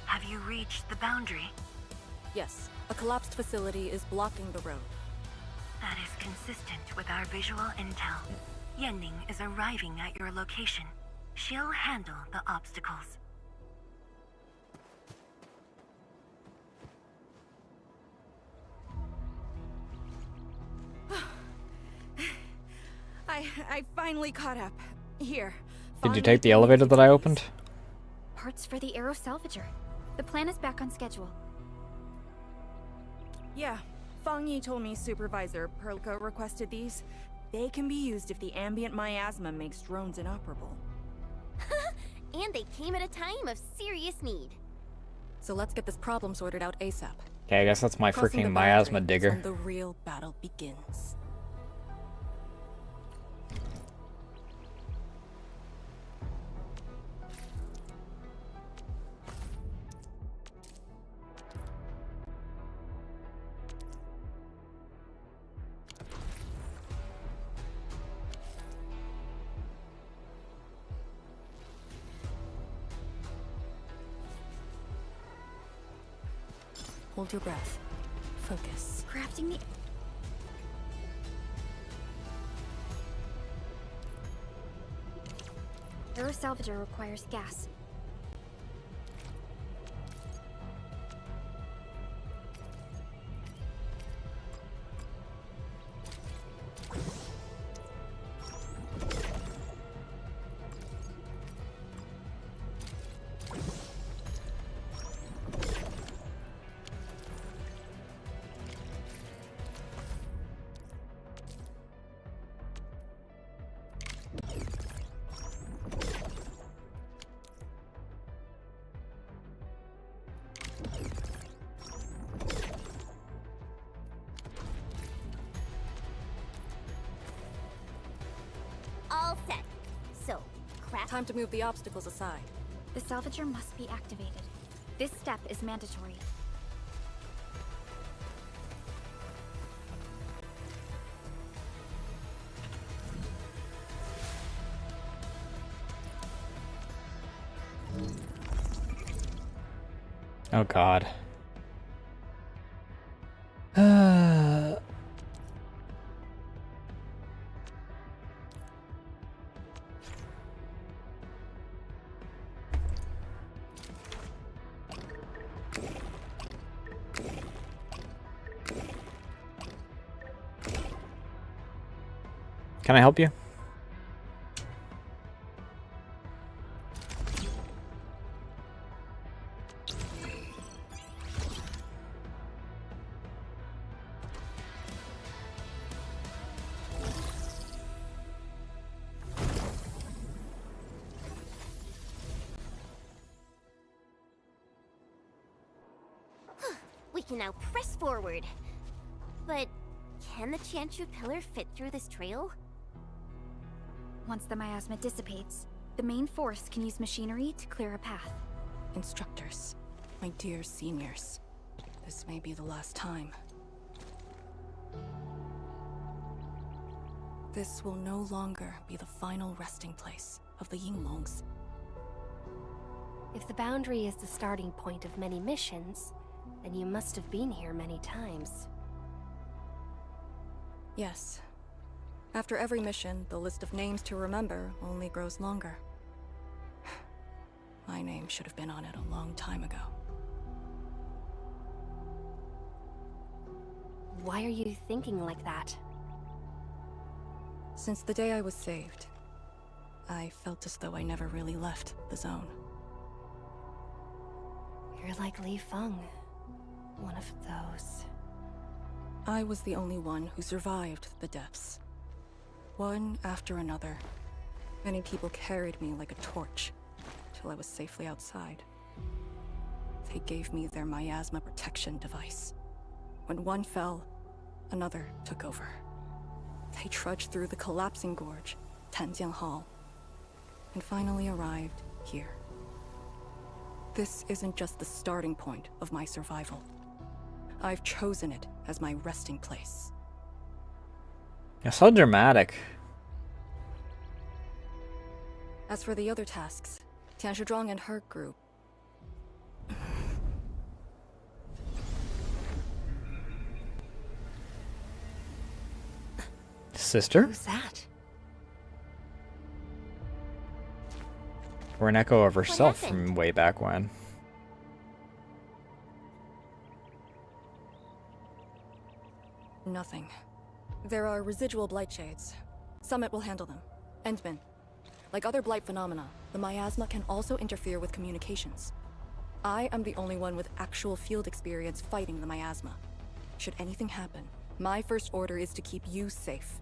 have you reached the boundary? Yes, a collapsed facility is blocking the road. That is consistent with our visual intel. Yenning is arriving at your location. She'll handle the obstacles. I finally caught up. Here. Did you take the elevator that I opened? Parts for the Aero Salvager. The plan is back on schedule. Yeah, Fang Yi told me Supervisor Perlka requested these. They can be used if the ambient miasma makes drones inoperable. And they came at a time of serious need. So let's get this problem sorted out ASAP. Okay, I guess that's my Crossing freaking the miasma boundary is digger. when the real battle begins. Hold your breath. Focus. Crafting the... Aero Salvager requires gas. All set. So, craft... Time to move the obstacles aside. The Salvager must be activated. This step is mandatory. Oh god. Can I help you? We can now press forward. But can the Chantru pillar fit through this trail? Once the miasma dissipates, the main force can use machinery to clear a path. Instructors, my dear seniors, this may be the last time. This will no longer be the final resting place of the Yinglongs. If the boundary is the starting point of many missions, then you must have been here many times. Yes. After every mission, the list of names to remember only grows longer. My name should have been on it a long time ago. Why are you thinking like that? Since the day I was saved, I felt as though I never really left the zone. You're like Li Feng. One of those. I was the only one who survived the depths. One after another, many people carried me like a torch till I was safely outside. They gave me their miasma protection device. When one fell, another took over. They trudged through the collapsing gorge, Tanjiang Hall, and finally arrived here. This isn't just the starting point of my survival. I've chosen it as my resting place. You're so dramatic. As for the other tasks, Tian Shizhuang and her group. Sister? Who's that? Or an echo of herself happened? from way back when. Nothing. There are residual blight shades. Summit will handle them. Endman. Like other blight phenomena, the miasma can also interfere with communications. I am the only one with actual field experience fighting the miasma. Should anything happen, my first order is to keep you safe.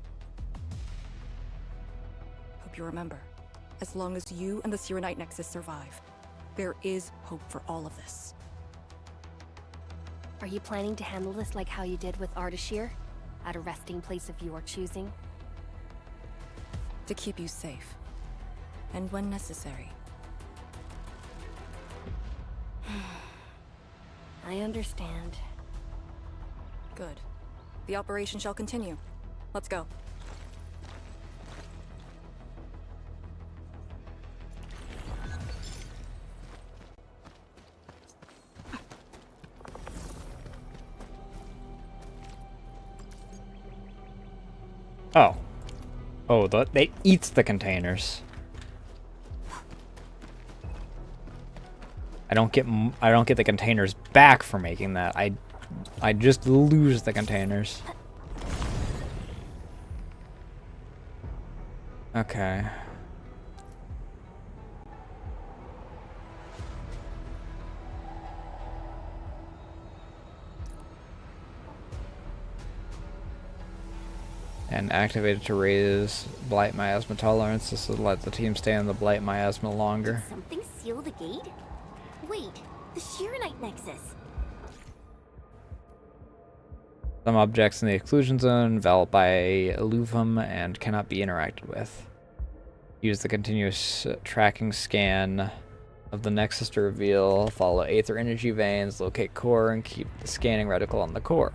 Hope you remember, as long as you and the Sirenite Nexus survive, there is hope for all of this. Are you planning to handle this like how you did with Ardashir? At a resting place of your choosing? To keep you safe. And when necessary. I understand. Good. The operation shall continue. Let's go. Oh. Oh, it eats the containers. I don't get the containers back for making that. I just lose the containers. Okay. And activated to raise blight miasma tolerance. This will let the team stay on the blight miasma longer. Something seal the gate? Wait, the Shirenite Nexus. Some objects in the exclusion zone enveloped by aluvum and cannot be interacted with. Use the continuous tracking scan of the Nexus to reveal, follow aether energy veins, locate core, and keep the scanning reticle on the core.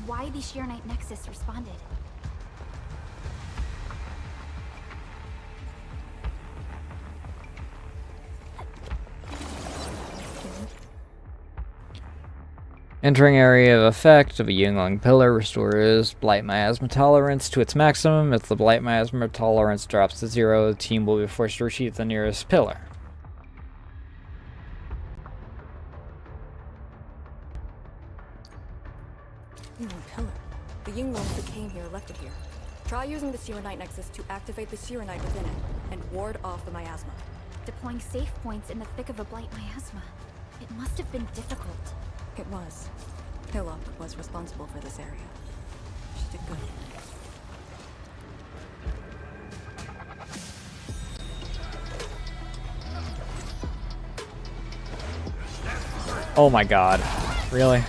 Why the Shirenite Nexus responded. Entering area of effect of a Yingling pillar restores blight miasma tolerance to its maximum. If the blight miasma tolerance drops to 0, the team will be forced to retreat to the nearest pillar. Pillar. The Yinglings who came here left it here. Try using the Sirenite Nexus to activate the Sirenite within it and ward off the miasma. Deploying safe points in the thick of a blight miasma. It must have been difficult. It was. Hillock was responsible for this area. She did good. Oh my god. Really?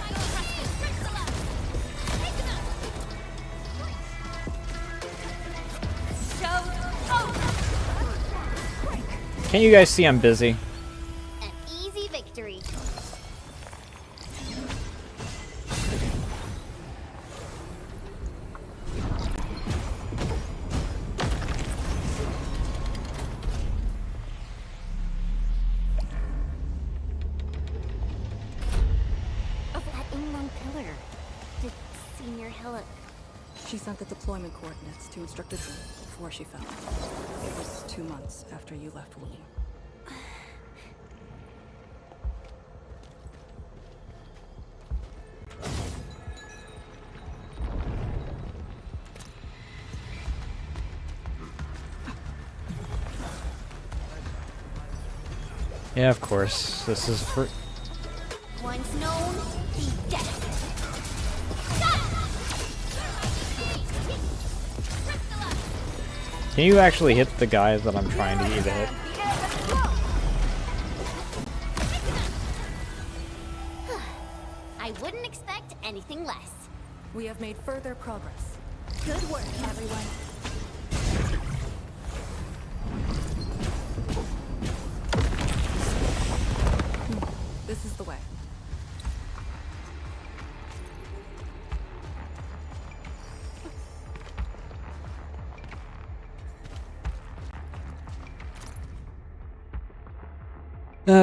Can't you guys see I'm busy? An easy victory. Of that Inland pillar. Did Senior Hillock? She sent the deployment coordinates to instruct the team before she fell. It was 2 months after you left Wuling. Yeah, of course. This is for... Once known, be dead. Can you actually hit the guys that I'm trying to hit? I wouldn't expect anything less. We have made further progress. Good work, everyone. This is the way.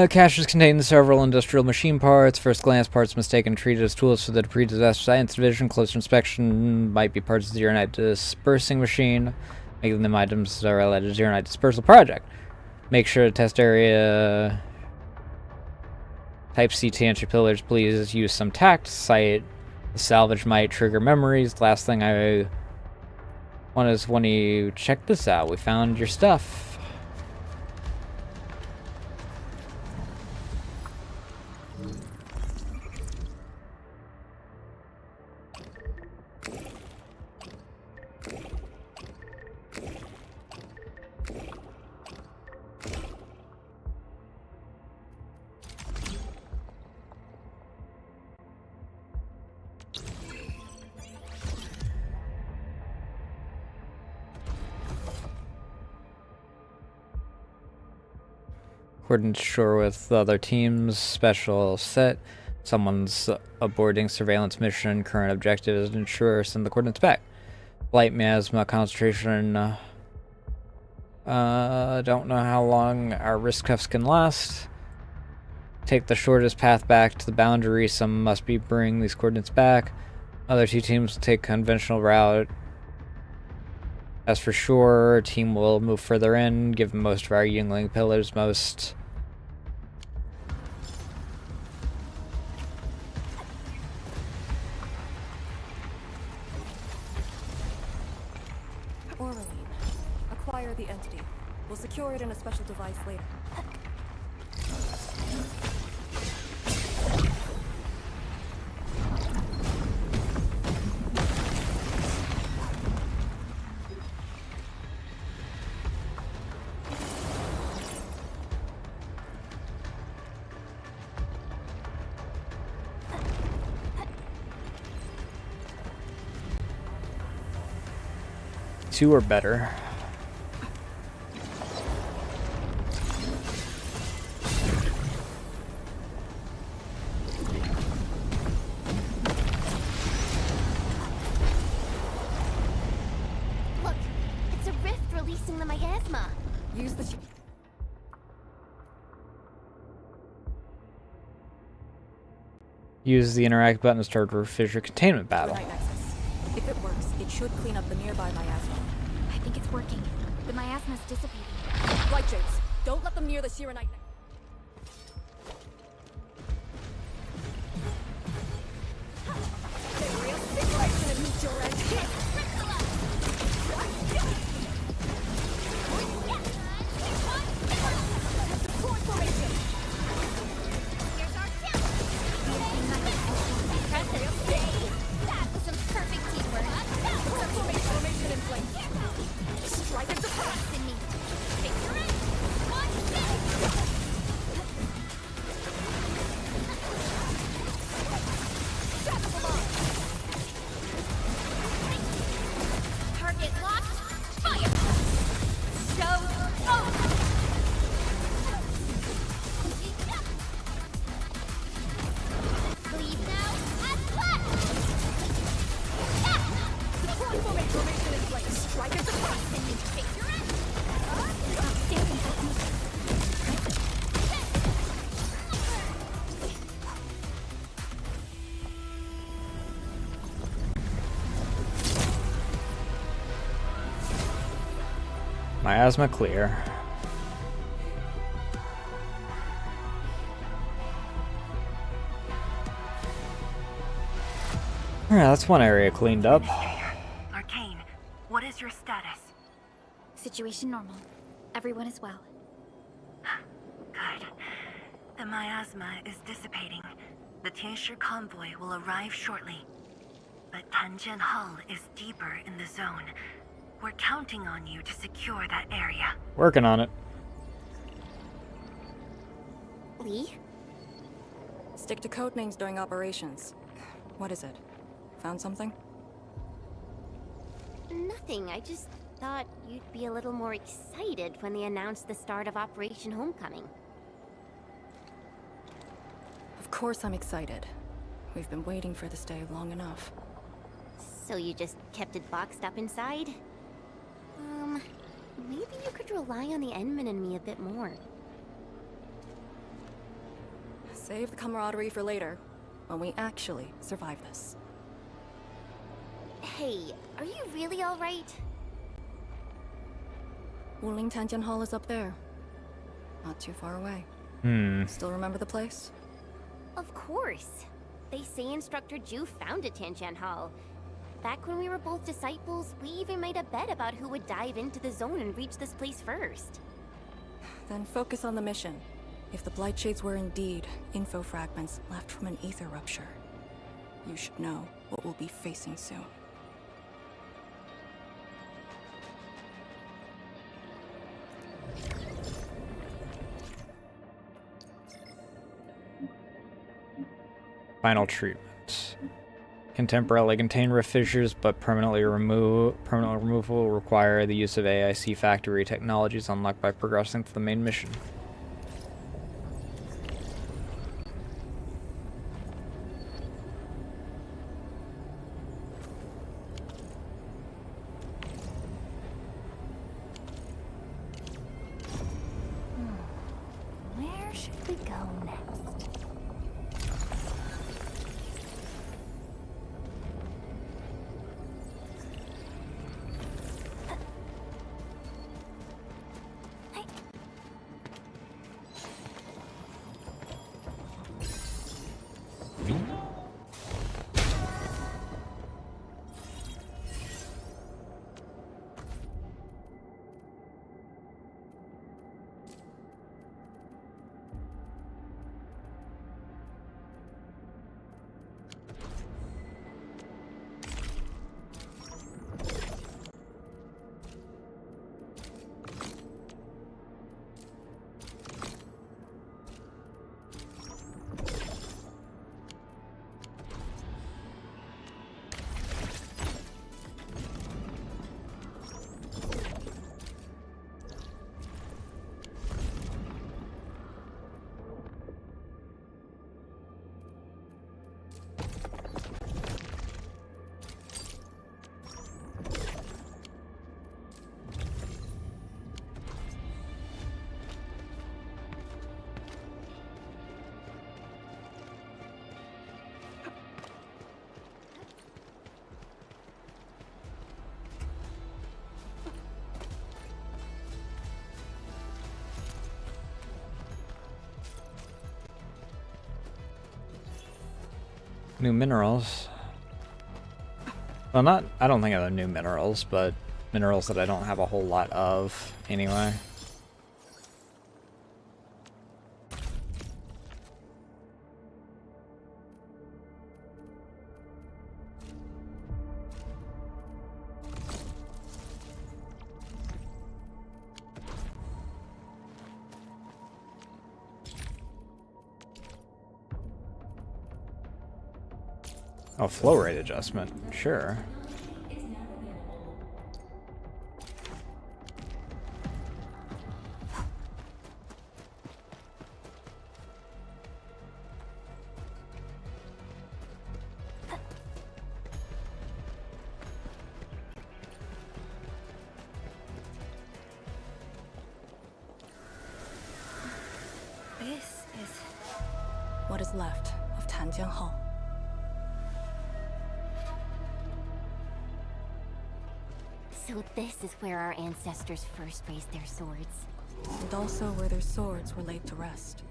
Caches contain several industrial machine parts. First glance, parts mistaken treated as tools for the pre-disaster science division. Closer inspection might be parts of the Zeronite dispersing machine, making them items that are related to Zeronite dispersal project. Make sure to test area Type C tangent pillars. Please use some tact. Sight salvage might trigger memories. Last thing I want is when you check this out. We found your stuff. Coordinate sure with the other teams. Special set. Someone's aborting surveillance mission. Current objective is to ensure send the coordinates back. Light miasma concentration. Don't know how long our wrist cuffs can last. Take the shortest path back to the boundary. Some must be bringing these coordinates back. Other two teams will take conventional route. As for sure, team will move further in, given most of our Yingling pillars most. Oraline. Acquire the entity. We'll secure it in a special device later. Two or better. Look, it's a rift releasing the miasma. Use the Use the interact button to start a fissure containment battle. If it works, it should clean up the nearby miasma. I think it's working. The miasma's dissipating. Light shades. Don't let them near the Sheeranite. That was some perfect teamwork. Formation in place. Strike of the past in me. Picture it. Watch this. Target locked. Fire. Show over. Leave now and left. Formation in place. Strike of the past in me. Picture it. Miasma clear. Alright, that's one area cleaned up. Arcane, what is your status? Situation normal. Everyone is well. Good. The miasma is dissipating. The Tianshi convoy will arrive shortly. But Tanjian Hull is deeper in the zone. We're counting on you to secure that area. Working on it. Lee? Stick to code names during operations. What is it? Found something? Nothing. I just thought you'd be a little more excited when they announced the start of Operation Homecoming. Of course I'm excited. We've been waiting for this day long enough. So you just kept it boxed up inside? Maybe you could rely on the Enman and me a bit more. Save the camaraderie for later, when we actually survive this. Hey, are you really alright? Wuling Tantian Hall is up there. Not too far away. Still remember the place? Of course. They say Instructor Ju founded Tiantian Hall. Back when we were both disciples, we even made a bet about who would dive into the zone and reach this place first. Then focus on the mission. If the Blight Shades were indeed info fragments left from an ether rupture, you should know what we'll be facing soon. Final treatment. Can temporarily contain rift fissures, but permanent removal will require the use of AIC factory technologies unlocked by progressing to the main mission. Where should we go next? New minerals. Well, not, I don't think of new minerals, but minerals that I don't have a whole lot of anyway. Oh, flow rate adjustment. Sure. This is what is left of Tanjiang Hall. So this is where our ancestors first raised their swords. And also where their swords were laid to rest.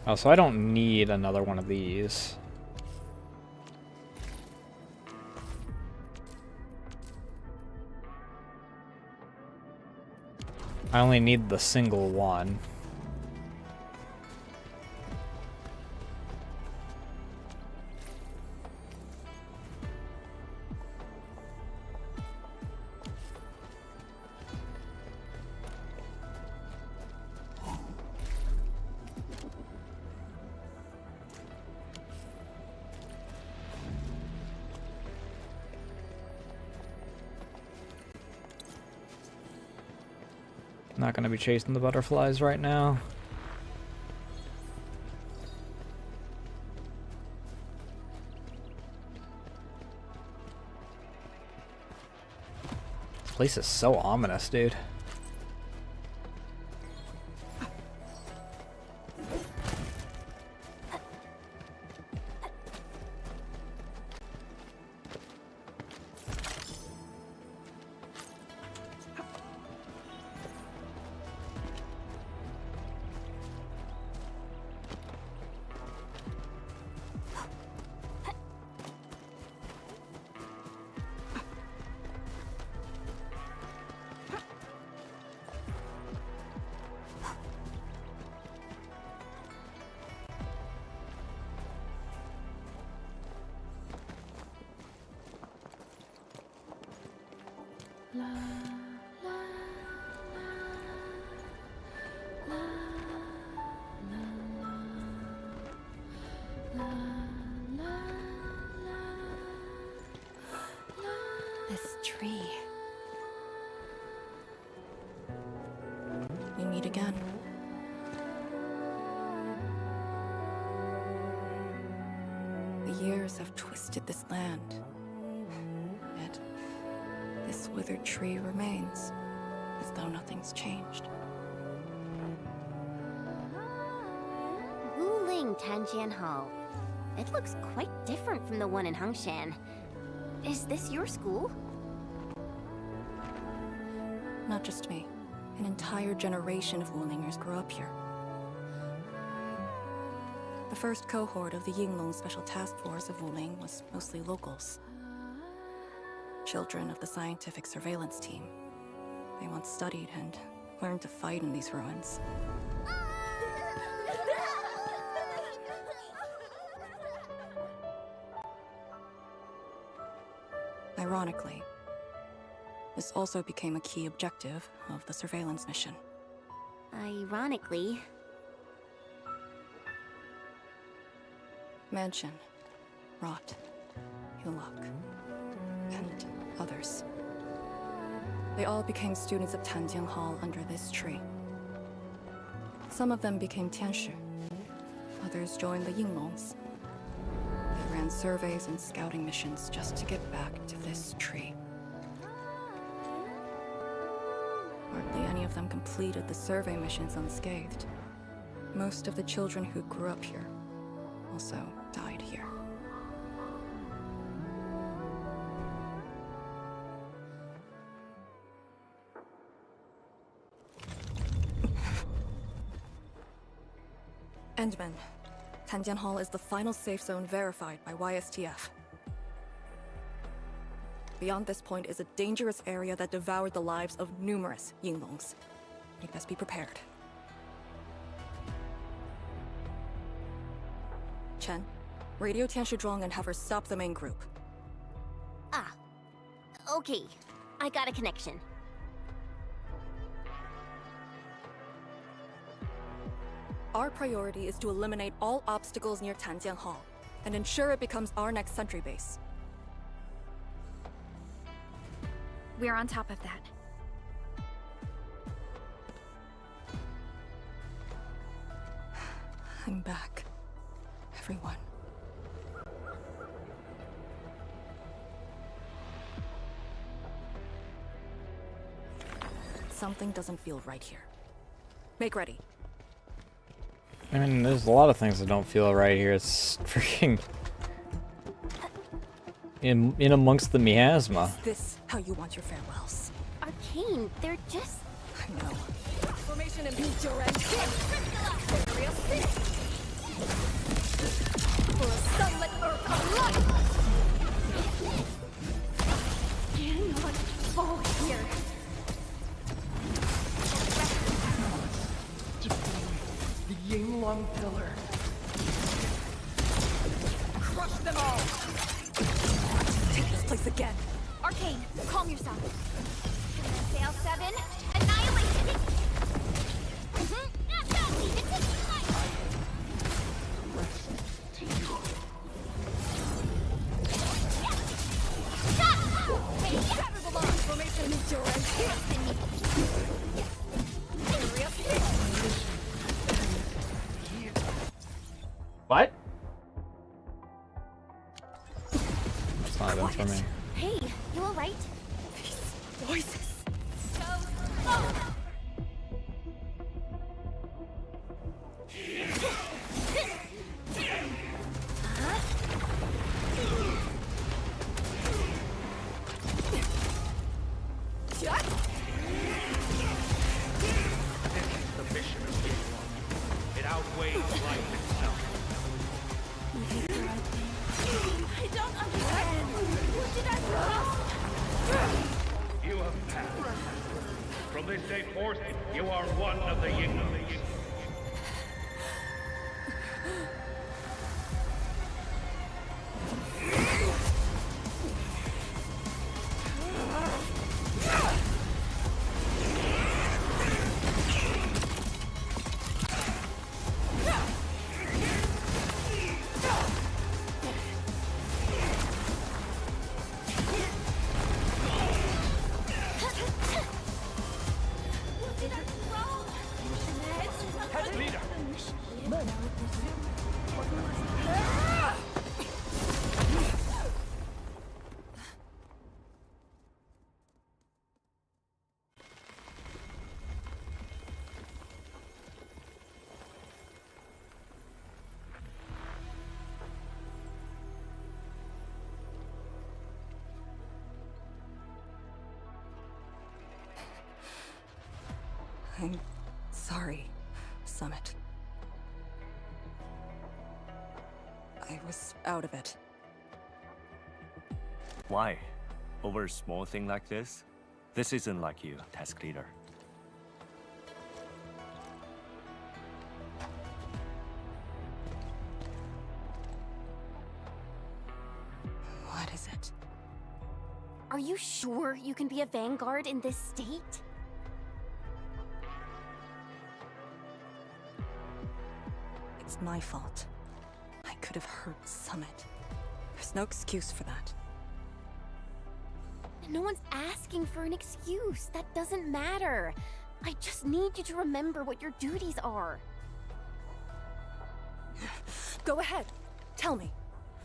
Oh, so I don't need another one of these. I only need the single one. Not gonna be chasing the butterflies right now. This place is so ominous, dude. This tree. We meet again. The years have twisted this land. Yet, this withered tree remains, as though nothing's changed. Wuling Tanjian Hall. It looks quite different from the one in Hangshan. Is this your school? Not just me. An entire generation of Wulingers grew up here. The first cohort of the Yinglong Special Task Force of Wuling was mostly locals. Children of the scientific surveillance team. They once studied and learned to fight in these ruins. Ironically, this also became a key objective of the surveillance mission. Ironically. Mansion, Rot, Hillock, and others. They all became students of Tanjian Hall under this tree. Some of them became Tianshu. Others joined the Yinglongs. They ran surveys and scouting missions just to get back to this tree. Hardly any of them completed the survey missions unscathed. Most of the children who grew up here also died here. Endman, Tanjian Hall is the final safe zone verified by YSTF. Beyond this point is a dangerous area that devoured the lives of numerous Yinglongs. You best be prepared. Chen, radio Tianshu Zhuang and have her stop the main group. Ah. Okay. I got a connection. Our priority is to eliminate all obstacles near Tanjian Hall and ensure it becomes our next sentry base. We're on top of that. I'm back. Everyone. Something doesn't feel right here. Make ready. I mean, there's a lot of things that don't feel right here. It's freaking in amongst the miasma. Is this how you want your farewells? Arcane, they're just... I know. Formation and beat your end. Area 6. For a sunlit earth alive. Cannot fall here. The Yinglong pillar. Crush them all. Take this place again. Arcane, calm yourself. Sail 7, annihilation! Formation meteor and What? That's not even for me. Hey, you alright? These voices. Oh. The mission of this one. It outweighs life itself. I don't understand. What did I do? You have passed. From this day forth, you are one of the Yingling. I'm sorry, Summit. I was out of it. Why? Over a small thing like this? This isn't like you, task leader. What is it? Are you sure you can be a vanguard in this state? It's my fault. I could have hurt Summit. There's no excuse for that. No one's asking for an excuse. That doesn't matter. I just need you to remember what your duties are. Go ahead. Tell me.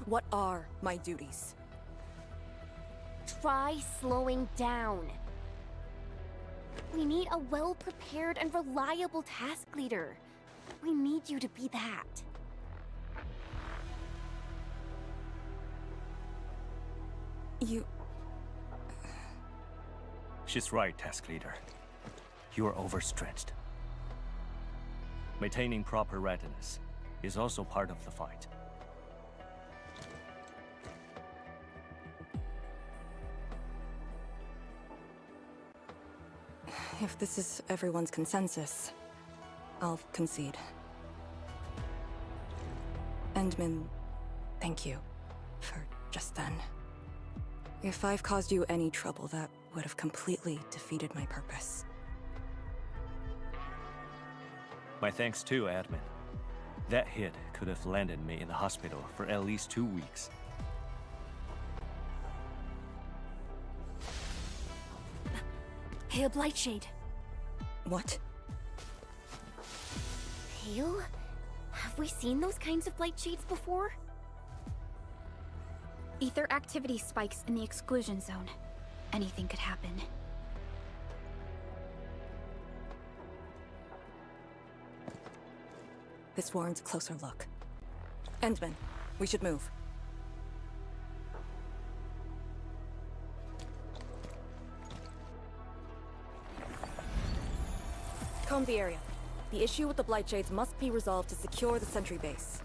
What are my duties? Try slowing down. We need a well-prepared and reliable task leader. We need you to be that. You... She's right, task leader. You are overstretched. Maintaining proper readiness is also part of the fight. If this is everyone's consensus, I'll concede. Endman, thank you for just then. If I've caused you any trouble, that would have completely defeated my purpose. My thanks too, admin. That hit could have landed me in the hospital for at least 2 weeks. Hail Blightshade. What? Hail? Have we seen those kinds of Blightshades before? Ether activity spikes in the exclusion zone. Anything could happen. This warrants a closer look. Endman, we should move. Comb the area. The issue with the Blightshades must be resolved to secure the sentry base.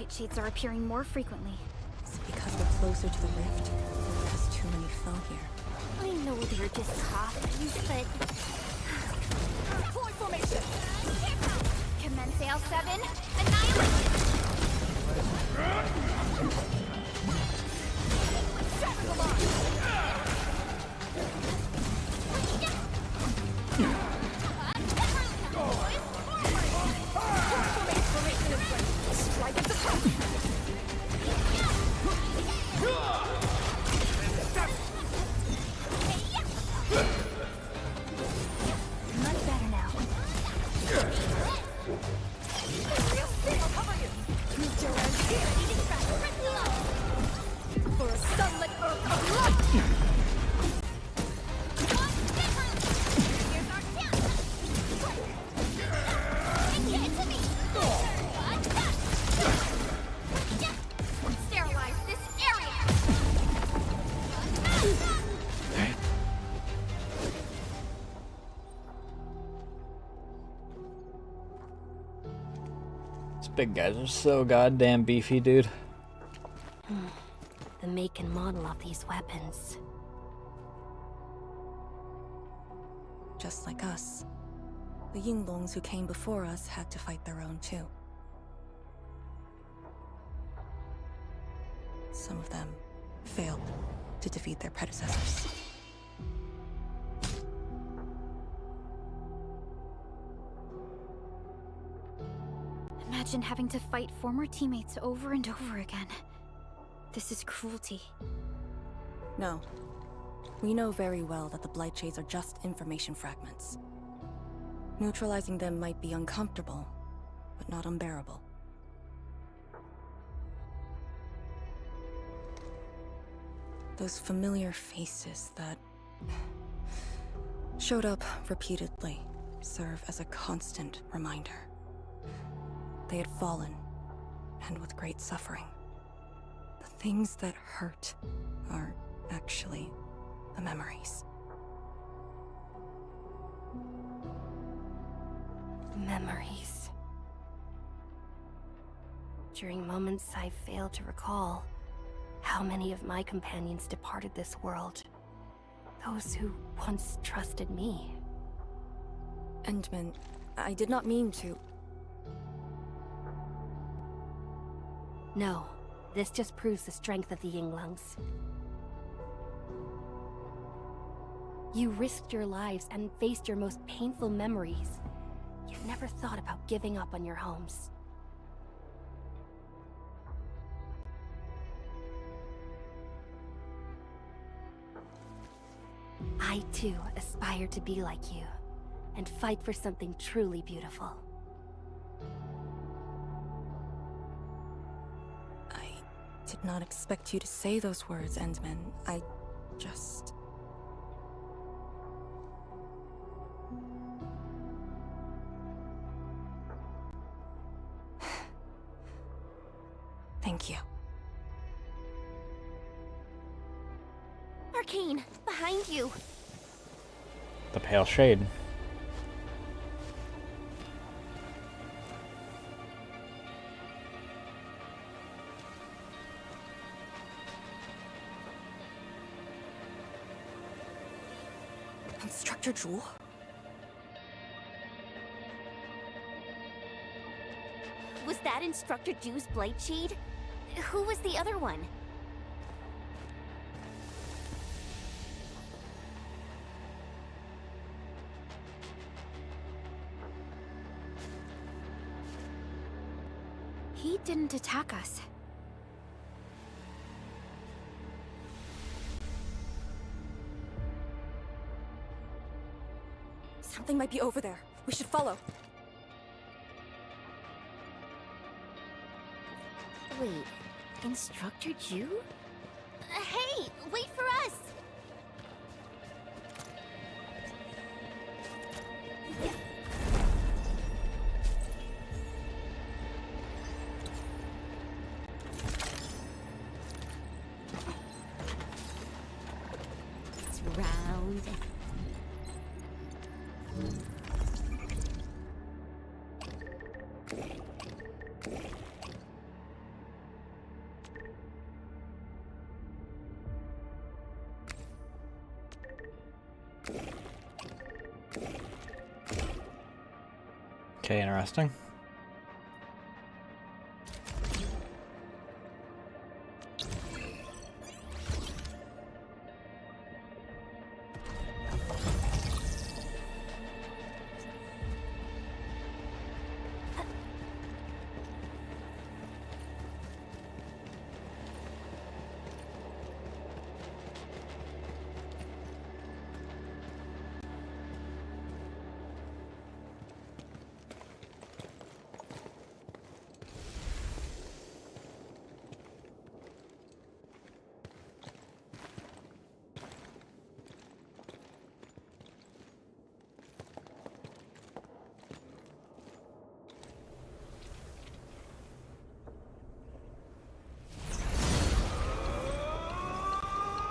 blight shades are appearing more frequently. Is it because we're closer to the rift, or because too many fell here? I know they're just copies, but... Deploy formation! Commence AL7, annihilation! Shatter the line! Formation in place. Strike at the top! Much better now. I'll cover you! Move to around here! For a sunlit earth of light! Sterilize this area! These big guys are so goddamn beefy, dude. The make and model of these weapons. Just like us. The Yinglongs who came before us had to fight their own too. Some of them failed to defeat their predecessors. Imagine having to fight former teammates over and over again. This is cruelty. No. We know very well that the blight shades are just information fragments. Neutralizing them might be uncomfortable, but not unbearable. Those familiar faces that showed up repeatedly serve as a constant reminder. They had fallen, and with great suffering. The things that hurt are actually the memories. Memories. During moments I failed to recall, how many of my companions departed this world? Those who once trusted me. Endman, I did not mean to... No, this just proves the strength of the Yinglongs. You risked your lives and faced your most painful memories. You've never thought about giving up on your homes. I too aspire to be like you, and fight for something truly beautiful. I did not expect you to say those words, Endman. I just... Thank you. Arcane, behind you! The pale shade. Instructor Zhu? Was that Instructor Zhu's blight shade? Who was the other one? He didn't attack us. Something might be over there. We should follow. Wait, Instructor Zhu? Hey, wait for us! It's round. Okay, interesting.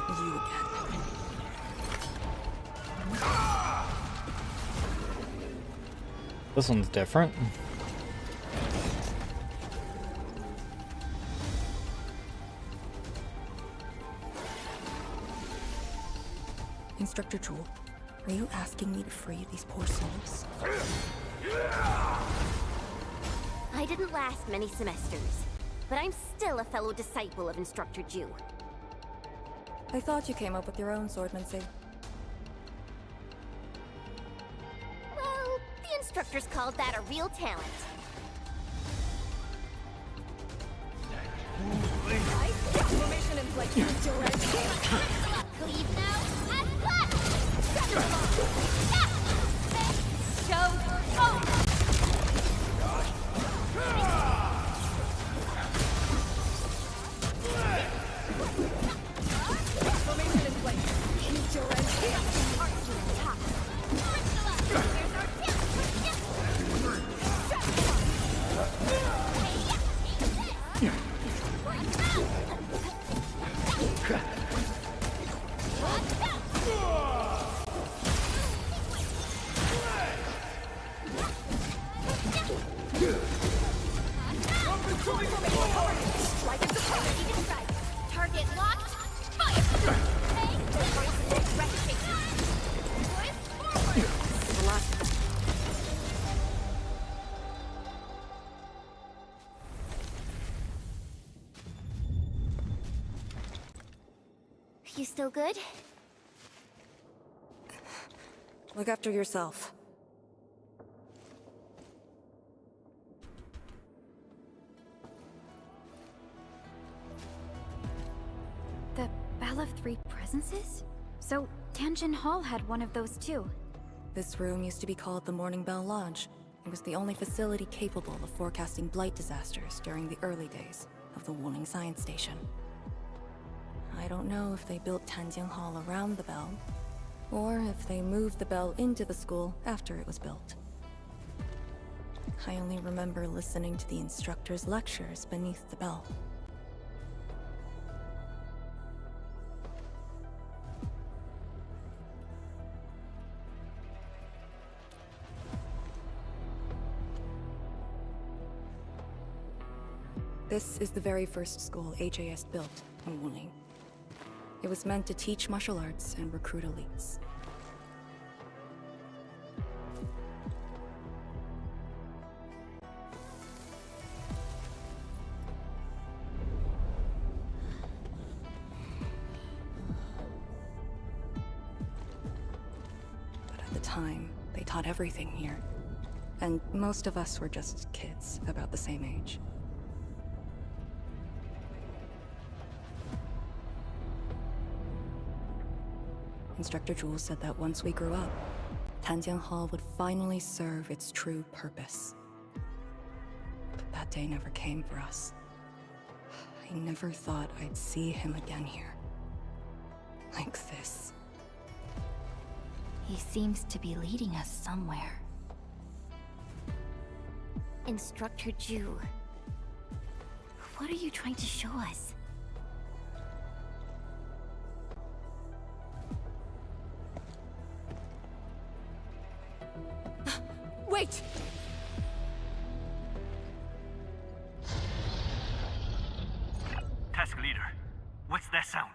You again. This one's different. Instructor Jewel, are you asking me to free these poor souls? I didn't last many semesters, but I'm still a fellow disciple of Instructor Ju. I thought you came up with your own swordmancy. Well, the instructors called that a real talent. Formation in place. Leave now and flat! Show over! Formation in place. Target locked. Fire! You still good? Look after yourself. The Bell of Three Presences? So, Tianjin Hall had one of those too. This room used to be called the Morning Bell Lodge. It was the only facility capable of forecasting blight disasters during the early days of the Wuling Science Station. I don't know if they built Tianjin Hall around the bell, or if they moved the bell into the school after it was built. I only remember listening to the instructor's lectures beneath the bell. This is the very first school HAS built in Wuling. It was meant to teach martial arts and recruit elites. But at the time, they taught everything here. And most of us were just kids, about the same age. Instructor Jules said that once we grew up, Tianjin Hall would finally serve its true purpose. But that day never came for us. I never thought I'd see him again here. Like this. He seems to be leading us somewhere. Instructor Ju, what are you trying to show us? Wait! Task leader, what's that sound?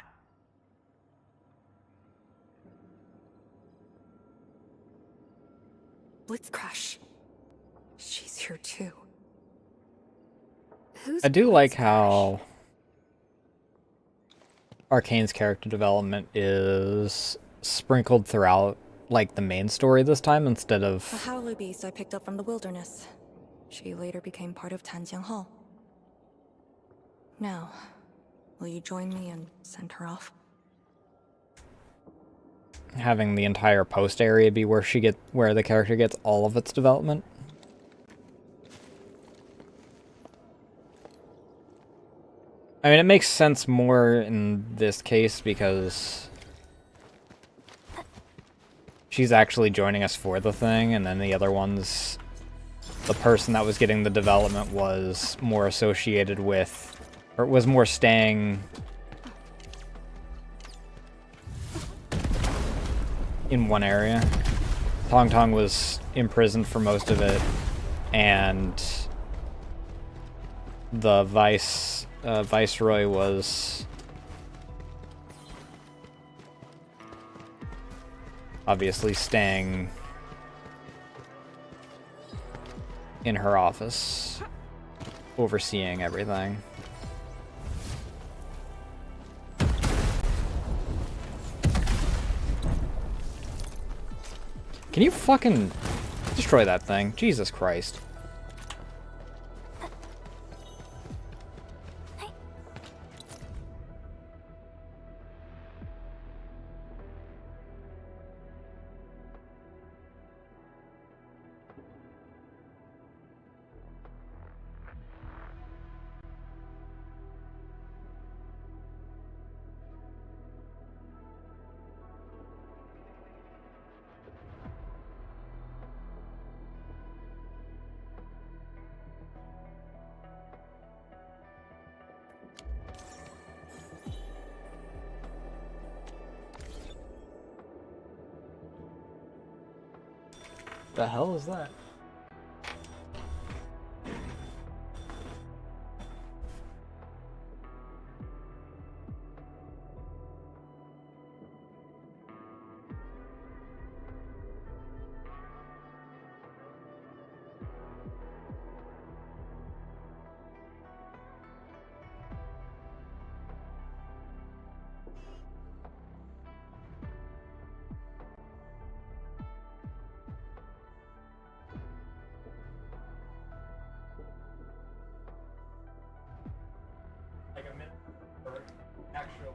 Blitz crash. She's here too. I do like how Arcane's character development is sprinkled throughout, like, the main story this time instead A of... howler beast I picked up from the wilderness. She later became part of Tanjiang Hall. Now, will you join me and send her off? having the entire post area be where where the character gets all of its development. I mean, it makes sense more in this case because she's actually joining us for the thing, and then the other ones, the person that was getting the development was more associated with, or was more staying in one area. Tong Tong was imprisoned for most of it, and the Viceroy was obviously staying in her office, overseeing everything. Can you fucking destroy that thing? Jesus Christ. The hell is that? Like a minute or actual.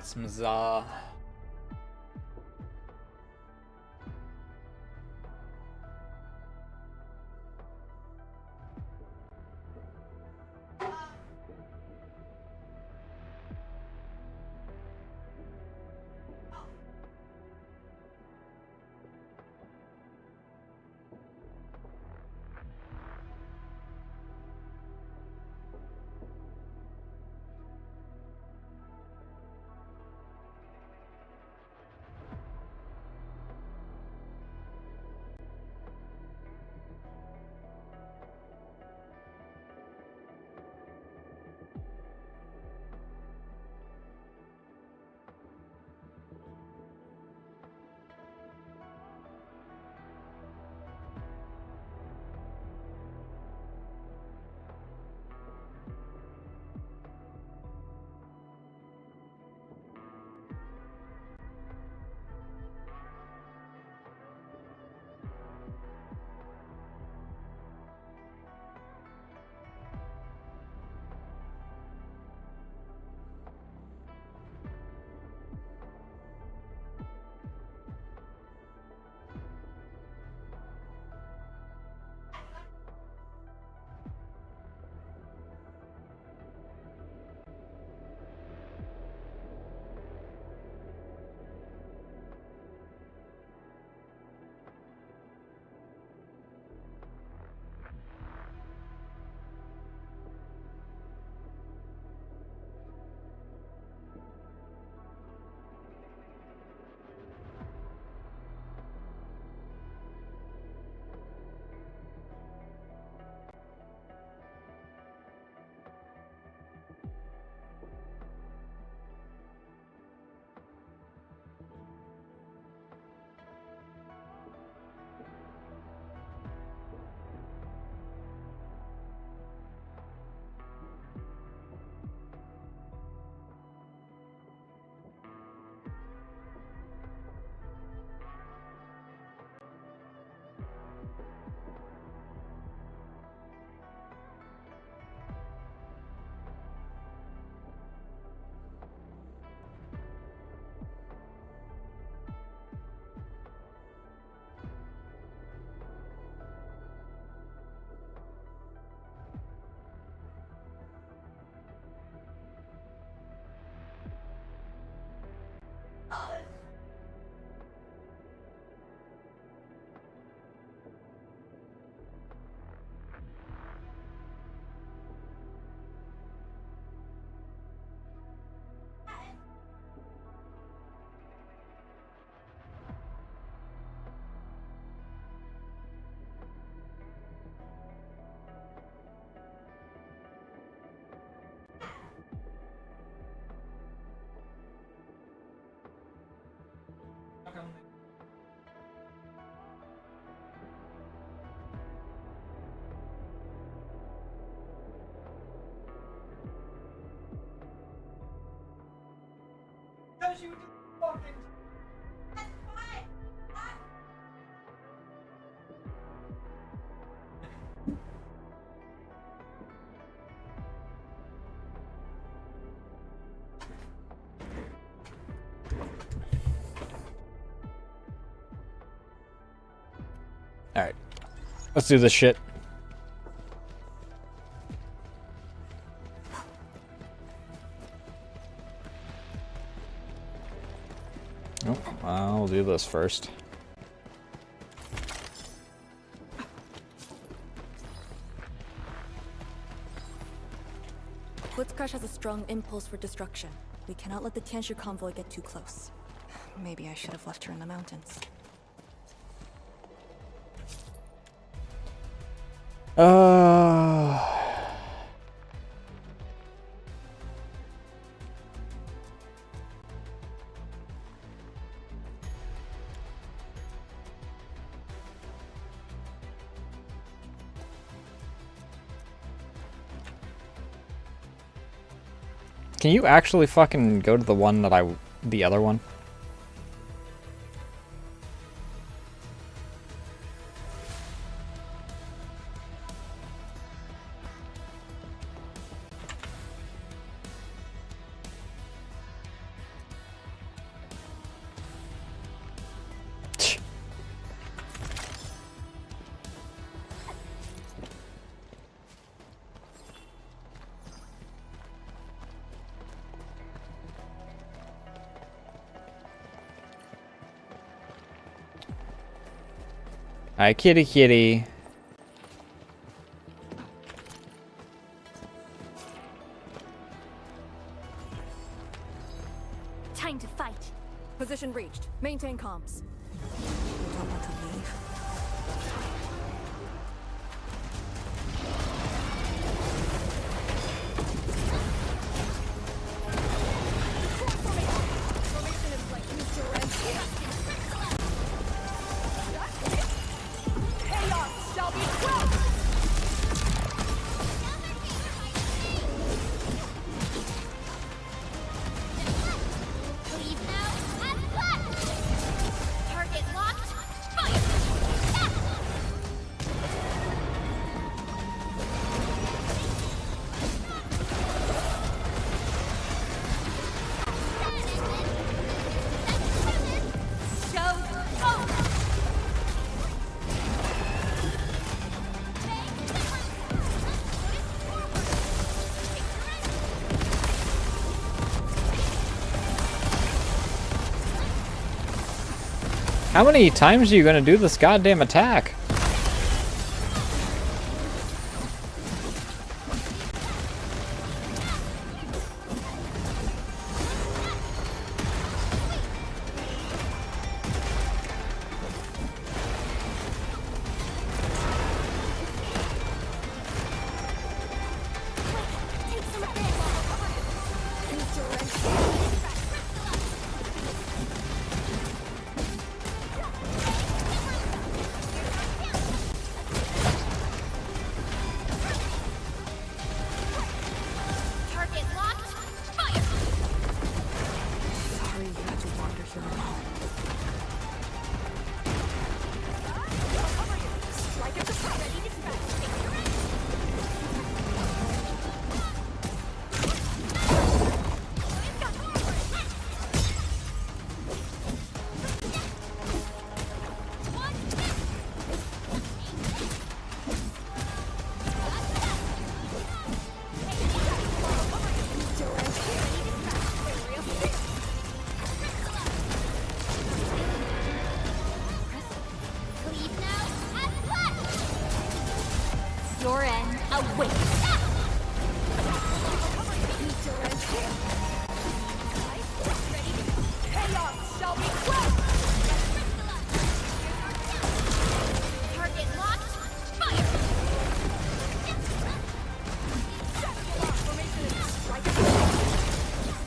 got some za. Alright. Let's do this shit. Oh, I'll do this first. Blitzcrash has a strong impulse for destruction. We cannot let the Tianshu convoy get too close. Maybe I should have left her in the mountains. Can you actually fucking go to the one that the other one? Alright, kitty kitty. Time to fight. Position reached. Maintain comms. You don't want to leave? Formation in place. Use your chaos shall be quelled! Leave now and flat! Target locked. Fire! Show's over! How many times are you gonna do this goddamn attack? Target locked. Fire! Sorry you had to wander here alone. Strike at the top. Ready to smash. Leave now and flat! Your end awaits. Chaos shall be quelled! Target locked. Fire!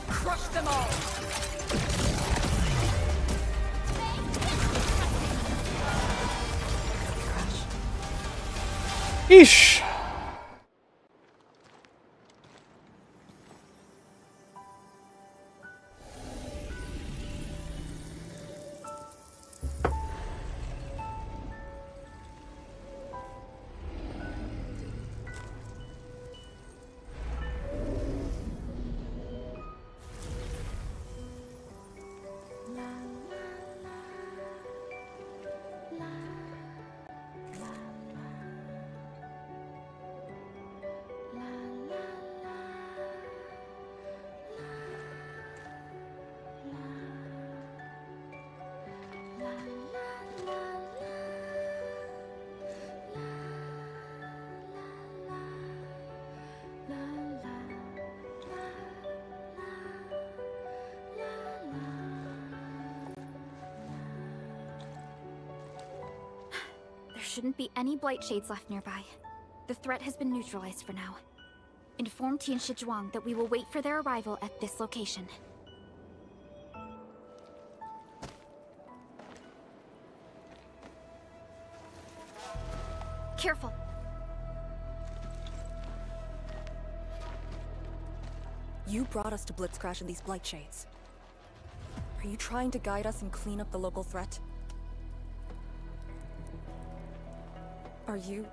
Crush them all! Eesh. There shouldn't be any blight shades left nearby. The threat has been neutralized for now. Inform Tian Zhuang that we will wait for their arrival at this location. Careful. You brought us to Blitzcrash in these blight shades. Are you trying to guide us and clean up the local threat? Are you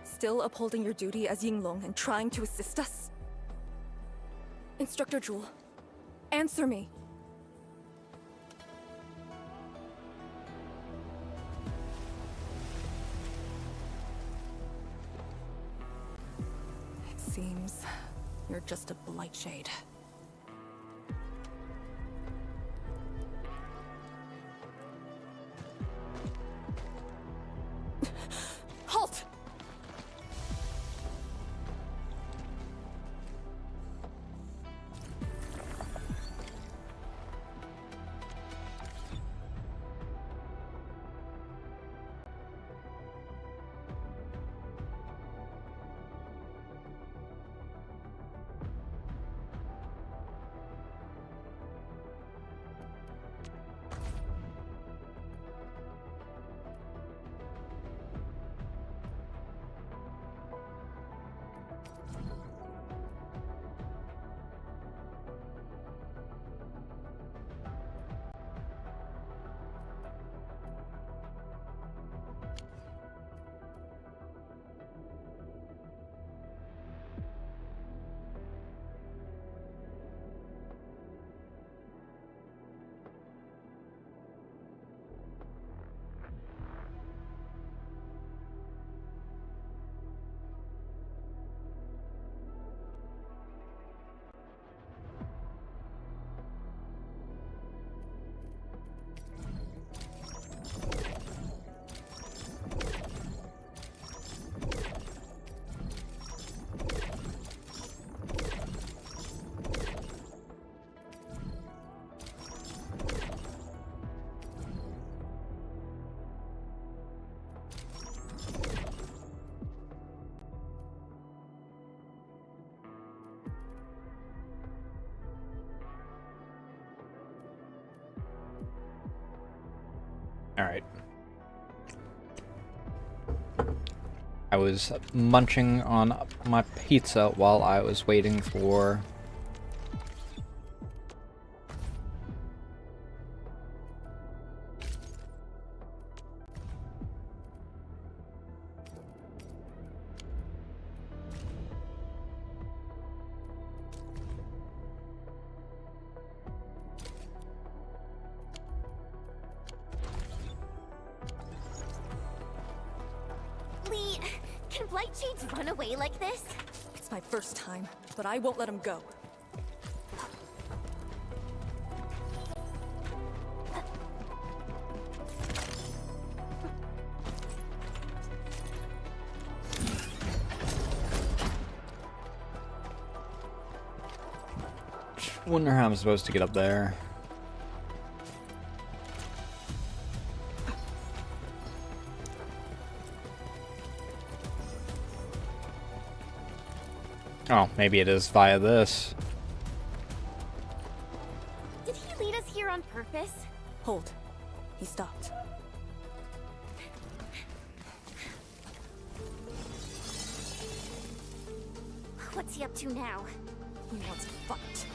still upholding your duty as Yinglong and trying to assist us? Instructor Jewel, answer me. It seems you're just a blight shade. Alright. I was munching on my pizza while I was waiting for... Lee, can Blightshades run away like this? It's my first time, but I won't let him go. Wonder how I'm supposed to get up there. Oh, maybe it is via this. Did he lead us here on purpose? Hold. He stopped. What's he up to now? He wants to fight.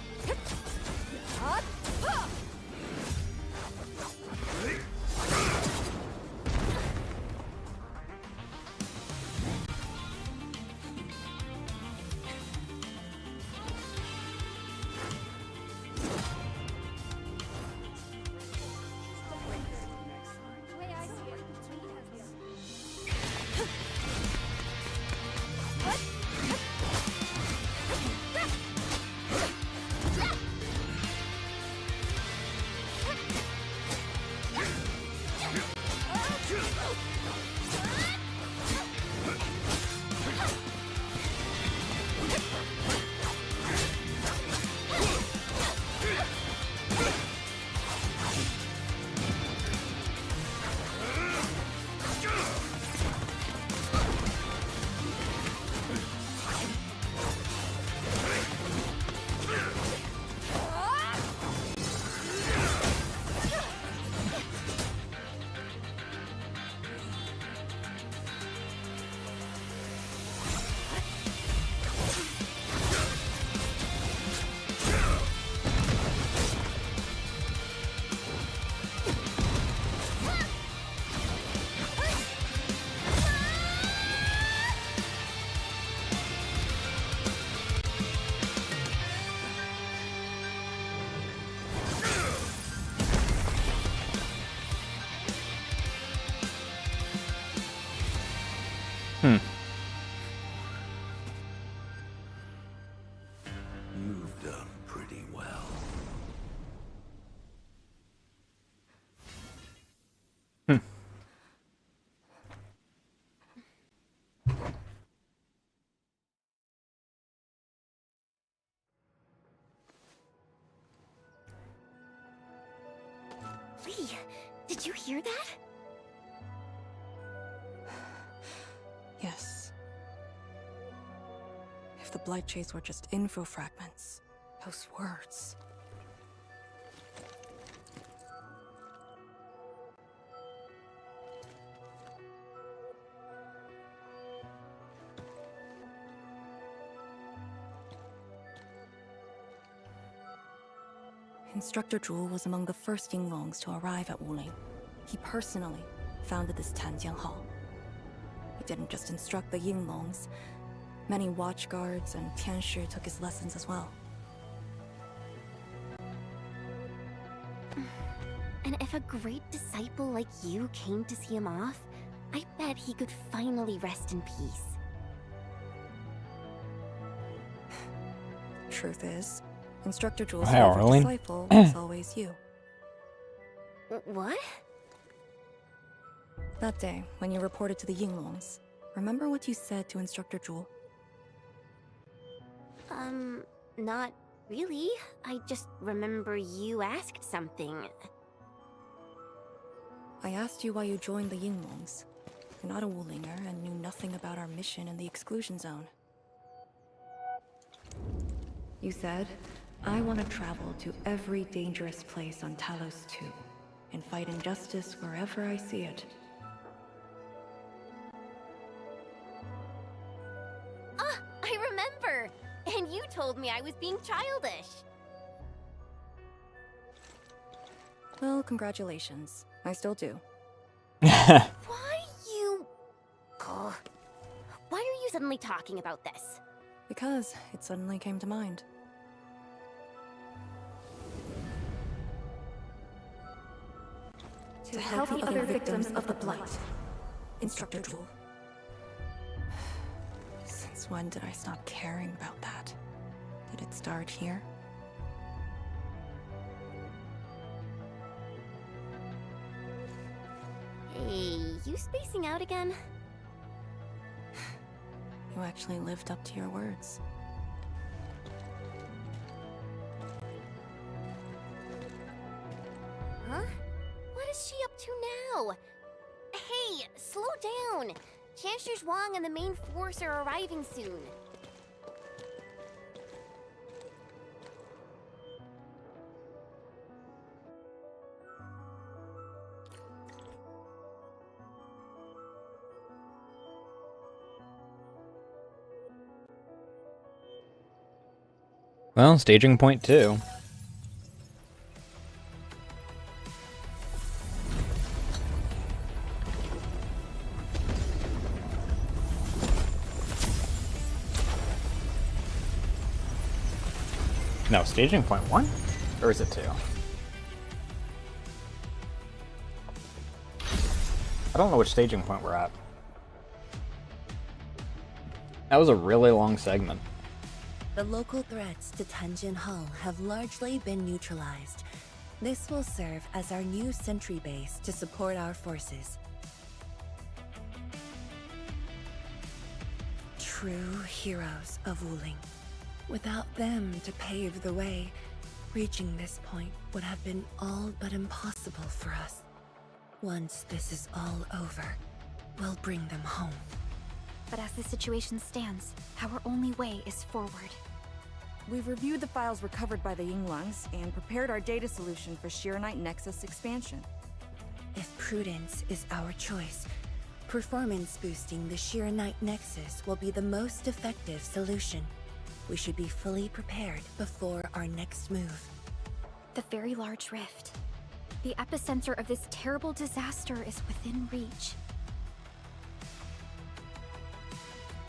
You've done pretty well. Lee, did you hear that? Yes. If the Blightshades were just info fragments, those words. Instructor Zhu was among the first Yinglongs to arrive at Wuling. He personally founded this Tanjian Hall. He didn't just instruct the Yinglongs. Many watchguards and Tianshi took his lessons as well. And if a great disciple like you came to see him off, I bet he could finally rest in peace. Truth is, Instructor Zhu's Wow, favorite really? disciple was always you. What? That day, when you reported to the Yinglongs, remember what you said to Instructor Zhu? Not really. I just remember you asked something. I asked you why you joined the Yinglongs. You're not a Wulinger and knew nothing about our mission in the exclusion zone. You said, I want to travel to every dangerous place on Talos 2 and fight injustice wherever I see it. Ah, I remember! And you told me I was being childish. Well, congratulations. I still do. Why you... Ugh. Why are you suddenly talking about this? Because it suddenly came to mind. To help the other victims of the Blight. Instructor Jewel. Since when did I stop caring about that? Did it start here? Hey, you spacing out again? You actually lived up to your words. Huh? What is she up to now? Hey, slow down! Chancellor Zhuang and the main force are arriving soon. Well, staging point 2. No, staging point 1? Or is it 2? I don't know which staging point we're at. That was a really long segment. The local threats to Tianjin Hall have largely been neutralized. This will serve as our new sentry base to support our forces. True heroes of Wuling. Without them to pave the way, reaching this point would have been all but impossible for us. Once this is all over, we'll bring them home. But as the situation stands, our only way is forward. We've reviewed the files recovered by the Yinglungs and prepared our data solution for Shiranite Nexus expansion. If prudence is our choice, performance boosting the Shiranite Nexus will be the most effective solution. We should be fully prepared before our next move. The very large rift. The epicenter of this terrible disaster is within reach.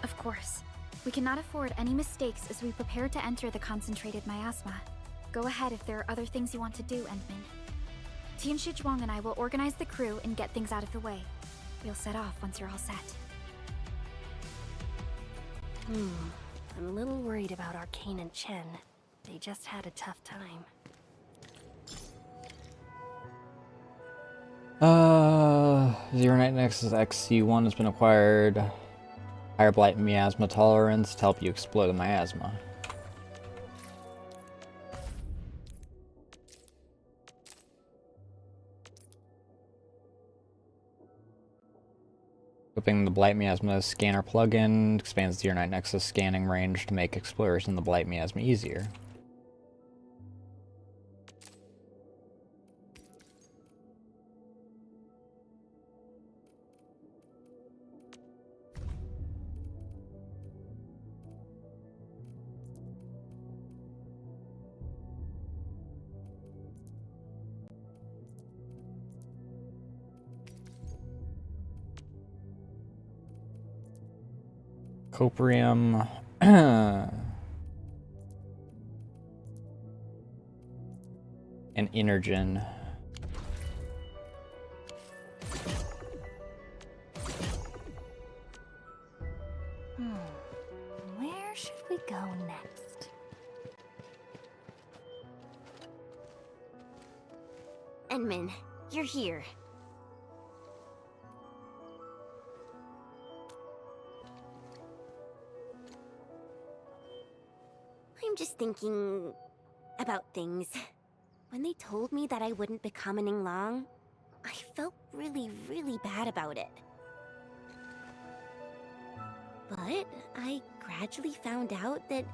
Of course, we cannot afford any mistakes as we prepare to enter the concentrated miasma. Go ahead if there are other things you want to do, Endman. Tianshi Zhuang and I will organize the crew and get things out of the way. We'll set off once you're all set. I'm a little worried about Arcane and Chen. They just had a tough time. Zeronite Nexus XC1 has been acquired. Higher Blight Miasma Tolerance to help you explore the miasma. Equipping the Blight Miasma Scanner plugin expands the Zeronite Nexus scanning range to make exploration in the Blight Miasma easier. Coprium. And Energen. Where should we go next? Endman, you're here. I'm just thinking about things. When they told me that I wouldn't become an Yinglong, I felt really, really bad about it. But I gradually found out that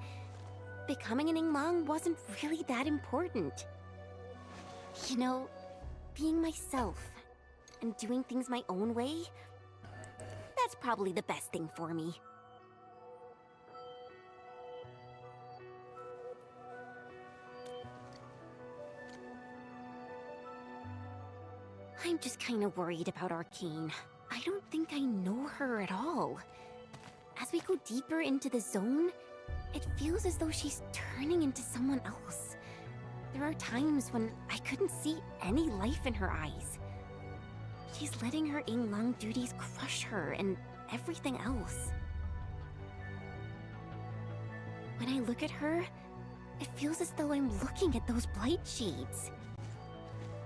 becoming an Yinglong wasn't really that important. You know, being myself and doing things my own way, that's probably the best thing for me. I'm just kind of worried about Arcane. I don't think I know her at all. As we go deeper into the zone, it feels as though she's turning into someone else. There are times when I couldn't see any life in her eyes. She's letting her Yinglang duties crush her and everything else. When I look at her, it feels as though I'm looking at those blight shades.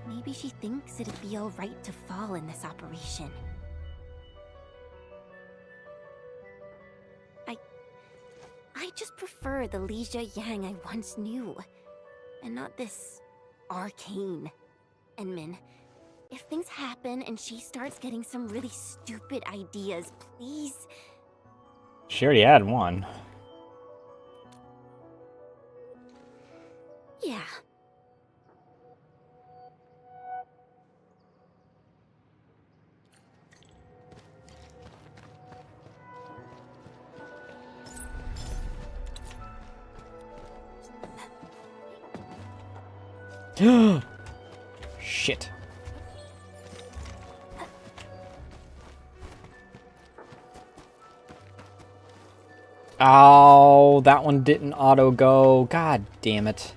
Maybe she thinks it'd be alright to fall in this operation. I just prefer the Li Yang I once knew, and not this Arcane. And Min, if things happen and she starts getting some really stupid ideas, please. She already had one. Yeah. Shit. Oh, that one didn't auto go. God damn it.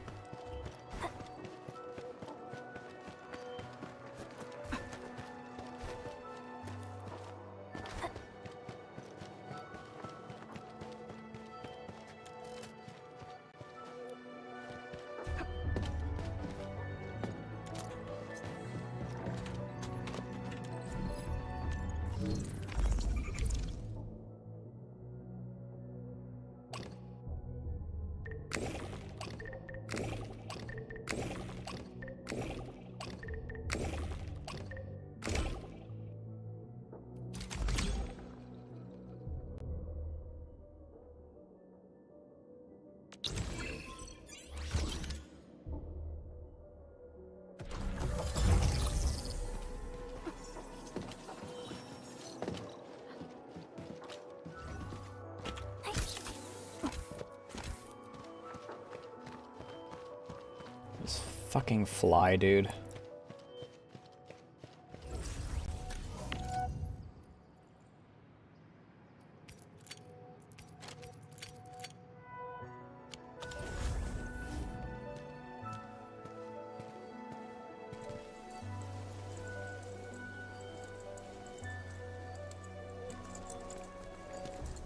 Fucking fly, dude.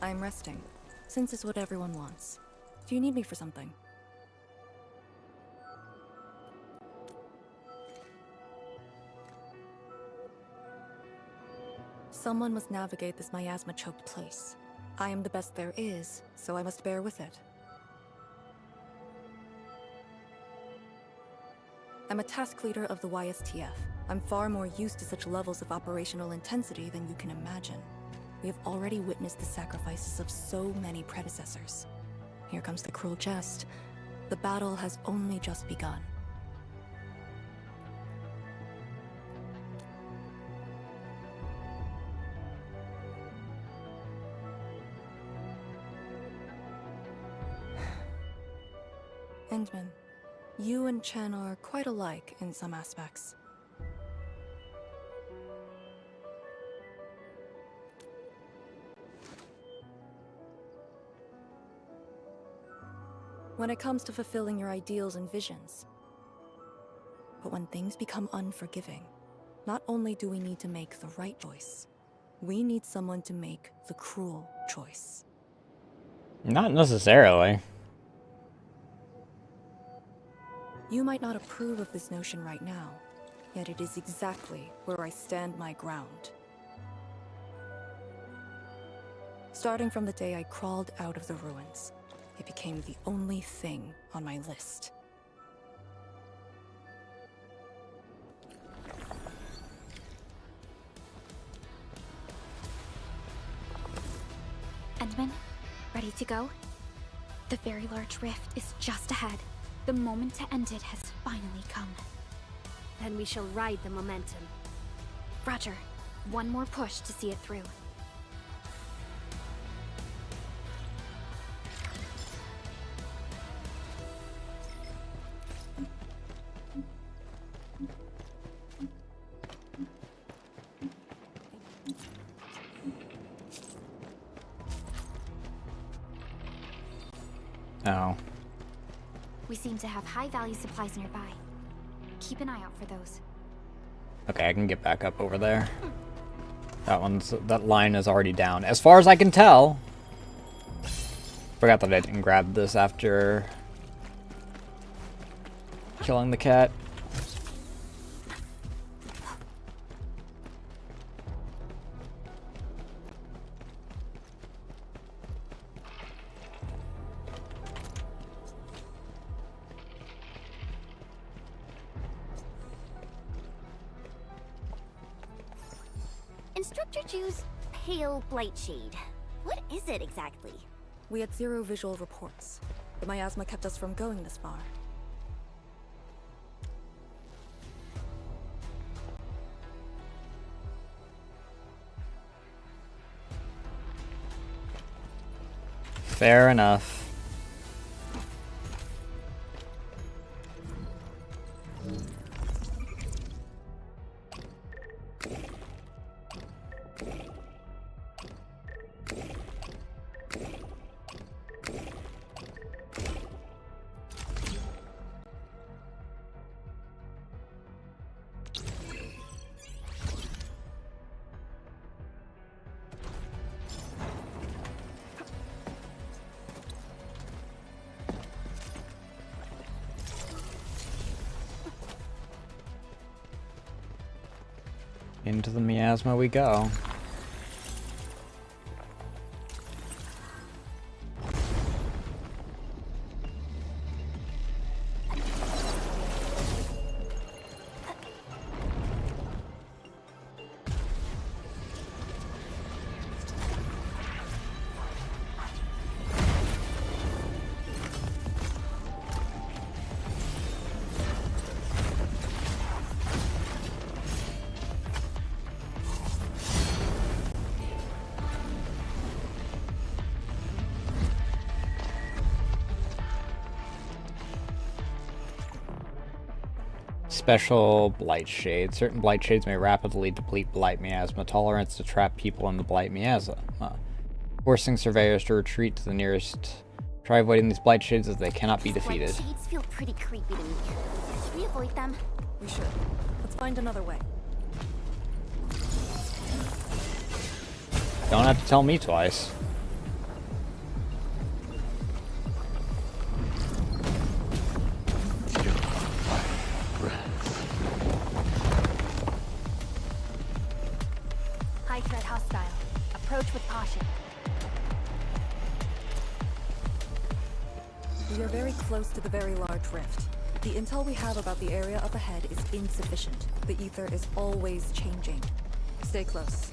I'm resting, since it's what everyone wants. Do you need me for something? Someone must navigate this miasma-choked place. I am the best there is, so I must bear with it. I'm a task leader of the YSTF. I'm far more used to such levels of operational intensity than you can imagine. We have already witnessed the sacrifices of so many predecessors. Here comes the cruel jest. The battle has only just begun. Endman, you and Chen are quite alike in some aspects. When it comes to fulfilling your ideals and visions. But when things become unforgiving, not only do we need to make the right choice, we need someone to make the cruel choice. Not necessarily. You might not approve of this notion right now, yet it is exactly where I stand my ground. Starting from the day I crawled out of the ruins, it became the only thing on my list. Endman, ready to go? The very large rift is just ahead. The moment to end it has finally come. then we shall ride the momentum. Roger. One more push to see it through. Oh. We seem to have high-value supplies nearby. Keep an eye out for those. Okay, I can get back up over there. That line is already down. As far as I can tell. Forgot that I didn't grab this after killing the cat. Instructor Ju's pale blight shade. What is it exactly? We had 0 visual reports. The miasma kept us from going this far. Fair enough. Into the miasma we go. Special blight shade. Certain blight shades may rapidly deplete blight miasma tolerance to trap people in the blight miasma, forcing surveyors to retreat to the nearest. Try avoiding these blight shades as they cannot be defeated. Blight shades feel pretty creepy to me. Should we avoid them? We should. Let's find another way. Don't have to tell me twice. High threat hostile. Approach with caution. We are very close to the very large rift. The intel we have about the area up ahead is insufficient. The ether is always changing. Stay close.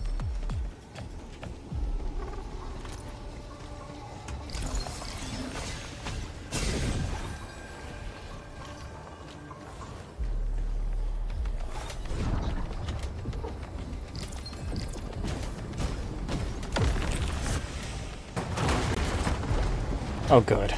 Oh, good.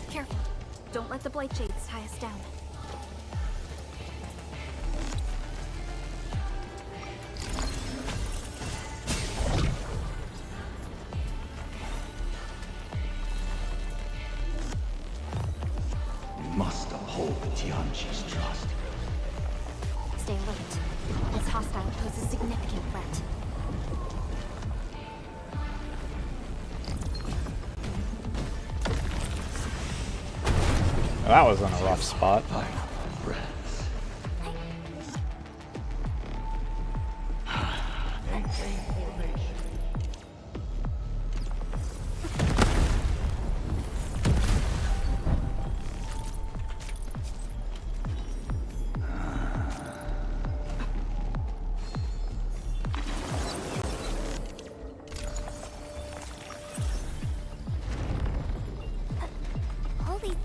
Careful. Don't let the blight shades tie us down. Must uphold Tianqi's trust. Stay alert. This hostile poses significant threat. Well, that was in a rough spot.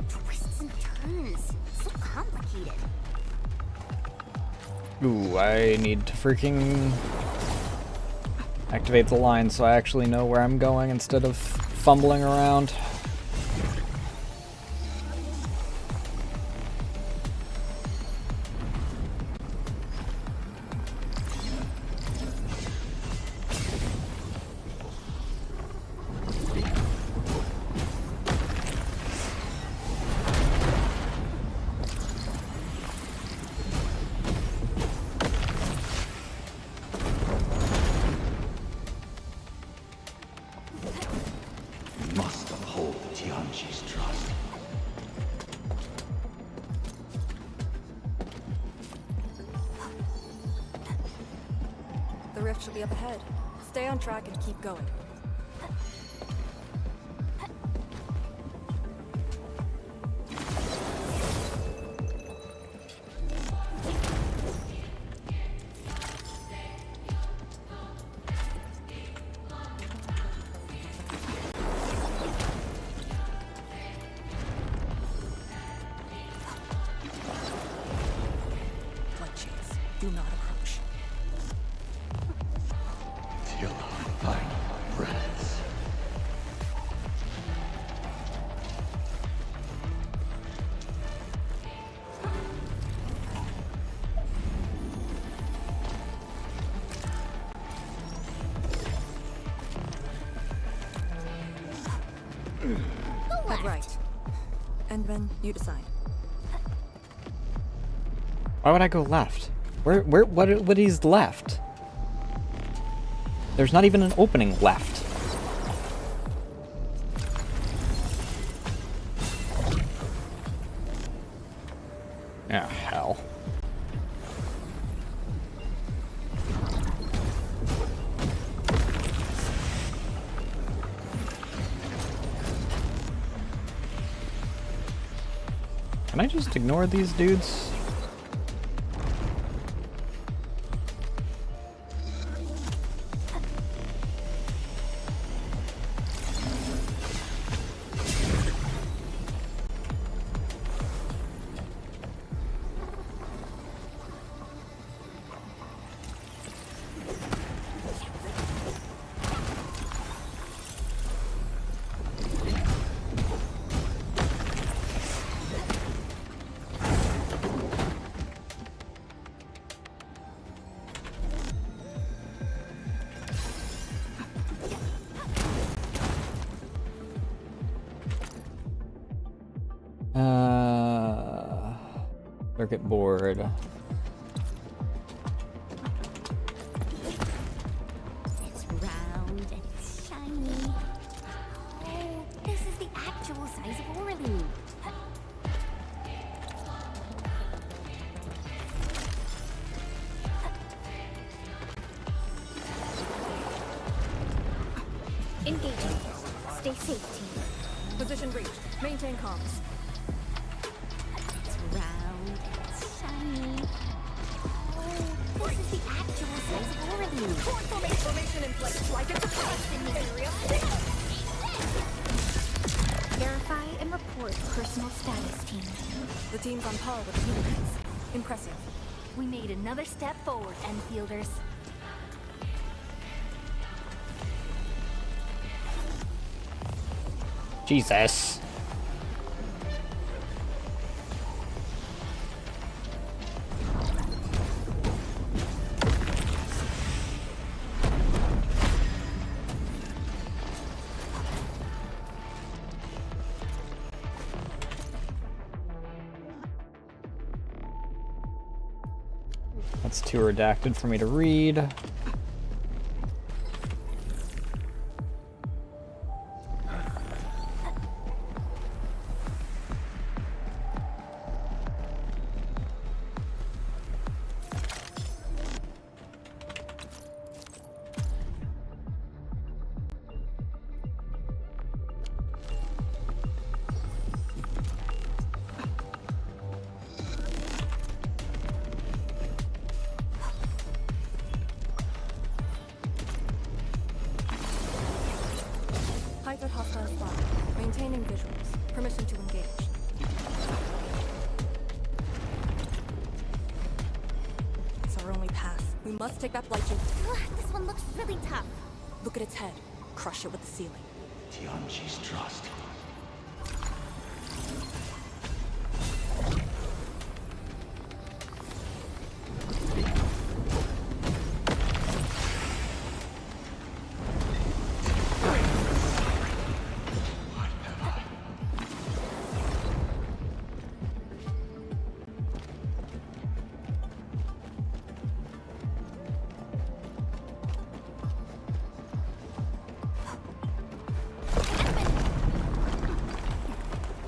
twists and turns. So complicated. Ooh, I need to freaking activate the line so I actually know where I'm going instead of fumbling around. Must uphold Tianqi's trust. The rift should be up ahead. Stay on track and keep going. Bloodshades, do not approach. Till our final breaths. Head right. And then you decide. Why would I go left? What is left? There's not even an opening left. Ah, hell. Can I just ignore these dudes? Circuit board. It's round and it's shiny. Oh, this is the actual size of Orly. Engaging. Stay safe, team. Position reached. Maintain comms. It's round and it's shiny. Oh, this is the actual size of Orly. Formation in place. Like it's a test in the area. Verify and report personal status, team. The team's on par with the humans. Impressive. We made another step forward, Enfielders. Jesus. That's too redacted for me to read. Height at hostile spot. Maintaining visuals. Permission to engage. must take that blight shade. This one looks really tough. Look at its head. Crush it with the ceiling. Tianqi's trust.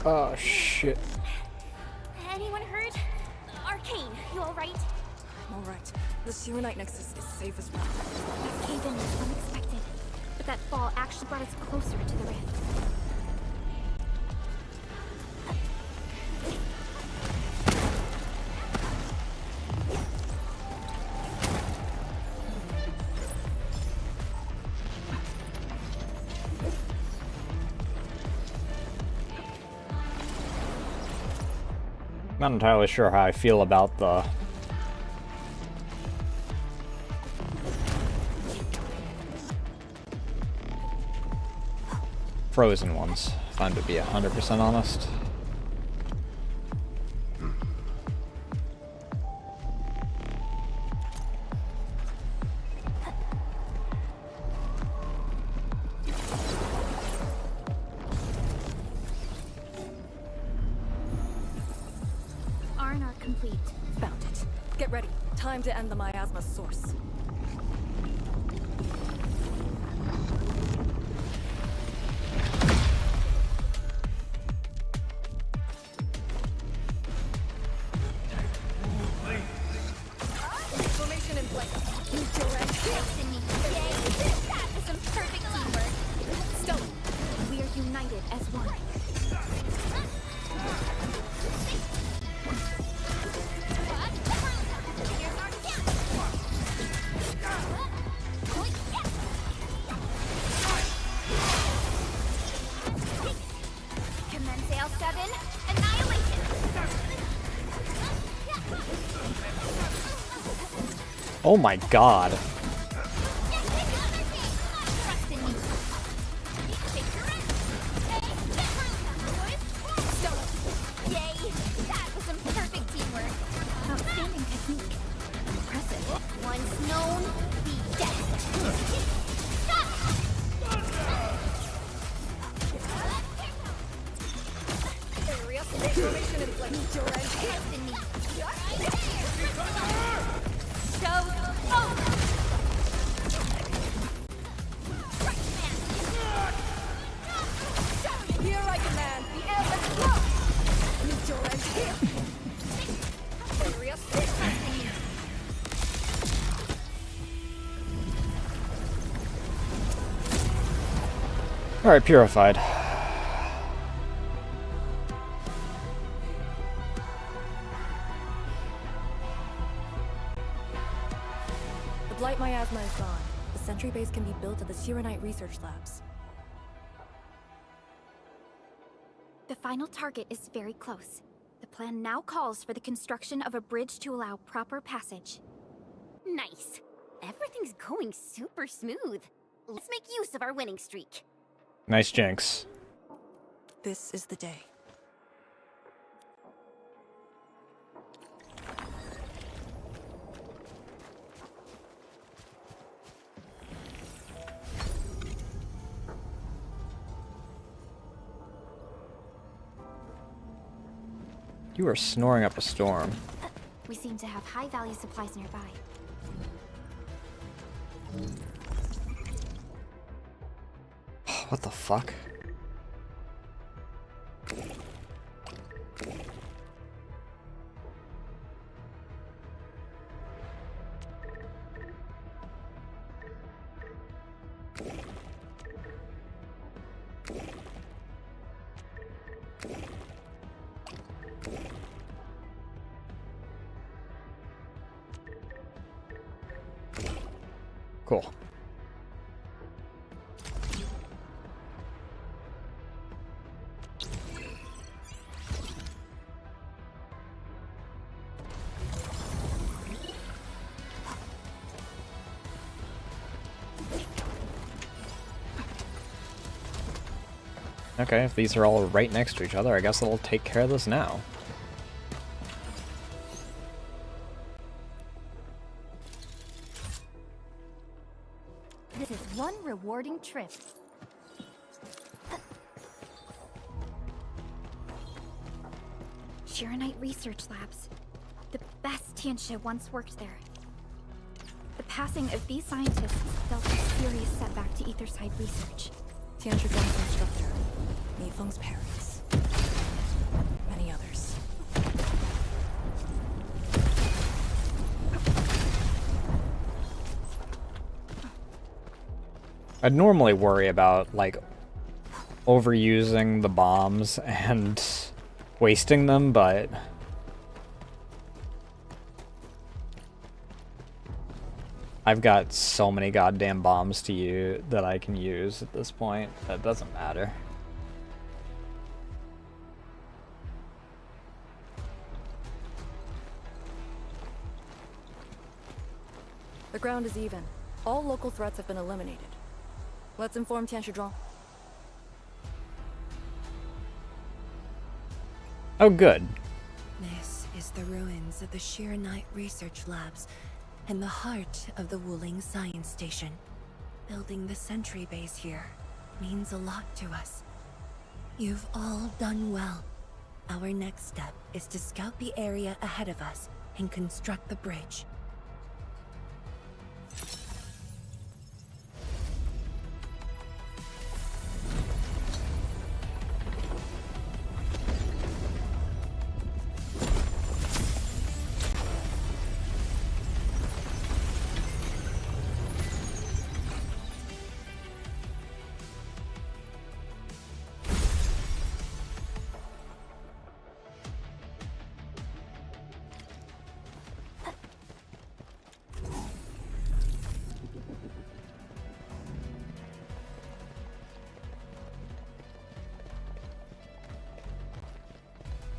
Oh shit. Anyone hurt? Arcane, you alright? I'm alright. The Shirenite Nexus is safe as well. That cave-in was unexpected, but that fall actually brought us closer to the rift. Not entirely sure how I feel about the frozen ones, if I'm to be 100% honest. R&R complete. Found it. Get ready. Time to end the miasma source. Formation in place. That was some perfect teamwork. Stone, we are united as one. Commence L7, annihilation! Oh my god. Trust in me. Take your rest. Yay! That was some perfect teamwork. Outstanding technique. Impressive. Once known, be destined. Formation in place. Trust in me. Show's over. Here I command the ebb and flow. Meet your end here. Area six. Alright, purified. The blight miasma is gone. The sentry base can be built at the Shirenite research labs. The final target is very close. The plan now calls for the construction of a bridge to allow proper passage. Nice. Everything's going super smooth. Let's make use of our winning streak. Nice jinx. This is the day. You are snoring up a storm. We seem to have high-value supplies nearby. What the fuck? Cool. Okay, if these are all right next to each other, I guess it'll take care of this now. This is one rewarding trip. Shiranite Research Labs. The best Tianshi once worked there. The passing of these scientists dealt a serious setback to Etherside research. Tianshi Zhuang's instructor, Mi Feng's parents, many others. I'd normally worry about, like, overusing the bombs and wasting them, but I've got so many goddamn bombs to use that I can use at this point that doesn't matter. The ground is even. All local threats have been eliminated. Let's inform Tianshi Zhuang. Oh, good. This is the ruins of the Shiranite Research Labs and the heart of the Wuling Science Station. Building the sentry base here means a lot to us. You've all done well. Our next step is to scout the area ahead of us and construct the bridge.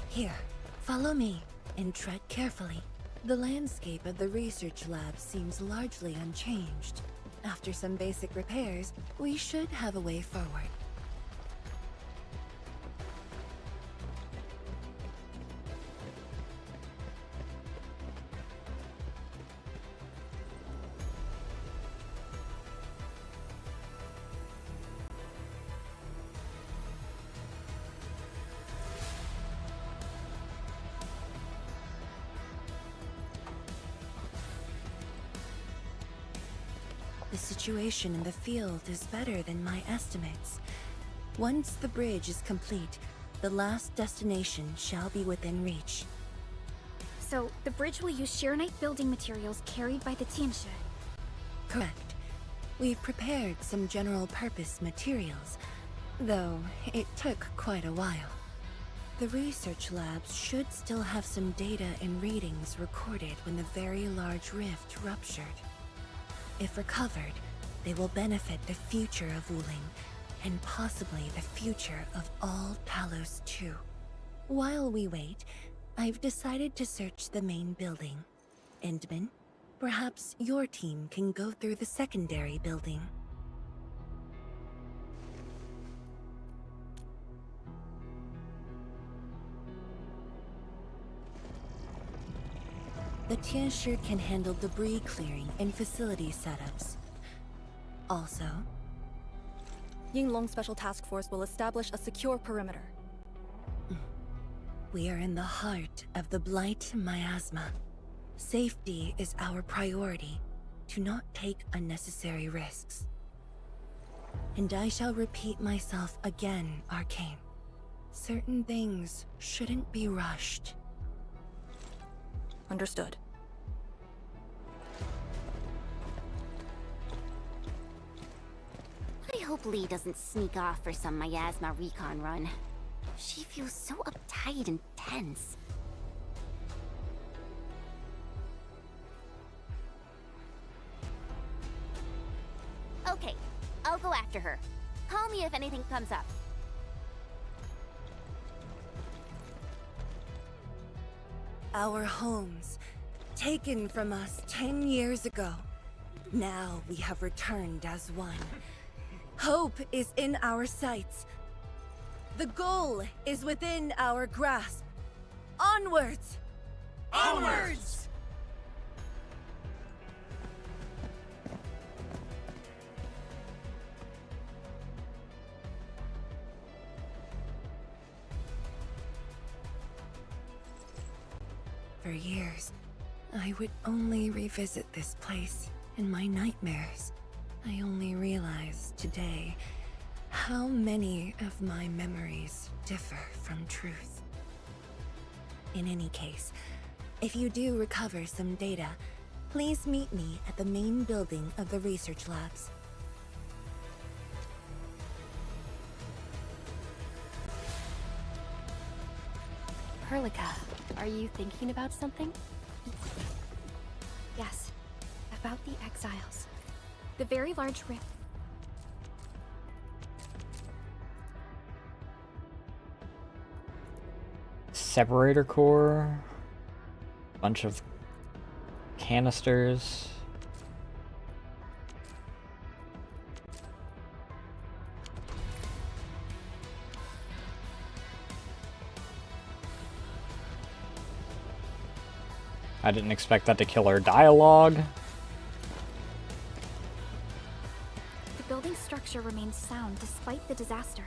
Here, follow me, and tread carefully. The landscape of the research lab seems largely unchanged. After some basic repairs, we should have a way forward. The situation in the field is better than my estimates. Once the bridge is complete, the last destination shall be within reach. So, the bridge will use Shiranite building materials carried by the Tianshi. Correct. We've prepared some general-purpose materials, though it took quite a while. The research labs should still have some data and readings recorded when the very large rift ruptured. If recovered, they will benefit the future of Wuling, and possibly the future of all Talos too. While we wait, I've decided to search the main building. Endman, perhaps your team can go through the secondary building. The Tianshi can handle debris clearing and facility setups. Also, Yinglong Special Task Force will establish a secure perimeter. We are in the heart of the Blight miasma. Safety is our priority. Do not take unnecessary risks. And I shall repeat myself again, Arcane. Certain things shouldn't be rushed. Understood. I hope Lee doesn't sneak off for some miasma recon run. She feels so uptight and tense. Okay, I'll go after her. Call me if anything comes up. Our homes, taken from us 10 years ago. Now we have returned as one. Hope is in our sights. The goal is within our grasp. Onwards! Onwards! For years, I would only revisit this place in my nightmares. I only realized today how many of my memories differ from truth. In any case, if you do recover some data, please meet me at the main building of the research labs. Perlica, are you thinking about something? Yes, about the exiles. The very large rift. Separator core. Bunch of canisters. I didn't expect that to kill our dialogue. The building's structure remains sound despite the disaster.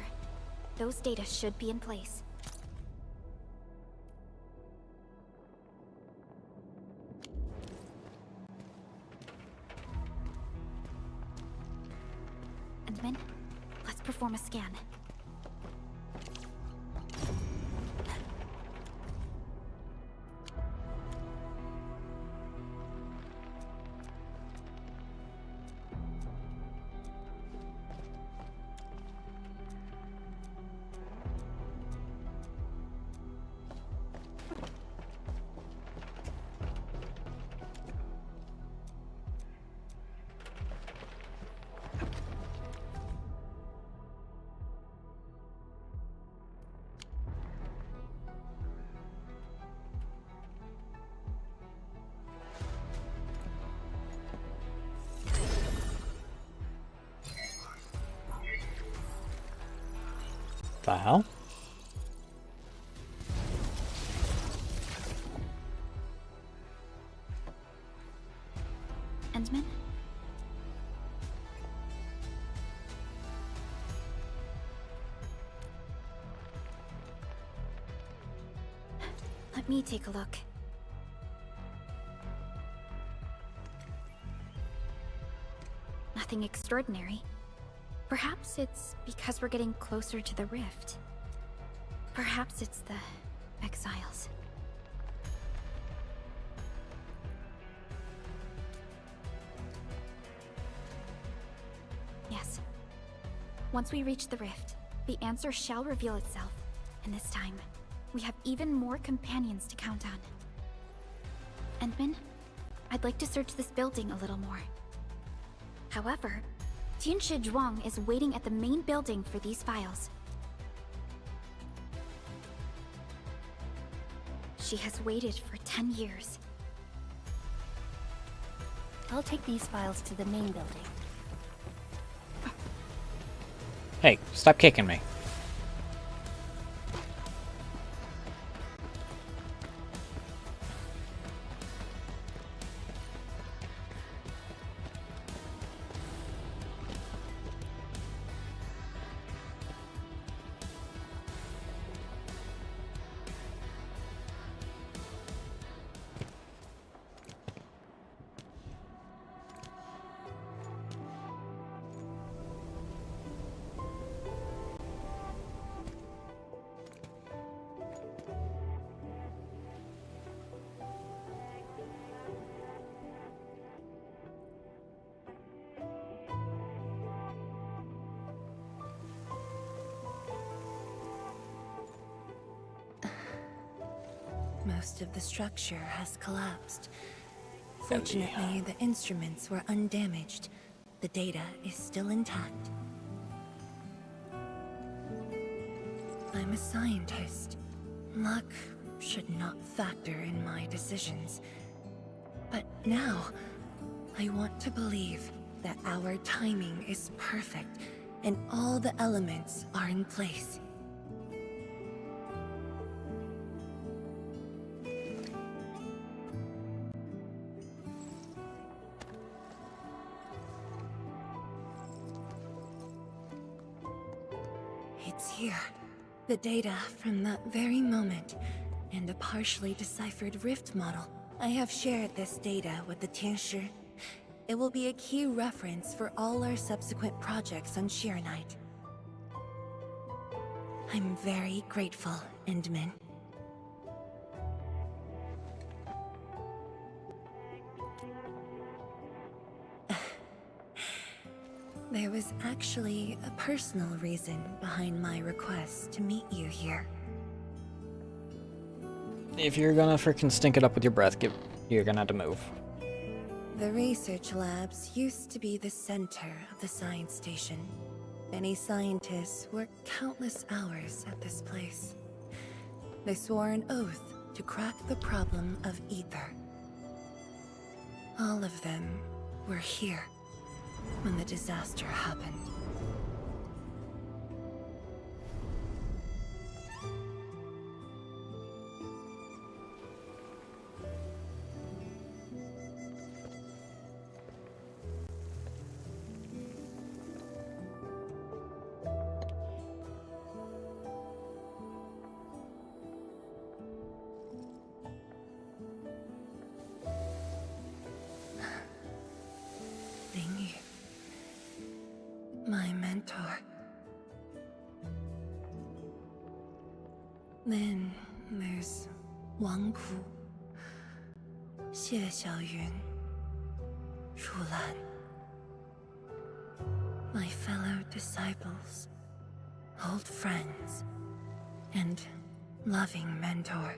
Those data should be in place. Admin, let's perform a scan. The hell? Endman? Let me take a look. Nothing extraordinary. Perhaps it's because we're getting closer to the rift. Perhaps it's the exiles. Yes. Once we reach the rift, the answer shall reveal itself. And this time, we have even more companions to count on. Endman, I'd like to search this building a little more. However, Tianshi Zhuang is waiting at the main building for these files. She has waited for 10 years. I'll take these files to the main building. Hey, stop kicking me. Most of the structure has collapsed. Fortunately, the instruments were undamaged. The data is still intact. I'm a scientist. Luck should not factor in my decisions. But now, I want to believe that our timing is perfect and all the elements are in place. It's here. The data from that very moment, and a partially deciphered rift model. I have shared this data with the Tianshi. It will be a key reference for all our subsequent projects on Sheer Knight. I'm very grateful, Endman. There was actually a personal reason behind my request to meet you here. If you're gonna frickin' stink it up with your breath, you're gonna have to move. The research labs used to be the center of the science station. Many scientists worked countless hours at this place. They swore an oath to crack the problem of ether. All of them were here when the disaster happened. My mentor. Then there's Wang Pu, Xie Xiaoyun, Ru Lan. My fellow disciples, old friends, and loving mentor.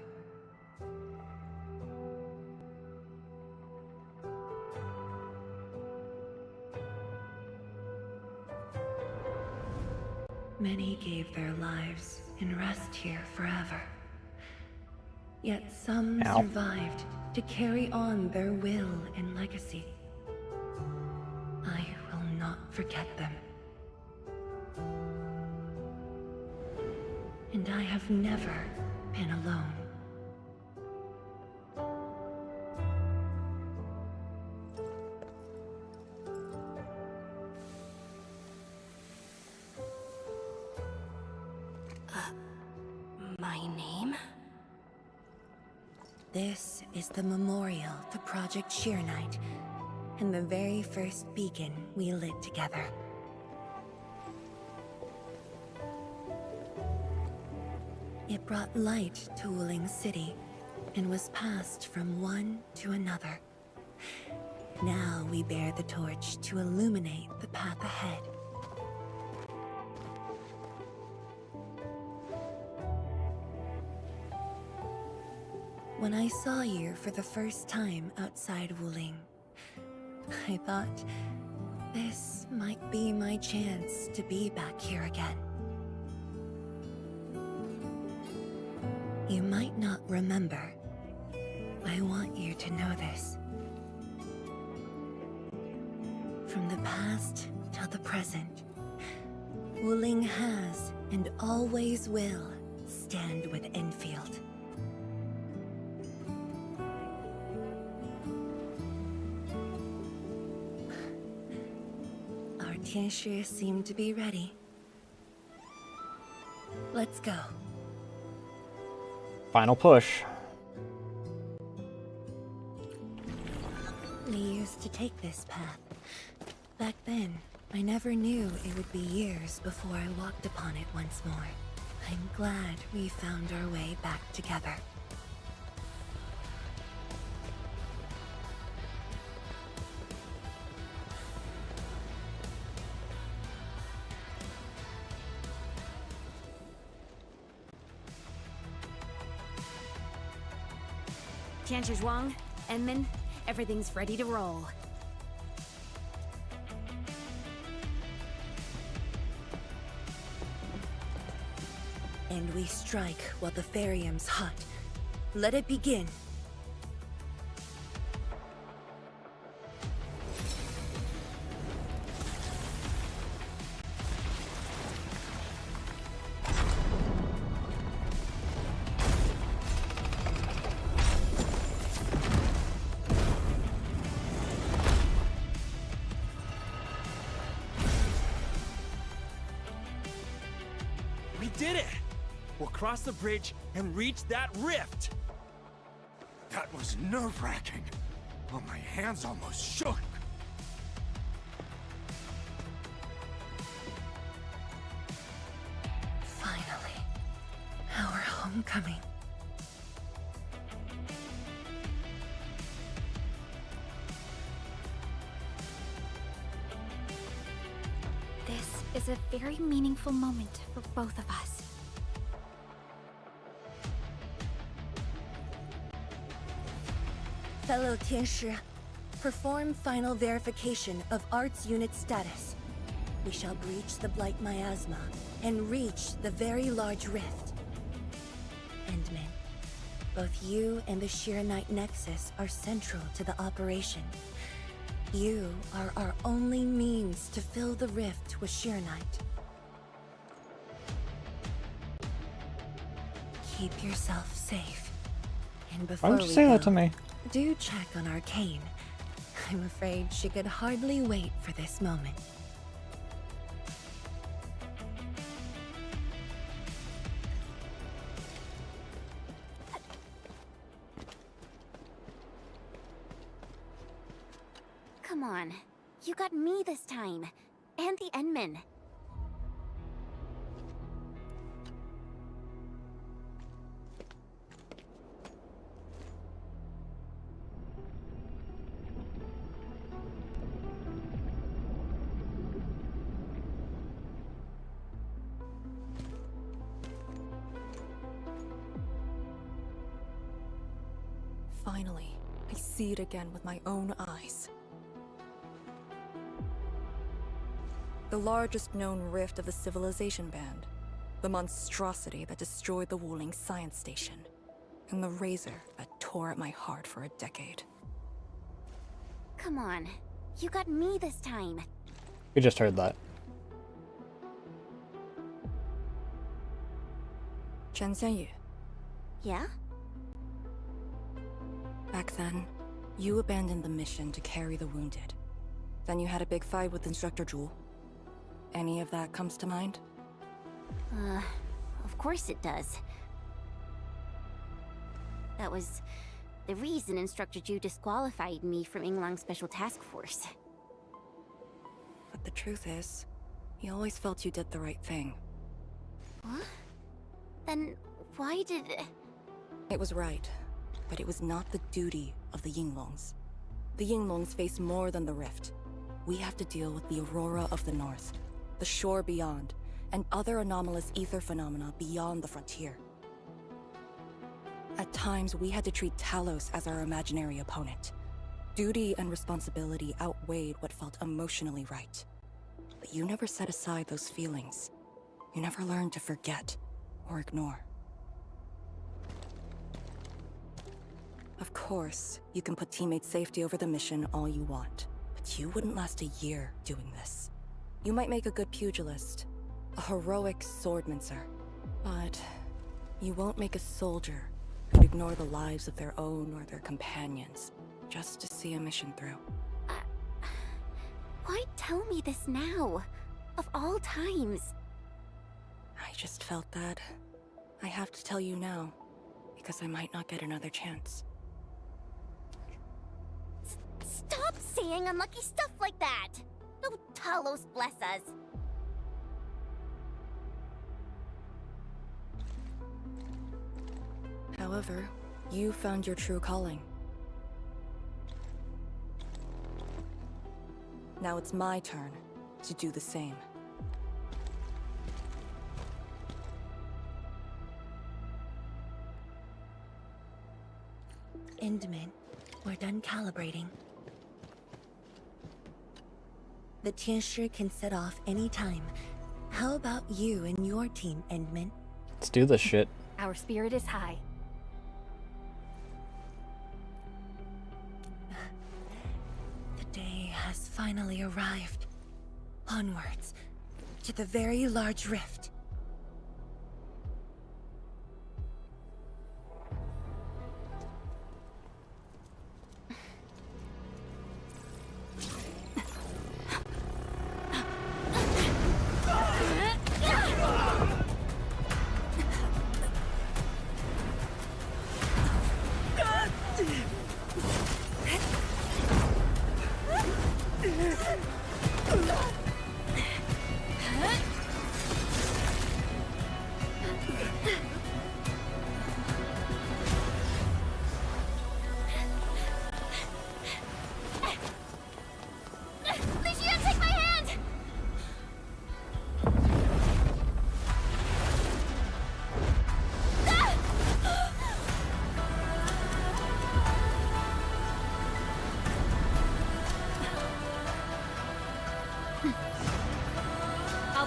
Many gave their lives and rest here forever. Yet some survived to carry on their will and legacy. I will not forget them. And I have never been alone. My name? This is the memorial to Project Sheer Knight, and the very first beacon we lit together. It brought light to Wuling City, and was passed from one to another. Now we bear the torch to illuminate the path ahead. When I saw you for the first time outside Wuling, I thought this might be my chance to be back here again. You might not remember. I want you to know this. From the past till the present, Wuling has and always will stand with Enfield. Our Tianshi seem to be ready. Let's go. Final push. We used to take this path. Back then, I never knew it would be years before I walked upon it once more. I'm glad we found our way back together. Tianshi, Enman, everything's ready to roll. And we strike while the therium's hot. Let it begin. cross the bridge and reach that rift. That was nerve-wracking. Oh, my hands almost shook. Finally, our homecoming. This is a very meaningful moment for both of us. Fellow Tianshi, perform final verification of Arts Unit status. We shall breach the Blight Miasma and reach the very large rift. Endman, both you and the Sheer Knight Nexus are central to the operation. You are our only means to fill the rift with Sheer Knight. Keep yourself safe. And before Why would you say that to me? do check on Arcane. I'm afraid she could hardly wait for this moment. Come on. You got me this time. And the Endman. Finally, I see it again with my own eyes. The largest known rift of the Civilization Band. The monstrosity that destroyed the Wuling Science Station. And the razor that tore at my heart for a decade. Come on. You got me this time. We just heard that. Chen Xianyu. Yeah? Back then, you abandoned the mission to carry the wounded. Then you had a big fight with Instructor Zhu. Any of that comes to mind? Of course it does. That was the reason Instructor Zhu disqualified me from Yinglang's Special Task Force. But the truth is, he always felt you did the right thing. What? Then why did... It was right, but it was not the duty of the Yinglongs. The Yinglongs face more than the rift. We have to deal with the Aurora of the North, the shore beyond, and other anomalous ether phenomena beyond the frontier. At times, we had to treat Talos as our imaginary opponent. Duty and responsibility outweighed what felt emotionally right. But you never set aside those feelings. You never learned to forget or ignore. Of course, you can put teammate safety over the mission all you want, but you wouldn't last a year doing this. You might make a good pugilist, a heroic swordmancer, but you won't make a soldier who'd ignore the lives of their own or their companions just to see a mission through. Why tell me this now? Of all times. I just felt that I have to tell you now, because I might not get another chance. Stop saying unlucky stuff like that! No Talos bless us! However, you found your true calling. Now it's my turn to do the same. Endman, we're done calibrating. The Tianshi can set off anytime. How about you and your team, Endman? Let's do this shit. Our spirit is high. The day has finally arrived. Onwards, to the very large rift.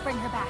bring her back.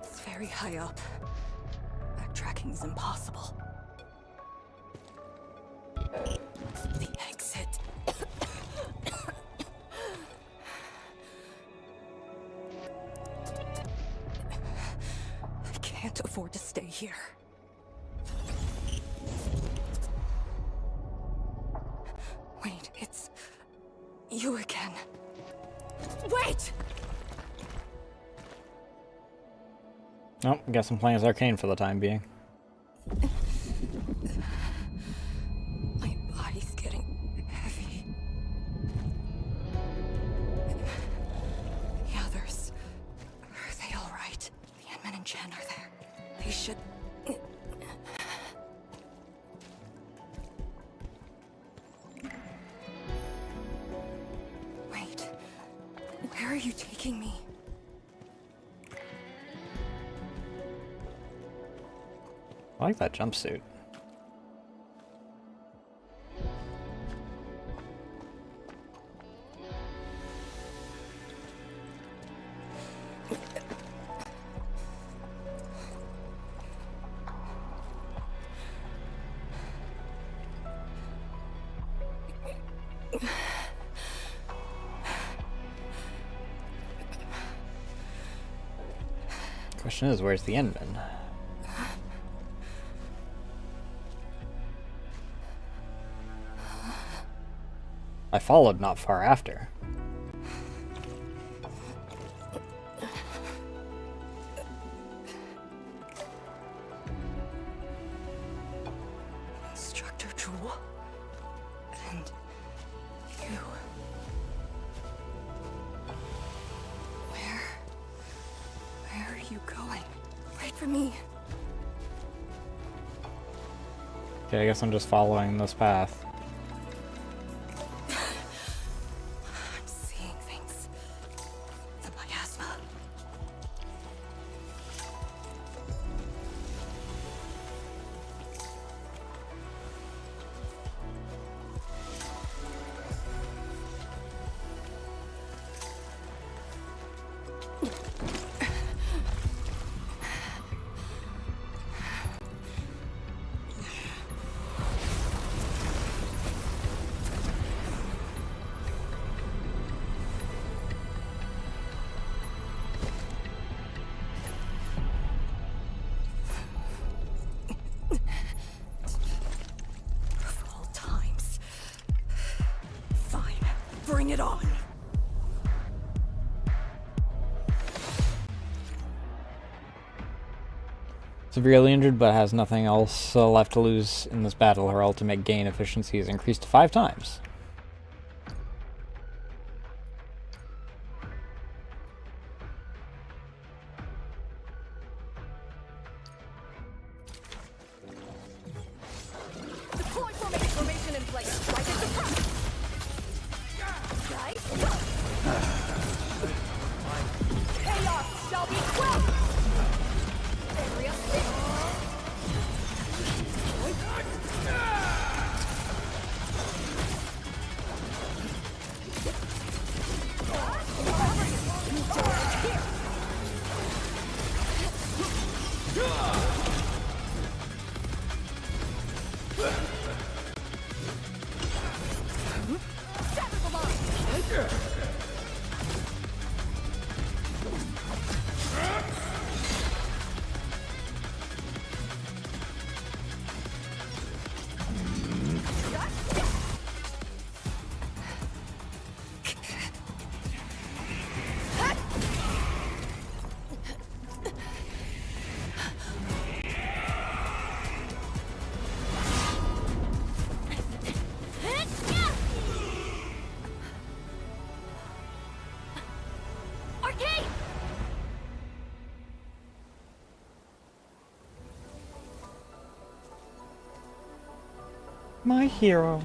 It's very high up. Backtracking is impossible. The exit. I can't afford to stay here. Wait, it's you again. Wait! Oh, guess I'm playing as Arcane for the time being. My body's getting heavy. The others, are they all right? Yanman and Chen are there. They should. Wait, where are you taking me? I like that jumpsuit. Question is, where's the Endman? I followed not far after. Instructor Jewel. And you. Where are you going? Wait for me. Okay, I guess I'm just following this path. I'm seeing things. The miasma. Of all times. Fine. Bring it on. Severely injured, but has nothing else left to lose in this battle. Her ultimate gain efficiency is increased to 5 times. Deploy formation in place. Right at the front. Chaos shall be quelled. Area 6. My hero.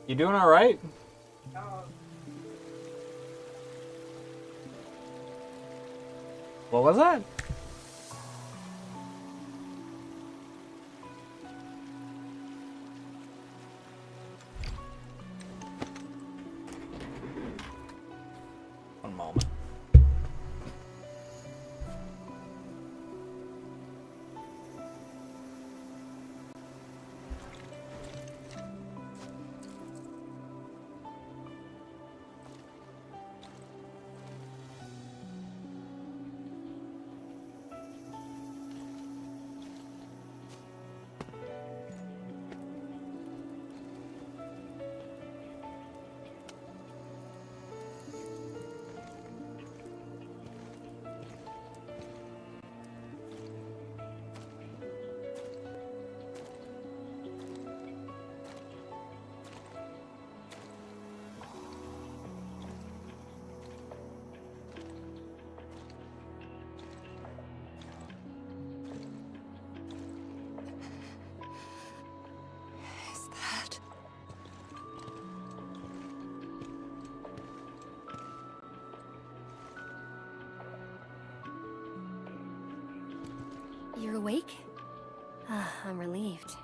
You doing all right? What was that? One moment. You're awake? I'm relieved.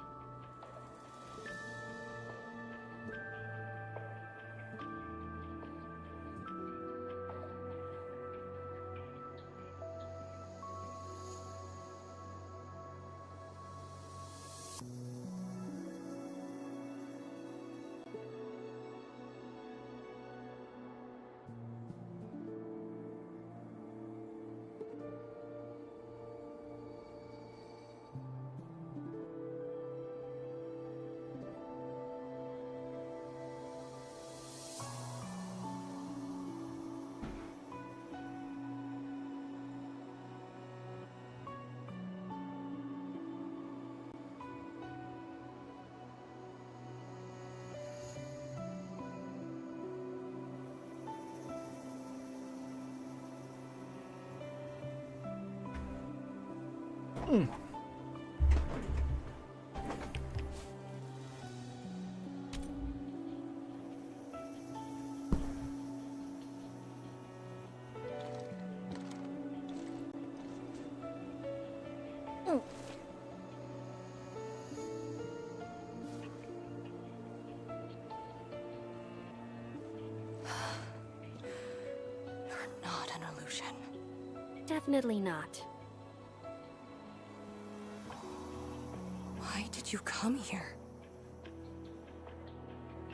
Not an illusion. Definitely not. Why did you come here?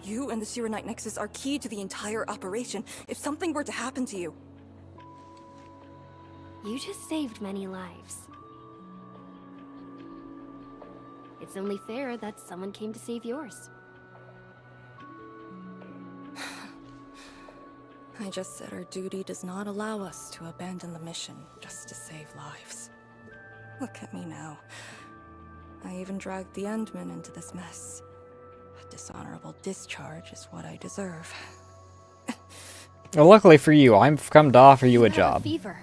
You and the Shiranite Nexus are key to the entire operation. If something were to happen to you... You just saved many lives. It's only fair that someone came to save yours. I just said our duty does not allow us to abandon the mission just to save lives. Look at me now. I even dragged the Endman into this mess. A dishonorable discharge is what I deserve. Well, luckily for you, I've come to offer you a job. Fever.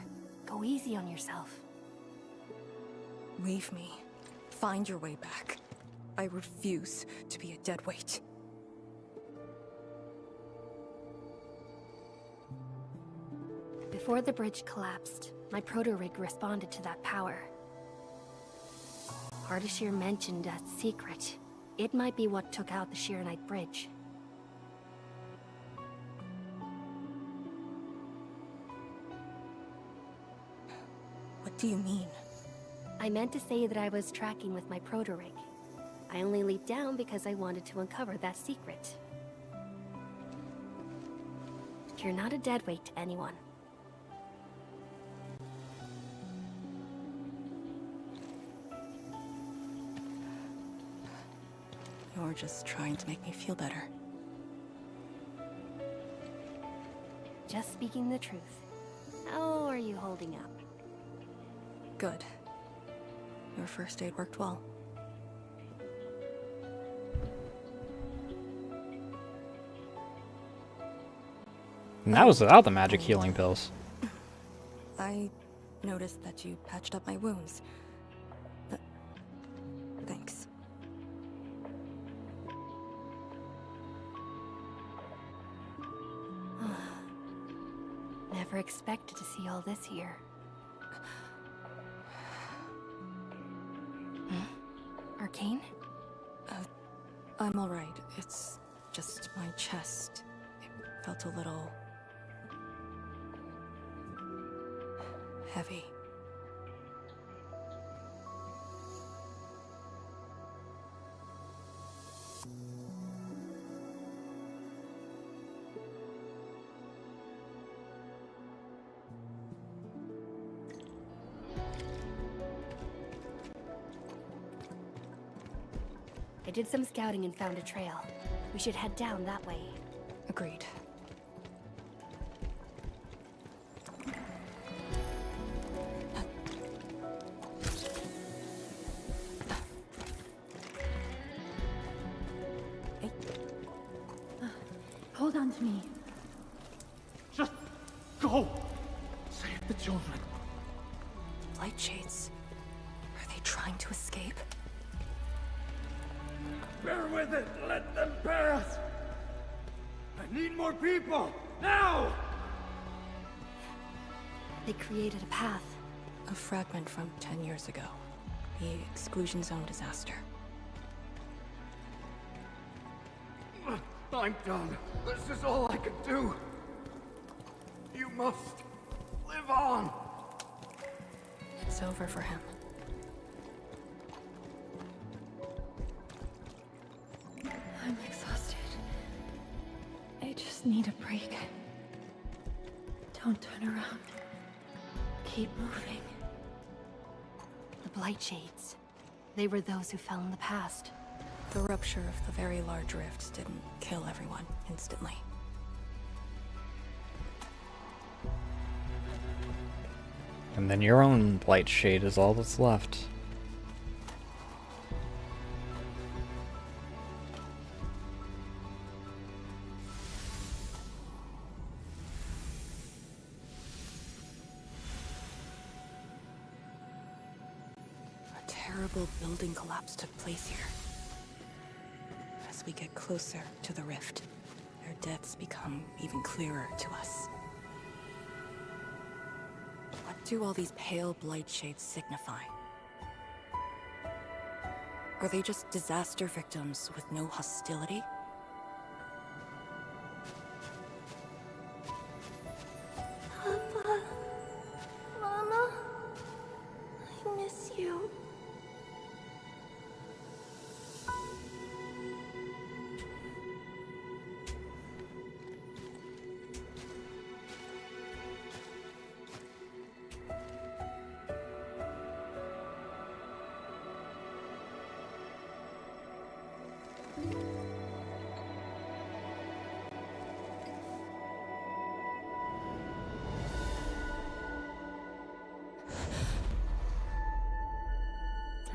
Go easy on yourself. Leave me. Find your way back. I refuse to be a dead weight. Before the bridge collapsed, my proto-rig responded to that power. Ardashir mentioned a secret. It might be what took out the Shiranite bridge. do you mean? I meant to say that I was tracking with my proto-rig. I only leaped down because I wanted to uncover that secret. You're not a deadweight to anyone. You're just trying to make me feel better. Just speaking the truth. How are you holding up? Good. Your first aid worked well. And that was without the magic healing pills. I noticed that you patched up my wounds. Thanks. Never expected to see all this here. Arcane? I'm alright. It's just my chest. It felt a little... heavy. I did some scouting and found a trail. We should head down that way. Agreed. Hold on to me. Just go! Save the children. Light shades. Are they trying to escape? Bear with it! Let them pass! I need more people! Now! They created a path. A fragment from 10 years ago. The exclusion zone disaster. I'm done. This is all I can do. You must live on. It's over for him. I'm exhausted. I just need a break. Don't turn around. Keep moving. The Blight Shades. They were those who fell in the past. The rupture of the very large rifts didn't kill everyone instantly. And then your own Blight Shade is all that's left. A terrible building collapse took place here. As we get closer to the rift, their deaths become even clearer to us. What do all these pale blight shades signify? Are they just disaster victims with no hostility? Papa, Mama, I miss you.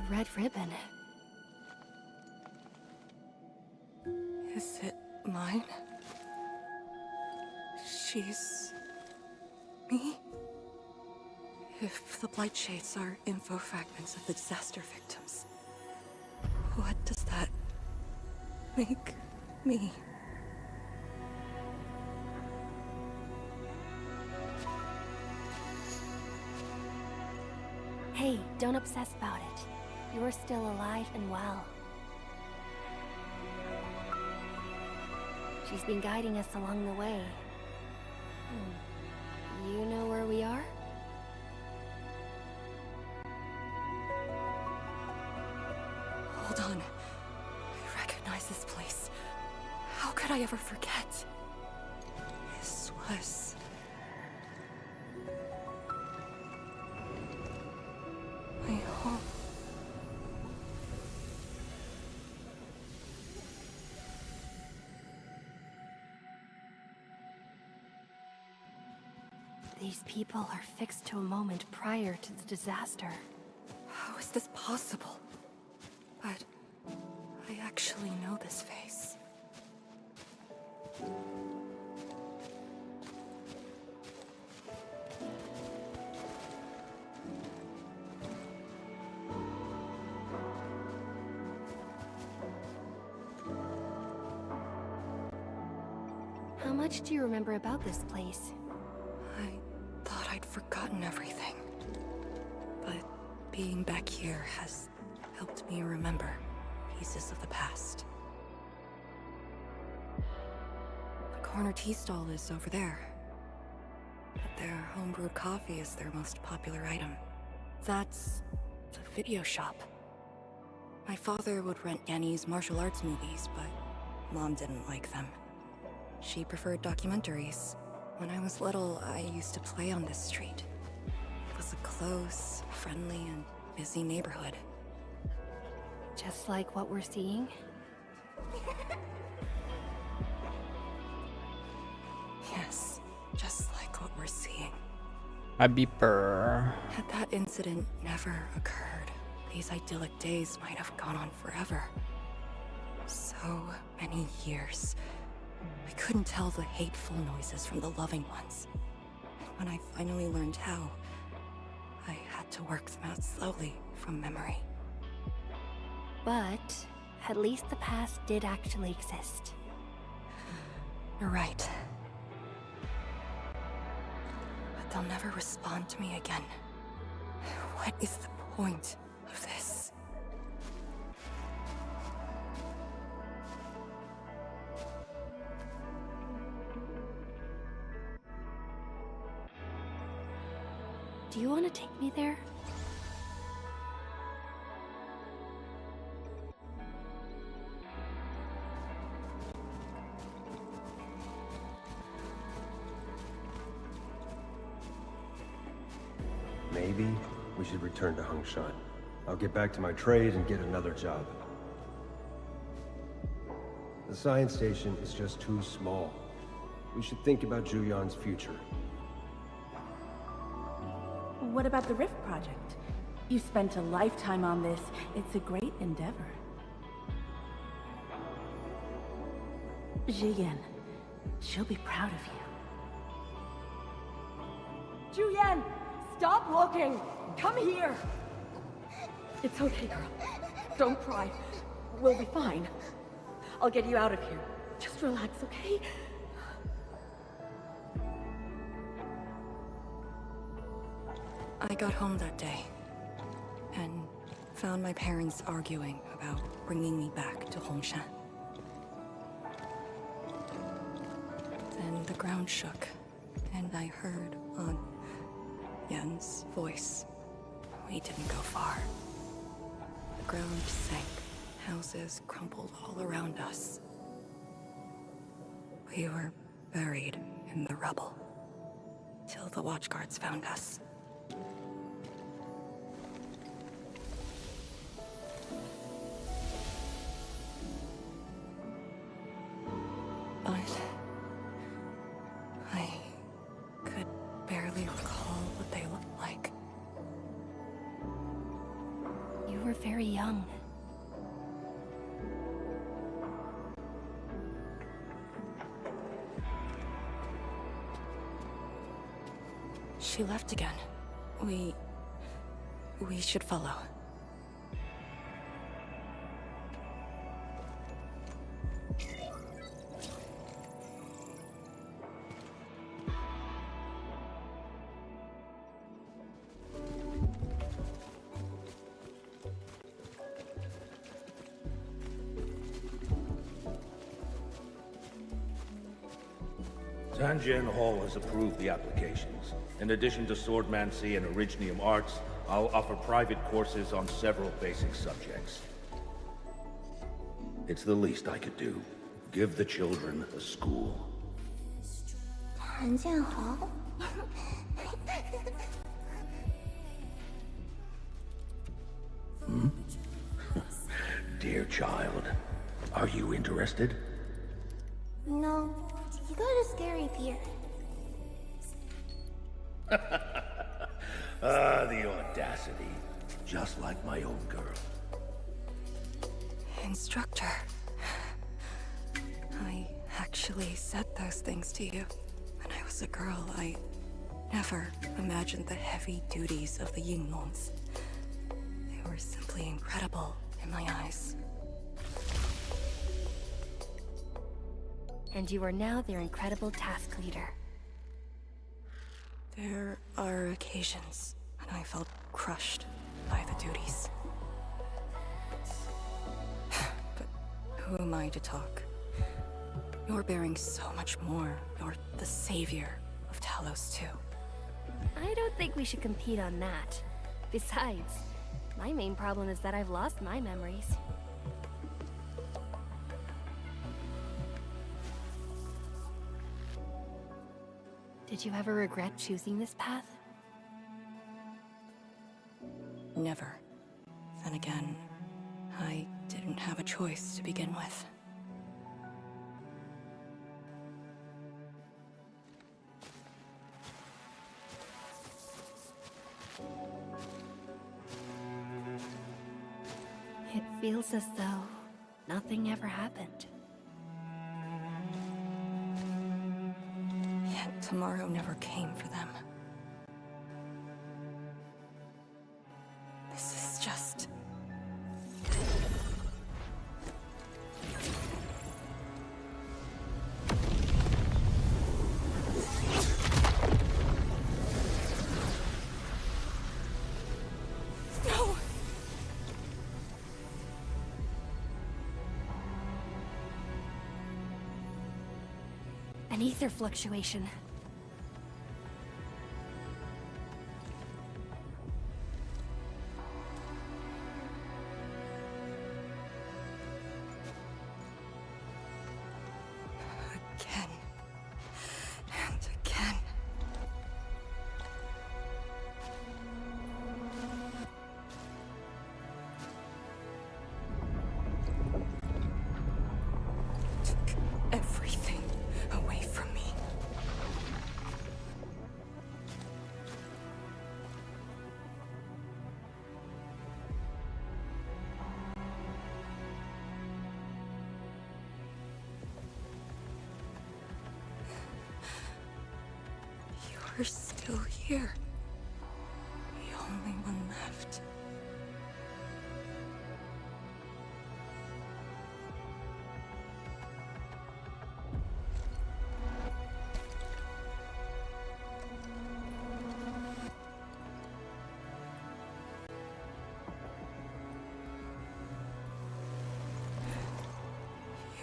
The red ribbon. Is it mine? She's... me? If the blight shades are info fragments of the disaster victims, what does that make me? Hey, don't obsess about it. You're still alive and well. She's been guiding us along the way. You know where we are? I ever forget? This was... my home. These people are fixed to a moment prior to the disaster. How is this possible? But I actually know this face. How much do you remember about this place? I thought I'd forgotten everything. But being back here has helped me remember pieces of the past. The corner tea stall is over there. But their homebrewed coffee is their most popular item. That's the video shop. My father would rent Yanni's martial arts movies, but Mom didn't like them. She preferred documentaries. When I was little, I used to play on this street. It was a close, friendly, and busy neighborhood. Just like what we're seeing? Yes, just like what we're seeing. A beeper. Had that incident never occurred, these idyllic days might have gone on forever. So many years. I couldn't tell the hateful noises from the loving ones. And when I finally learned how, I had to work them out slowly from memory. But at least the past did actually exist. You're right. But they'll never respond to me again. What is the point of this? Do you want to take me there? Maybe we should return to Hongshan. I'll get back to my trade and get another job. The science station is just too small. We should think about Julian's future. What about the Rift Project? You spent a lifetime on this. It's a great endeavor. Jiyan, she'll be proud of you. Julian, stop looking! Come here! It's okay, girl. Don't cry. We'll be fine. I'll get you out of here. Just relax, okay? I got home that day, and found my parents arguing about bringing me back to Hongshan. Then the ground shook, and I heard Aunt Yan's voice. We didn't go far. The ground sank, houses crumbled all around us. We were buried in the rubble, till the watchguards found us. But I could barely recall what they looked like. You were very young. She left again. We should follow. Sanjian Hall has approved the applications. In addition to swordmancy and originium arts, I'll offer private courses on several basic subjects. It's the least I could do. give the children a school. 谭建豪 Dear child, are you interested? No, you got a scary beard. The audacity. Just like my own girl. Instructor. I actually said those things to you. When I was a girl, I never imagined the heavy duties of the Yinglongs. They were simply incredible in my eyes. And you are now their incredible task leader. There are occasions when I felt crushed by the duties. But who am I to talk? You're bearing so much more. You're the savior of Talos too. I don't think we should compete on that. Besides, my main problem is that I've lost my memories. Did you ever regret choosing this path? Never. Then again, I didn't have a choice to begin with. It feels as though nothing ever happened. Yet tomorrow never came for them. This is just... No! An ether fluctuation. Again. And again. Took everything away from me. You're still here. The only one left.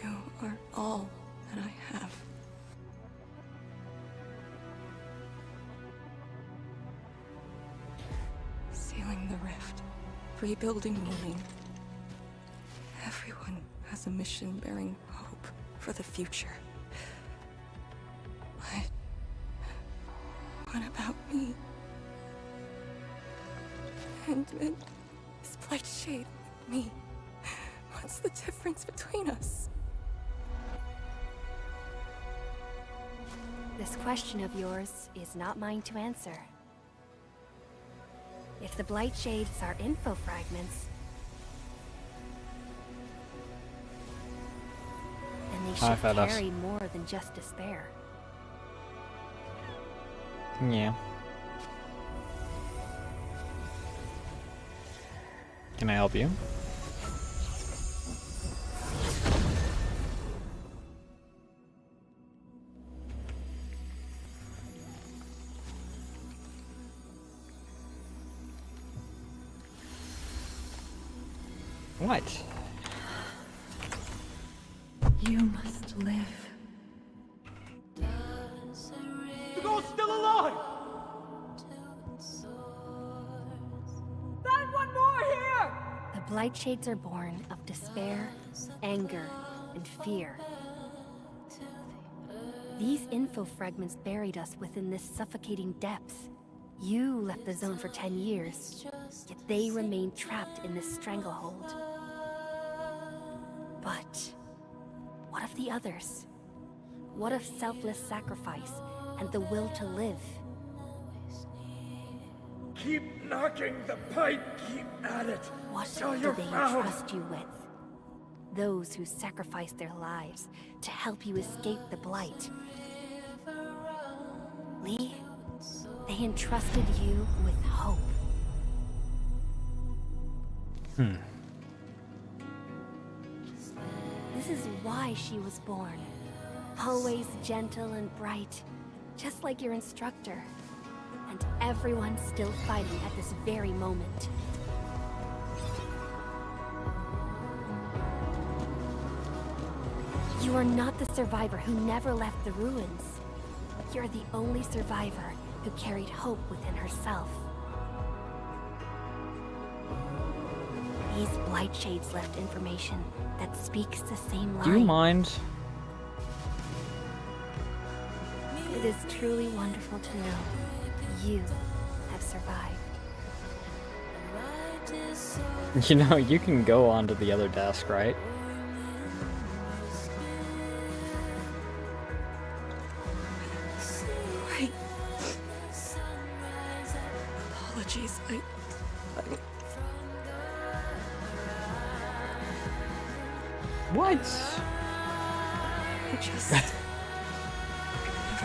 You are all that I have. Sealing the rift, rebuilding Wuling. Everyone has a mission bearing hope for the future. But what about me? And this Blight Shade and me. What's the difference between us? This question of yours is not mine to answer. If the Blight Shades are info fragments, then they should carry more than just despair. Yeah. Can I help you? What? You must live. The girl's still alive! Find one more here! The Blight Shades are born of despair, anger, and fear. These info fragments buried us within this suffocating depths. You left the zone for 10 years, yet they remained trapped in this stranglehold. But what of the others? What of selfless sacrifice and the will to live? Keep knocking the pipe, keep at it. What till do you're they found. entrust you with? Those who sacrificed their lives to help you escape the Blight. Lee, they entrusted you with hope. This is why she was born. Always gentle and bright, just like your instructor. And everyone's still fighting at this very moment. You are not the survivor who never left the ruins. You're the only survivor who carried hope within herself. These Blight Shades left information that speaks the same line. Do you mind? It is truly wonderful to know you have survived. You know, you can go onto the other desk, right? Right. Apologies, I What? I just never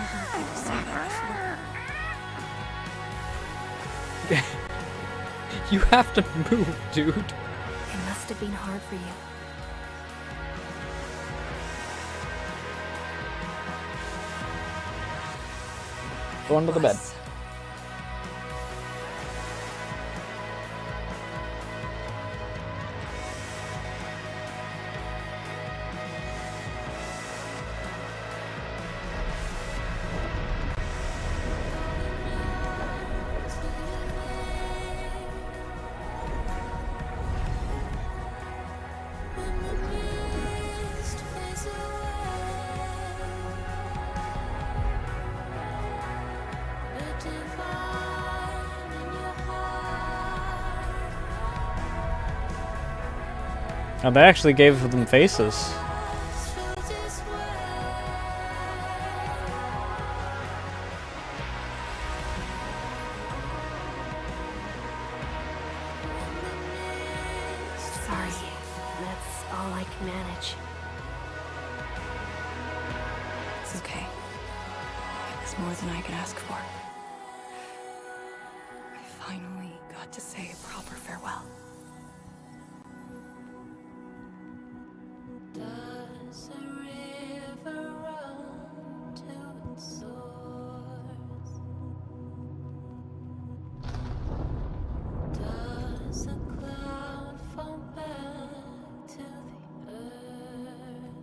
heard people say that before. You have to move, dude. It must have been hard for you. Go under the bed. Oh, they actually gave them faces. Sorry, that's all I can manage. It's okay. It was more than I could ask for. I finally got to say a proper farewell. Does a river run to its source? Does a cloud fall back to the earth?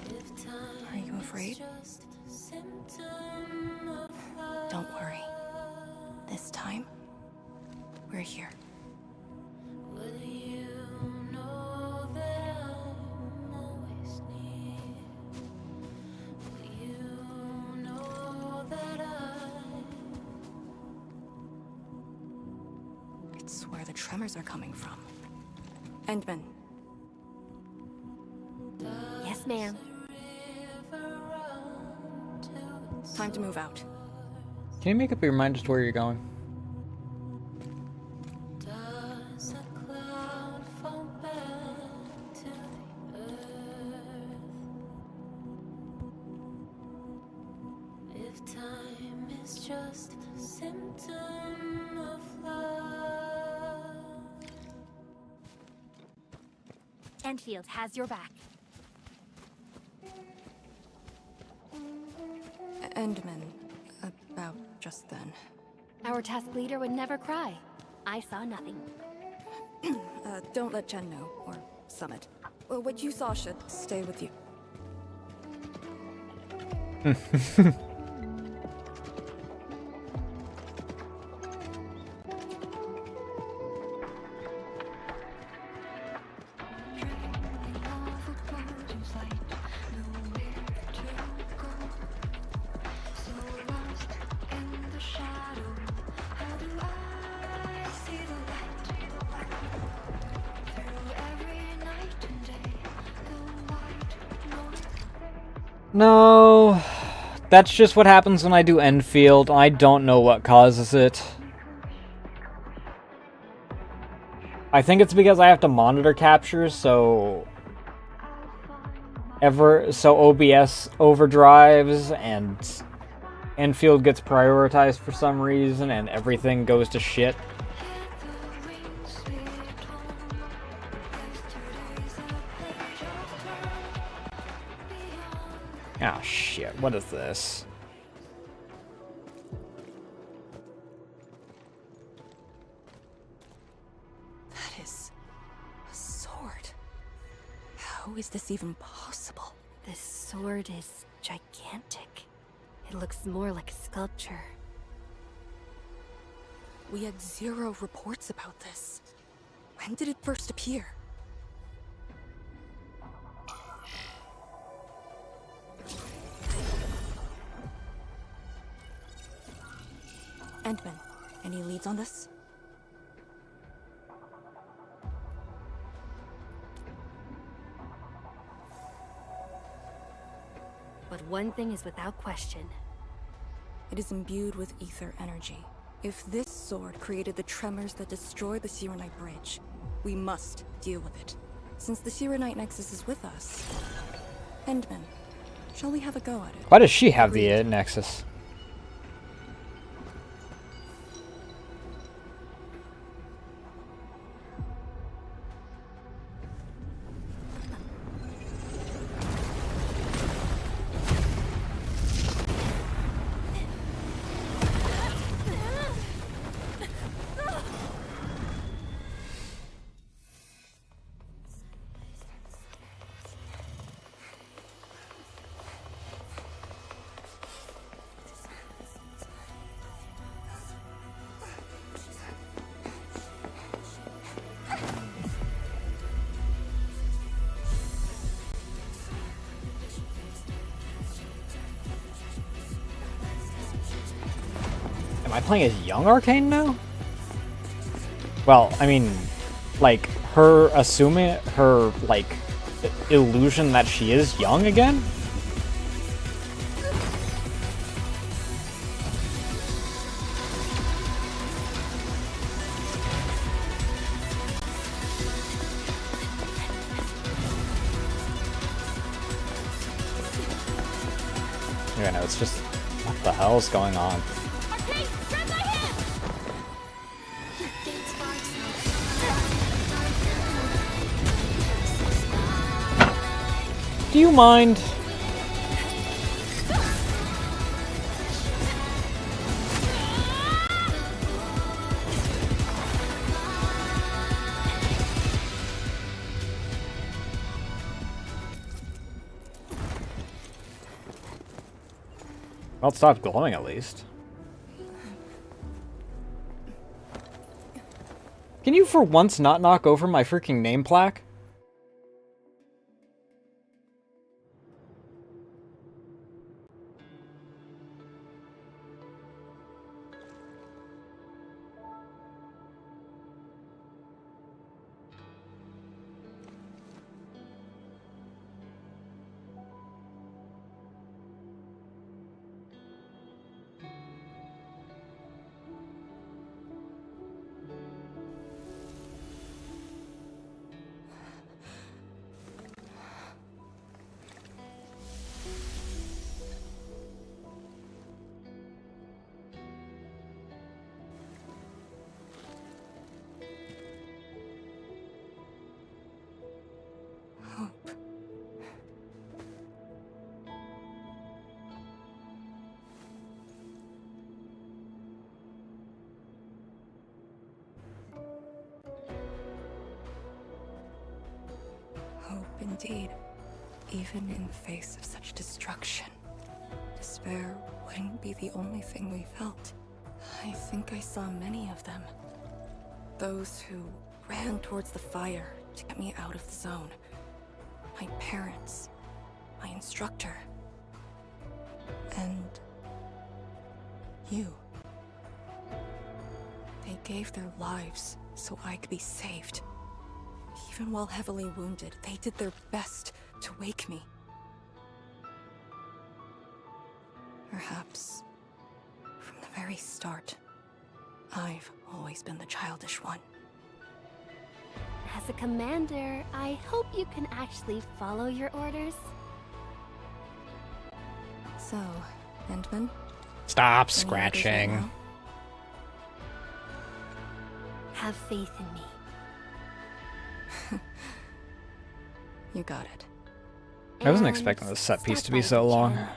If time Are you afraid? is just a symptom of love, Don't worry. This time, we're here. will you know that I'm always near? Will you know that It's where the tremors are coming from. Endman, Yes, ma'am. time to move out. Can you make up your mind as to where you're going? does a cloud fall back to the earth? If time is just a symptom of love. Enfield has your back. Endman, about just then. Our task leader would never cry. I saw nothing. Don't let Jen know, or Summit. What you saw should stay with you. No, that's just what happens when I do Enfield. I don't know what causes it. I think it's because I have to monitor captures, so OBS overdrives and Enfield gets prioritized for some reason and everything goes to shit. Oh shit, what is this? That is a sword. How is this even possible? This sword is gigantic. It looks more like a sculpture. We had 0 reports about this. When did it first appear? Endman, any leads on this? But one thing is without question. It is imbued with ether energy. If this sword created the tremors that destroy the Sirenite Bridge, we must deal with it. Since the Sirenite Nexus is with us. Endman, shall we have a go at it? Why does she have the Nexus? Am I playing as young Arcane now? Well, I mean, like, her assuming her, like, illusion that she is young again? Yeah, no, it's just, what the hell's going on? Do you mind? Well, it stopped glowing at least. Can you for once not knock over my freaking name plaque? Indeed, even in the face of such destruction, despair wouldn't be the only thing we felt. I think I saw many of them. Those who ran towards the fire to get me out of the zone. My parents, my instructor, and you. They gave their lives so I could be saved. Even while heavily wounded, they did their best to wake me. Perhaps from the very start, I've always been the childish one. As a commander, I hope you can actually follow your orders. So, Endman? Stop any scratching. orders right now? Have faith in me. You got it. I wasn't And expecting this set piece stop to be by so long. Jen.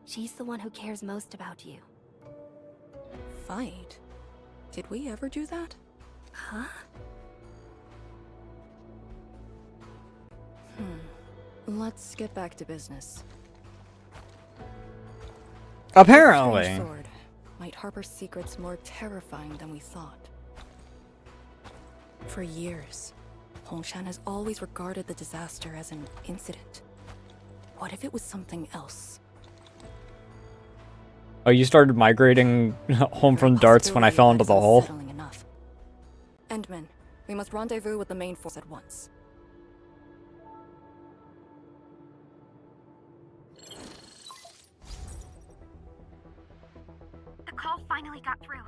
She's the one who cares most about you. Fight? Did we ever do that? Huh? Let's get back to business. Apparently. This strange sword might harbor secrets more terrifying than we thought. For years, Hongshan has always regarded the disaster as an incident. What if it was something else? Oh, you started migrating home from darts when I fell into the hole? Unsettling enough. Endman, we must rendezvous with the main force at once. The call finally got through.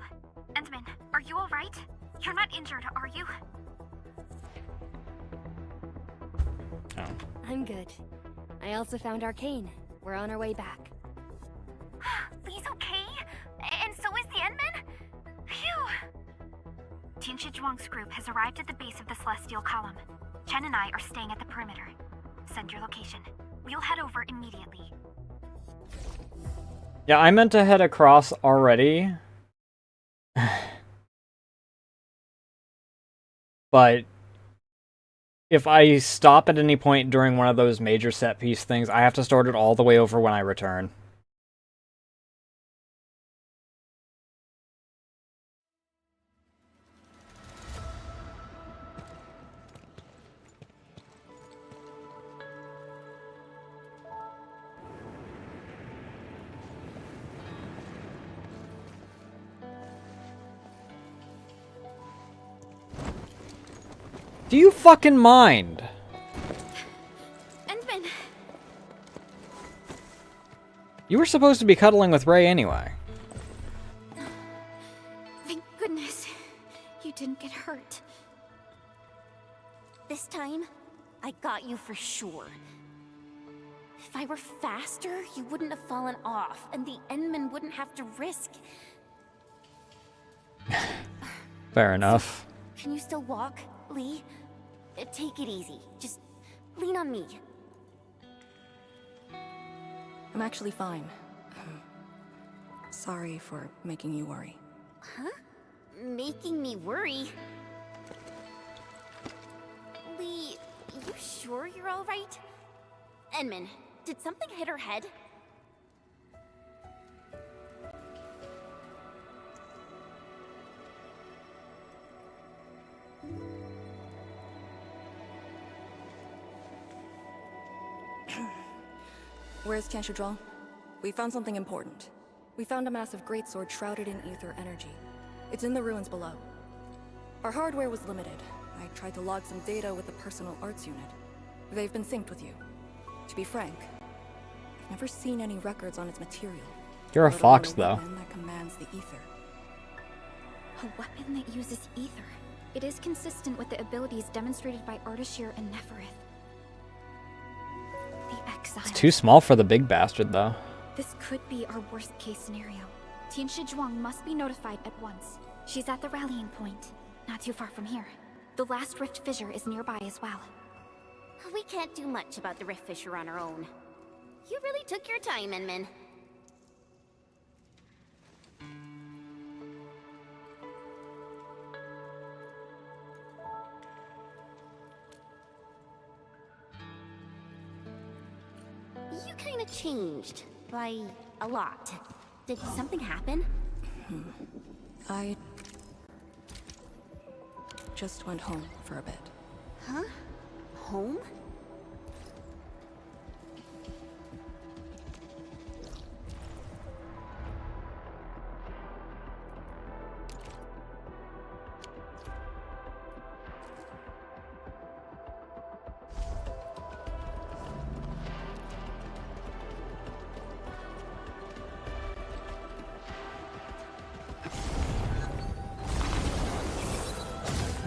Endman, are you alright? You're not injured, are you? I'm good. I also found Arcane. We're on our way back. Lee's okay? And so is the Endman? Phew! Tianshi Zhuang's group has arrived at the base of the Celestial Column. Chen and I are staying at the perimeter. Send your location. We'll head over immediately. Yeah, I meant to head across already. But if I stop at any point during one of those major set piece things, I have to start it all the way over when I return. Do you fucking mind? Endman! You were supposed to be cuddling with Ray anyway. Thank goodness you didn't get hurt. This time, I got you for sure. If I were faster, you wouldn't have fallen off, and the Endman wouldn't have to risk. Fair enough. Can you still walk, Lee? Take it easy. Just lean on me. I'm actually fine. Sorry for making you worry. Huh? Making me worry? Lee, you sure you're alright? Endman, did something hit her head? Where's Tianshi Zhuang? We found something important. We found a massive greatsword shrouded in ether energy. It's in the ruins below. Our hardware was limited. I tried to log some data with the personal arts unit. They've been synced with you. To be frank, I've never seen any records on its material. You're a fox, though. Weapon that commands the ether. A weapon that uses ether. It is consistent with the abilities demonstrated by Ardashir and Neferith. The Exile. It's too small for the big bastard, though. This could be our worst-case scenario. Tianshi Zhuang must be notified at once. She's at the rallying point, not too far from here. The last rift fissure is nearby as well. We can't do much about the rift fissure on our own. You really took your time, Endman. You kind of changed. By a lot. Did something happen? I just went home for a bit. Huh? Home?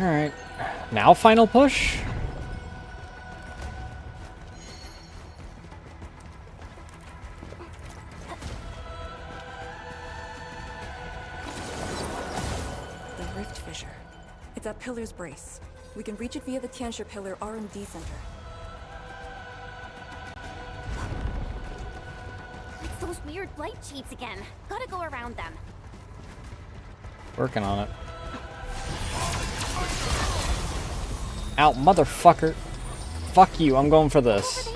Alright. Now final push? The rift fissure. It's at Pillar's Brace. We can reach it via the Tianshi Pillar R&D Center. It's those weird blight sheets again. Gotta go around them. Working on it. Ow, motherfucker. Fuck you, I'm going for this.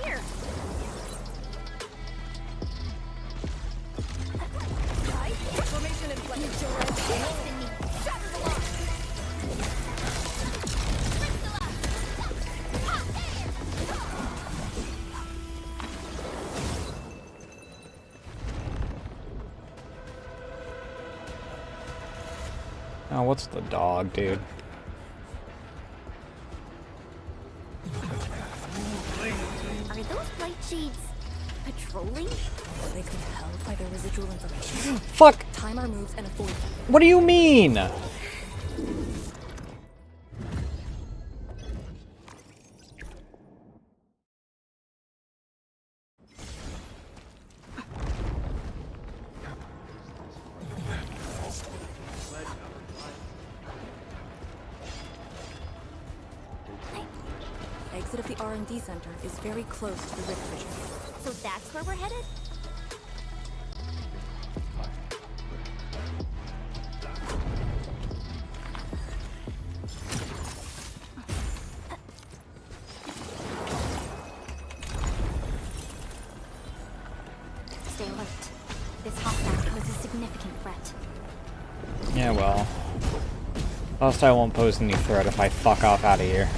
Oh, what's the dog, dude? Are those blight shades patrolling? They can tell by their residual information. Fuck! Time our moves and avoid them. What do you mean? Exit of the R&D Center is very close to the rift fissure. So that's where we're headed? Stay alert. This hostile poses a significant threat. Yeah, well. Hostile won't pose any threat if I fuck off out of here.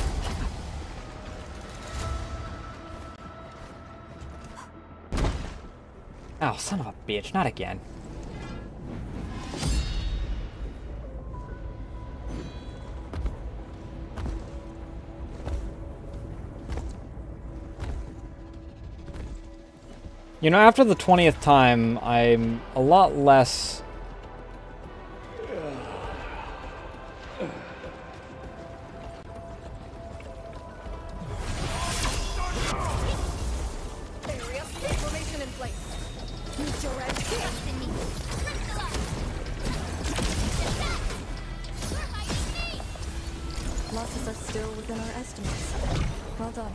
Oh, son of a bitch, not again. You know, after the 20th time, I'm a lot less... Losses are still within our estimates. Well done.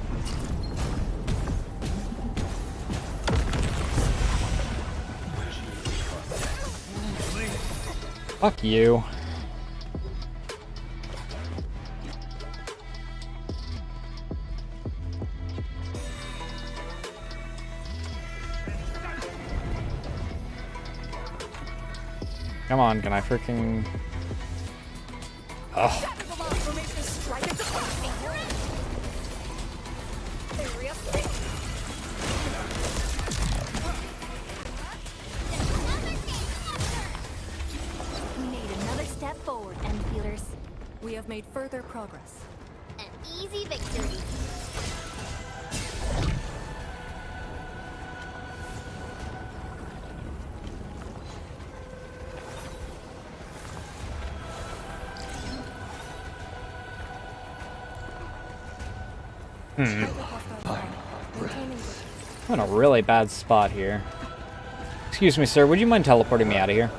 Fuck you. Come on, can I freaking... Ugh. We made another step forward, Enfielders. We have made further progress. An easy victory. I'm in a really bad spot here. Excuse me, sir, would you mind teleporting me out of here?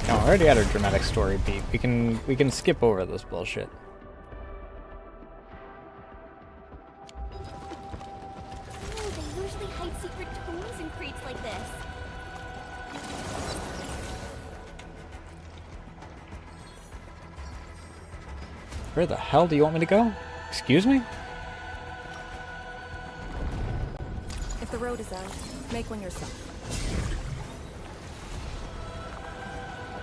Oh, I already had a dramatic story beat. We can skip over this bullshit. Oh, they usually hide secret tombs in crates like this. Where the hell do you want me to go? Excuse me? If the road is out, make one yourself.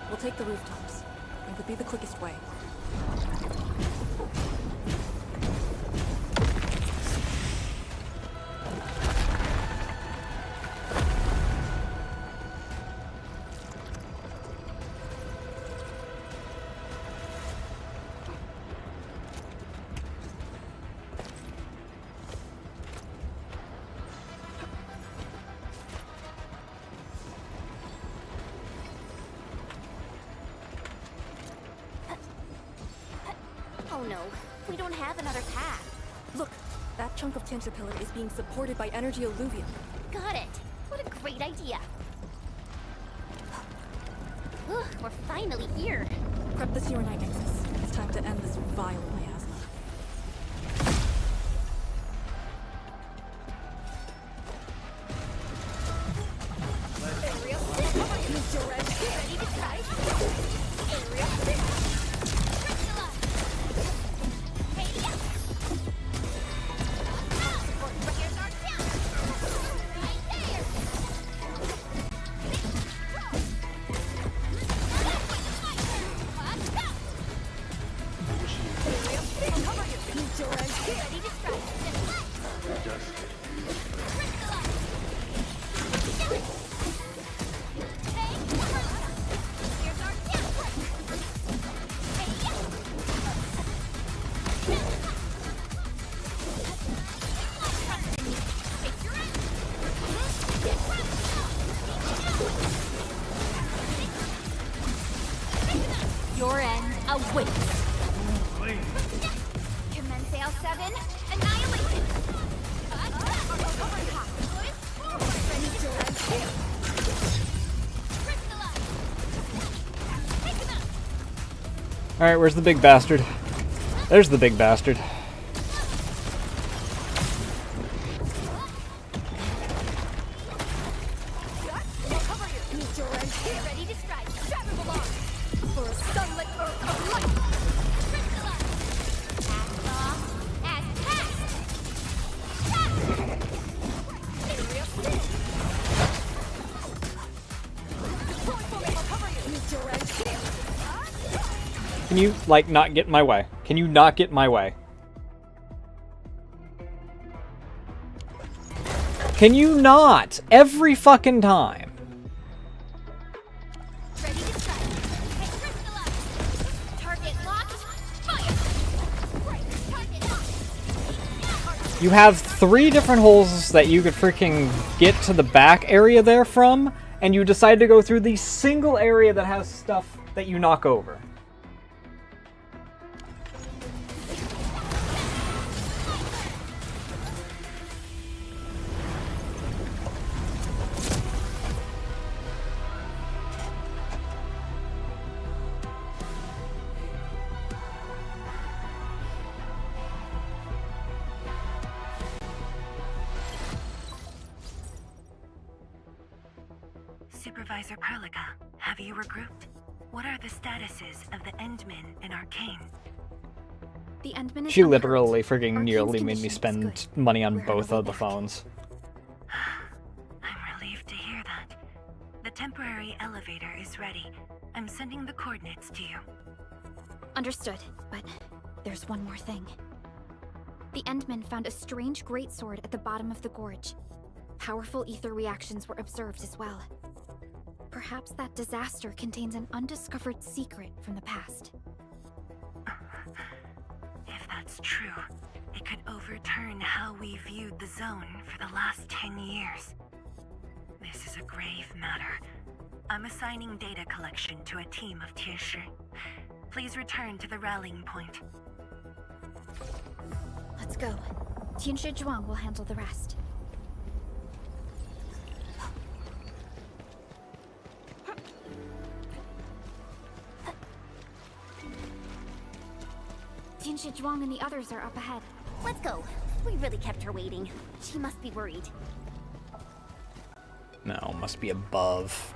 We'll take the rooftops. It would be the quickest way. Oh no, we don't have another path. Look, that chunk of tinsel pillar is being supported by energy alluvium. Got it. What a great idea. Ugh, we're finally here. Prep the Serenite nexus. It's time to end this vile miasma. Ready to try? Area 6. Your end awaits. Commence L7, annihilation. Alright, where's the big bastard? There's the big bastard. Ready to strike. Travel along. For a sunlit earth of light. As long as Can you, like, not get in my way? Can you not get in my way? Can you not? Every fucking time. You have 3 different holes that you could freaking get to the back area there from, and you decide to go through the single area that has stuff that you knock over. Supervisor Perlica, have you regrouped? What are the statuses of the Endmen in Arcane? The Endman is She unhurt. literally freaking Arcane's nearly made me condition is spend good. money on We're on both our of way the back. phones. I'm relieved to hear that. The temporary elevator is ready. I'm sending the coordinates to you. Understood, but there's one more thing. The Endman found a strange greatsword at the bottom of the gorge. Powerful ether reactions were observed as well. Perhaps that disaster contains an undiscovered secret from the past. If that's true, it could overturn how we viewed the zone for the last 10 years. This is a grave matter. I'm assigning data collection to a team of Tieshi. Please return to the rallying point. Let's go. Tianshi Zhuang will handle the rest. Tianshi Zhuang and the others are up ahead. Let's go. We really kept her waiting. She must be worried. No, must be above.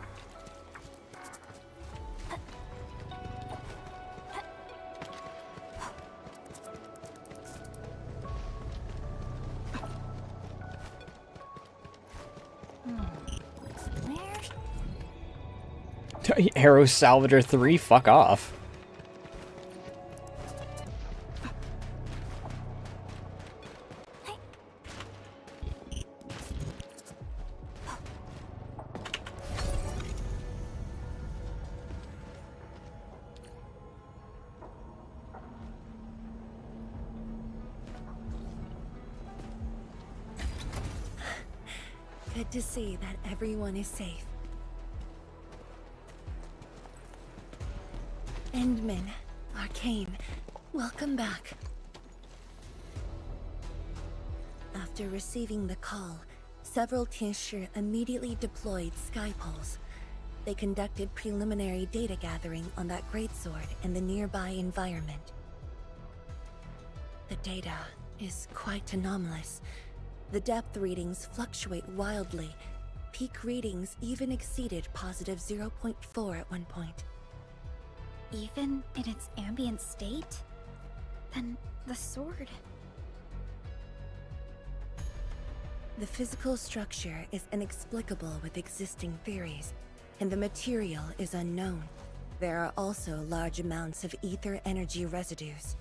Arrow Salvager 3? Fuck off. Good to see that everyone is safe. Endman, Arcane, welcome back. After receiving the call, several Tianshi immediately deployed skypoles. They conducted preliminary data gathering on that greatsword and the nearby environment. The data is quite anomalous. The depth readings fluctuate wildly. Peak readings even exceeded positive 0.4 at one point. Even in its ambient state? Then the sword... The physical structure is inexplicable with existing theories, and the material is unknown. There are also large amounts of ether energy residues.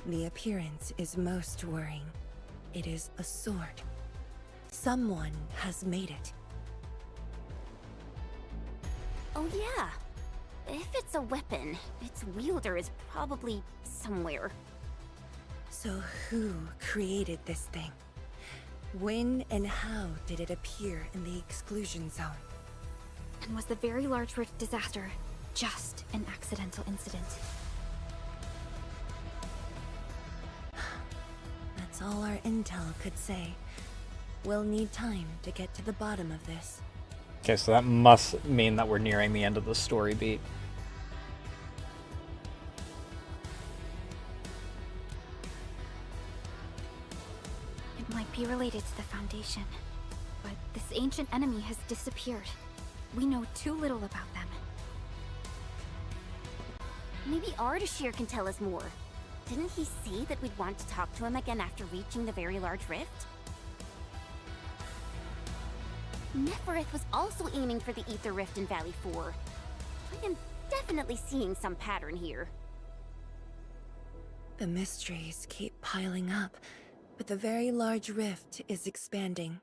The appearance is most worrying. It is a sword. Someone has made it. Oh yeah. If it's a weapon, its wielder is probably somewhere. So who created this thing? When and how did it appear in the exclusion zone? And was the Very Large Rift disaster just an accidental incident? That's all our intel could say. We'll need time to get to the bottom of this. Okay, so that must mean that we're nearing the end of the story beat. It might be related to the Foundation, but this ancient enemy has disappeared. We know too little about them. Maybe Ardashir can tell us more. Didn't he say that we'd want to talk to him again after reaching the Very Large Rift? Nefereth was also aiming for the Ether Rift in Valley 4. I am definitely seeing some pattern here. The mysteries keep piling up, but the Very Large Rift is expanding.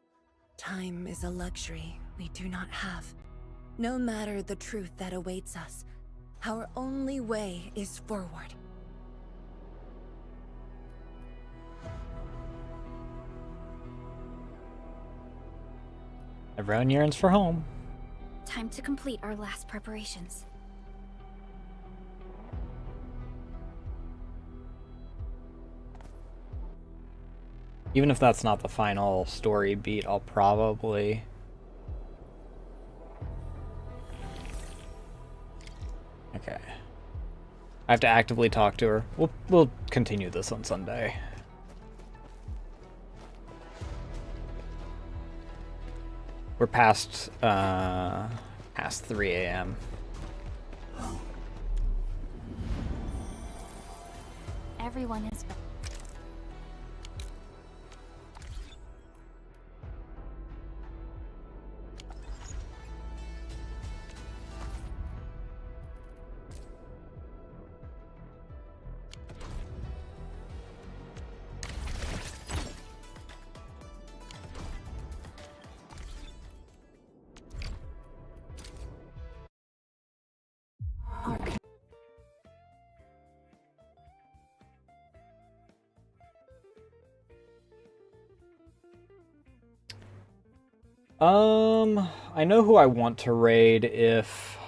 Time is a luxury we do not have. No matter the truth that awaits us, our only way is forward. Everyone yearns for home. Time to complete our last preparations. Even if that's not the final story beat, I'll probably... Okay. I have to actively talk to her. We'll continue this on Sunday. We're past 3 a.m. Everyone is... I know who I want to raid if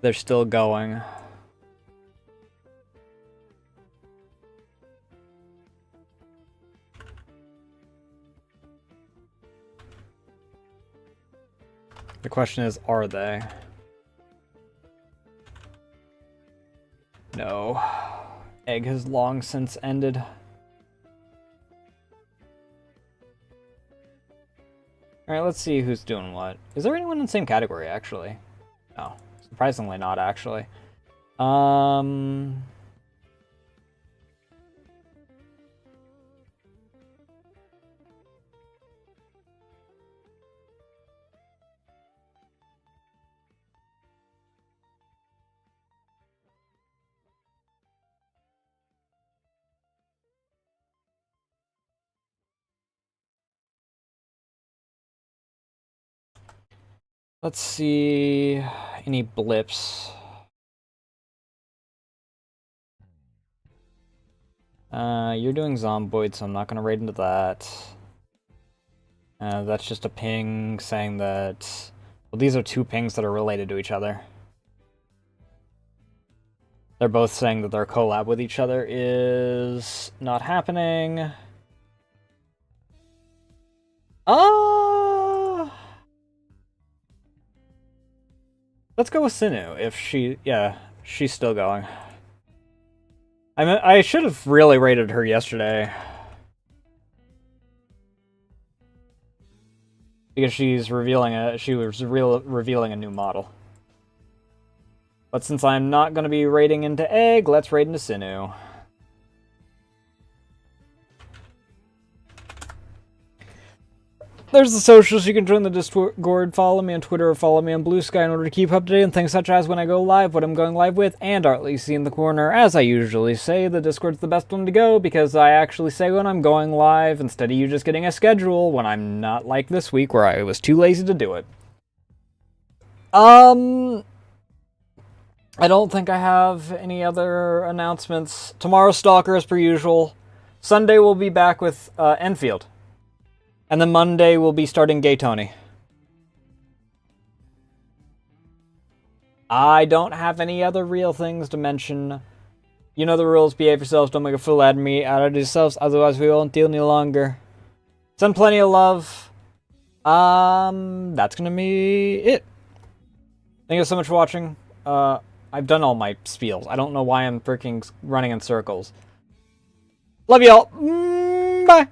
they're still going. The question is, are they? No. Egg has long since ended. Alright, let's see who's doing what. Is there anyone in the same category, actually? No. Surprisingly not, actually. Let's see any blips. You're doing Zomboid, so I'm not going to raid into that. That's just a ping saying that... Well, these are two pings that are related to each other. They're both saying that their collab with each other is not happening. Let's go with Sinu, if she... Yeah, she's still going. I should have really rated her yesterday. Because she's revealing revealing a new model. But since I'm not going to be raiding into Egg, let's raid into Sinu. There's the socials. You can join the Discord, follow me on Twitter, or follow me on Blue Sky in order to keep up to date on things such as when I go live, what I'm going live with, and Artley in the corner. As I usually say, the Discord's the best one to go because I actually say when I'm going live instead of you just getting a schedule when I'm not like this week where I was too lazy to do it. I don't think I have any other announcements. Tomorrow's Stalker as per usual. Sunday we'll be back with Enfield. And then Monday we'll be starting Gay Tony. I don't have any other real things to mention. You know the rules. Behave yourselves. Don't make a fool out of me. Out of yourselves. Otherwise we won't deal any longer. Send plenty of love. That's gonna be it. Thank you so much for watching. I've done all my spiels. I don't know why I'm freaking running in circles. Love y'all. Bye.